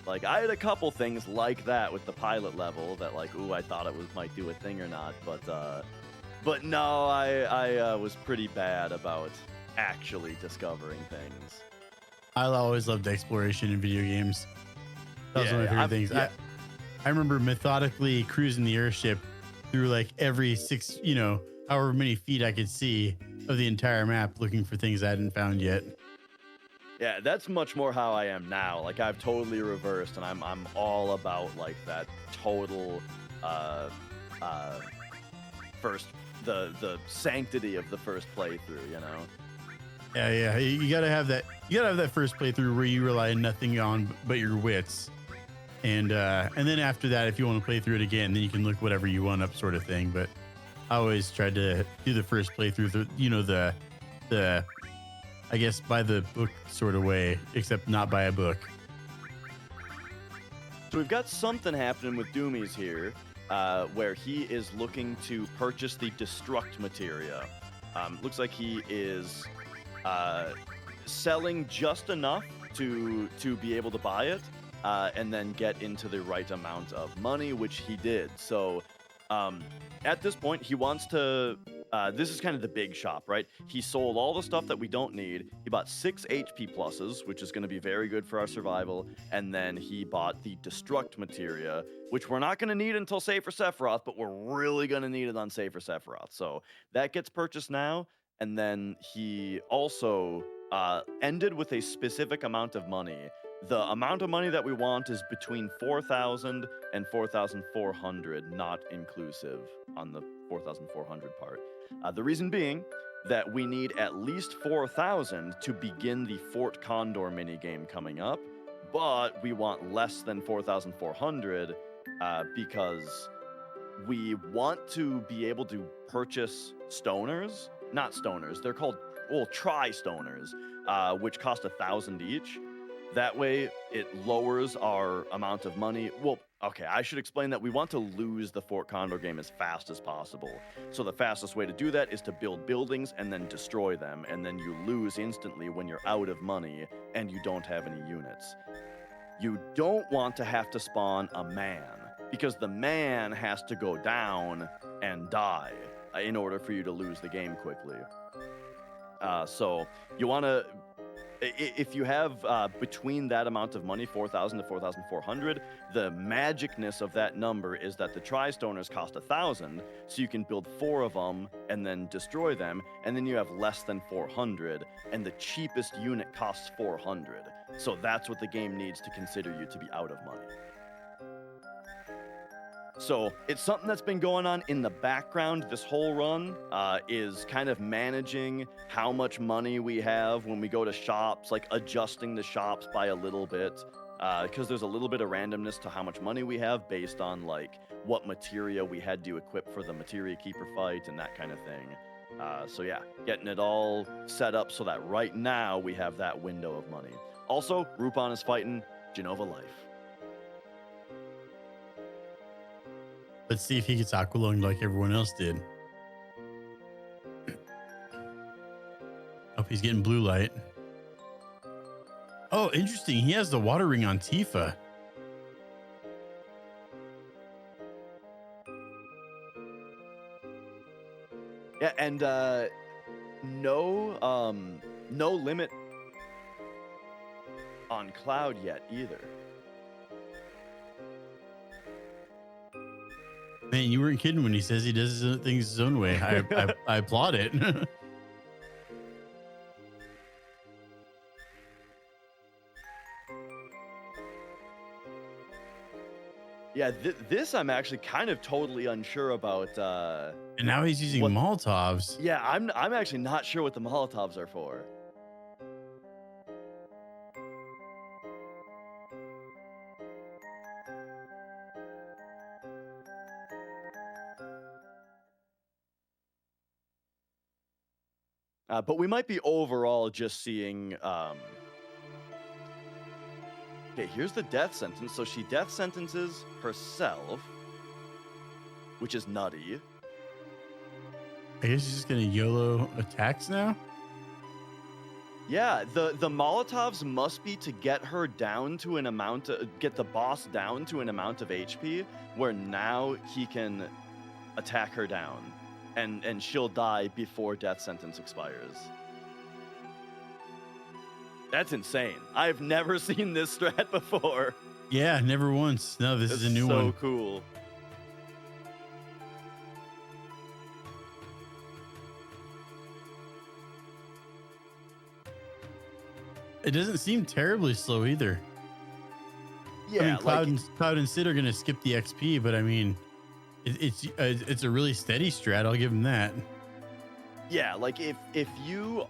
Like I had a couple things like that with the pilot level that like, ooh, I thought it might do a thing or not, but no, I was pretty bad about actually discovering things. I always loved exploration in video games. That was one of my favorite things. Yeah. I remember methodically cruising the airship through like every 6, however many feet I could see of the entire map, looking for things I hadn't found yet. Yeah, that's much more how I am now. Like I've totally reversed, and I'm all about like that total first the sanctity of the first playthrough, you know. Yeah. You gotta have that. You gotta have that first playthrough where you rely on nothing on but your wits, and then after that, if you want to play through it again, then you can look whatever you want up, sort of thing. But I always tried to do the first playthrough, the I guess by the book sort of way, except not by a book. So we've got something happening with Doumeis here, where he is looking to purchase the destruct materia. Looks like he is selling just enough to be able to buy it, and then get into the right amount of money, which he did. So at this point, he wants to. This is kind of the big shop, right? He sold all the stuff that we don't need. He bought 6 HP pluses, which is going to be very good for our survival. And then he bought the destruct materia, which we're not going to need until Save for Sephiroth, but we're really going to need it on Save for Sephiroth. So that gets purchased now. And then he also ended with a specific amount of money. The amount of money that we want is between 4,000 and 4,400, not inclusive on the 4,400 part. The reason being that we need at least 4,000 to begin the Fort Condor minigame coming up, but we want less than 4,400 because we want to be able to purchase stoners. Not stoners, they're called, tri-stoners, which cost 1,000 each. That way, it lowers our amount of money. Well, okay, I should explain that we want to lose the Fort Condor game as fast as possible. So the fastest way to do that is to build buildings and then destroy them, and then you lose instantly when you're out of money and you don't have any units. You don't want to have to spawn a man, because the man has to go down and die in order for you to lose the game quickly. So you want to... If you have between that amount of money, 4,000 to 4,400, the magicness of that number is that the tri-stoners cost 1,000, so you can build 4 of them and then destroy them, and then you have less than 400, and the cheapest unit costs 400. So that's what the game needs to consider you to be out of money. So it's something that's been going on in the background. This whole run is kind of managing how much money we have when we go to shops, like adjusting the shops by a little bit, because there's a little bit of randomness to how much money we have based on like what materia we had to equip for the materia keeper fight and that kind of thing. So yeah, getting it all set up so that right now we have that window of money. Also, Rupan is fighting Genova Life. Let's see if he gets aqualunged like everyone else did. Oh, he's getting blue light. Oh, interesting. He has the water ring on Tifa. Yeah, and no limit on Cloud yet either. Man, you weren't kidding when he says he does things his own way. I applaud it. Yeah, this I'm actually kind of totally unsure about. And now he's using Molotovs. Yeah, I'm actually not sure what the Molotovs are for. But we might be overall just seeing. Okay, here's the death sentence. So she death sentences herself, which is nutty. I guess she's just gonna YOLO attacks now. Yeah, the Molotovs must be to get her down to an amount, get the boss down to an amount of HP where now he can attack her down, and she'll die before death sentence expires. That's insane. I've never seen this strat before. Yeah, never once. No, this is a new one. So cool. It doesn't seem terribly slow either. Yeah, I mean, Cloud, like, Cloud and Sid are gonna skip the XP, but I mean, it's a really steady strat. I'll give them that. yeah, like if you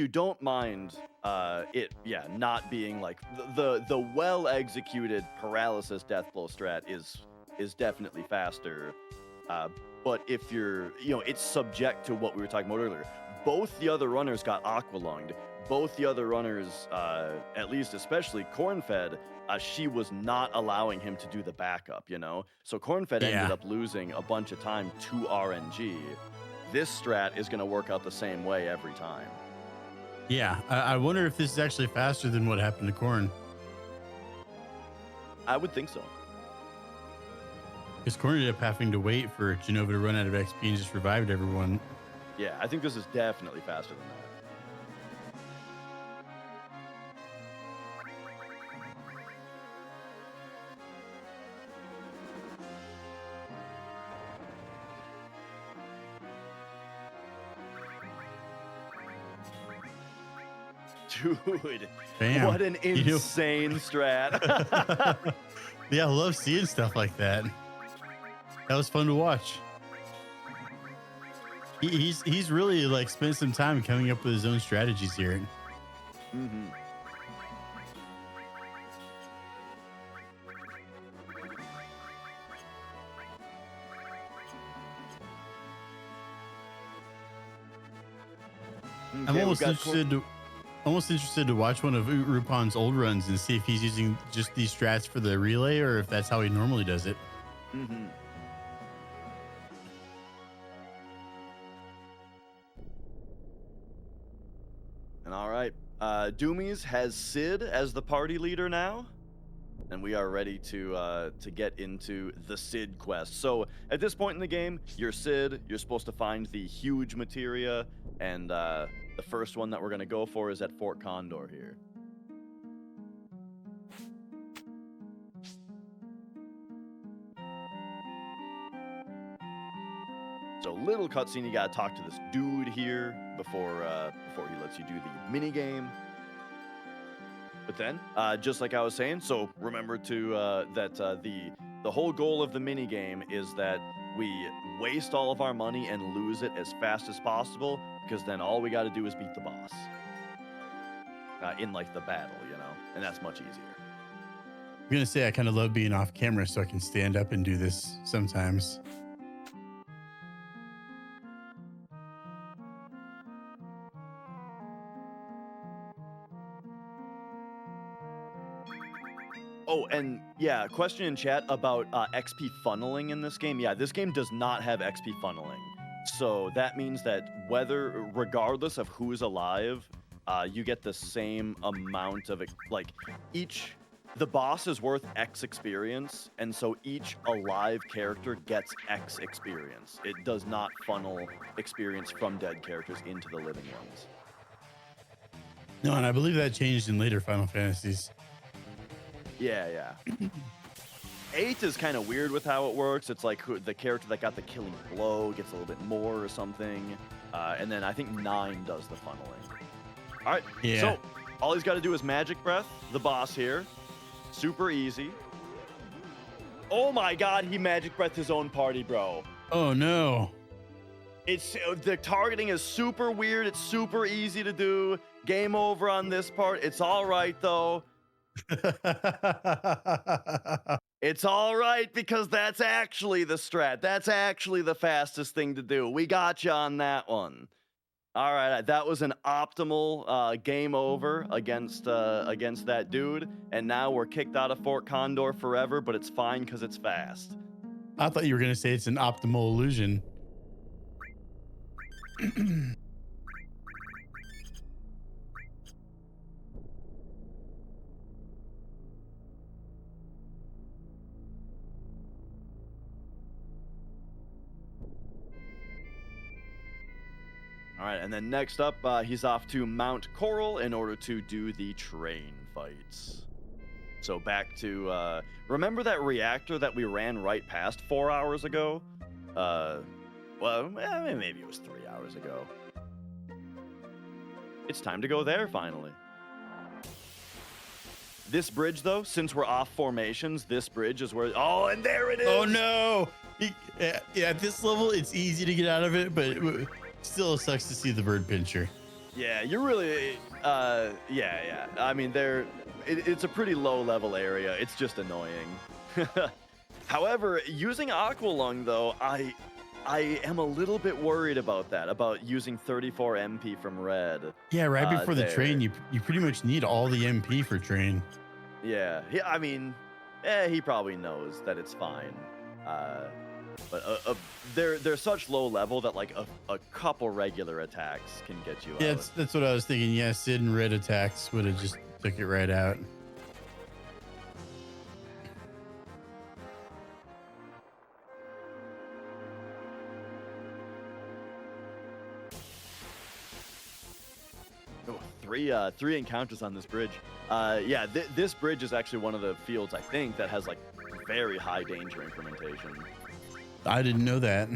don't mind not being like the well executed paralysis death blow strat is definitely faster. But if you're, it's subject to what we were talking about earlier. Both the other runners got aqua lunged. Both the other runners, at least especially Cornfed, she was not allowing him to do the backup, So Cornfed ended up losing a bunch of time to RNG. This strat is going to work out the same way every time. Yeah, I wonder if this is actually faster than what happened to Corn. I would think so. Because Corn ended up having to wait for Genova to run out of XP and just revived everyone. Yeah, I think this is definitely faster than that. Dude, Bam. what an insane strat. Yeah, I love seeing stuff like that. That was fun to watch. He's really like spent some time coming up with his own strategies here. Mm-hmm. I'm Okay, almost interested to watch one of Rupan's old runs and see if he's using just these strats for the relay or if that's how he normally does it. Mm-hmm. And all right, Doumeis has Sid as the party leader now, and we are ready to get into the Sid quest. So at this point in the game, you're Sid. You're supposed to find the huge materia, and the first one that we're gonna go for is at Fort Condor here. So little cutscene, you gotta talk to this dude here before he lets you do the mini game. But then, just like I was saying, so remember to that the whole goal of the mini game is that we waste all of our money and lose it as fast as possible, because then all we got to do is beat the boss in like the battle, and that's much easier. I'm gonna say I kind of love being off camera so I can stand up and do this sometimes. Oh, and yeah, question in chat about XP funneling in this game. Yeah, this game does not have XP funneling. So that means that regardless of who's alive, you get the same amount of, the boss is worth X experience, and so each alive character gets X experience. It does not funnel experience from dead characters into the living ones. No, and I believe that changed in later Final Fantasies. Yeah. 8 is kind of weird with how it works. It's like the character that got the killing blow gets a little bit more or something. And then I think 9 does the funneling. All right. Yeah. So all he's got to do is Magic Breath, the boss here. Super easy. Oh my God, he Magic Breathed his own party, bro. Oh no. The targeting is super weird. It's super easy to do. Game over on this part. It's all right, though. It's all right, because that's actually the strat. That's actually the fastest thing to do. We got you on that one. All right, that was an optimal game over against that dude, and now we're kicked out of Fort Condor forever, but it's fine because it's fast. I thought you were gonna say it's an optimal illusion. All right, and then next up, he's off to Mount Coral in order to do the train fights. So back to, remember that reactor that we ran right past 4 hours ago? Well, maybe it was 3 hours ago. It's time to go there, finally. This bridge, though, since we're off formations, this bridge is where... Oh, and there it is! Oh, no! Yeah, at this level, it's easy to get out of it, but it still sucks to see the bird pincher. Yeah, you're really... yeah. I mean, it's a pretty low-level area. It's just annoying. However, using Aqualung, though, I am a little bit worried about that, about using 34 MP from red. Yeah, right before the there. train, you pretty much need all the MP for train. Yeah, I mean, he probably knows that it's fine. But they're such low level that like a couple regular attacks can get you out. Yeah, that's what I was thinking. Yeah, Sid and red attacks would have just took it right out. Oh, three encounters on this bridge. Yeah, this bridge is actually one of the fields, I think, that has like very high danger implementation. I didn't know that.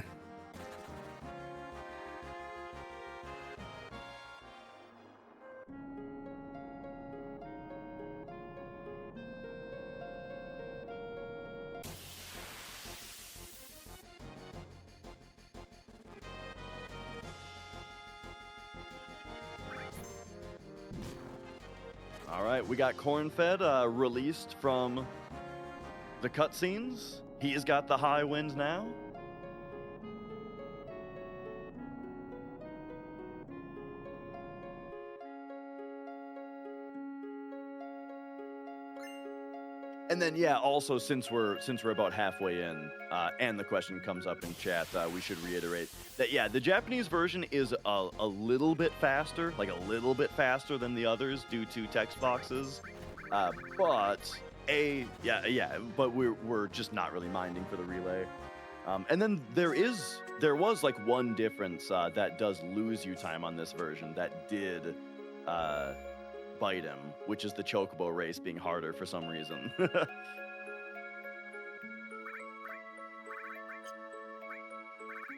All right, we got Cornfed released from the cutscenes. He's got the high winds now. And then, yeah, also since we're about halfway in, and the question comes up in chat, we should reiterate that, yeah, the Japanese version is a little bit faster, like a little bit faster than the others due to text boxes, but but we're just not really minding for the relay. And then there was like one difference that does lose you time on this version that did bite him, which is the Chocobo race being harder for some reason.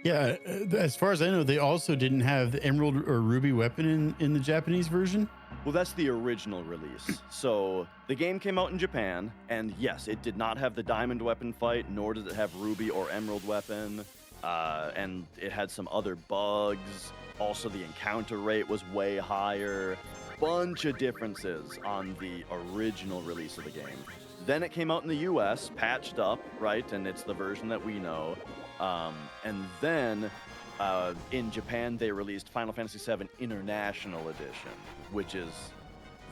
Yeah, as far as I know, they also didn't have the Emerald or Ruby weapon in the Japanese version. Well, that's the original release. So the game came out in Japan, and yes, it did not have the Diamond weapon fight, nor did it have Ruby or Emerald weapon, and it had some other bugs. Also, the encounter rate was way higher. Bunch of differences on the original release of the game. Then it came out in the US, patched up, right? And it's the version that we know. And then in Japan, they released Final Fantasy VII International Edition, which is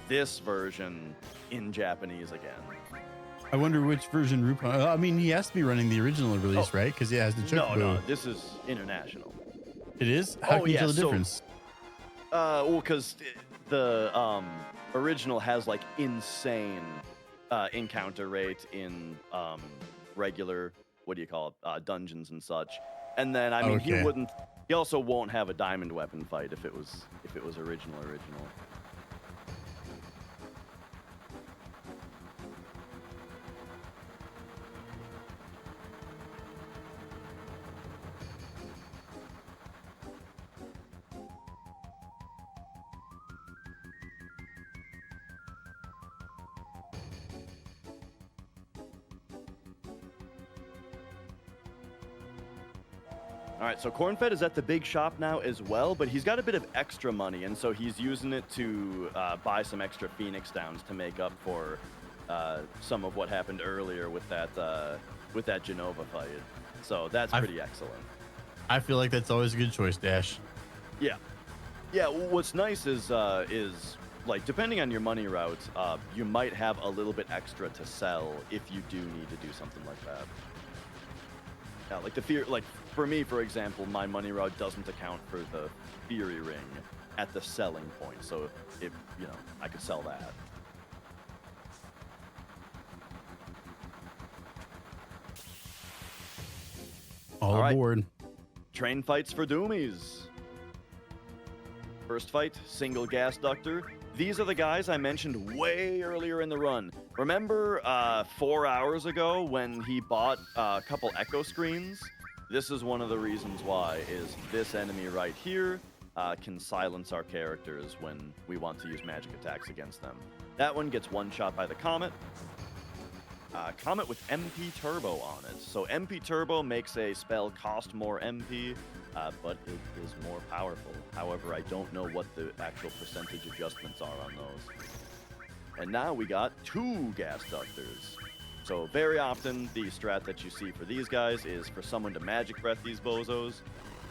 this version in Japanese again. I wonder which version Rupan. I mean, he has to be running the original release, right? Because it has the Chocobo. No, this is international. It is? How can you tell the difference? Well, because the original has like insane encounter rate in regular, what do you call it, dungeons and such. And then I mean he also won't have a diamond weapon fight if it was original. All right, so Cornfed is at the big shop now as well, but he's got a bit of extra money, and so he's using it to buy some extra Phoenix Downs to make up for some of what happened earlier with that Genova fight. So that's pretty excellent. I feel like that's always a good choice, Dash. Yeah. Yeah, what's nice is like depending on your money route, you might have a little bit extra to sell if you do need to do something like that. Yeah, like the fear, like for me, for example, my money route doesn't account for the Fury Ring at the selling point. So if I could sell that. All right. aboard. Train fights for Doumeis. First fight, single gas ductor. These are the guys I mentioned way earlier in the run. Remember 4 hours ago when he bought a couple echo screens? This is one of the reasons why, is this enemy right here can silence our characters when we want to use magic attacks against them. That one gets one shot by the Comet. Comet with MP Turbo on it. So MP Turbo makes a spell cost more MP, but it is more powerful. However, I don't know what the actual percentage adjustments are on those. And now we got 2 gas ductors. So very often the strat that you see for these guys is for someone to magic breath these bozos.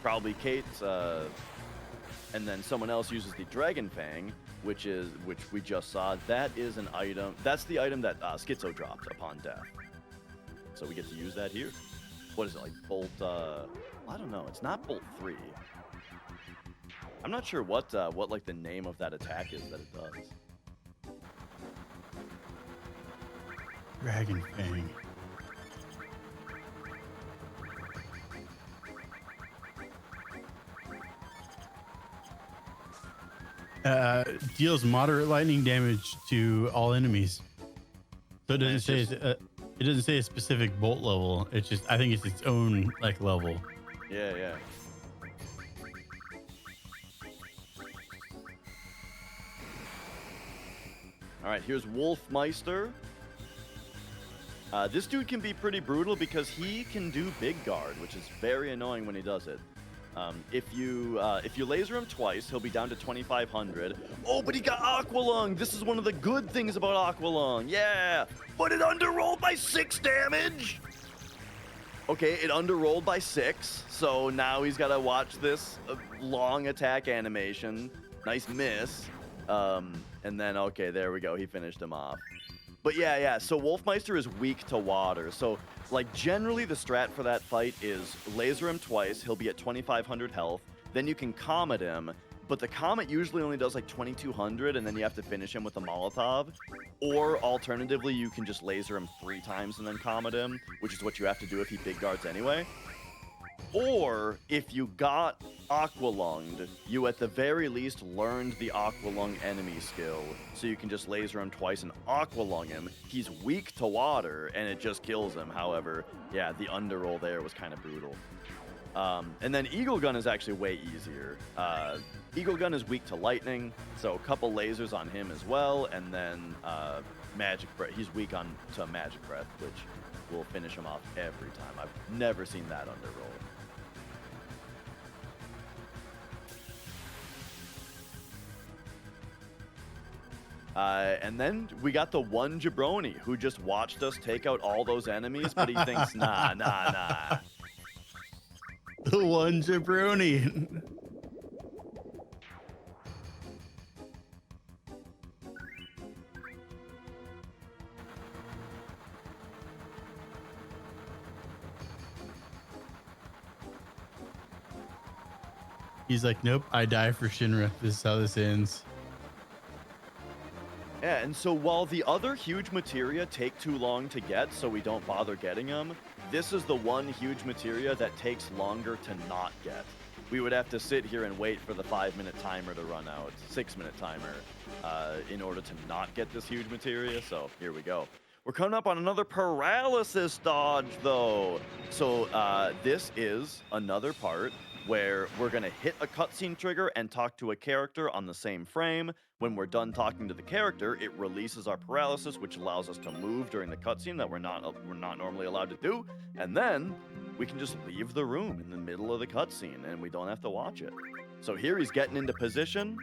Probably Kate, and then someone else uses the Dragon Fang, which we just saw. That is an item. That's the item that Schizo dropped upon death. So we get to use that here. What is it, like Bolt? I don't know. It's not Bolt 3. I'm not sure what like the name of that attack is that it does. Dragon Fang. Deals moderate lightning damage to all enemies. So it doesn't say it doesn't say a specific bolt level. It's just, I think it's its own like level. Yeah. All right, here's Wolfmeister. This dude can be pretty brutal because he can do Big Guard, which is very annoying when he does it. If you laser him twice, he'll be down to 2,500. Oh, but he got Aqualung. This is one of the good things about Aqualung. Yeah, but it underrolled by 6 damage. Okay, it underrolled by 6, so now he's got to watch this long attack animation. Nice miss. And then, okay, there we go. He finished him off. But yeah, so Wolfmeister is weak to water. So, like, generally the strat for that fight is laser him twice. He'll be at 2,500 health. Then you can Comet him. But the Comet usually only does, like, 2,200, and then you have to finish him with a Molotov. Or, alternatively, you can just laser him 3 times and then Comet him, which is what you have to do if he Big Guards anyway. Or, if you got Aqualunged, you at the very least learned the Aqualung enemy skill, so you can just laser him twice and Aqualung him. He's weak to water, and it just kills him. However, yeah, the underroll there was kind of brutal. And then Eagle Gun is actually way easier. Eagle Gun is weak to lightning, so a couple lasers on him as well, and then Magic Breath. He's weak to Magic Breath, which will finish him off every time. I've never seen that underroll. And then we got the one jabroni who just watched us take out all those enemies, but he thinks, nah. The one jabroni. He's like, nope, I die for Shinra. This is how this ends. Yeah, and so while the other huge materia take too long to get, so we don't bother getting them, this is the one huge materia that takes longer to not get. We would have to sit here and wait for the 5-minute timer to run out, 6-minute timer, in order to not get this huge materia, so here we go. We're coming up on another paralysis dodge, though. So this is another part where we're going to hit a cutscene trigger and talk to a character on the same frame. When we're done talking to the character, it releases our paralysis, which allows us to move during the cutscene that we're not normally allowed to do. And then we can just leave the room in the middle of the cutscene, and we don't have to watch it. So here he's getting into position.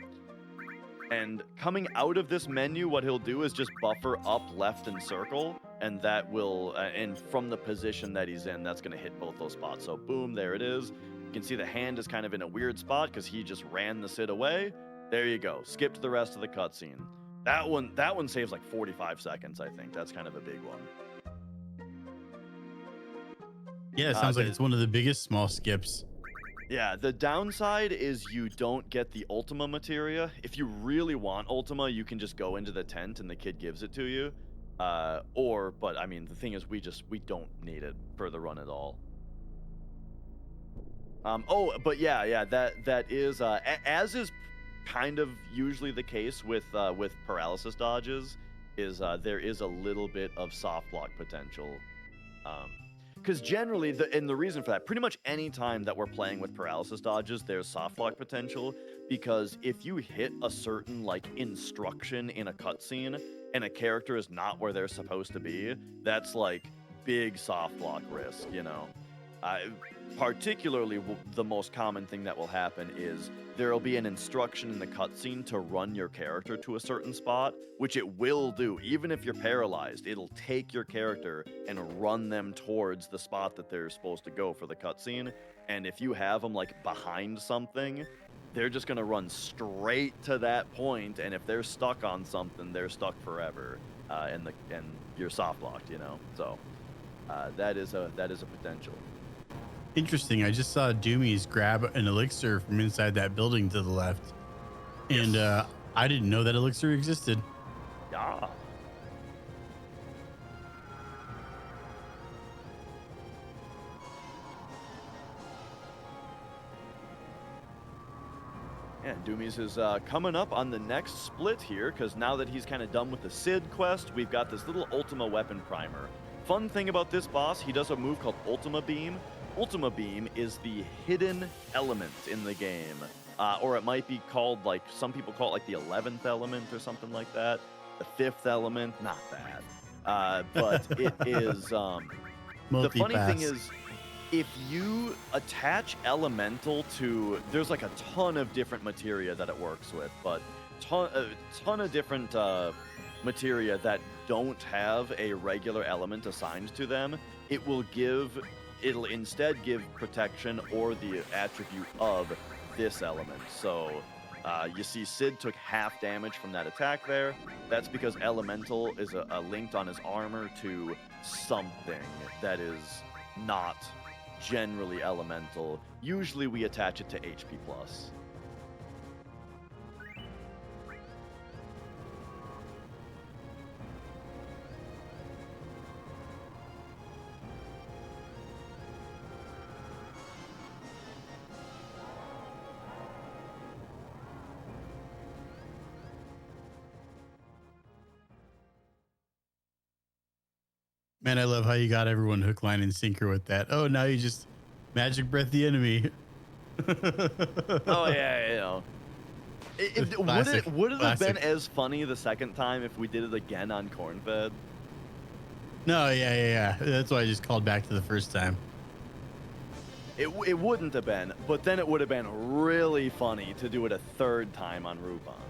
And coming out of this menu, what he'll do is just buffer up, left, and circle. And that will, and from the position that he's in, that's going to hit both those spots. So boom, there it is. can see the hand is kind of in a weird spot because he just ran the Sid away. There you go. Skip to the rest of the cutscene. That one saves like 45 seconds, I think. That's kind of a big one. Yeah, it sounds like it's one of the biggest small skips. Yeah, the downside is you don't get the Ultima materia. If you really want Ultima, you can just go into the tent and the kid gives it to you. But I mean, the thing is, we don't need it for the run at all. But yeah, that is as is kind of usually the case with paralysis dodges, is there is a little bit of soft lock potential. Because generally, the reason for that, pretty much any time that we're playing with paralysis dodges, there's soft lock potential. Because if you hit a certain like instruction in a cutscene and a character is not where they're supposed to be, that's like big soft lock risk, you know. Particularly, the most common thing that will happen is there will be an instruction in the cutscene to run your character to a certain spot, which it will do. Even if you're paralyzed, it'll take your character and run them towards the spot that they're supposed to go for the cutscene. And if you have them like behind something, they're just gonna run straight to that point. And if they're stuck on something, they're stuck forever. And you're soft locked, you know. So that is a potential. Interesting. I just saw Doumeis grab an elixir from inside that building to the left. And I didn't know that elixir existed. Yeah. And Doumeis is coming up on the next split here, because now that he's kind of done with the Sid quest, we've got this little Ultima weapon primer. Fun thing about this boss, he does a move called Ultima Beam. Ultima Beam is the hidden element in the game. Or it might be called, like, some people call it like the 11th element or something like that. The 5th element, not that. But it is, the funny thing is, if you attach elemental to, there's like a ton of different materia that it works with, but ton of different materia that don't have a regular element assigned to them, it'll instead give protection or the attribute of this element. So you see Sid took half damage from that attack there. That's because elemental is linked on his armor to something that is not generally elemental. Usually we attach it to HP+. Man, I love how you got everyone hook, line, and sinker with that. Oh, now you just magic breath the enemy. Oh yeah, you know. Would it have been as funny the second time if we did it again on Cornfed? No, yeah. That's why I just called back to the first time. It wouldn't have been, but then it would have been really funny to do it a third time on Rupan.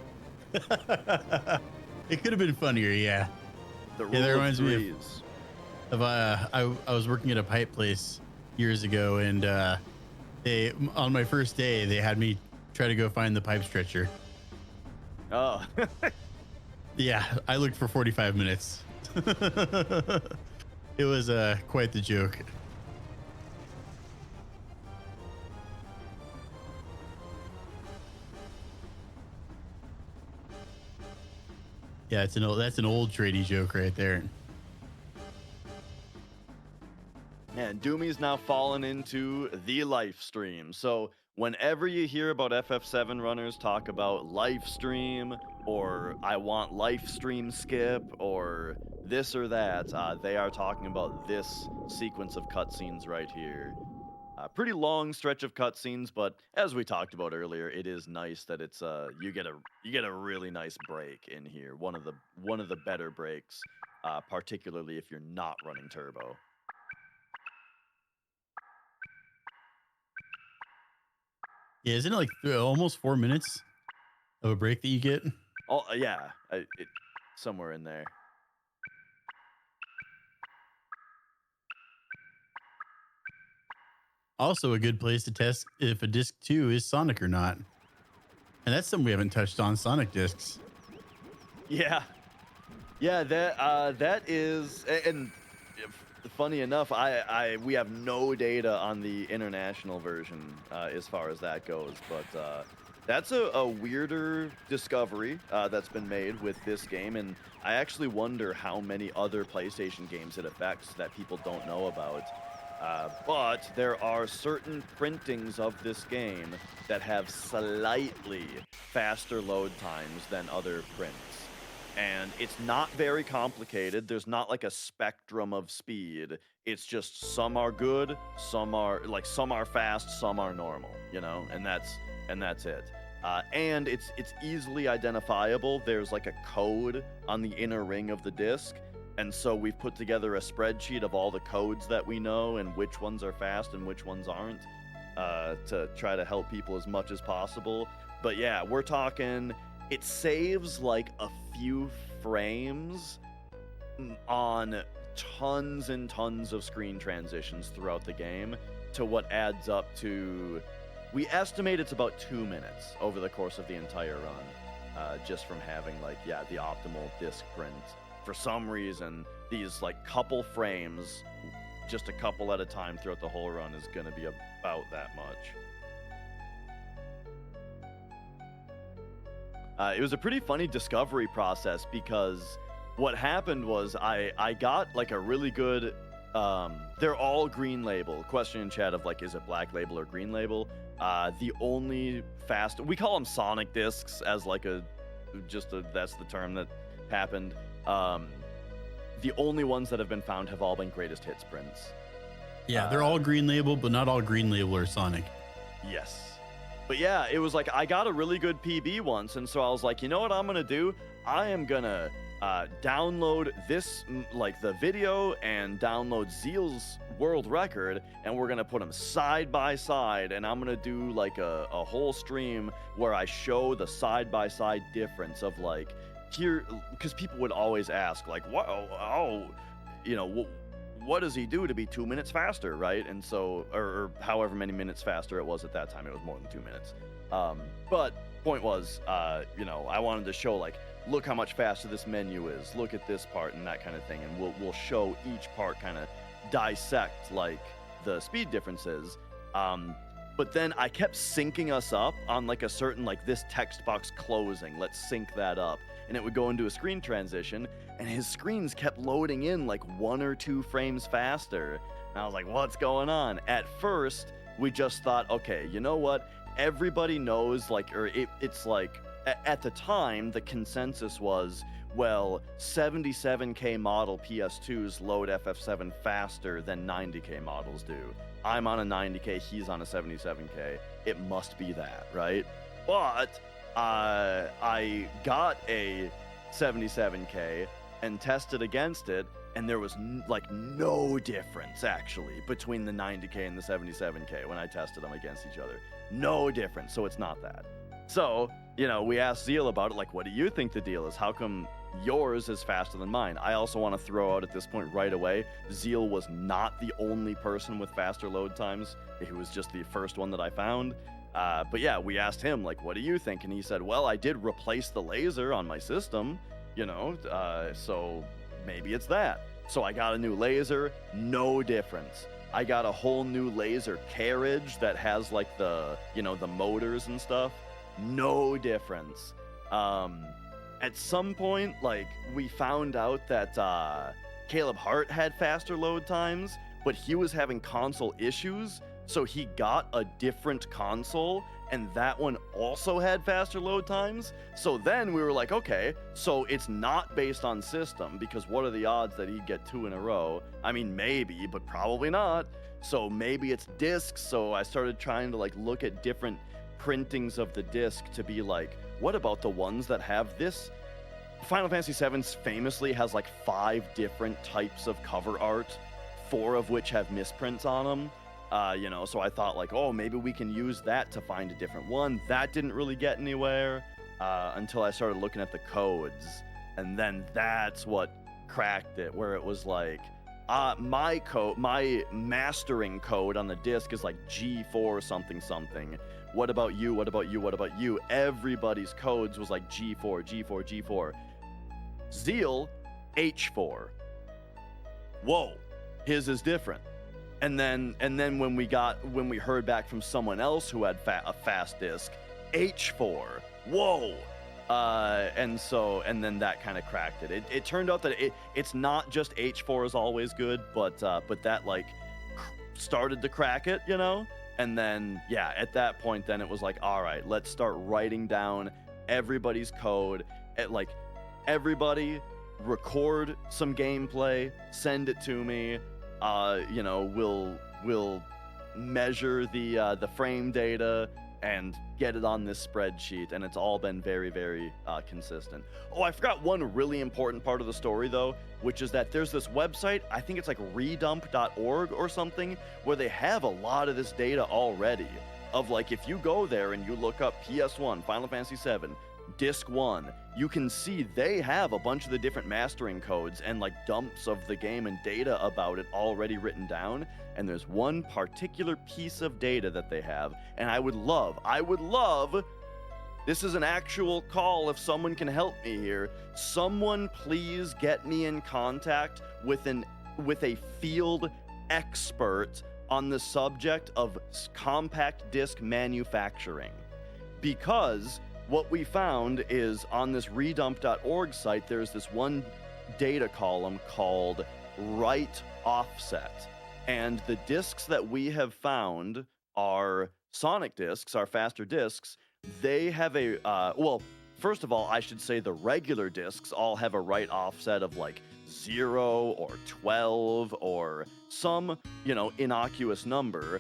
It could have been funnier, yeah. The that rule reminds of me threes. I was working at a pipe place years ago, and they on my first day they had me try to go find the pipe stretcher. Oh. Yeah, I looked for 45 minutes. It was quite the joke. Yeah, that's an old tradie joke right there. And Doomy's now fallen into the life stream. So whenever you hear about FF7 runners talk about life stream, or I want life stream skip, or this or that, they are talking about this sequence of cutscenes right here. Pretty long stretch of cutscenes, but as we talked about earlier, it is nice that it's you get a really nice break in here. One of the better breaks, particularly if you're not running turbo. Yeah, isn't it like almost 4 minutes of a break that you get? Oh yeah, somewhere in there. Also, a good place to test if a disc 2 is Sonic or not. And that's something we haven't touched on, Sonic discs. Yeah. Yeah, that is, and funny enough, we have no data on the international version as far as that goes, but that's a weirder discovery that's been made with this game, and I actually wonder how many other PlayStation games it affects that people don't know about. But there are certain printings of this game that have slightly faster load times than other prints. And it's not very complicated. There's not like a spectrum of speed. It's just some are good, some are fast, some are normal, you know, and that's it. And it's easily identifiable. There's like a code on the inner ring of the disc. And so we've put together a spreadsheet of all the codes that we know and which ones are fast and which ones aren't, to try to help people as much as possible. But yeah, we're talking, it saves like a few frames on tons and tons of screen transitions throughout the game, to what adds up to, we estimate it's about 2 minutes over the course of the entire run, just from having like, yeah, the optimal disc print. For some reason, these like couple frames, just a couple at a time throughout the whole run, is going to be about that much. It was a pretty funny discovery process, because what happened was I got like a really good, they're all green label. Question in chat of like, is it black label or green label? The only fast, we call them Sonic discs as like that's the term that happened. The only ones that have been found have all been greatest hits prints. Yeah, they're all green label, but not all green label are Sonic. Yes. But yeah, it was like, I got a really good PB once, and so I was like, you know what I'm gonna do? I am gonna download this, like the video, and download Zeal's world record, and we're gonna put them side by side, and I'm gonna do like a whole stream where I show the side by side difference of like, here, because people would always ask like, what, you know, what does he do to be 2 minutes faster, right? And so, or however many minutes faster it was at that time, it was more than 2 minutes. But point was, you know, I wanted to show like, look how much faster this menu is, look at this part and that kind of thing, and we'll show each part, kind of dissect like the speed differences. But then I kept syncing us up on like a certain, like, this text box closing, let's sync that up. And it would go into a screen transition, and his screens kept loading in like 1 or 2 frames faster. And I was like, what's going on? At first, we just thought, okay, you know what? Everybody knows, like, or it's like, at the time, the consensus was, well, 77K model PS2s load FF7 faster than 90K models do. I'm on a 90K, he's on a 77K. It must be that, right? But I got a 77K and tested against it, and there was like no difference actually between the 90K and the 77K when I tested them against each other. No difference, so it's not that. So, you know, we asked Zeal about it, like, what do you think the deal is? How come yours is faster than mine? I also want to throw out at this point right away, Zeal was not the only person with faster load times. He was just the first one that I found. But yeah, we asked him, like, what do you think? And he said, well, I did replace the laser on my system, you know, so maybe it's that. So I got a new laser, no difference. I got a whole new laser carriage that has like the, you know, the motors and stuff. No difference. At some point, like, we found out that Caleb Hart had faster load times, but he was having console issues, so he got a different console, and that one also had faster load times. So then we were like, okay, so it's not based on system, because what are the odds that he'd get 2 in a row? I mean, maybe, but probably not. So maybe it's discs. So I started trying to like look at different printings of the disc to be like, what about the ones that have this? Final Fantasy VII famously has like 5 different types of cover art, 4 of which have misprints on them. You know, so I thought like, oh, maybe we can use that to find a different one. That didn't really get anywhere until I started looking at the codes. And then that's what cracked it, where it was like, my mastering code on the disk is like G4 something something. What about you? What about you? What about you? Everybody's codes was like G4, G4, G4. Zeal, H4. Whoa, his is different. And then when we heard back from someone else who had a fast disk, H4. Whoa. And then that kind of cracked it. It turned out that it's not just H4 is always good, but that like started to crack it, you know? And then yeah, at that point then it was like, all right, let's start writing down everybody's code. Everybody record some gameplay, send it to me. You know, we'll measure the frame data and get it on this spreadsheet, and it's all been very, very consistent. Oh, I forgot one really important part of the story though, which is that there's this website, I think it's like redump.org or something, where they have a lot of this data already. Of like, if you go there and you look up PS1, Final Fantasy VII, Disc 1, you can see they have a bunch of the different mastering codes and like dumps of the game and data about it already written down. And there's one particular piece of data that they have, and I would love, this is an actual call if someone can help me here. Someone please get me in contact with a field expert on the subject of compact disc manufacturing. Because what we found is on this redump.org site, there's this one data column called write offset. And the discs that we have found are Sonic discs, our faster discs. They have a, well, first of all, I should say the regular discs all have a write offset of like 0 or 12 or some, you know, innocuous number.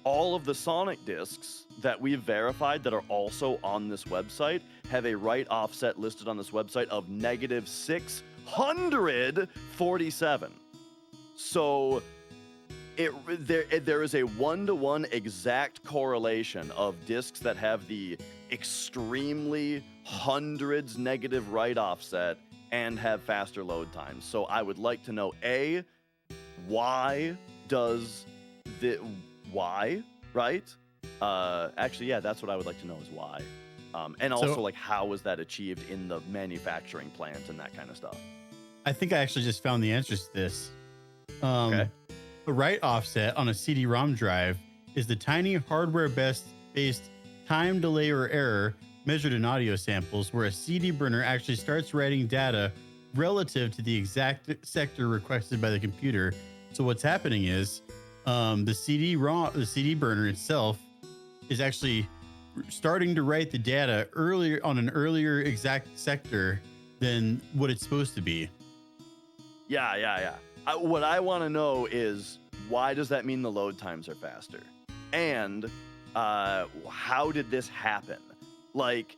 All of the Sonic discs that we've verified that are also on this website have a write offset listed on this website of negative 647. So there is a 1-to-1 exact correlation of discs that have the extremely hundreds negative write offset and have faster load times. So I would like to know, A, why, right? Actually, yeah, that's what I would like to know is why. And also, like, how was that achieved in the manufacturing plant and that kind of stuff? I think I actually just found the answers to this. Okay. The write offset on a CD-ROM drive is the tiny hardware-based time delay or error measured in audio samples where a CD burner actually starts writing data relative to the exact sector requested by the computer. So what's happening is the CD burner itself is actually starting to write the data earlier on an earlier exact sector than what it's supposed to be. Yeah. What I want to know is, why does that mean the load times are faster? And how did this happen? Like,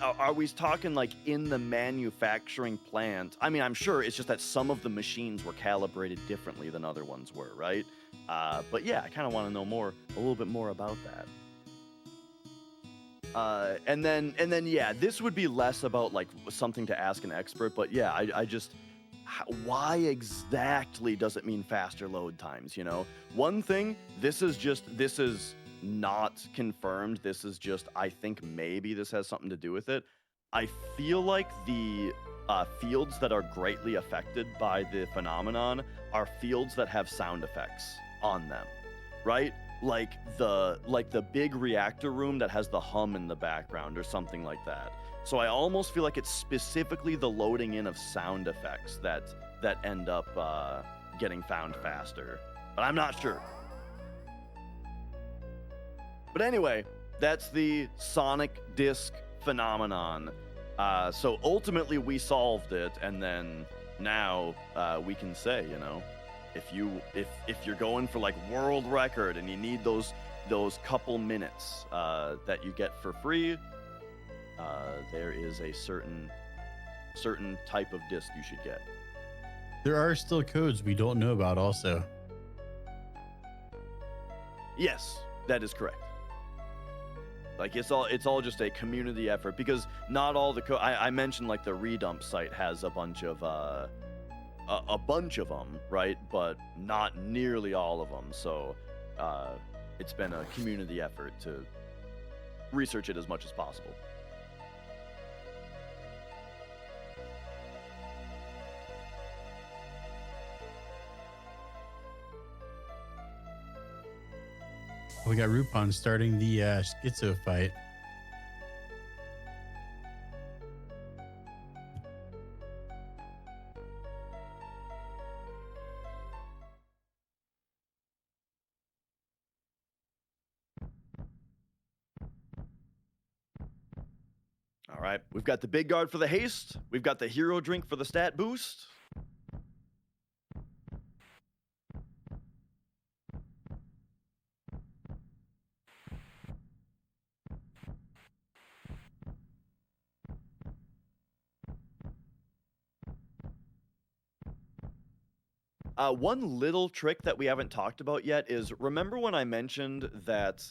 are we talking like in the manufacturing plant? I mean, I'm sure it's just that some of the machines were calibrated differently than other ones were, right? But yeah, I kind of want to know a little bit more about that. And then yeah, this would be less about like something to ask an expert, but yeah, I just, why exactly does it mean faster load times? You know, one thing, this is not confirmed. This is just, I think maybe this has something to do with it. I feel like the fields that are greatly affected by the phenomenon are fields that have sound effects on them, right? Like the big reactor room that has the hum in the background or something like that. So I almost feel like it's specifically the loading in of sound effects that end up getting found faster. But I'm not sure. But anyway, that's the Sonic disc phenomenon. So ultimately we solved it, and then now we can say, you know, if you're going for like world record and you need those couple minutes that you get for free, there is a certain type of disc you should get. There are still codes we don't know about also. Yes, that is correct. Like it's all just a community effort, because not all the I mentioned like the redump site has a bunch of a bunch of them, right? But not nearly all of them. So it's been a community effort to research it as much as possible. We got Rupan starting the schizo fight. All right, we've got the big guard for the haste. We've got the hero drink for the stat boost. One little trick that we haven't talked about yet is, remember when I mentioned that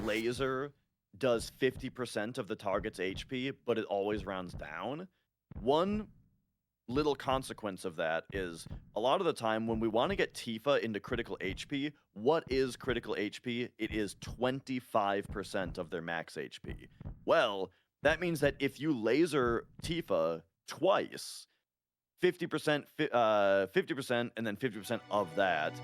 laser does 50% of the target's HP, but it always rounds down? One little consequence of that is, a lot of the time when we want to get Tifa into critical HP, what is critical HP? It is 25% of their max HP. Well, that means that if you laser Tifa twice, 50%, 50%, and then 50% of that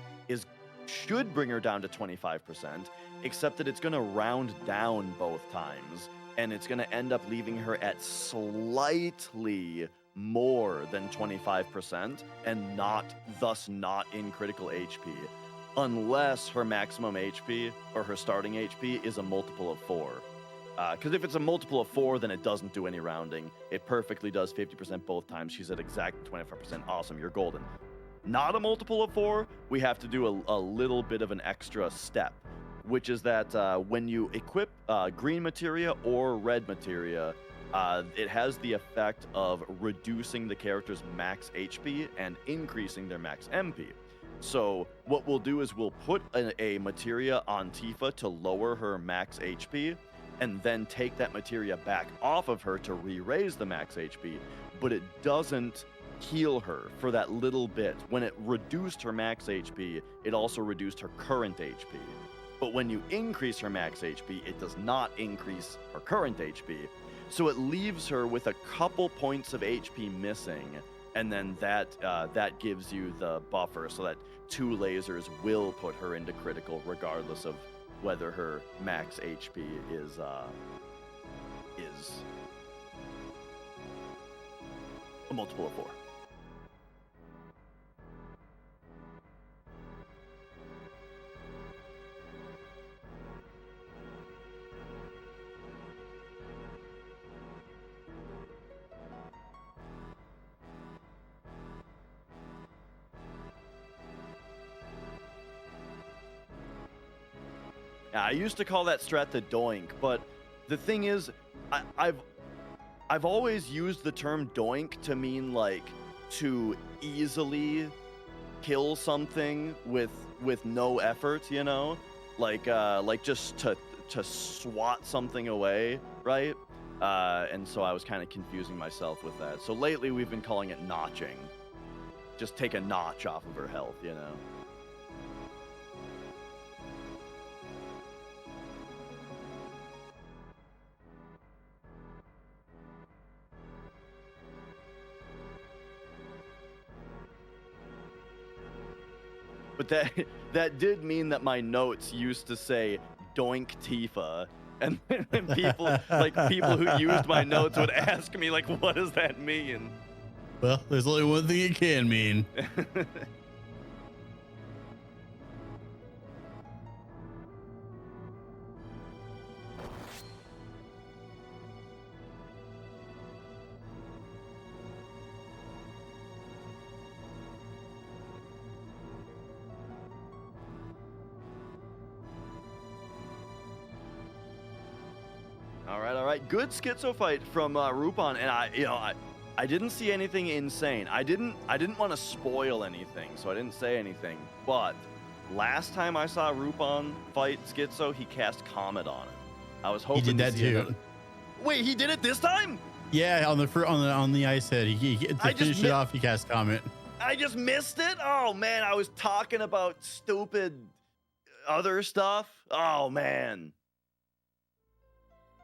should bring her down to 25%, except that it's going to round down both times, and it's going to end up leaving her at slightly more than 25%, and thus not in critical HP, unless her maximum HP or her starting HP is a multiple of 4. Because if it's a multiple of 4, then it doesn't do any rounding. It perfectly does 50% both times. She's at exact 25%. Awesome, you're golden. Not a multiple of 4, we have to do a little bit of an extra step, which is that when you equip green materia or red materia, it has the effect of reducing the character's max HP and increasing their max MP. So what we'll do is we'll put a materia on Tifa to lower her max HP, and then take that materia back off of her to re-raise the max HP, but it doesn't heal her for that little bit. When it reduced her max HP, it also reduced her current HP. But when you increase her max HP, it does not increase her current HP. So it leaves her with a couple points of HP missing, and then that gives you the buffer so that 2 lasers will put her into critical regardless of whether her max HP is a multiple of 4. I used to call that strat the doink, but the thing is, I've always used the term doink to mean like to easily kill something with no effort, you know, like just to swat something away, right? And so I was kind of confusing myself with that. So lately we've been calling it notching. Just take a notch off of her health, you know. But that did mean that my notes used to say doink Tifa, and then people who used my notes would ask me like, what does that mean? Well, there's only one thing it can mean. All right. Good schizo fight from Rupan, and I didn't see anything insane. I didn't want to spoil anything, so I didn't say anything. But last time I saw Rupan fight Schizo, he cast Comet on it. I was hoping he did that too. Another... Wait, he did it this time? Yeah, on the ice head. To finish it off, he cast Comet. I just missed it. Oh man, I was talking about stupid other stuff. Oh man.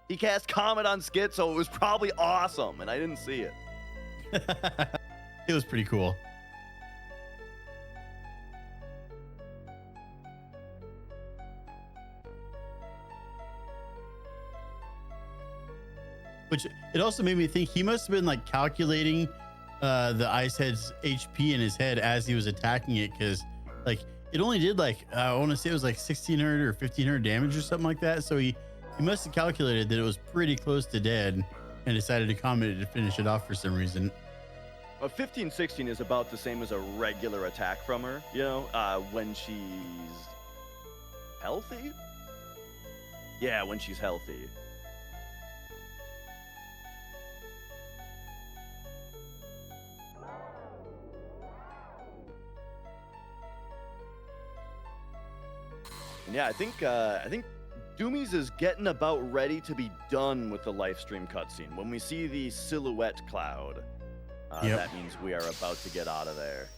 He cast Comet on Skit, so it was probably awesome, and I didn't see it. It was pretty cool. Which it also made me think he must have been like calculating the Ice Head's HP in his head as he was attacking it, because like it only did like I want to say it was like 1,600 or 1,500 damage or something like that. So he must have calculated that it was pretty close to dead and decided to comment it to finish it off for some reason. 1516 is about the same as a regular attack from her, you know, when she's healthy. Yeah, when she's healthy. And yeah, I think Doumeis is getting about ready to be done with the live stream cutscene. When we see the silhouette cloud, that means we are about to get out of there.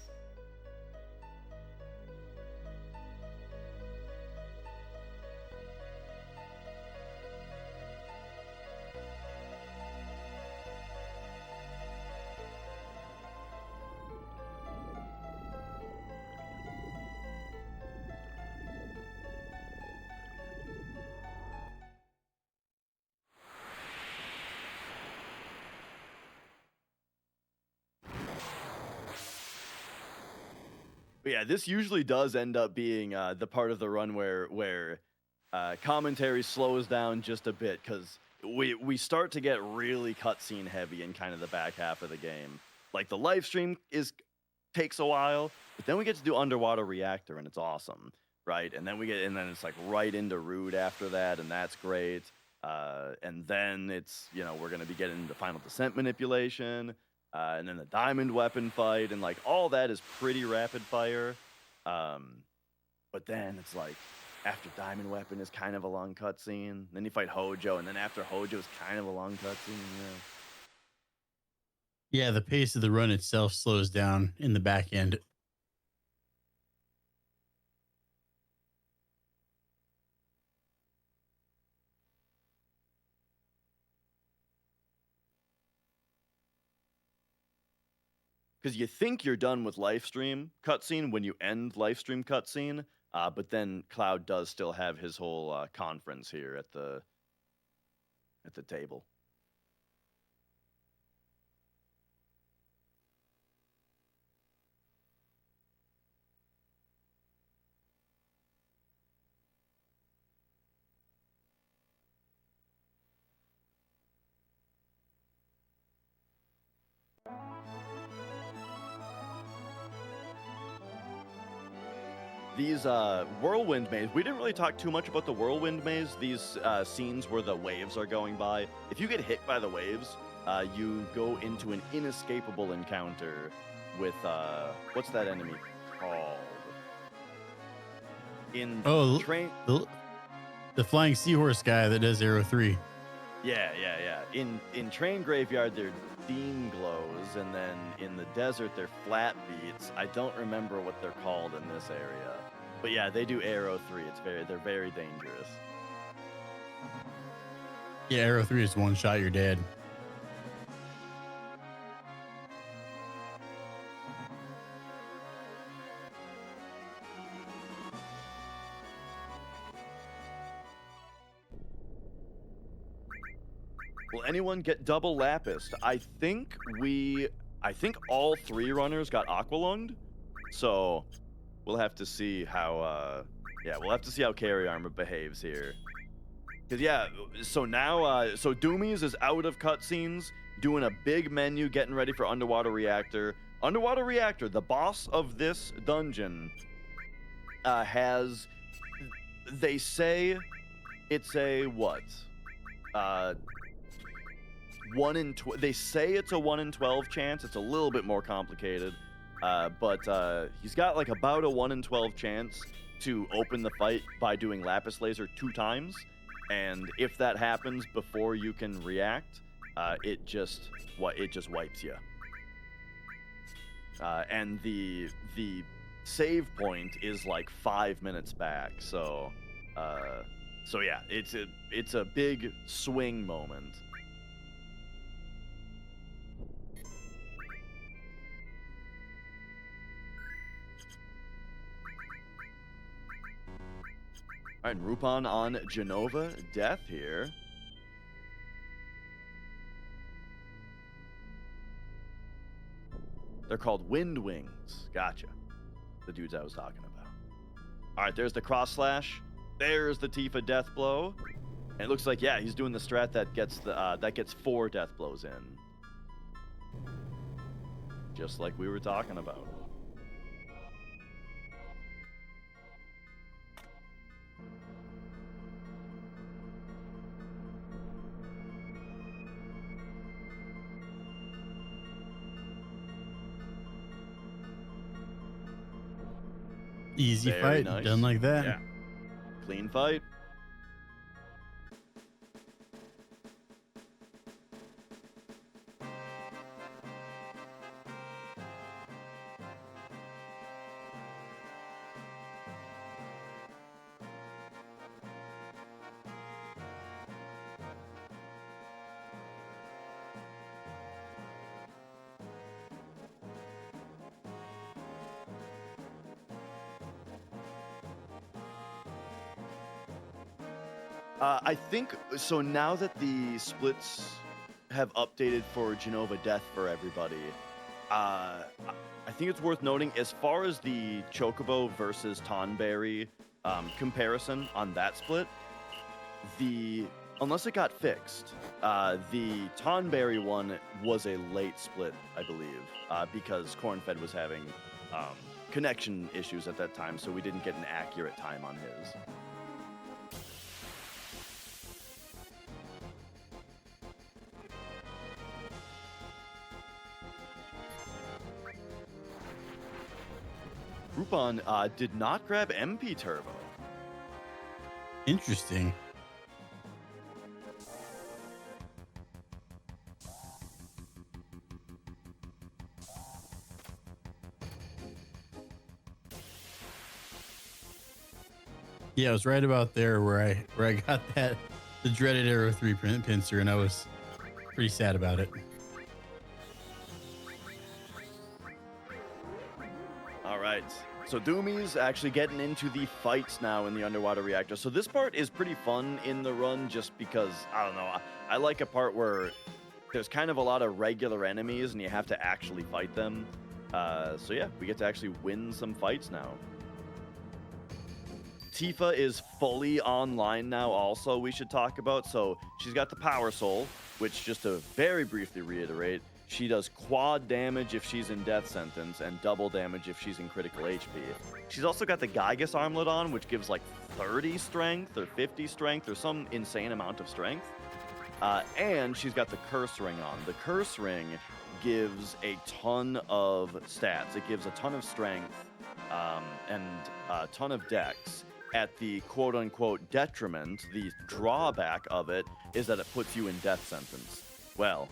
But yeah, this usually does end up being the part of the run where commentary slows down just a bit, because we start to get really cutscene heavy in kind of the back half of the game. Like the live stream takes a while, but then we get to do Underwater Reactor, and it's awesome, right? And then then it's like right into Rude after that, and that's great. And then it's, you know, we're gonna be getting into Final Descent manipulation. And then the diamond weapon fight, and like all that is pretty rapid fire. But then it's like after diamond weapon is kind of a long cutscene. Then you fight Hojo, and then after Hojo is kind of a long cutscene. Yeah, the pace of the run itself slows down in the back end. Because you think you're done with live stream cutscene when you end live stream cutscene, but then Cloud does still have his whole conference here at the table. These whirlwind maze, we didn't really talk too much about the whirlwind maze. These scenes where the waves are going by. If you get hit by the waves, you go into an inescapable encounter with, what's that enemy called? The flying seahorse guy that does Arrow 3. Yeah. In Train Graveyard, they're Dean Glows, and then in the desert, they're Flat Beats. I don't remember what they're called in this area. But yeah, they do Arrow 3. They're very dangerous. Yeah, Arrow 3 is one shot, you're dead. Will anyone get double lapis? I think all three runners got aqualunged, so we'll have to see how carry armor behaves here. Cause yeah, so now so Doumeis is out of cutscenes, doing a big menu, getting ready for Underwater Reactor. Underwater Reactor, the boss of this dungeon, has, they say it's a what? They say it's a 1 in 12 chance. It's a little bit more complicated, but he's got like about a 1 in 12 chance to open the fight by doing Lapis Laser 2 times, and if that happens before you can react, it just wipes you. and the save point is like 5 minutes back. So yeah, it's a big swing moment. All right, Rupan on Genova Death here. They're called Wind Wings. Gotcha. The dudes I was talking about. All right, there's the cross slash. There's the Tifa death blow. And it looks like, yeah, he's doing the strat that gets 4 death blows in. Just like we were talking about. Easy Very fight, nice. done like that. Yeah. Clean fight. I think so. Now that the splits have updated for Genova Death for everybody, I think it's worth noting as far as the Chocobo versus Tonberry comparison on that split, unless it got fixed, the Tonberry one was a late split, I believe, because Cornfed was having connection issues at that time, so we didn't get an accurate time on his. Rupan did not grab MP Turbo. Interesting. Yeah, I was right about there where I got the dreaded Arrow 3 pincer, and I was pretty sad about it. All right. So Doumeis actually getting into the fights now in the underwater reactor. So this part is pretty fun in the run just because, I don't know, I like a part where there's kind of a lot of regular enemies and you have to actually fight them. So yeah, we get to actually win some fights now. Tifa is fully online now also, we should talk about. So she's got the Power Soul, which, just to very briefly reiterate, she does quad damage if she's in death sentence and double damage if she's in critical HP. She's also got the Gygas armlet on, which gives like 30 strength or 50 strength or some insane amount of strength. And she's got the Curse Ring on. The Curse Ring gives a ton of stats. It gives a ton of strength and a ton of dex. At the quote-unquote detriment, the drawback of it is that it puts you in death sentence. Well,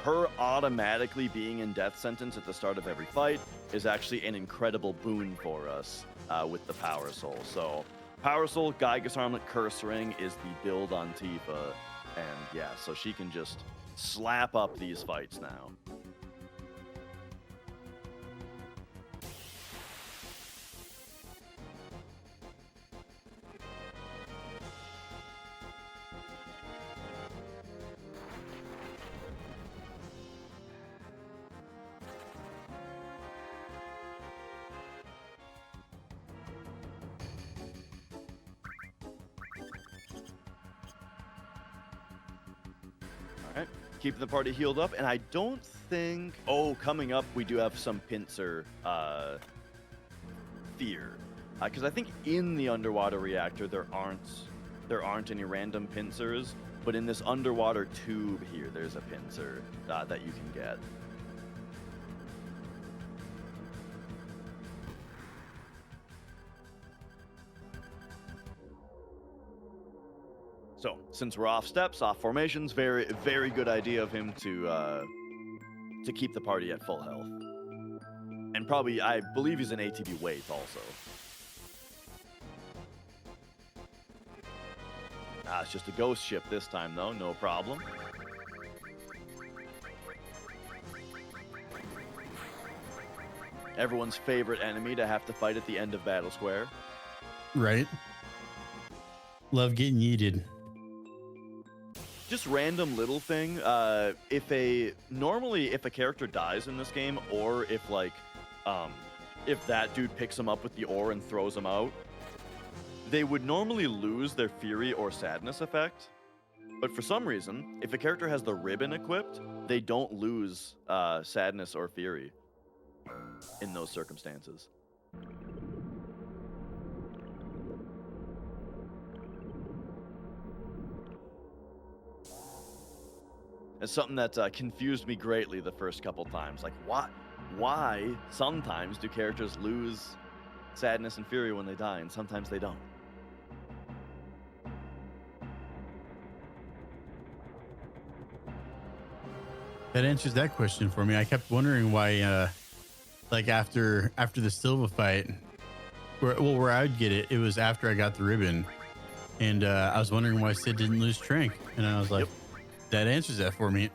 her automatically being in death sentence at the start of every fight is actually an incredible boon for us with the Power Soul. So Power Soul, Gygas Armlet, Curse Ring is the build on Tifa. And yeah, so she can just slap up these fights now. Keeping the party healed up, and I don't think... Oh, coming up, we do have some pincer fear. Because I think in the underwater reactor, there aren't any random pincers, but in this underwater tube here, there's a pincer that you can get. So, since we're off steps, off formations, very, very good idea of him to to keep the party at full health. And probably, I believe he's an ATB weight also. It's just a ghost ship this time, though. No problem. Everyone's favorite enemy to have to fight at the end of Battle Square. Right. Love getting yeeted. Just random little thing. Normally if a character dies in this game, or if that dude picks him up with the ore and throws him out, they would normally lose their Fury or Sadness effect. But for some reason, if a character has the ribbon equipped, they don't lose Sadness or Fury in those circumstances. It's something that confused me greatly the first couple times. Like, why sometimes do characters lose Sadness and Fury when they die, and sometimes they don't? That answers that question for me. I kept wondering why, like after the Silva fight, where I would get it, it was after I got the ribbon, and I was wondering why Sid didn't lose Trank, and I was like, that answers that for me.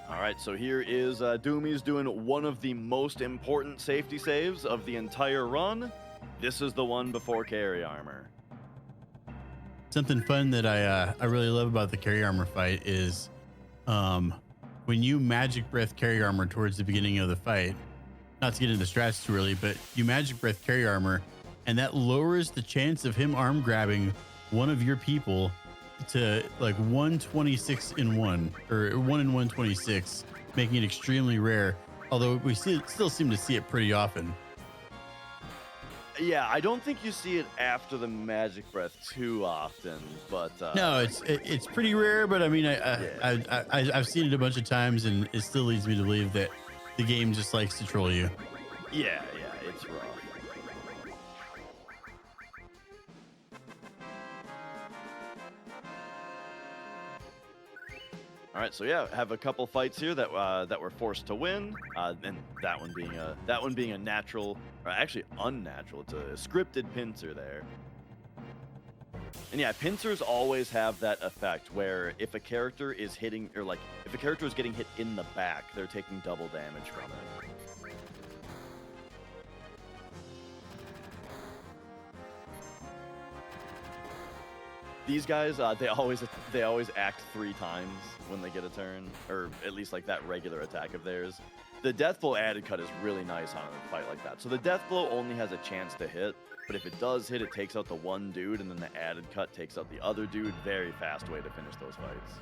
All right, so here is Doumeis doing one of the most important safety saves of the entire run. This is the one before carry armor. Something fun that I really love about the carry armor fight is when you magic breath carry armor towards the beginning of the fight, not to get into the strats too early, but you magic breath carry armor, and that lowers the chance of him arm grabbing one of your people to like 126 in 1, or 1 in 126, making it extremely rare. Although we still seem to see it pretty often. Yeah, I don't think you see it after the magic breath too often, but no, it's pretty rare. But I mean, I've seen it a bunch of times, and it still leads me to believe that the game just likes to troll you. Yeah, it's rough. All right, so yeah, have a couple fights here that we're forced to win, and that one being a natural, or actually unnatural. It's a scripted pincer there. And yeah, pincers always have that effect where if a character is hitting, or like if a character is getting hit in the back, they're taking double damage from it. These guys, they always act 3 times when they get a turn, or at least like that regular attack of theirs. The death blow added cut is really nice on a fight like that. So the death blow only has a chance to hit, but if it does hit, it takes out the one dude, and then the added cut takes out the other dude. Very fast way to finish those fights.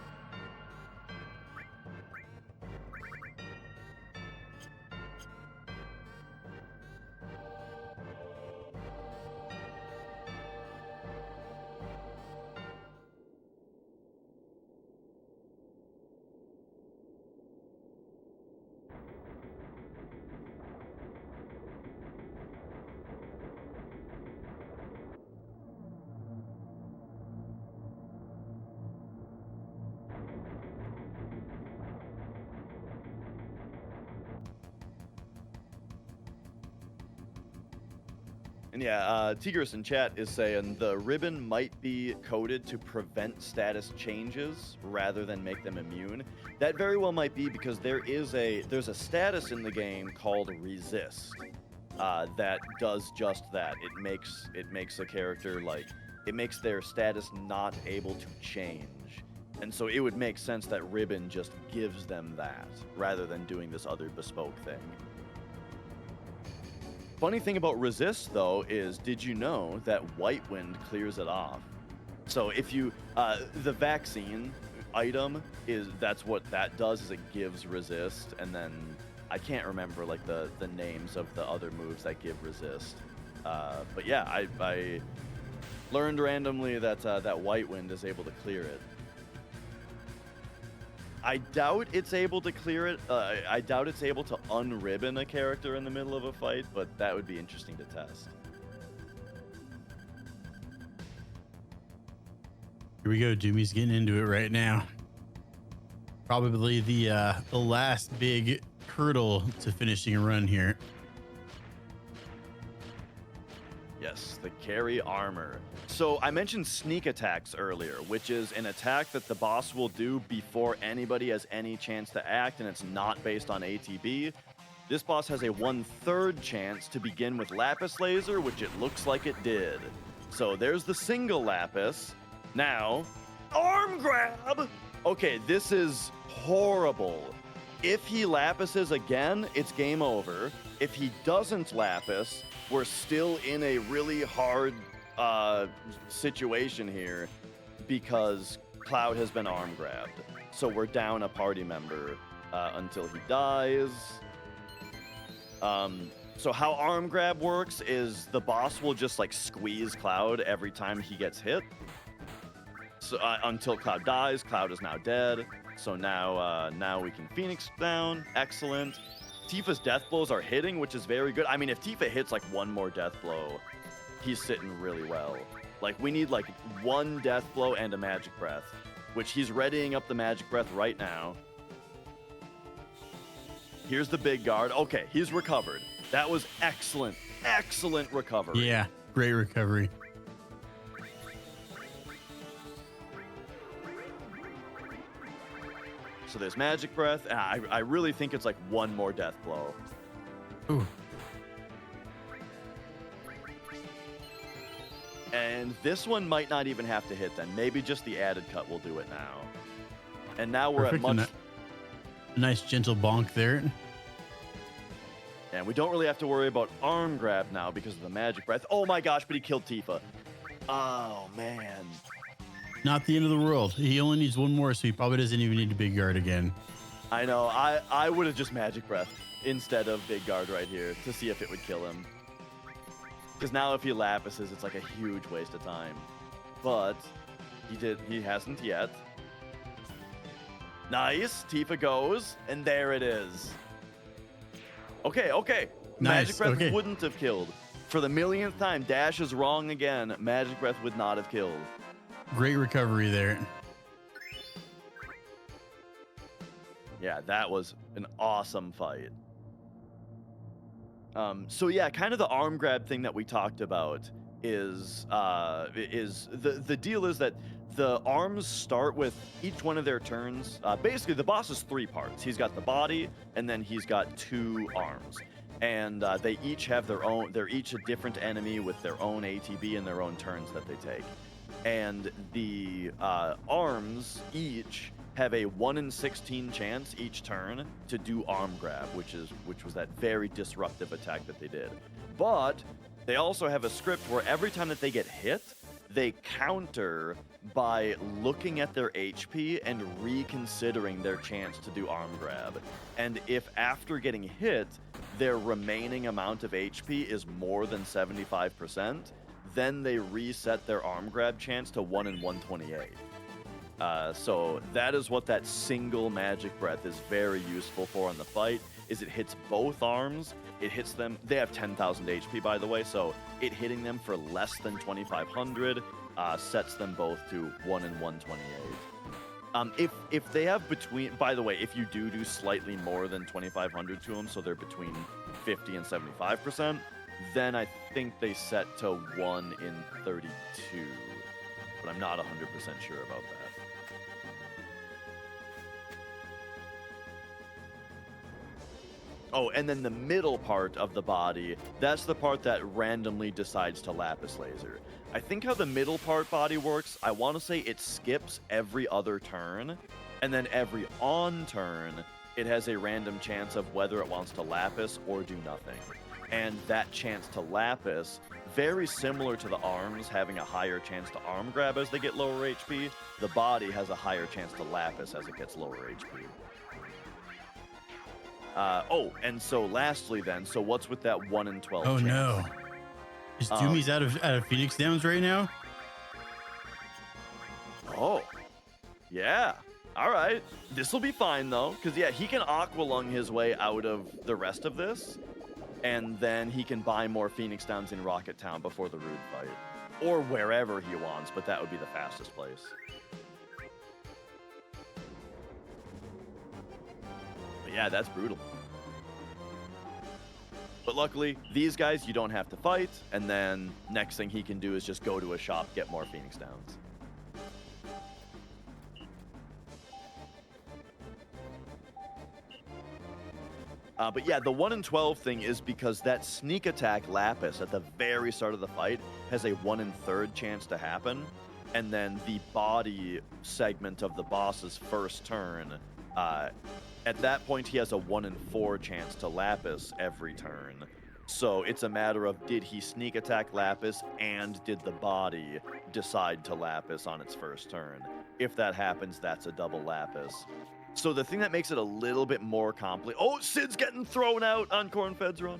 And yeah, Tigris in chat is saying the ribbon might be coded to prevent status changes rather than make them immune. That very well might be, because there's a status in the game called resist that does just that. It makes a character, like, it makes their status not able to change. And so it would make sense that ribbon just gives them that rather than doing this other bespoke thing. Funny thing about resist, though, is did you know that White Wind clears it off? So if you, the vaccine item that's what that does, is it gives resist, and then I can't remember like the names of the other moves that give resist. But yeah, I learned randomly that that White Wind is able to clear it. I doubt it's able to clear it. I doubt it's able to unribbon a character in the middle of a fight, but that would be interesting to test. Here we go. Doomy's getting into it right now. Probably the last big hurdle to finishing a run here. Yes, the carry armor. So I mentioned sneak attacks earlier, which is an attack that the boss will do before anybody has any chance to act, and it's not based on ATB. This boss has a 1/3 chance to begin with Lapis Laser, which it looks like it did. So there's the single Lapis. Now, arm grab! Okay, this is horrible. If he Lapises again, it's game over. If he doesn't Lapis, we're still in a really hard situation here because Cloud has been arm grabbed. So we're down a party member until he dies. So how arm grab works is the boss will just like squeeze Cloud every time he gets hit. So until Cloud dies. Cloud is now dead. So now we can Phoenix down. Excellent. Tifa's death blows are hitting, which is very good. I mean, if Tifa hits like one more death blow, he's sitting really well. Like we need like one death blow and a magic breath, which he's readying up the magic breath right now. Here's the big guard. Okay, he's recovered. That was excellent. Excellent recovery. Yeah, great recovery. So there's magic breath. I really think it's like one more death blow. Ooh. And this one might not even have to hit then. Maybe just the added cut will do it now. And now we're Perfect. at much... A nice gentle bonk there. And we don't really have to worry about arm grab now because of the magic breath. Oh my gosh, but he killed Tifa. Oh, man. Not the end of the world. He only needs one more, so he probably doesn't even need a big guard again. I know. I would have just magic breath instead of big guard right here to see if it would kill him. Because now if he Lapises, it's like a huge waste of time. But he hasn't yet. Nice. Tifa goes, and there it is. Okay. Nice, Magic breath okay. wouldn't have killed. For the millionth time, Dash is wrong again. Magic breath would not have killed. Great recovery there. Yeah, that was an awesome fight. So yeah, kind of the arm grab thing that we talked about is the deal is that the arms start with each one of their turns. Basically, the boss is 3 parts. He's got the body, and then he's got 2 arms. And they each have their own. They're each a different enemy with their own ATB and their own turns that they take. And the arms each have a 1 in 16 chance each turn to do arm grab, which was that very disruptive attack that they did. But they also have a script where every time that they get hit, they counter by looking at their HP and reconsidering their chance to do arm grab. And if after getting hit, their remaining amount of HP is more than 75%, then they reset their arm grab chance to 1 in 128. So that is what that single magic breath is very useful for in the fight, is it hits both arms. It hits them. They have 10,000 HP, by the way, so it hitting them for less than 2,500 sets them both to 1 in 128. If they have between, by the way, if you do slightly more than 2,500 to them, so they're between 50 and 75%, then I think they set to 1 in 32. But I'm not 100% sure about that. Oh, and then the middle part of the body, that's the part that randomly decides to Lapis Laser. I think how the middle part body works, I want to say it skips every other turn, and then every on turn, it has a random chance of whether it wants to Lapis or do nothing. And that chance to Lapis, very similar to the arms having a higher chance to arm grab as they get lower HP, the body has a higher chance to Lapis as it gets lower HP. And so lastly then, so what's with that 1 in 12 Oh chance? no. Is Doumeis out of Phoenix Downs right now? Oh, yeah. All right. This will be fine, though, because, yeah, he can Aqua Lung his way out of the rest of this, and then he can buy more Phoenix Downs in Rocket Town before the Rude fight. or wherever he wants, but that would be the fastest place. But yeah, that's brutal. But luckily, these guys you don't have to fight, and then next thing he can do is just go to a shop, get more Phoenix Downs. But yeah, the 1 in 12 thing is because that sneak attack Lapis at the very start of the fight has a 1 in 3rd chance to happen, and then the body segment of the boss's first turn, at that point he has a 1 in 4 chance to Lapis every turn. So it's a matter of, did he sneak attack Lapis and did the body decide to Lapis on its first turn? If that happens, that's a double Lapis. So the thing that makes it a little bit more complicated... Oh, Sid's getting thrown out on Cornfed's run.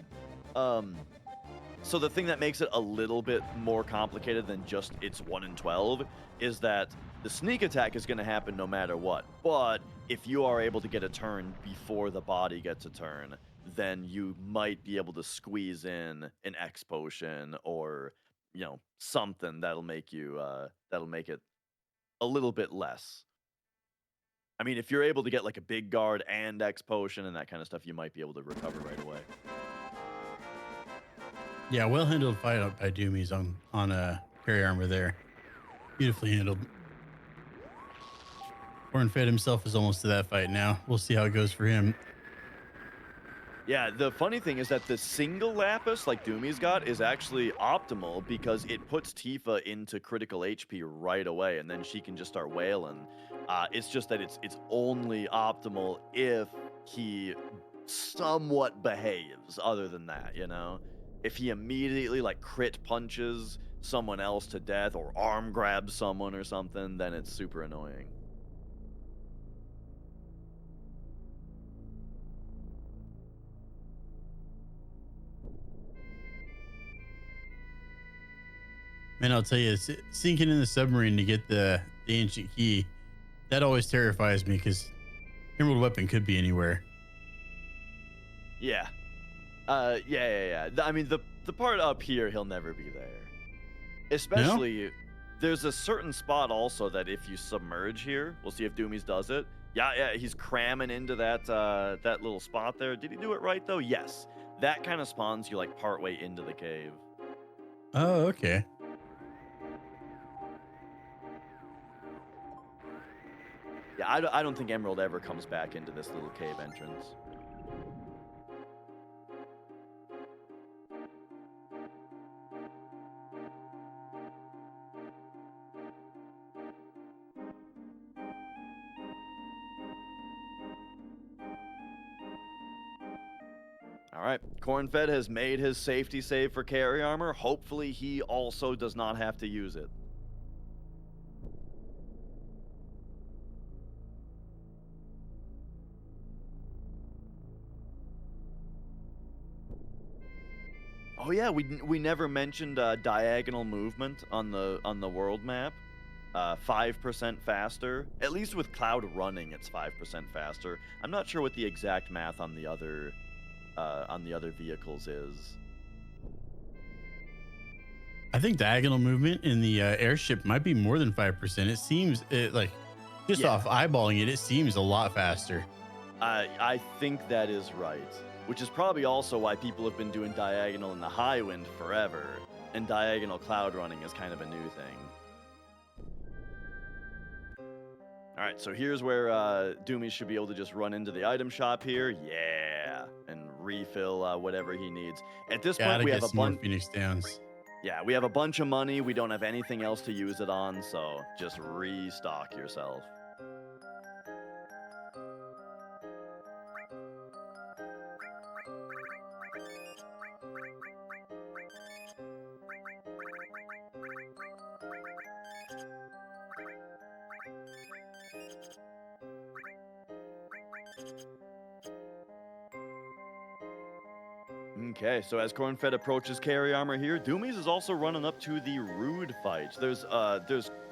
So the thing that makes it a little bit more complicated than just it's 1 in 12 is that the sneak attack is going to happen no matter what. But if you are able to get a turn before the body gets a turn, then you might be able to squeeze in an X potion or, you know, something that'll make you that'll make it a little bit less. I mean, if you're able to get like a big guard and X potion and that kind of stuff, you might be able to recover right away. Yeah, well handled fight up by Doumeis on carry armor there. Beautifully handled. Cornfed himself is almost to that fight now. We'll see how it goes for him. Yeah, the funny thing is that the single Lapis, like Doumeis got, is actually optimal because it puts Tifa into critical HP right away, and then she can just start wailing. It's just that it's only optimal if he somewhat behaves. Other than that, you know, if he immediately like crit punches someone else to death or arm grabs someone or something, then it's super annoying. Man, I'll tell you, sinking in the submarine to get the ancient key, that always terrifies me because Emerald Weapon could be anywhere. Yeah. Yeah. I mean, the part up here, he'll never be there. Especially, there's a certain spot also that if you submerge here, we'll see if Doumeis does it. Yeah, he's cramming into that that little spot there. Did he do it right, though? Yes. That kind of spawns you, like, partway into the cave. Oh, okay. Yeah, I don't think Emerald ever comes back into this little cave entrance. All right, Cornfed has made his safety save for carry armor. Hopefully he also does not have to use it. Oh yeah, we never mentioned diagonal movement on the world map. 5% faster. At least with Cloud running, it's 5% faster. I'm not sure what the exact math on the other vehicles is. I think diagonal movement in the airship might be more than 5%. It seems off eyeballing it seems a lot faster. I think that is right. Which is probably also why people have been doing diagonal in the high wind forever, and diagonal cloud running is kind of a new thing. All right, so here's where Doumeis should be able to just run into the item shop here, yeah, and refill whatever he needs. At this point, we have a bunch. Phoenix Downs. Yeah, we have a bunch of money. We don't have anything else to use it on, so just restock yourself. Okay, so as Cornfed approaches carry armor here, Doumeis is also running up to the Rude fight. There's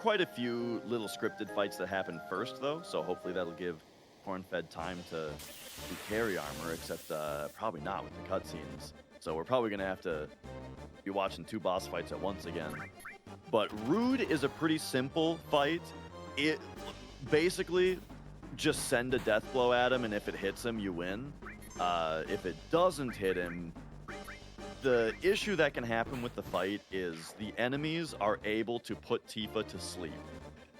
quite a few little scripted fights that happen first, though, so hopefully that'll give Cornfed time to do carry armor, except probably not with the cutscenes. So we're probably going to have to be watching 2 boss fights at once again. But Rude is a pretty simple fight. It basically just send a death blow at him, and if it hits him, you win. If it doesn't hit him, the issue that can happen with the fight is the enemies are able to put Tifa to sleep.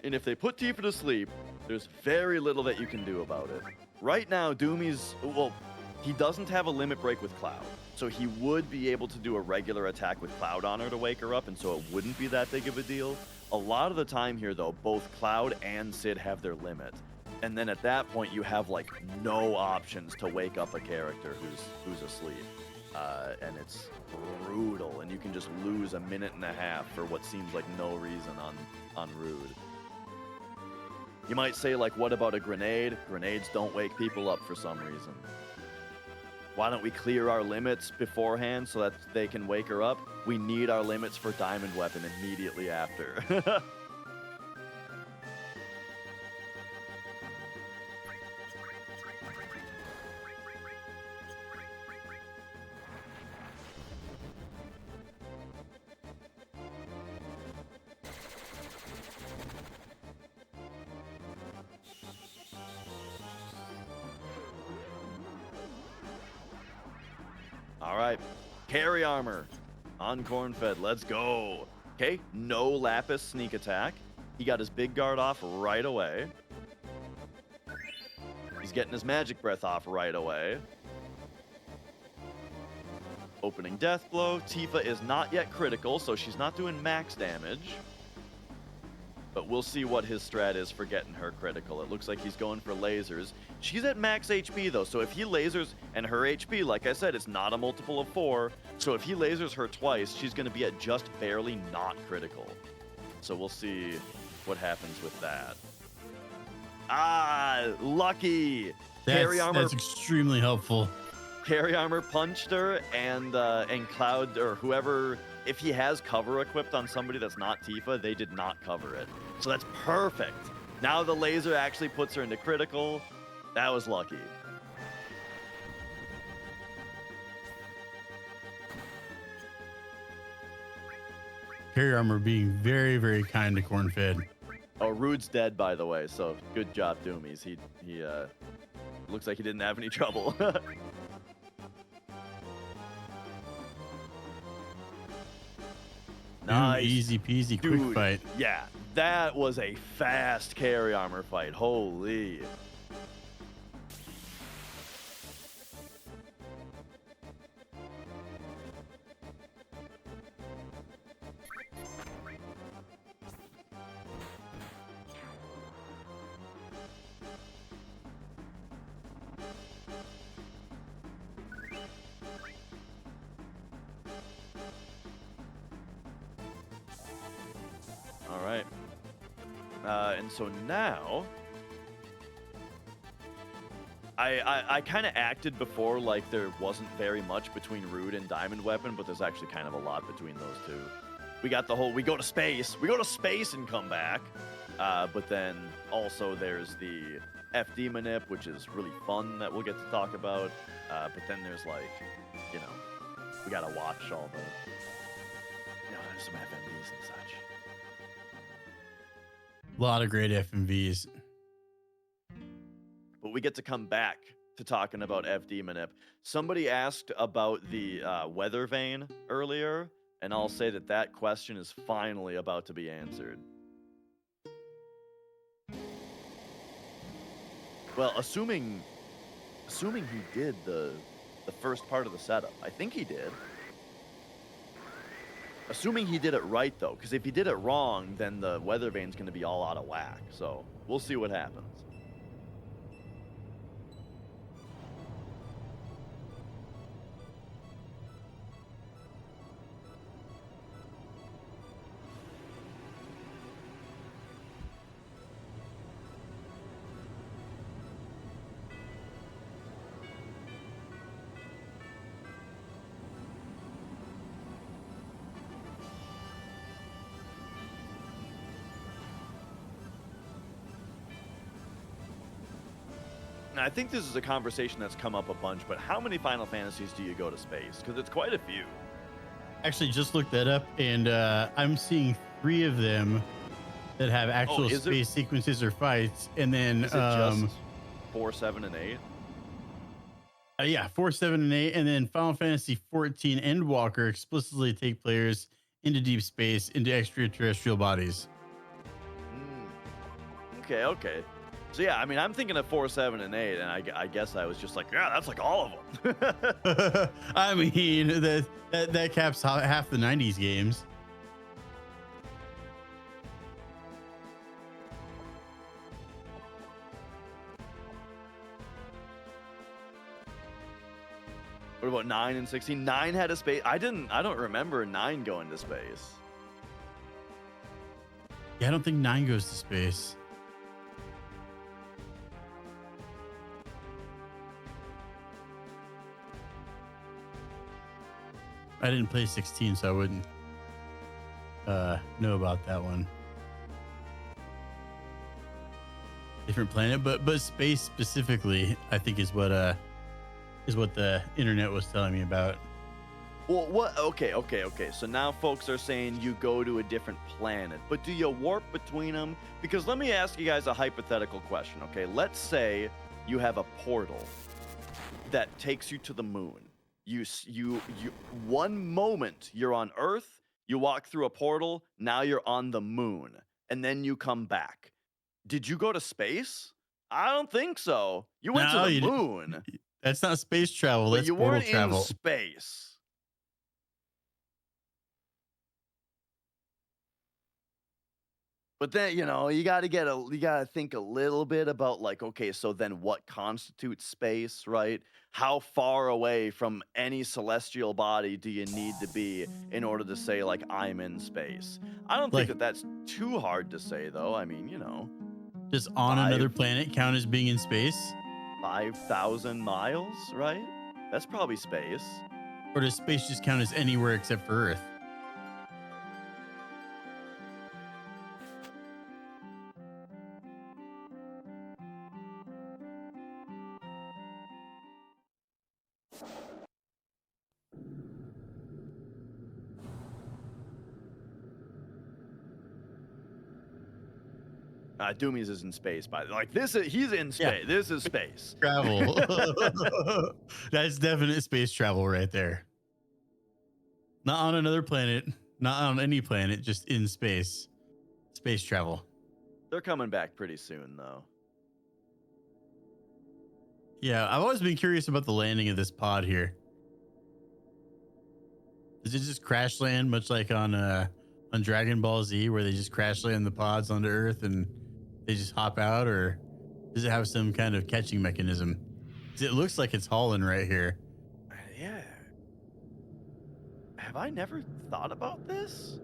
And if they put Tifa to sleep, there's very little that you can do about it. Right now, Doumeis, well, he doesn't have a limit break with Cloud. So he would be able to do a regular attack with Cloud on her to wake her up, and so it wouldn't be that big of a deal. A lot of the time here, though, both Cloud and Sid have their limit. And then at that point, you have, like, no options to wake up a character who's asleep. And it's brutal, and you can just lose a minute and a half for what seems like no reason on Rude. You might say, like, what about a grenade? Grenades don't wake people up for some reason. Why don't we clear our limits beforehand so that they can wake her up? We need our limits for Diamond Weapon immediately after. All right, carry armor on Cornfed. Let's go. Okay, no Lapis sneak attack. He got his big guard off right away. He's getting his magic breath off right away. Opening death blow. Tifa is not yet critical, so she's not doing max damage. But we'll see what his strat is for getting her critical. It looks like he's going for lasers. She's at max HP, though, so if he lasers, and her HP, like I said, it's not a multiple of 4, so if he lasers her twice, she's going to be at just barely not critical. So we'll see what happens with that. Ah, lucky! That's extremely helpful. Carry armor punched her, and Cloud, or whoever, if he has cover equipped on somebody that's not Tifa, they did not cover it. So that's perfect. Now the laser actually puts her into critical. That was lucky. Carry armor being very, very kind to Cornfed. Oh, Rude's dead, by the way, so good job, Doumeis. He looks like he didn't have any trouble. Nice. Easy peasy, quick fight. Yeah, that was a fast carry armor fight. Holy. All right. And so now, I kind of acted before like there wasn't very much between Rude and Diamond Weapon, but there's actually kind of a lot between those two. We got the whole, we go to space and come back. But then also there's the FD manip, which is really fun that we'll get to talk about. But then there's like, you know, we got to watch all the, you know, there's some FMVs and such. A lot of great FMVs. But we get to come back to talking about FD manip. Somebody asked about the weather vane earlier, and I'll say that that question is finally about to be answered. Well, assuming he did the first part of the setup. I think he did. Assuming he did it right, though, because if he did it wrong, then the weather vane's going to be all out of whack. So we'll see what happens. I think this is a conversation that's come up a bunch, but how many Final Fantasies do you go to space? Because it's quite a few. Actually, just looked that up, and I'm seeing 3 of them that have actual is it- space sequences or fights, and then Is it just 4, 7, and 8? yeah, 4, 7, and 8, and then Final Fantasy 14 Endwalker explicitly take players into deep space, into extraterrestrial bodies. Okay, okay. So yeah, I mean, I'm thinking of 4, 7, and 8, and I guess I was just like, yeah, that's like all of them. I mean, that caps half the 90s games. What about 9 and 16? 9 had a space. I don't remember 9 going to space. Yeah, I don't think 9 goes to space. I didn't play 16, so I wouldn't know about that one. Different planet, but space specifically, I think is what the internet was telling me about. Well, what? Okay. So now folks are saying you go to a different planet, but do you warp between them? Because let me ask you guys a hypothetical question. Okay, let's say you have a portal that takes you to the moon. You one moment you're on Earth, you walk through a portal, now you're on the moon, and then you come back. Did you go to space? I don't think so. You went No, to the you didn't. moon, That's not space travel. but That's you portal weren't travel. in space. But then, you got to think a little bit about like, okay, so then what constitutes space, right? How far away from any celestial body do you need to be in order to say like I'm in space? I don't think Like- that's too hard to say though. I mean, Does on another 5 planet count as being in space? 5,000 miles, right? That's probably space. Or does space just count as anywhere except for Earth? Doumeis is in space, by the way. Like he's in space. This is space. Travel. That's definite space travel right there. Not on another planet, not on any planet, just in space. Space travel. They're coming back pretty soon, though. Yeah, I've always been curious about the landing of this pod here. Does it just crash land, much like on Dragon Ball Z, where they just crash land the pods onto Earth and they just hop out, or does it have some kind of catching mechanism? 'Cause it looks like it's hauling right here. Yeah. Have I never thought about this?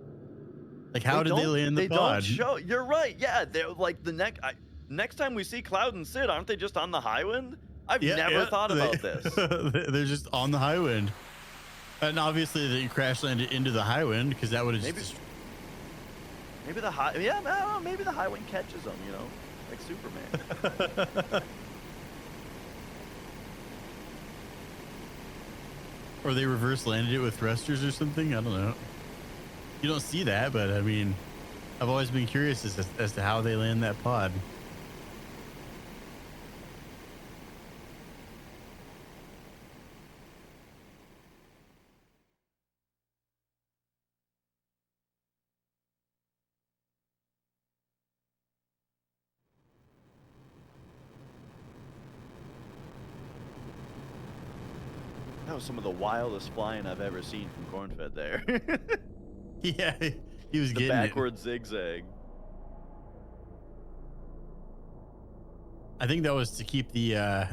Like, how did they land the They pod? don't show. You're right. Yeah, they're like next time we see Cloud and Sid, aren't they just on the Highwind? I've never thought about this. They're just on the Highwind. And obviously they crash landed into the Highwind because that would have just... Maybe the I don't know, maybe the Highwind catches them, like Superman. Or they reverse landed it with thrusters or something. I don't know. You don't see that, but I mean, I've always been curious as to how they land that pod. That was some of the wildest flying I've ever seen from Cornfed there. Yeah, he was The getting backward zigzag. I think that was to keep the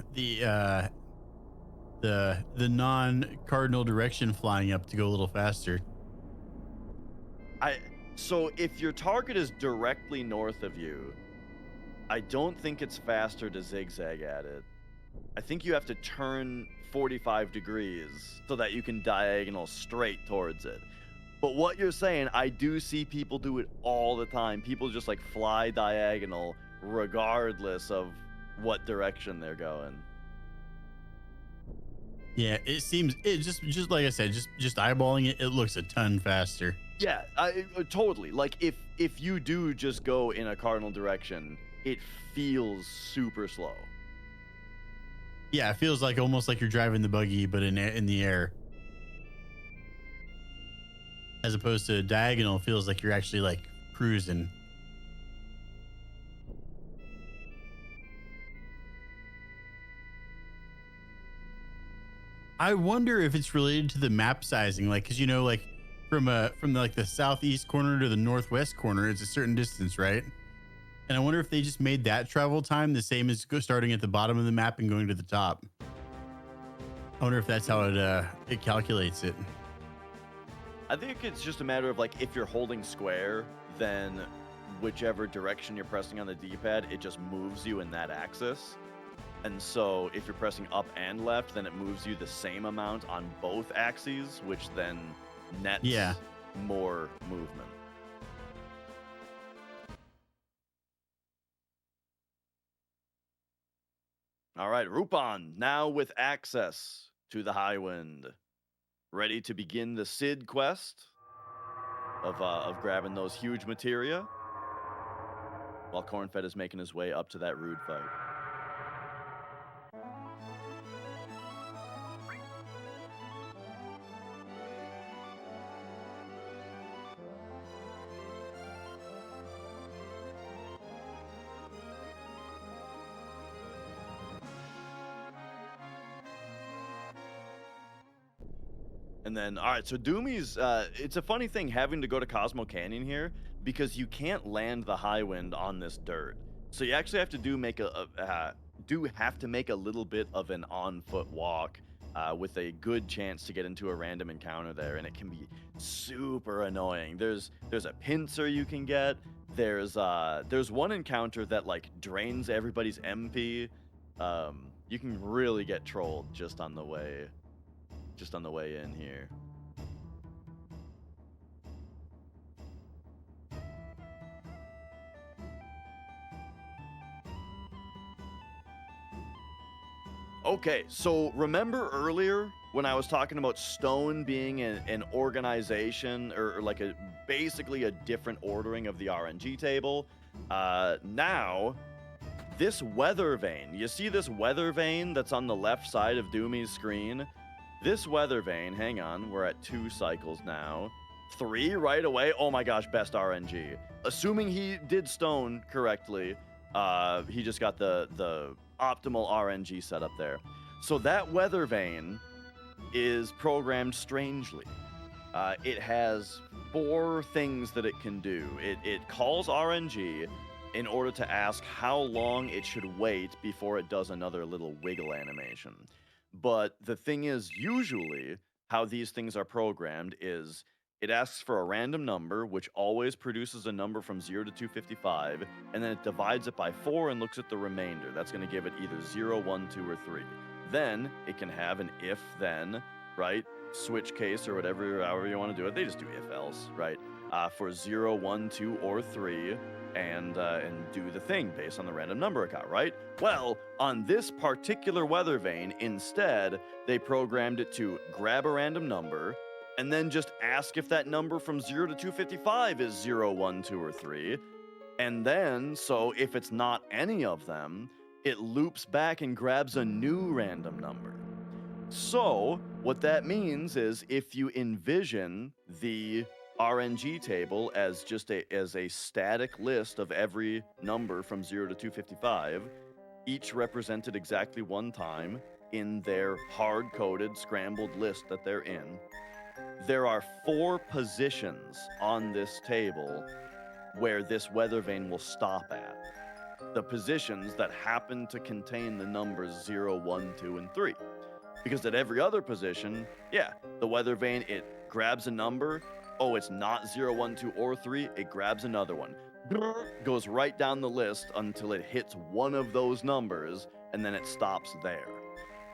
non-cardinal direction flying up to go a little faster. So if your target is directly north of you, I don't think it's faster to zigzag at it. I think you have to turn 45 degrees so that you can diagonal straight towards it. But what you're saying, I do see people do it all the time. People just like fly diagonal regardless of what direction they're going. Yeah, it just like I said, just eyeballing it, it looks a ton faster. Yeah, totally. Like if you do just go in a cardinal direction, it feels super slow. Yeah, it feels like almost like you're driving the buggy, but in the air, as opposed to diagonal. Feels like you're actually like cruising. I wonder if it's related to the map sizing, like because like from like the southeast corner to the northwest corner, it's a certain distance, right? And I wonder if they just made that travel time the same as starting at the bottom of the map and going to the top. I wonder if that's how it calculates it. I think it's just a matter of like if you're holding square, then whichever direction you're pressing on the D-pad, it just moves you in that axis. And so if you're pressing up and left, then it moves you the same amount on both axes, which then nets more movement. All right, Rupan, now with access to the High Wind. Ready to begin the Sid quest of grabbing those huge materia, while Cornfed is making his way up to that rude fight. And then, all right, so Doumeis, it's a funny thing having to go to Cosmo Canyon here because you can't land the High Wind on this dirt. So you actually have to make a little bit of an on-foot walk with a good chance to get into a random encounter there, and it can be super annoying. There's a pincer you can get. There's one encounter that like drains everybody's MP. You can really get trolled just on the way in here. Okay, so remember earlier when I was talking about Stone being an organization or like basically a different ordering of the RNG table? Now, this weather vane, you see this weather vane that's on the left side of Doumeis' screen? This weather vane, hang on, we're at 2 cycles now. 3 right away. Oh my gosh, best RNG. Assuming he did Stone correctly, he just got the optimal RNG setup there. So that weather vane is programmed strangely. It has 4 things that it can do. It calls RNG in order to ask how long it should wait before it does another little wiggle animation. But the thing is, usually how these things are programmed is it asks for a random number, which always produces a number from 0 to 255, and then it divides it by 4 and looks at the remainder. That's going to give it either 0, 1, 2, or 3. Then it can have an if-then, right? Switch case or whatever, however you want to do it. They just do if-else, right? For 0, 1, 2, or 3. And do the thing based on the random number it got, right? Well, on this particular weather vane, instead, they programmed it to grab a random number and then just ask if that number from 0 to 255 is 0, 1, 2, or 3. And then, so if it's not any of them, it loops back and grabs a new random number. So, what that means is if you envision the RNG table as just a static list of every number from 0 to 255, each represented exactly 1 time in their hard-coded scrambled list that they're in. There are 4 positions on this table where this weather vane will stop at. The positions that happen to contain the numbers 0, 1, 2, and 3. Because at every other position, the weather vane, it grabs a number. Oh, it's not 0, 1, 2, or 3. It grabs another one. Goes right down the list until it hits one of those numbers, and then it stops there.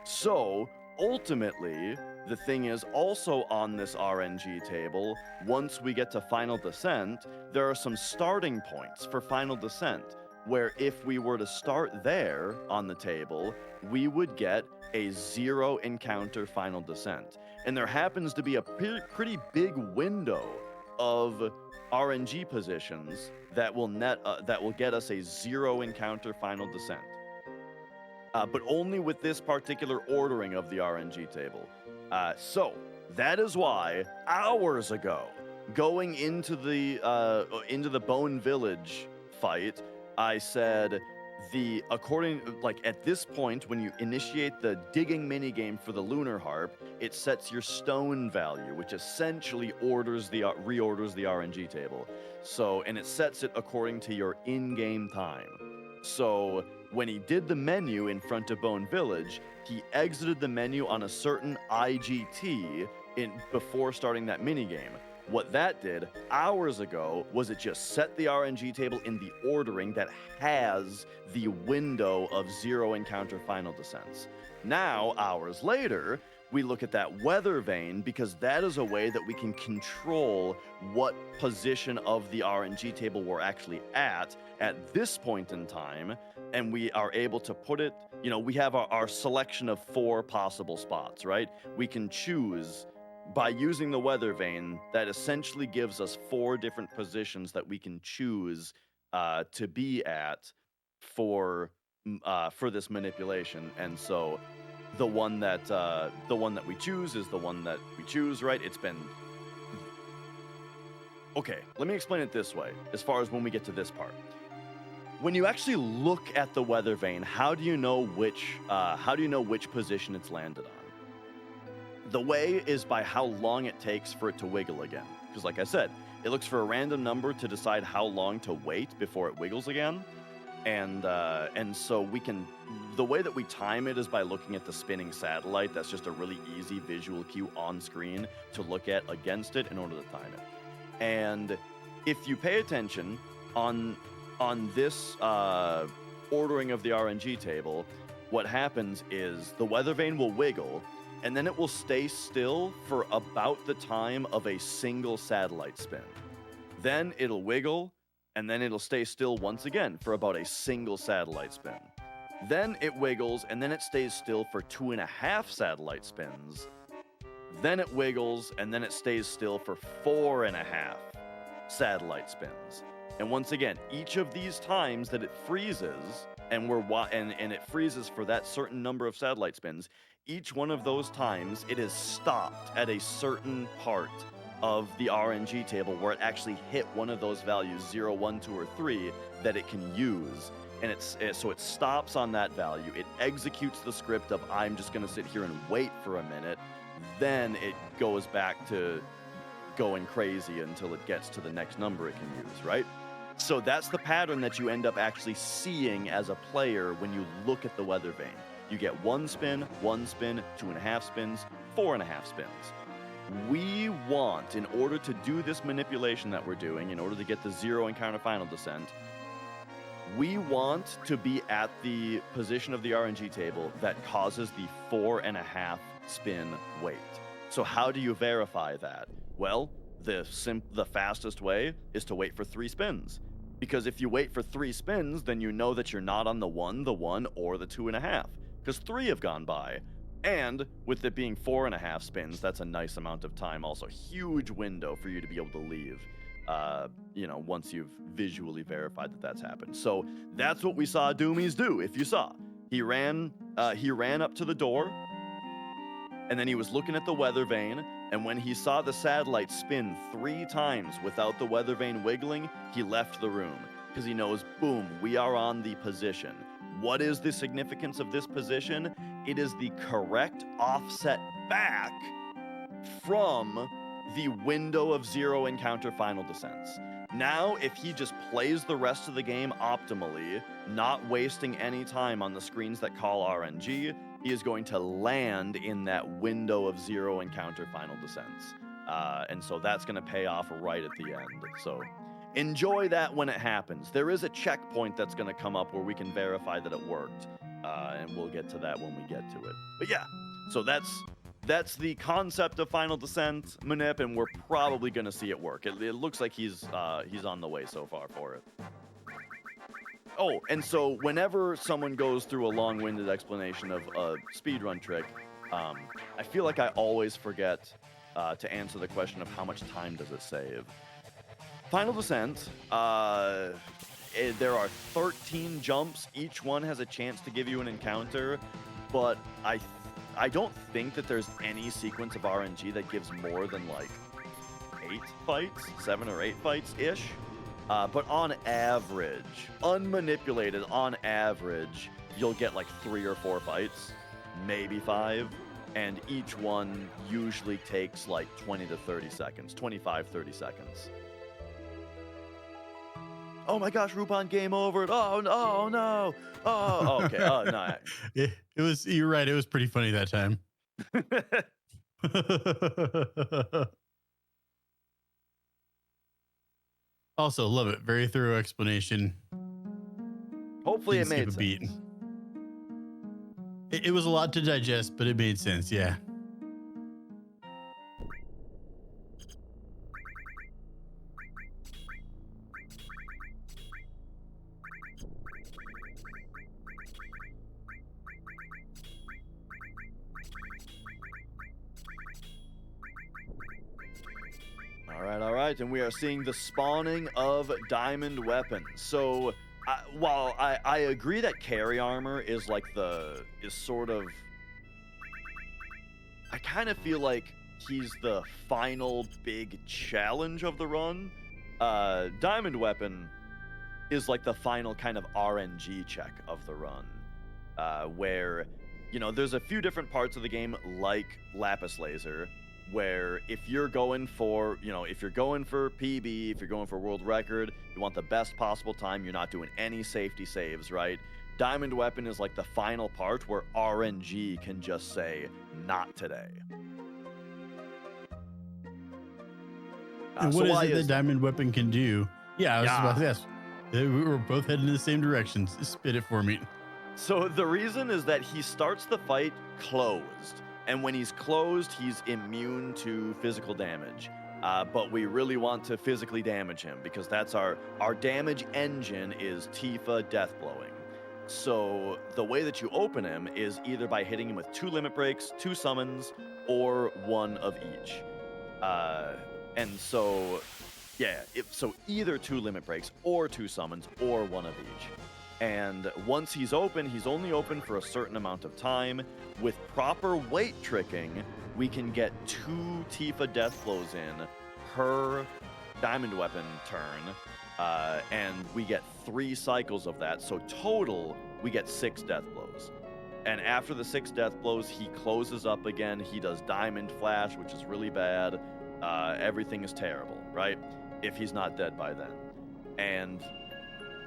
So, ultimately, the thing is also on this RNG table, once we get to Final Descent, there are some starting points for Final Descent, where if we were to start there on the table, we would get a 0 encounter Final Descent. And there happens to be a pretty big window of RNG positions that will get us a 0 encounter final descent. But only with this particular ordering of the RNG table. So that is why hours ago, going into the Bone Village fight, I said at this point when you initiate the digging minigame for the Lunar Harp, it sets your stone value, which essentially reorders the RNG table. So, and it sets it according to your in-game time. So when he did the menu in front of Bone Village, he exited the menu on a certain IGT before starting that minigame. What that did hours ago was it just set the RNG table in the ordering that has the window of 0 encounter final descents. Now, hours later, we look at that weather vane because that is a way that we can control what position of the RNG table we're actually at this point in time, and we are able to put it, we have our selection of 4 possible spots, right? We can choose by using the weather vane. That essentially gives us 4 different positions that we can choose to be at for this manipulation. And so the one that we choose is the one that we choose, right? Okay, let me explain it this way as far as when we get to this part. When you actually look at the weather vane, how do you know which position it's landed on? The way is by how long it takes for it to wiggle again. Because like I said, it looks for a random number to decide how long to wait before it wiggles again. And so the way that we time it is by looking at the spinning satellite. That's just a really easy visual cue on screen to look at against it in order to time it. And if you pay attention on this ordering of the RNG table, what happens is the weather vane will wiggle, and then it will stay still for about the time of a single satellite spin. Then it'll wiggle, and then it'll stay still once again for about a single satellite spin. Then it wiggles, and then it stays still for 2.5 satellite spins. Then it wiggles, and then it stays still for 4.5 satellite spins. And once again, each of these times that it freezes, and it freezes for that certain number of satellite spins, each one of those times it is stopped at a certain part of the RNG table where it actually hit one of those values, 0, 1, 2, or 3, that it can use. And so it stops on that value. It executes the script of, I'm just going to sit here and wait for a minute. Then it goes back to going crazy until it gets to the next number it can use, right? So that's the pattern that you end up actually seeing as a player when you look at the weather vane. You get 1 spin, 2.5 spins, 4.5 spins. We want, in order to do this manipulation that we're doing, in order to get the 0 encounter final descent, we want to be at the position of the RNG table that causes the 4.5 spin wait. So how do you verify that? Well, the fastest way is to wait for 3 spins. Because if you wait for 3 spins, then you know that you're not on the 1, or the 2.5. Because 3 have gone by. And with it being 4.5 spins, that's a nice amount of time. Also, huge window for you to be able to leave, once you've visually verified that that's happened. So that's what we saw Doumeis do. If you saw, he ran up to the door, and then he was looking at the weather vane. And when he saw the satellite spin 3 times without the weather vane wiggling, he left the room because he knows, boom, we are on the position. What is the significance of this position? It is the correct offset back from the window of 0 encounter final descents. Now, if he just plays the rest of the game optimally, not wasting any time on the screens that call RNG, he is going to land in that window of 0 encounter final descents. And so that's going to pay off right at the end. So enjoy that when it happens. There is a checkpoint that's going to come up where we can verify that it worked. And we'll get to that when we get to it. But yeah, so that's the concept of Final Descent manip, and we're probably going to see it work. It looks like he's on the way so far for it. Oh, and so whenever someone goes through a long-winded explanation of a speedrun trick, I feel like I always forget to answer the question of how much time does it save. Final Descent, there are 13 jumps. Each one has a chance to give you an encounter, but I don't think that there's any sequence of RNG that gives more than like 8 fights, 7 or 8 fights-ish. But on average, unmanipulated, on average, you'll get like 3 or 4 fights, maybe 5, and each one usually takes like 20 to 30 seconds, 25, 30 seconds. Oh my gosh, Rupan, game over. Oh no. Oh, okay. Oh, no. It was, you're right. It was pretty funny that time. Also, love it. Very thorough explanation. Hopefully Didn't it made skip a beat. sense. It was a lot to digest, but it made sense. Yeah. All right, and we are seeing the spawning of diamond weapons. So, while I agree that carry armor is like is sort of, I kind of feel like he's the final big challenge of the run. Diamond weapon is like the final kind of RNG check of the run, where, you know, there's a few different parts of the game like Lapis Laser, where if you're going for, you know, if you're going for PB, if you're going for world record, you want the best possible time, you're not doing any safety saves, right? Diamond weapon is like the final part where RNG can just say, not today. And what is it that diamond weapon can do? Yeah, I was about to ask. We were both heading in the same direction. Spit it for me. So the reason is that he starts the fight closed. And when he's closed, he's immune to physical damage. But we really want to physically damage him because that's our damage engine is Tifa death blowing. So the way that you open him is either by hitting him with 2 limit breaks, 2 summons, or 1 of each. And so, yeah, so either 2 limit breaks or 2 summons or 1 of each. And once he's open, he's only open for a certain amount of time. With proper weight tricking, we can get 2 Tifa death blows in per diamond weapon turn, and we get 3 cycles of that. So total, we get 6 death blows. And after the 6 death blows, he closes up again. He does diamond flash, which is really bad. Everything is terrible, right? If he's not dead by then. And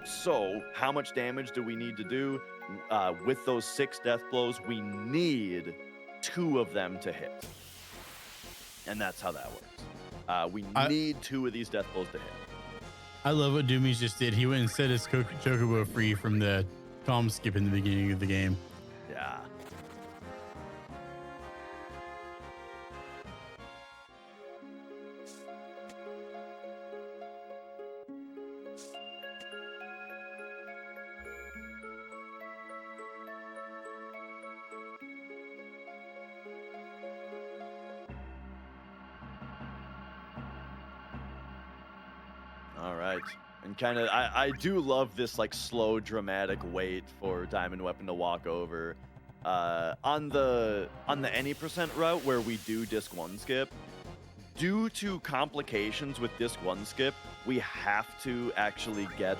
so, how much damage do we need to do? With those 6 death blows, we need 2 of them to hit. And that's how that works. We need 2 of these death blows to hit. I love what Doumeis just did. He went and set his Chocobo free from the calm skip in the beginning of the game. Yeah. All right. And kind of, I do love this like slow, dramatic wait for Diamond Weapon to walk over. On the any percent route where we do disc 1 skip, due to complications with disc 1 skip, we have to actually get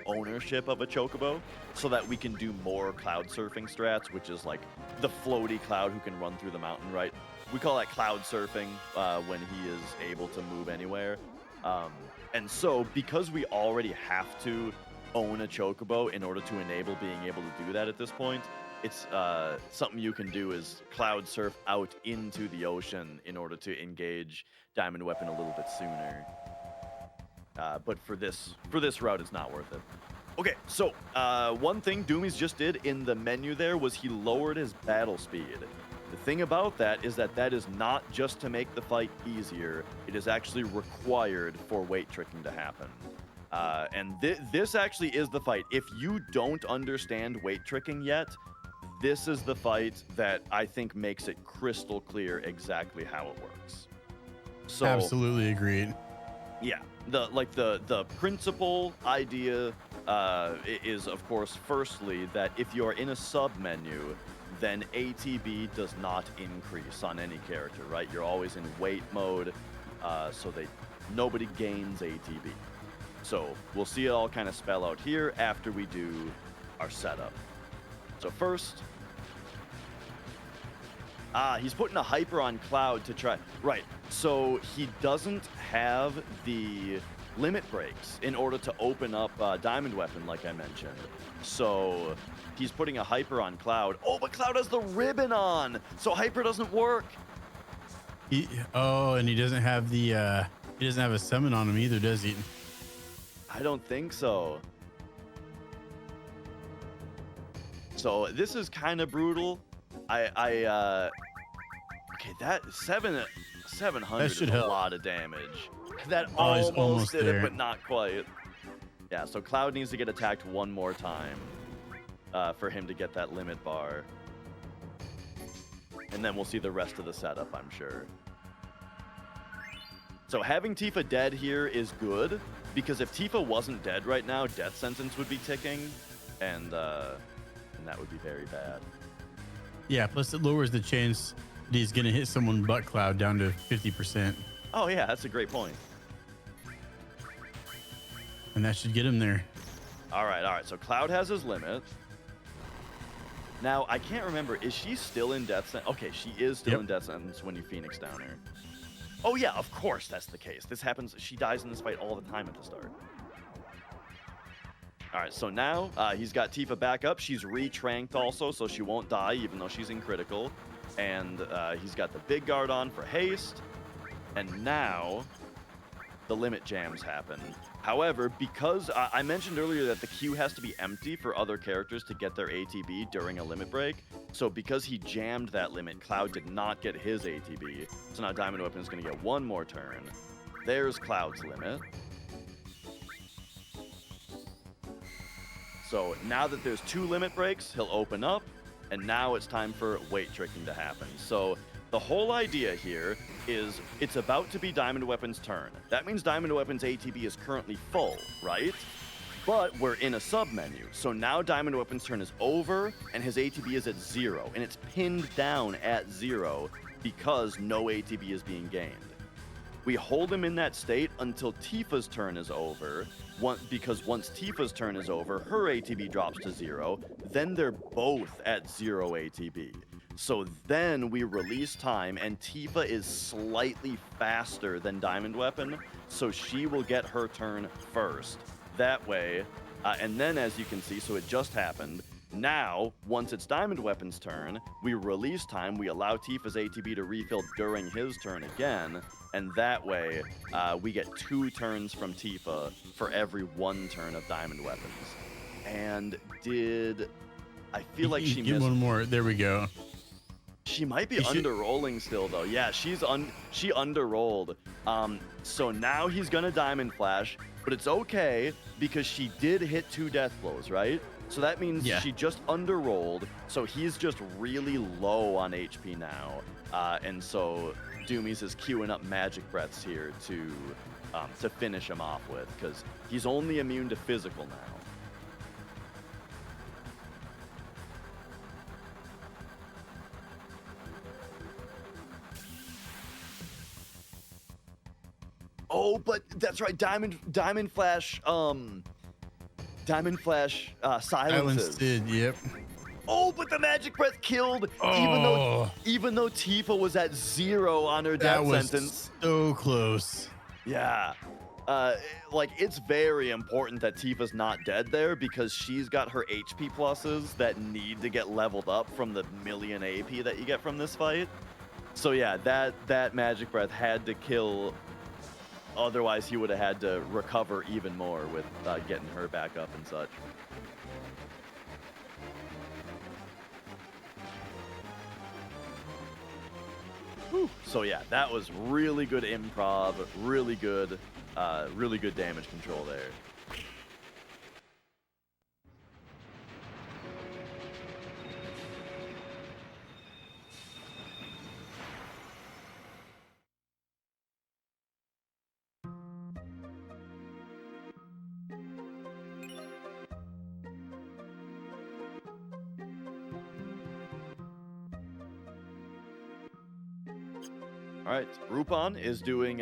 ownership of a Chocobo so that we can do more cloud surfing strats, which is like the floaty cloud who can run through the mountain, right? We call that cloud surfing when he is able to move anywhere. And so, because we already have to own a Chocobo in order to enable being able to do that at this point, it's something you can do is cloud surf out into the ocean in order to engage Diamond Weapon a little bit sooner. But for this route, it's not worth it. Okay, so one thing Doumeis just did in the menu there was he lowered his battle speed. The thing about that is that is not just to make the fight easier. It is actually required for weight tricking to happen. And this actually is the fight. If you don't understand weight tricking yet, this is the fight that I think makes it crystal clear exactly how it works. So Absolutely agreed. yeah, the principal idea is of course firstly that if you're in a sub menu, then ATB does not increase on any character, right? You're always in wait mode, so nobody gains ATB. So we'll see it all kind of spell out here after we do our setup. So first, he's putting a hyper on Cloud to try. Right. So he doesn't have the limit breaks in order to open up Diamond Weapon, like I mentioned. So he's putting a hyper on Cloud. Oh, but Cloud has the ribbon on, so hyper doesn't work. And he doesn't have the he doesn't have a summon on him either, does he? I don't think so. So this is kind of brutal. Okay, that 700 That should is a help. lot of damage. That Oh, he's almost almost did there. it, but not quite. Yeah, so Cloud needs to get attacked one more time for him to get that limit bar. And then we'll see the rest of the setup, I'm sure. So having Tifa dead here is good, because if Tifa wasn't dead right now, Death Sentence would be ticking, and that would be very bad. Yeah, plus it lowers the chance that he's gonna hit someone butt Cloud down to 50%. Oh yeah, that's a great point. And that should get him there. All right. So Cloud has his limit. Now, I can't remember. Is she still in Death Sentence? Okay, she is still in Death Sentence when you Phoenix down her. Oh, yeah, of course that's the case. This happens. She dies in this fight all the time at the start. All right, so now he's got Tifa back up. She's re-tranked also, so she won't die, even though she's in critical. And he's got the big guard on for haste. And now the limit jams happen. However, because I mentioned earlier that the queue has to be empty for other characters to get their ATB during a limit break. So because he jammed that limit, Cloud did not get his ATB. So now Diamond Weapon is going to get one more turn. There's Cloud's limit. So now that there's 2 limit breaks, he'll open up. And now it's time for weight tricking to happen. So the whole idea here is it's about to be Diamond Weapon's turn. That means Diamond Weapon's ATB is currently full, right? But we're in a sub-menu. So now Diamond Weapon's turn is over, and his ATB is at 0. And it's pinned down at 0 because no ATB is being gained. We hold him in that state until Tifa's turn is over, because once Tifa's turn is over, her ATB drops to 0. Then they're both at 0 ATB. So then we release time, and Tifa is slightly faster than Diamond Weapon, so she will get her turn first. That way, and then as you can see, so it just happened. Now, once it's Diamond Weapon's turn, we release time, we allow Tifa's ATB to refill during his turn again, and that way, we get 2 turns from Tifa for every 1 turn of Diamond Weapons. And I feel like she Get missed one more. There we go. She might be under-rolling still, though. Yeah, she under-rolled. So now he's gonna Diamond Flash, but it's okay because she did hit 2 death blows, right? So that means she just under-rolled, so he's just really low on HP now. And so Doumeis is queuing up Magic Breaths here to finish him off with, because he's only immune to physical now. Oh, but that's right. Diamond Flash silences. Did, yep. Oh, but the Magic Breath killed, even though Tifa was at 0 on her death sentence. So close. Yeah. Like, it's very important that Tifa's not dead there, because she's got her HP pluses that need to get leveled up from the million AP that you get from this fight. So yeah, that Magic Breath had to kill. Otherwise, he would have had to recover even more with getting her back up and such. Whew. So yeah, that was really good improv, really good damage control there. All right, Rupan is doing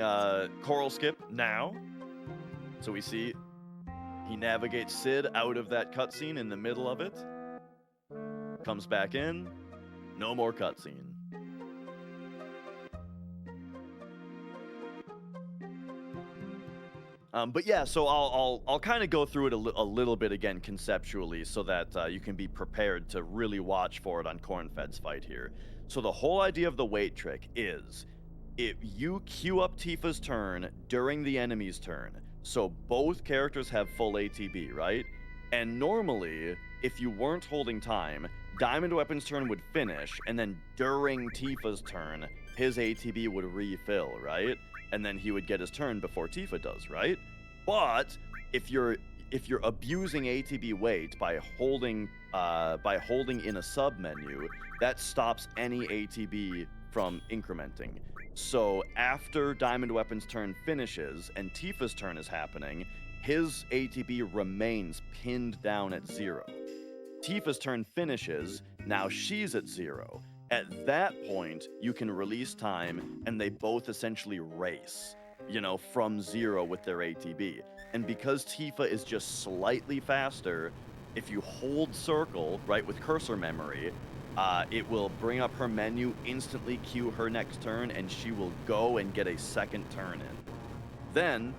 Coral Skip now. So we see he navigates Sid out of that cutscene in the middle of it. Comes back in. No more cutscene. But yeah, so I'll kind of go through it a little bit again conceptually, so that you can be prepared to really watch for it on Cornfed's fight here. So the whole idea of the wait trick is, if you queue up Tifa's turn during the enemy's turn, so both characters have full ATB, right? And normally, if you weren't holding time, Diamond Weapon's turn would finish, and then during Tifa's turn, his ATB would refill, right? And then he would get his turn before Tifa does, right? But if you're abusing ATB wait by holding in a sub menu, that stops any ATB from incrementing. So after Diamond Weapon's turn finishes and Tifa's turn is happening, his ATB remains pinned down at 0. Tifa's turn finishes, now she's at 0. At that point, you can release time and they both essentially race, from 0 with their ATB. And because Tifa is just slightly faster, if you hold circle, right, with cursor memory, it will bring up her menu, instantly queue her next turn, and she will go and get a second turn in. Then,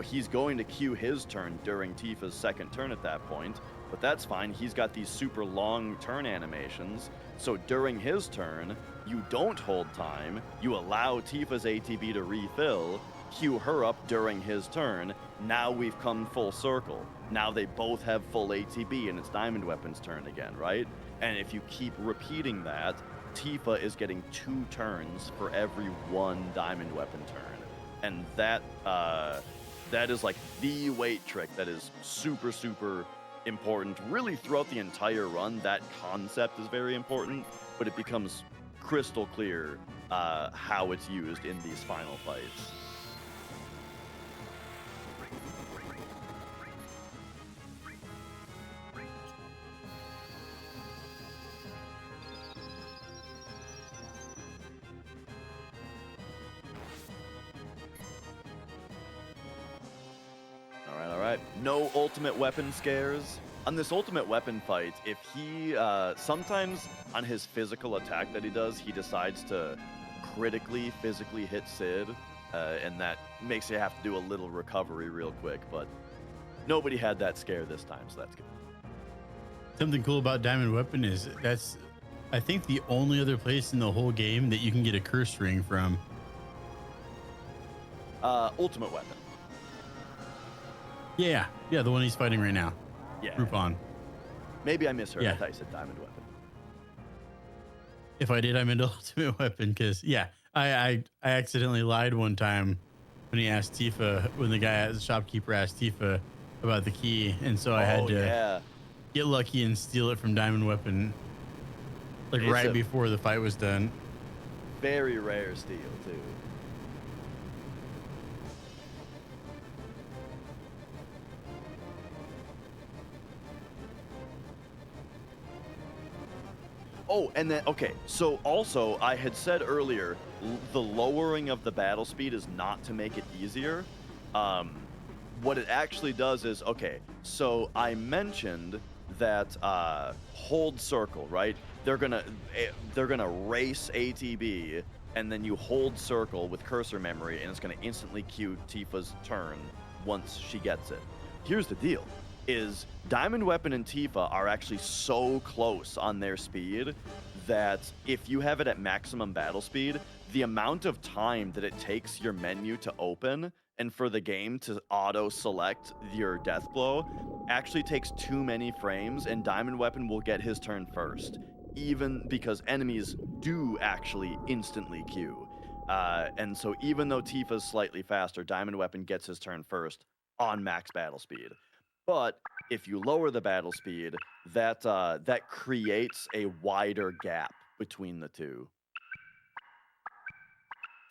he's going to queue his turn during Tifa's second turn at that point, but that's fine. He's got these super long turn animations, so during his turn, you don't hold time, you allow Tifa's ATB to refill, queue her up during his turn. Now we've come full circle. Now they both have full ATB, and it's Diamond Weapon's turn again, right? And if you keep repeating that, Tifa is getting 2 turns for every 1 Diamond Weapon turn. And that is like the wait trick that is super, super important. Really, throughout the entire run, that concept is very important, but it becomes crystal clear how it's used in these final fights. No ultimate weapon scares. On this ultimate weapon fight, if he, sometimes on his physical attack that he does, he decides to critically physically hit Sid, and that makes you have to do a little recovery real quick, but nobody had that scare this time, so that's good. Something cool about Diamond Weapon is that's, I think, the only other place in the whole game that you can get a curse ring from. Ultimate weapon. Yeah, the one he's fighting right now. Yeah. Rupan. Maybe I misheard. Yeah. I thought you said Diamond Weapon. If I did, I meant Ultimate Weapon, because I accidentally lied one time when he asked Tifa, when the shopkeeper asked Tifa about the key, and so I had to get lucky and steal it from Diamond Weapon, like It's right before the fight was done. Very rare steal too. Oh, and then, okay, so also, I had said earlier, the lowering of the battle speed is not to make it easier. What it actually does is, okay, so I mentioned that hold circle, right? They're gonna race ATB, and then you hold circle with cursor memory, and it's gonna instantly queue Tifa's turn once she gets it. Here's the deal. Is Diamond Weapon and Tifa are actually so close on their speed that if you have it at maximum battle speed, the amount of time that it takes your menu to open and for the game to auto-select your death blow actually takes too many frames, and Diamond Weapon will get his turn first, even because enemies do actually instantly queue. And so even though Tifa's slightly faster, Diamond Weapon gets his turn first on max battle speed. But if you lower the battle speed, that creates a wider gap between the two.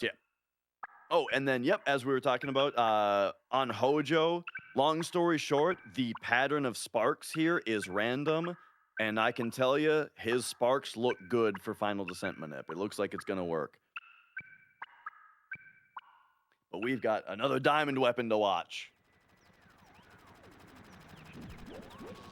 Yeah. Oh, and then, as we were talking about, on Hojo, long story short, the pattern of sparks here is random, and I can tell you, his sparks look good for Final Descent Manip. It looks like it's going to work. But we've got another diamond weapon to watch.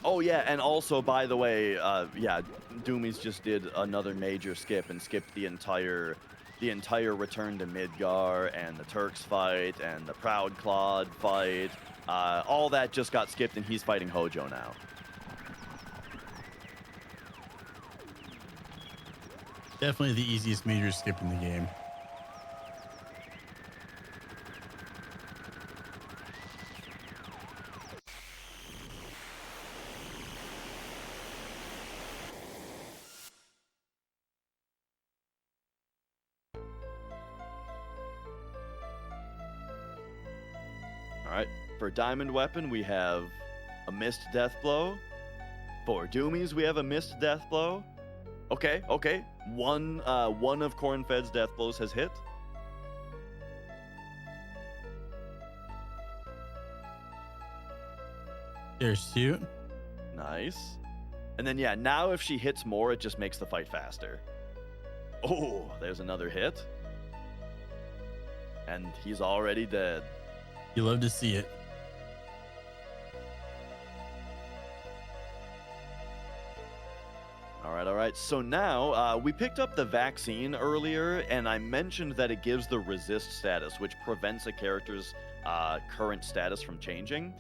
Oh yeah, and also by the way, yeah, Doumeis just did another major skip and skipped the entire return to Midgar and the Turks fight and the Proud Claude fight. All that just got skipped, and he's fighting Hojo now. Definitely the easiest major skip in the game. All right, for Diamond Weapon, we have a missed death blow. For Doumeis, we have a missed death blow. Okay, okay. One of Cornfed's death blows has hit. There's two. Nice. And then, yeah, now if she hits more, it just makes the fight faster. Oh, there's another hit. And he's already dead. You love to see it. All right. So now we picked up the vaccine earlier, and I mentioned that it gives the resist status, which prevents a character's current status from changing.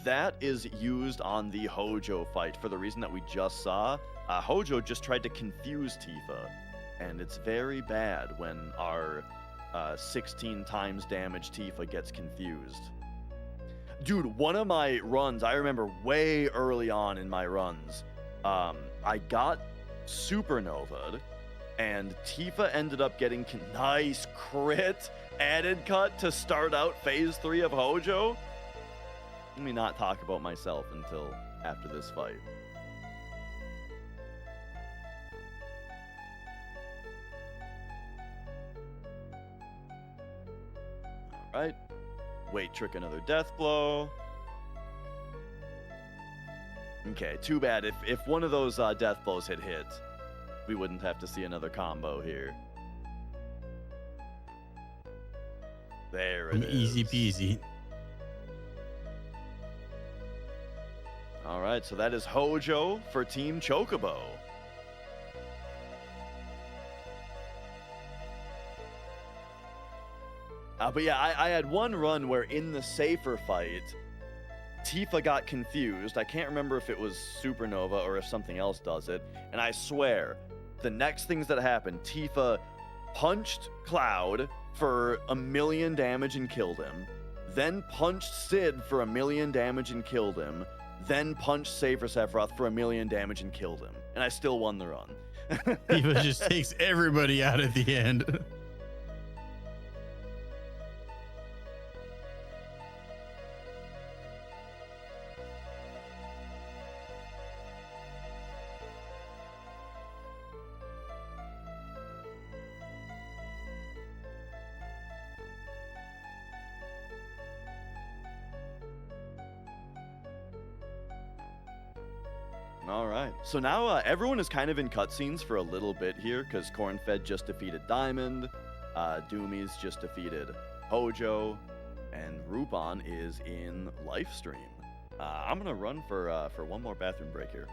That is used on the Hojo fight for the reason that we just saw. Hojo just tried to confuse Tifa, and it's very bad when our 16 times damage Tifa gets confused. Dude, one of my runs, I remember way early on in my runs, I got supernova'd, and Tifa ended up getting nice crit added cut to start out phase 3 of Hojo. Let me not talk about myself until after this fight. All right. Wait, trick another death blow. Okay, too bad. If one of those death blows had hit, we wouldn't have to see another combo here. There it is. Easy peasy. All right, so that is Hojo for Team Chocobo. But yeah, I had one run where in the safer fight, Tifa got confused. I can't remember if it was Supernova or if something else does it. And I swear, the next things that happened, Tifa punched Cloud for 1,000,000 damage and killed him. Then punched Sid for 1,000,000 damage and killed him. Then punched Safer Sephiroth for 1,000,000 damage and killed him. And I still won the run. Tifa just takes everybody out at the end. All right. So now everyone is kind of in cutscenes for a little bit here because Cornfed just defeated Diamond, Doumeis just defeated Hojo, and Rupan is in Lifestream. I'm gonna run for one more bathroom break here.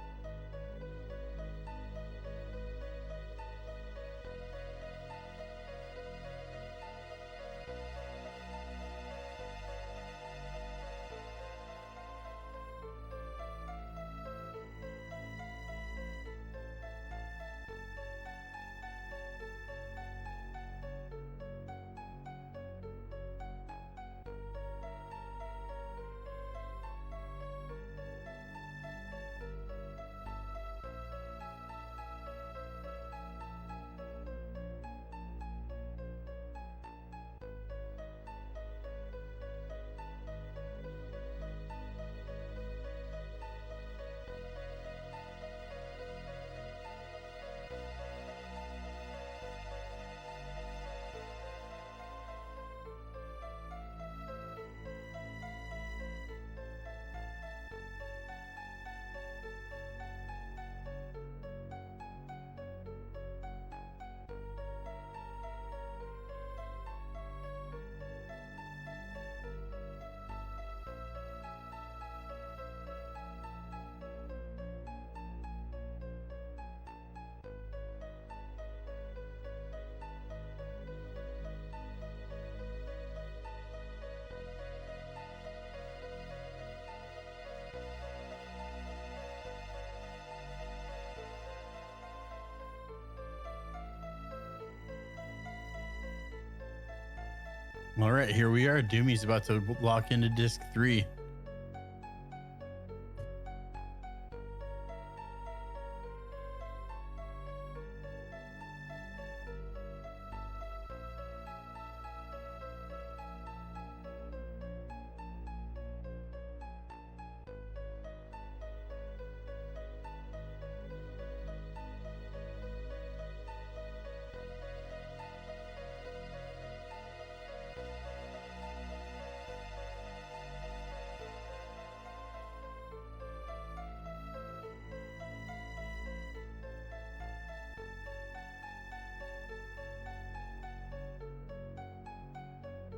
All right, here we are. Doumeis about to lock into disc 3.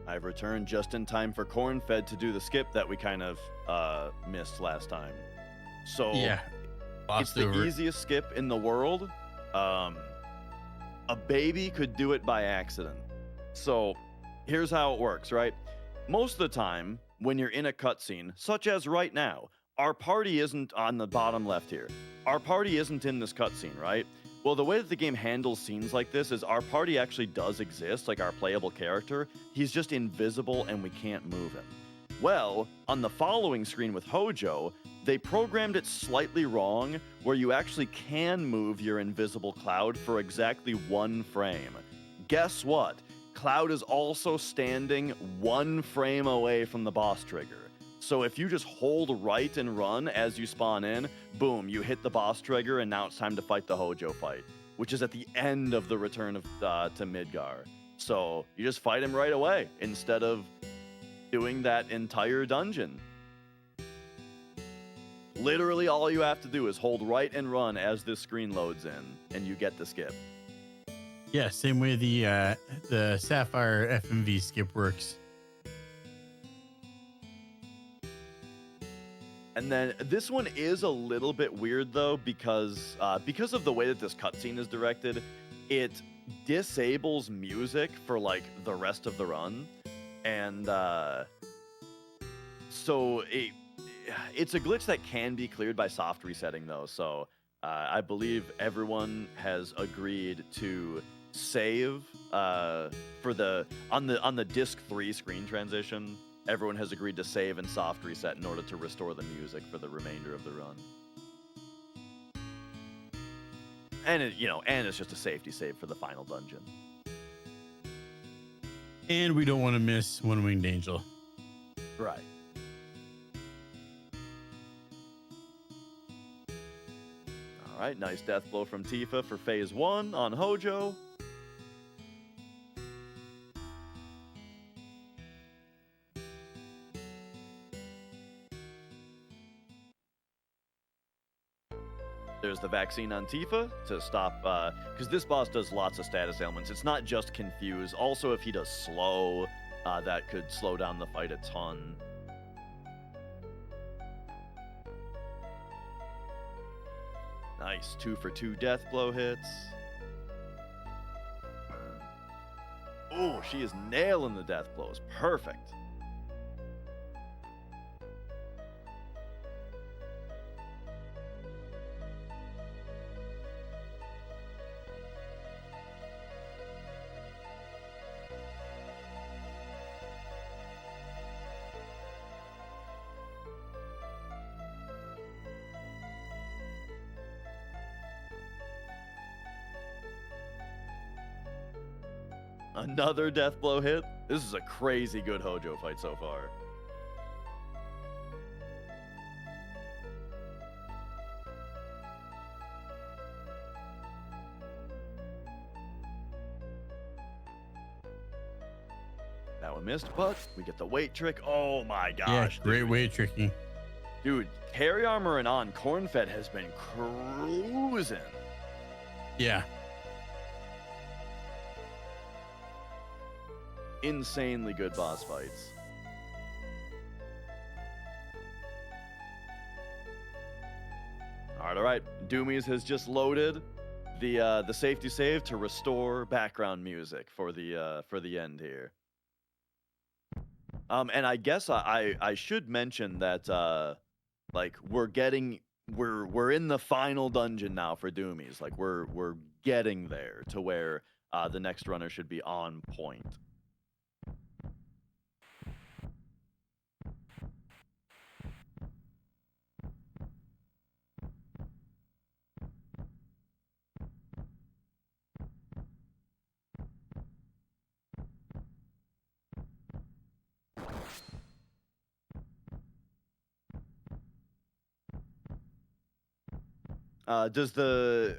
I've returned just in time for Cornfed to do the skip that we kind of missed last time. So Yeah, it's the easiest skip in the world. A baby could do it by accident. So here's how it works, right? Most of the time, when you're in a cutscene, such as right now, our party isn't on the bottom left here. Our party isn't in this cutscene, right? Well, the way that the game handles scenes like this is our party actually does exist, like our playable character. He's just invisible and we can't move him. Well, on the following screen with Hojo, they programmed it slightly wrong, where you actually can move your invisible Cloud for exactly 1 frame. Guess what? Cloud is also standing 1 frame away from the boss trigger. So if you just hold right and run as you spawn in, boom, you hit the boss trigger, and now it's time to fight the Hojo fight, which is at the end of the return of to Midgar. So you just fight him right away instead of doing that entire dungeon. Literally all you have to do is hold right and run as this screen loads in, and you get the skip. Yeah, same way the Sapphire FMV skip works. And then this one is a little bit weird though, because of the way that this cutscene is directed, it disables music for like the rest of the run, and so it's a glitch that can be cleared by soft resetting though. So I believe everyone has agreed to save for on the disc 3 screen transition. Everyone has agreed to save and soft reset in order to restore the music for the remainder of the run. And it's just a safety save for the final dungeon. And we don't want to miss One Winged Angel. Right. All right, nice death blow from Tifa for phase 1 on Hojo. There's the vaccine on Tifa to stop, because this boss does lots of status ailments. It's not just confuse. Also, if he does slow, that could slow down the fight a ton. Nice 2 for 2 death blow hits. Oh, she is nailing the death blows. Perfect. Another death blow hit. This is a crazy good Hojo fight so far. That one missed, but we get the weight trick. Oh my gosh. Yeah, great weight tricking. Dude, carry armor and on, Cornfed has been cruising. Yeah. Insanely good boss fights. All right. Doumeis has just loaded the safety save to restore background music for the end here. And I guess I should mention that like we're in the final dungeon now for Doumeis. Like we're getting there to where the next runner should be on point. Does the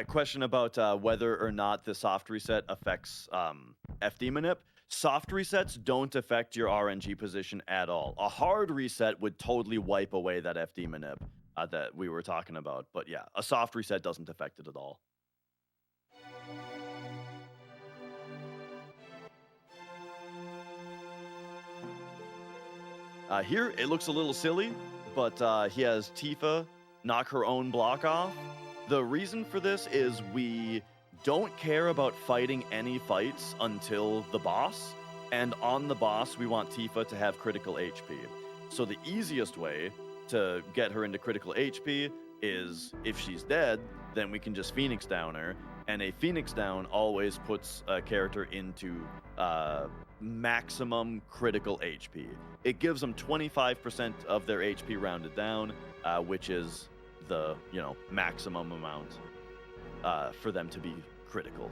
question about whether or not the soft reset affects FD manip? Soft resets don't affect your RNG position at all. A hard reset would totally wipe away that FD manip that we were talking about. But yeah, a soft reset doesn't affect it at all. Here, it looks a little silly, but he has Tifa knock her own block off. The reason for this is we don't care about fighting any fights until the boss, and on the boss, we want Tifa to have critical HP. So the easiest way to get her into critical HP is if she's dead, then we can just Phoenix down her, and a Phoenix down always puts a character into maximum critical HP. It gives them 25% of their HP rounded down, which is the maximum amount for them to be critical.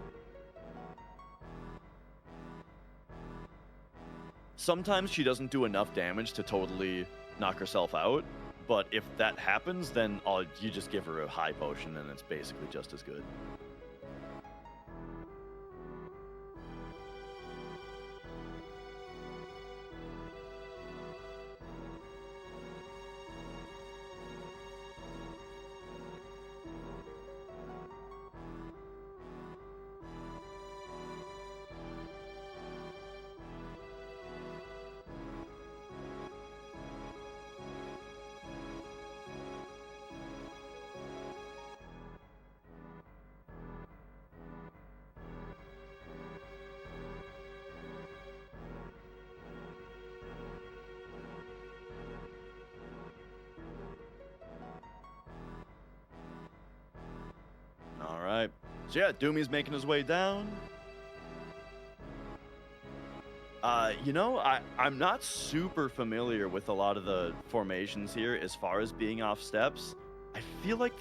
Sometimes she doesn't do enough damage to totally knock herself out, but if that happens, then you just give her a high potion and it's basically just as good. All right. So yeah, Doumeis making his way down. I'm not super familiar with a lot of the formations here as far as being off steps. I feel like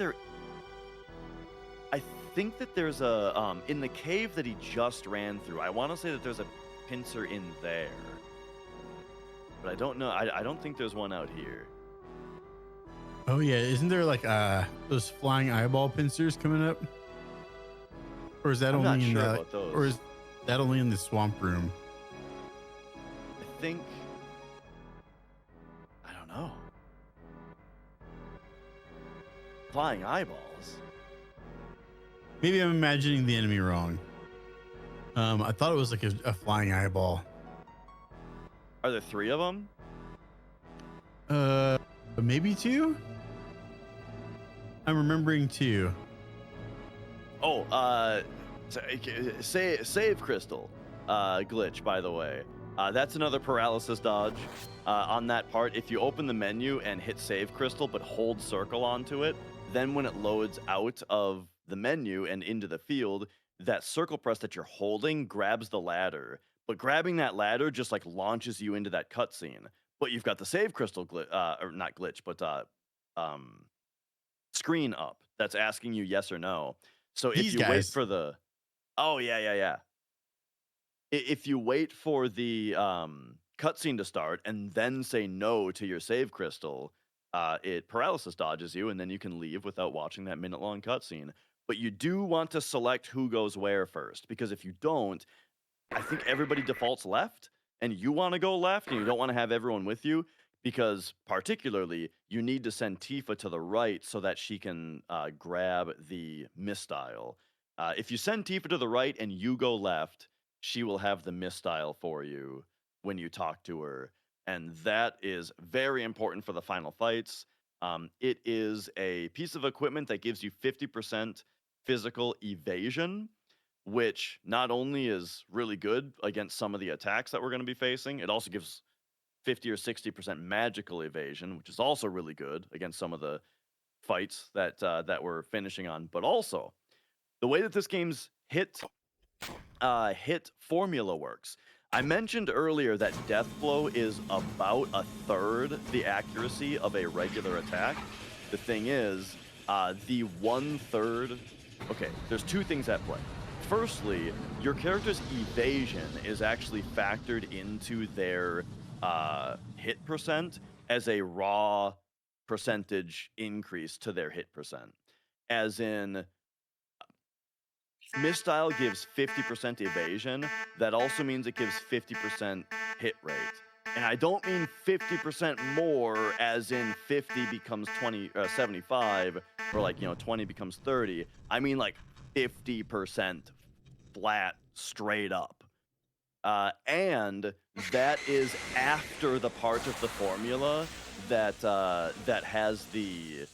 I think that there's a in the cave that he just ran through. I want to say that there's a pincer in there, but I don't know. I don't think there's one out here. Oh yeah, isn't there like those flying eyeball pincers coming up? Or is that I'm only not in sure the about those. or is that only in the swamp room? I think I don't know. Flying eyeballs. Maybe I'm imagining the enemy wrong. I thought it was like a flying eyeball. Are there 3 of them? Maybe 2? I'm remembering 2. Oh, save crystal glitch, by the way. That's another paralysis dodge. On that part, if you open the menu and hit save crystal but hold circle onto it, then when it loads out of the menu and into the field, that circle press that you're holding grabs the ladder. But grabbing that ladder just like launches you into that cutscene. But you've got the save crystal or not glitch, but screen up that's asking you yes or no. So if you wait for the if you wait for the cutscene to start and then say no to your save crystal, it paralysis dodges you, and then you can leave without watching that minute-long cutscene. But you do want to select who goes where first, because if you don't, I think everybody defaults left, and you want to go left, and you don't want to have everyone with you, because particularly, you need to send Tifa to the right so that she can grab the misstyle. If you send Tifa to the right and you go left, she will have the misstyle for you when you talk to her. And that is very important for the final fights. It is a piece of equipment that gives you 50% physical evasion, which not only is really good against some of the attacks that we're going to be facing, it also gives 50 or 60% magical evasion, which is also really good against some of the fights that we're finishing on. But also, the way that this game's hit formula works. I mentioned earlier that death blow is about 1/3 the accuracy of a regular attack. The thing is, the 1/3. Okay, there's 2 things at play. Firstly, your character's evasion is actually factored into their hit percent as a raw percentage increase to their hit percent. As in, Misstyle gives 50% evasion. That also means it gives 50% hit rate. And I don't mean 50% more as in 50 becomes 75 or like, 20 becomes 30. I mean like 50% flat straight up. And that is after the part of the formula that has the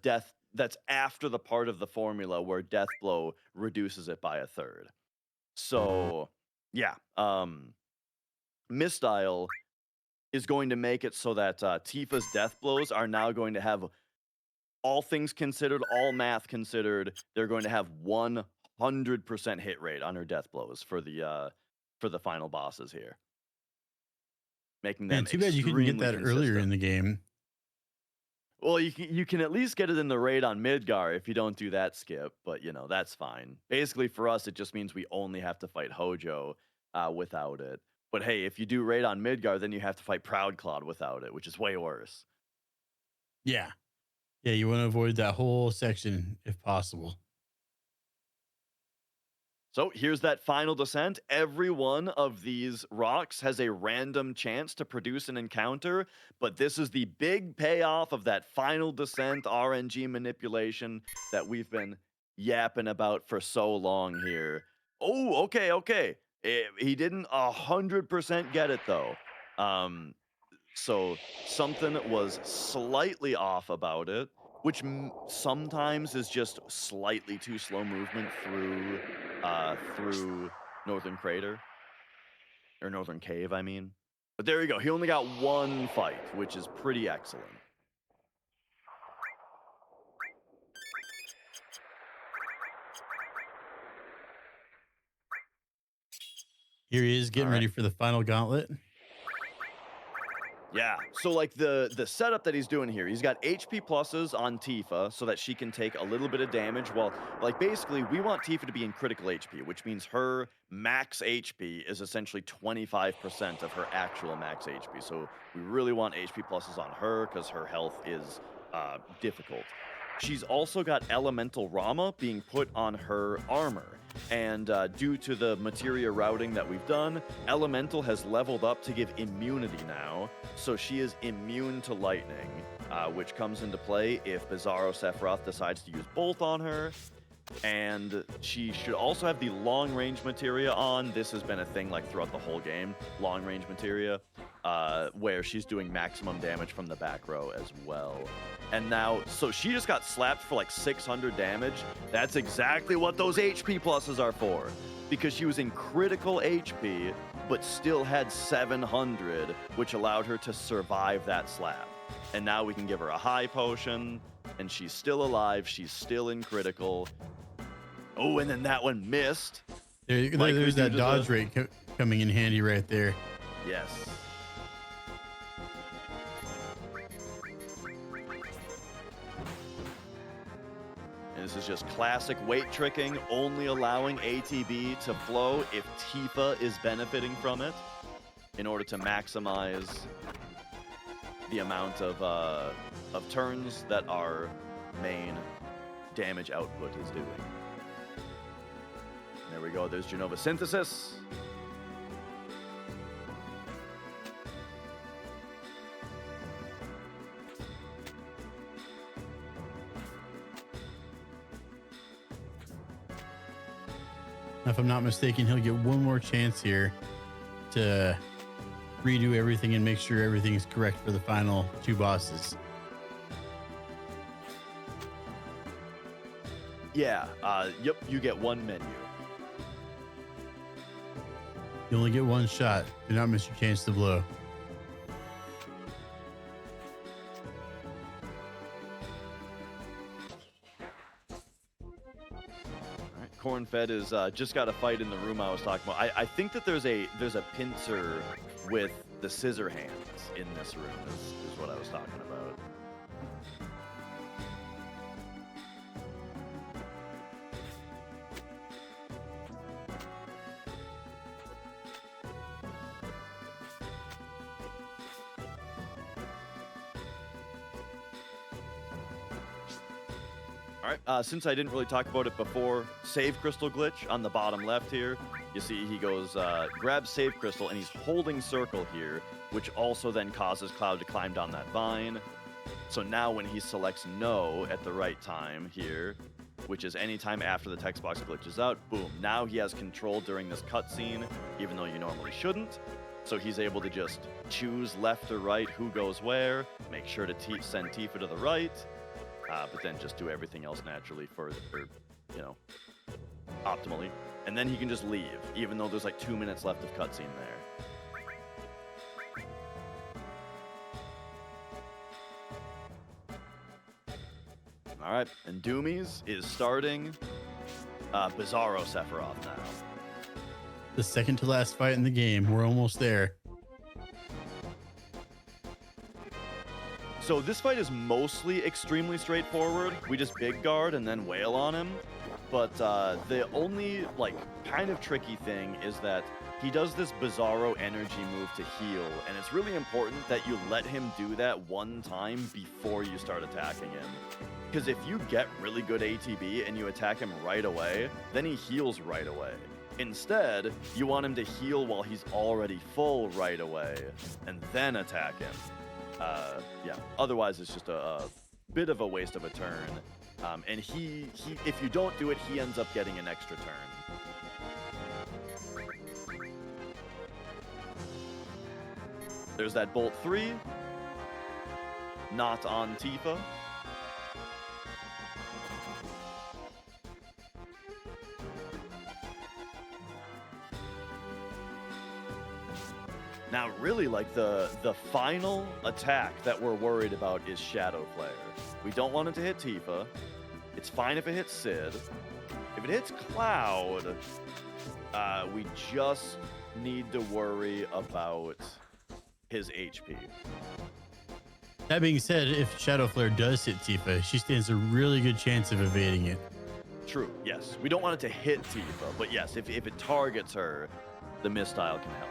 death. That's after the part of the formula where death blow reduces it by a third. So yeah, Misstyle is going to make it so that Tifa's death blows are now going to have, all things considered, all math considered, they're going to have 100% hit rate on her death blows for the final bosses here, making them. Man, too bad you couldn't get that earlier in the game. Well, you can at least get it in the raid on Midgar if you don't do that skip, but that's fine. Basically for us, it just means we only have to fight Hojo without it. But hey, if you do raid on Midgar, then you have to fight Proudcloud without it, which is way worse. Yeah. Yeah, you want to avoid that whole section if possible. So here's that final descent. Every one of these rocks has a random chance to produce an encounter, but this is the big payoff of that final descent RNG manipulation that we've been yapping about for so long here. Oh, okay. He didn't 100% get it though. So something was slightly off about it, which sometimes is just slightly too slow movement through Northern Crater. Or Northern Cave, I mean. But there you go. He only got one fight, which is pretty excellent. Here he is getting ready for the final gauntlet. Yeah, so like the setup that he's doing here, he's got HP pluses on Tifa so that she can take a little bit of damage. Well, like basically we want Tifa to be in critical HP, which means her max HP is essentially 25% of her actual max HP. So we really want HP pluses on her because her health is difficult. She's also got Elemental Rama being put on her armor. And due to the materia routing that we've done, Elemental has leveled up to give immunity now. So she is immune to lightning, which comes into play if Bizarro Sephiroth decides to use Bolt on her. And she should also have the long range materia on. This has been a thing like throughout the whole game, long range materia, where she's doing maximum damage from the back row as well. And now, so she just got slapped for like 600 damage. That's exactly what those HP pluses are for. Because she was in critical HP, but still had 700, which allowed her to survive that slap. And now we can give her a high potion, and she's still alive. She's still in critical. Oh, and then that one missed. There's that dodge rate coming in handy right there. Yes. And this is just classic weight tricking, only allowing ATB to flow if Tifa is benefiting from it in order to maximize the amount of turns that our main damage output is doing. There we go, there's Genova Synthesis. If I'm not mistaken, he'll get one more chance here to redo everything and make sure everything is correct for the final two bosses. Yeah, yep, you get one menu. You only get one shot. Do not miss your chance to blow. Cornfed is just got a fight in the room I was talking about. I think that there's a pincer with the scissor hands in this room is what I was talking about. All right, since I didn't really talk about it before, save crystal glitch on the bottom left here. You see he goes, grabs save crystal, and he's holding circle here, which also then causes Cloud to climb down that vine. So now when he selects no at the right time here, which is any time after the text box glitches out, boom, now he has control during this cutscene, even though you normally shouldn't. So he's able to just choose left or right, who goes where, make sure to send Tifa to the right, but then just do everything else naturally optimally. And then he can just leave, even though there's like 2 minutes left of cutscene there. All right, and Doumeis is starting Bizarro Sephiroth now. The second to last fight in the game. We're almost there. So this fight is mostly extremely straightforward. We just big guard and then wail on him. But the only kind of tricky thing is that he does this Bizarro energy move to heal, and it's really important that you let him do that one time before you start attacking him. Because if you get really good ATB and you attack him right away, then he heals right away. Instead, you want him to heal while he's already full right away, and then attack him. Yeah, otherwise it's just a bit of a waste of a turn. And he, if you don't do it, he ends up getting an extra turn. There's that Bolt 3. Not on Tifa. Now, really, the final attack that we're worried about is Shadow Flare. We don't want it to hit Tifa. It's fine if it hits Sid. If it hits Cloud, we just need to worry about his HP. That being said, if Shadow Flare does hit Tifa, she stands a really good chance of evading it. True, yes. We don't want it to hit Tifa, but yes, if it targets her, the misstyle can help.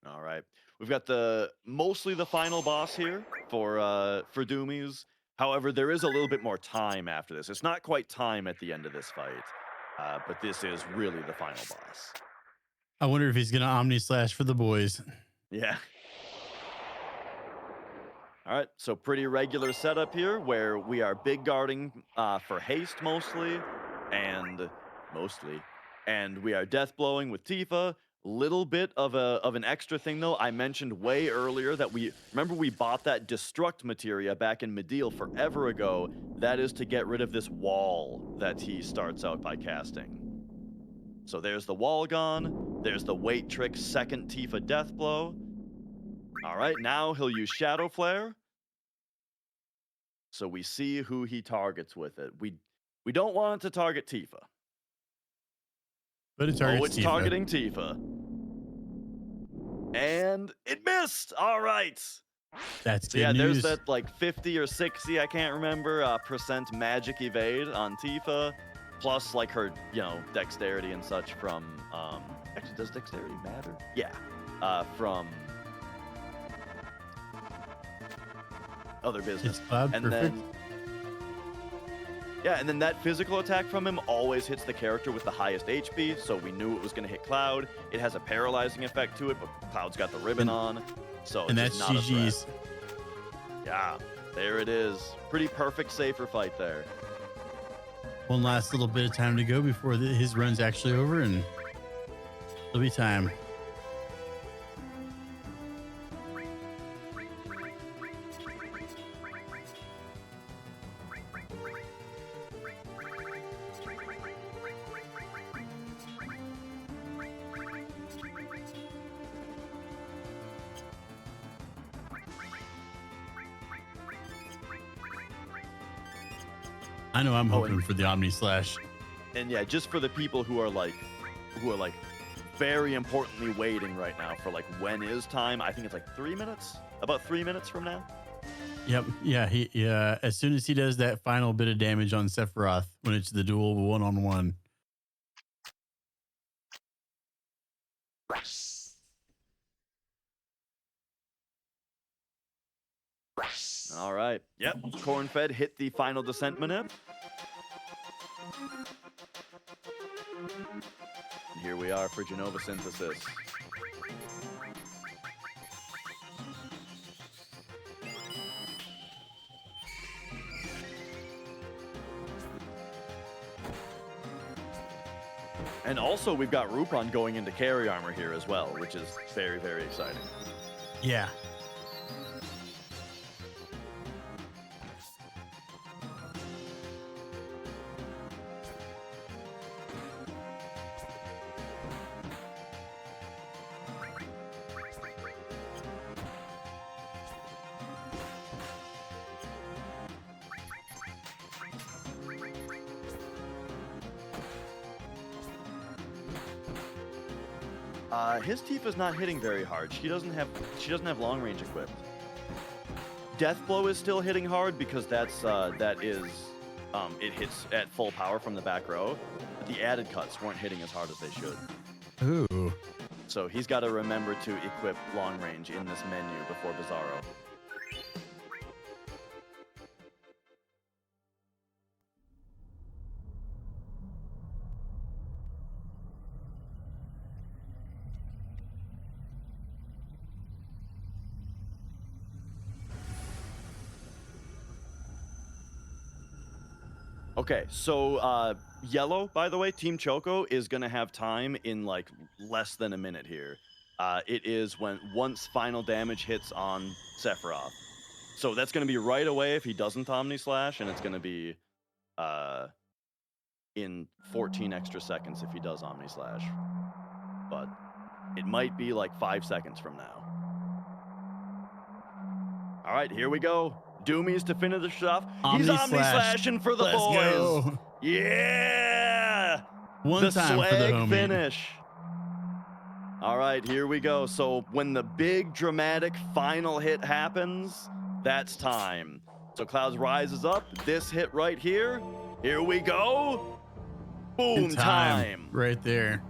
All right, we've got mostly the final boss here for Doumeis. However, there is a little bit more time after this. It's not quite time at the end of this fight, but this is really the final boss. I wonder if he's gonna Omni Slash for the boys. Yeah. All right, so pretty regular setup here where we are big guarding for haste mostly, and we are death blowing with Tifa. Little bit of an extra thing though. I mentioned way earlier that we bought that destruct materia back in Mediel forever ago. That is to get rid of this wall that he starts out by casting. So there's the wall gone. There's the weight trick second Tifa death blow. All right, now he'll use Shadow Flare. So we see who he targets with it. We don't want it to target Tifa. But it targets it's Tifa. Targeting Tifa. And it missed. All right. That's good yeah, news. There's that 50 or 60, I can't remember, percent magic evade on Tifa, plus her, dexterity and such from, actually, does dexterity matter? Yeah, from other business. Cloud, and perfect. then that physical attack from him always hits the character with the highest HP, so we knew it was going to hit Cloud. It has a paralyzing effect to it, but Cloud's got the ribbon on, so And it's that's not GG's. a threat. Yeah, there it is. Pretty perfect safer fight there. One last little bit of time to go before his run's actually over, and it'll be time. I know I'm hoping for the Omni Slash. And yeah, just for the people who are very importantly waiting right now for when is time, I think it's 3 minutes. about 3 minutes from now. Yep. Yeah. Yeah. As soon as he does that final bit of damage on Sephiroth, when it's the duel 1-on-1. All right. Yep. Corn-fed hit the final descent manip. And here we are for Genova Synthesis. And also, we've got Rupan going into carry armor here as well, which is very, very exciting. Yeah. His Tifa's not hitting very hard. She doesn't have long range equipped. Death Blow is still hitting hard because it hits at full power from the back row. But the added cuts weren't hitting as hard as they should. Ooh. So he's got to remember to equip long range in this menu before Bizarro. Okay, so yellow, by the way, Team Choco is going to have time in like less than a minute here. It is once final damage hits on Sephiroth. So that's going to be right away if he doesn't Omni Slash, and it's going to be in 14 extra seconds if he does Omni Slash. But it might be like 5 seconds from now. All right, here we go. Doumeis to finish off. He's Omni Slashing for the Let's boys. go. Yeah. One the time swag for the homie. finish. All right, here we go. So when the big dramatic final hit happens, that's time. So Clouds rises up. This hit right here. Here we go. Boom, Good time. Right there.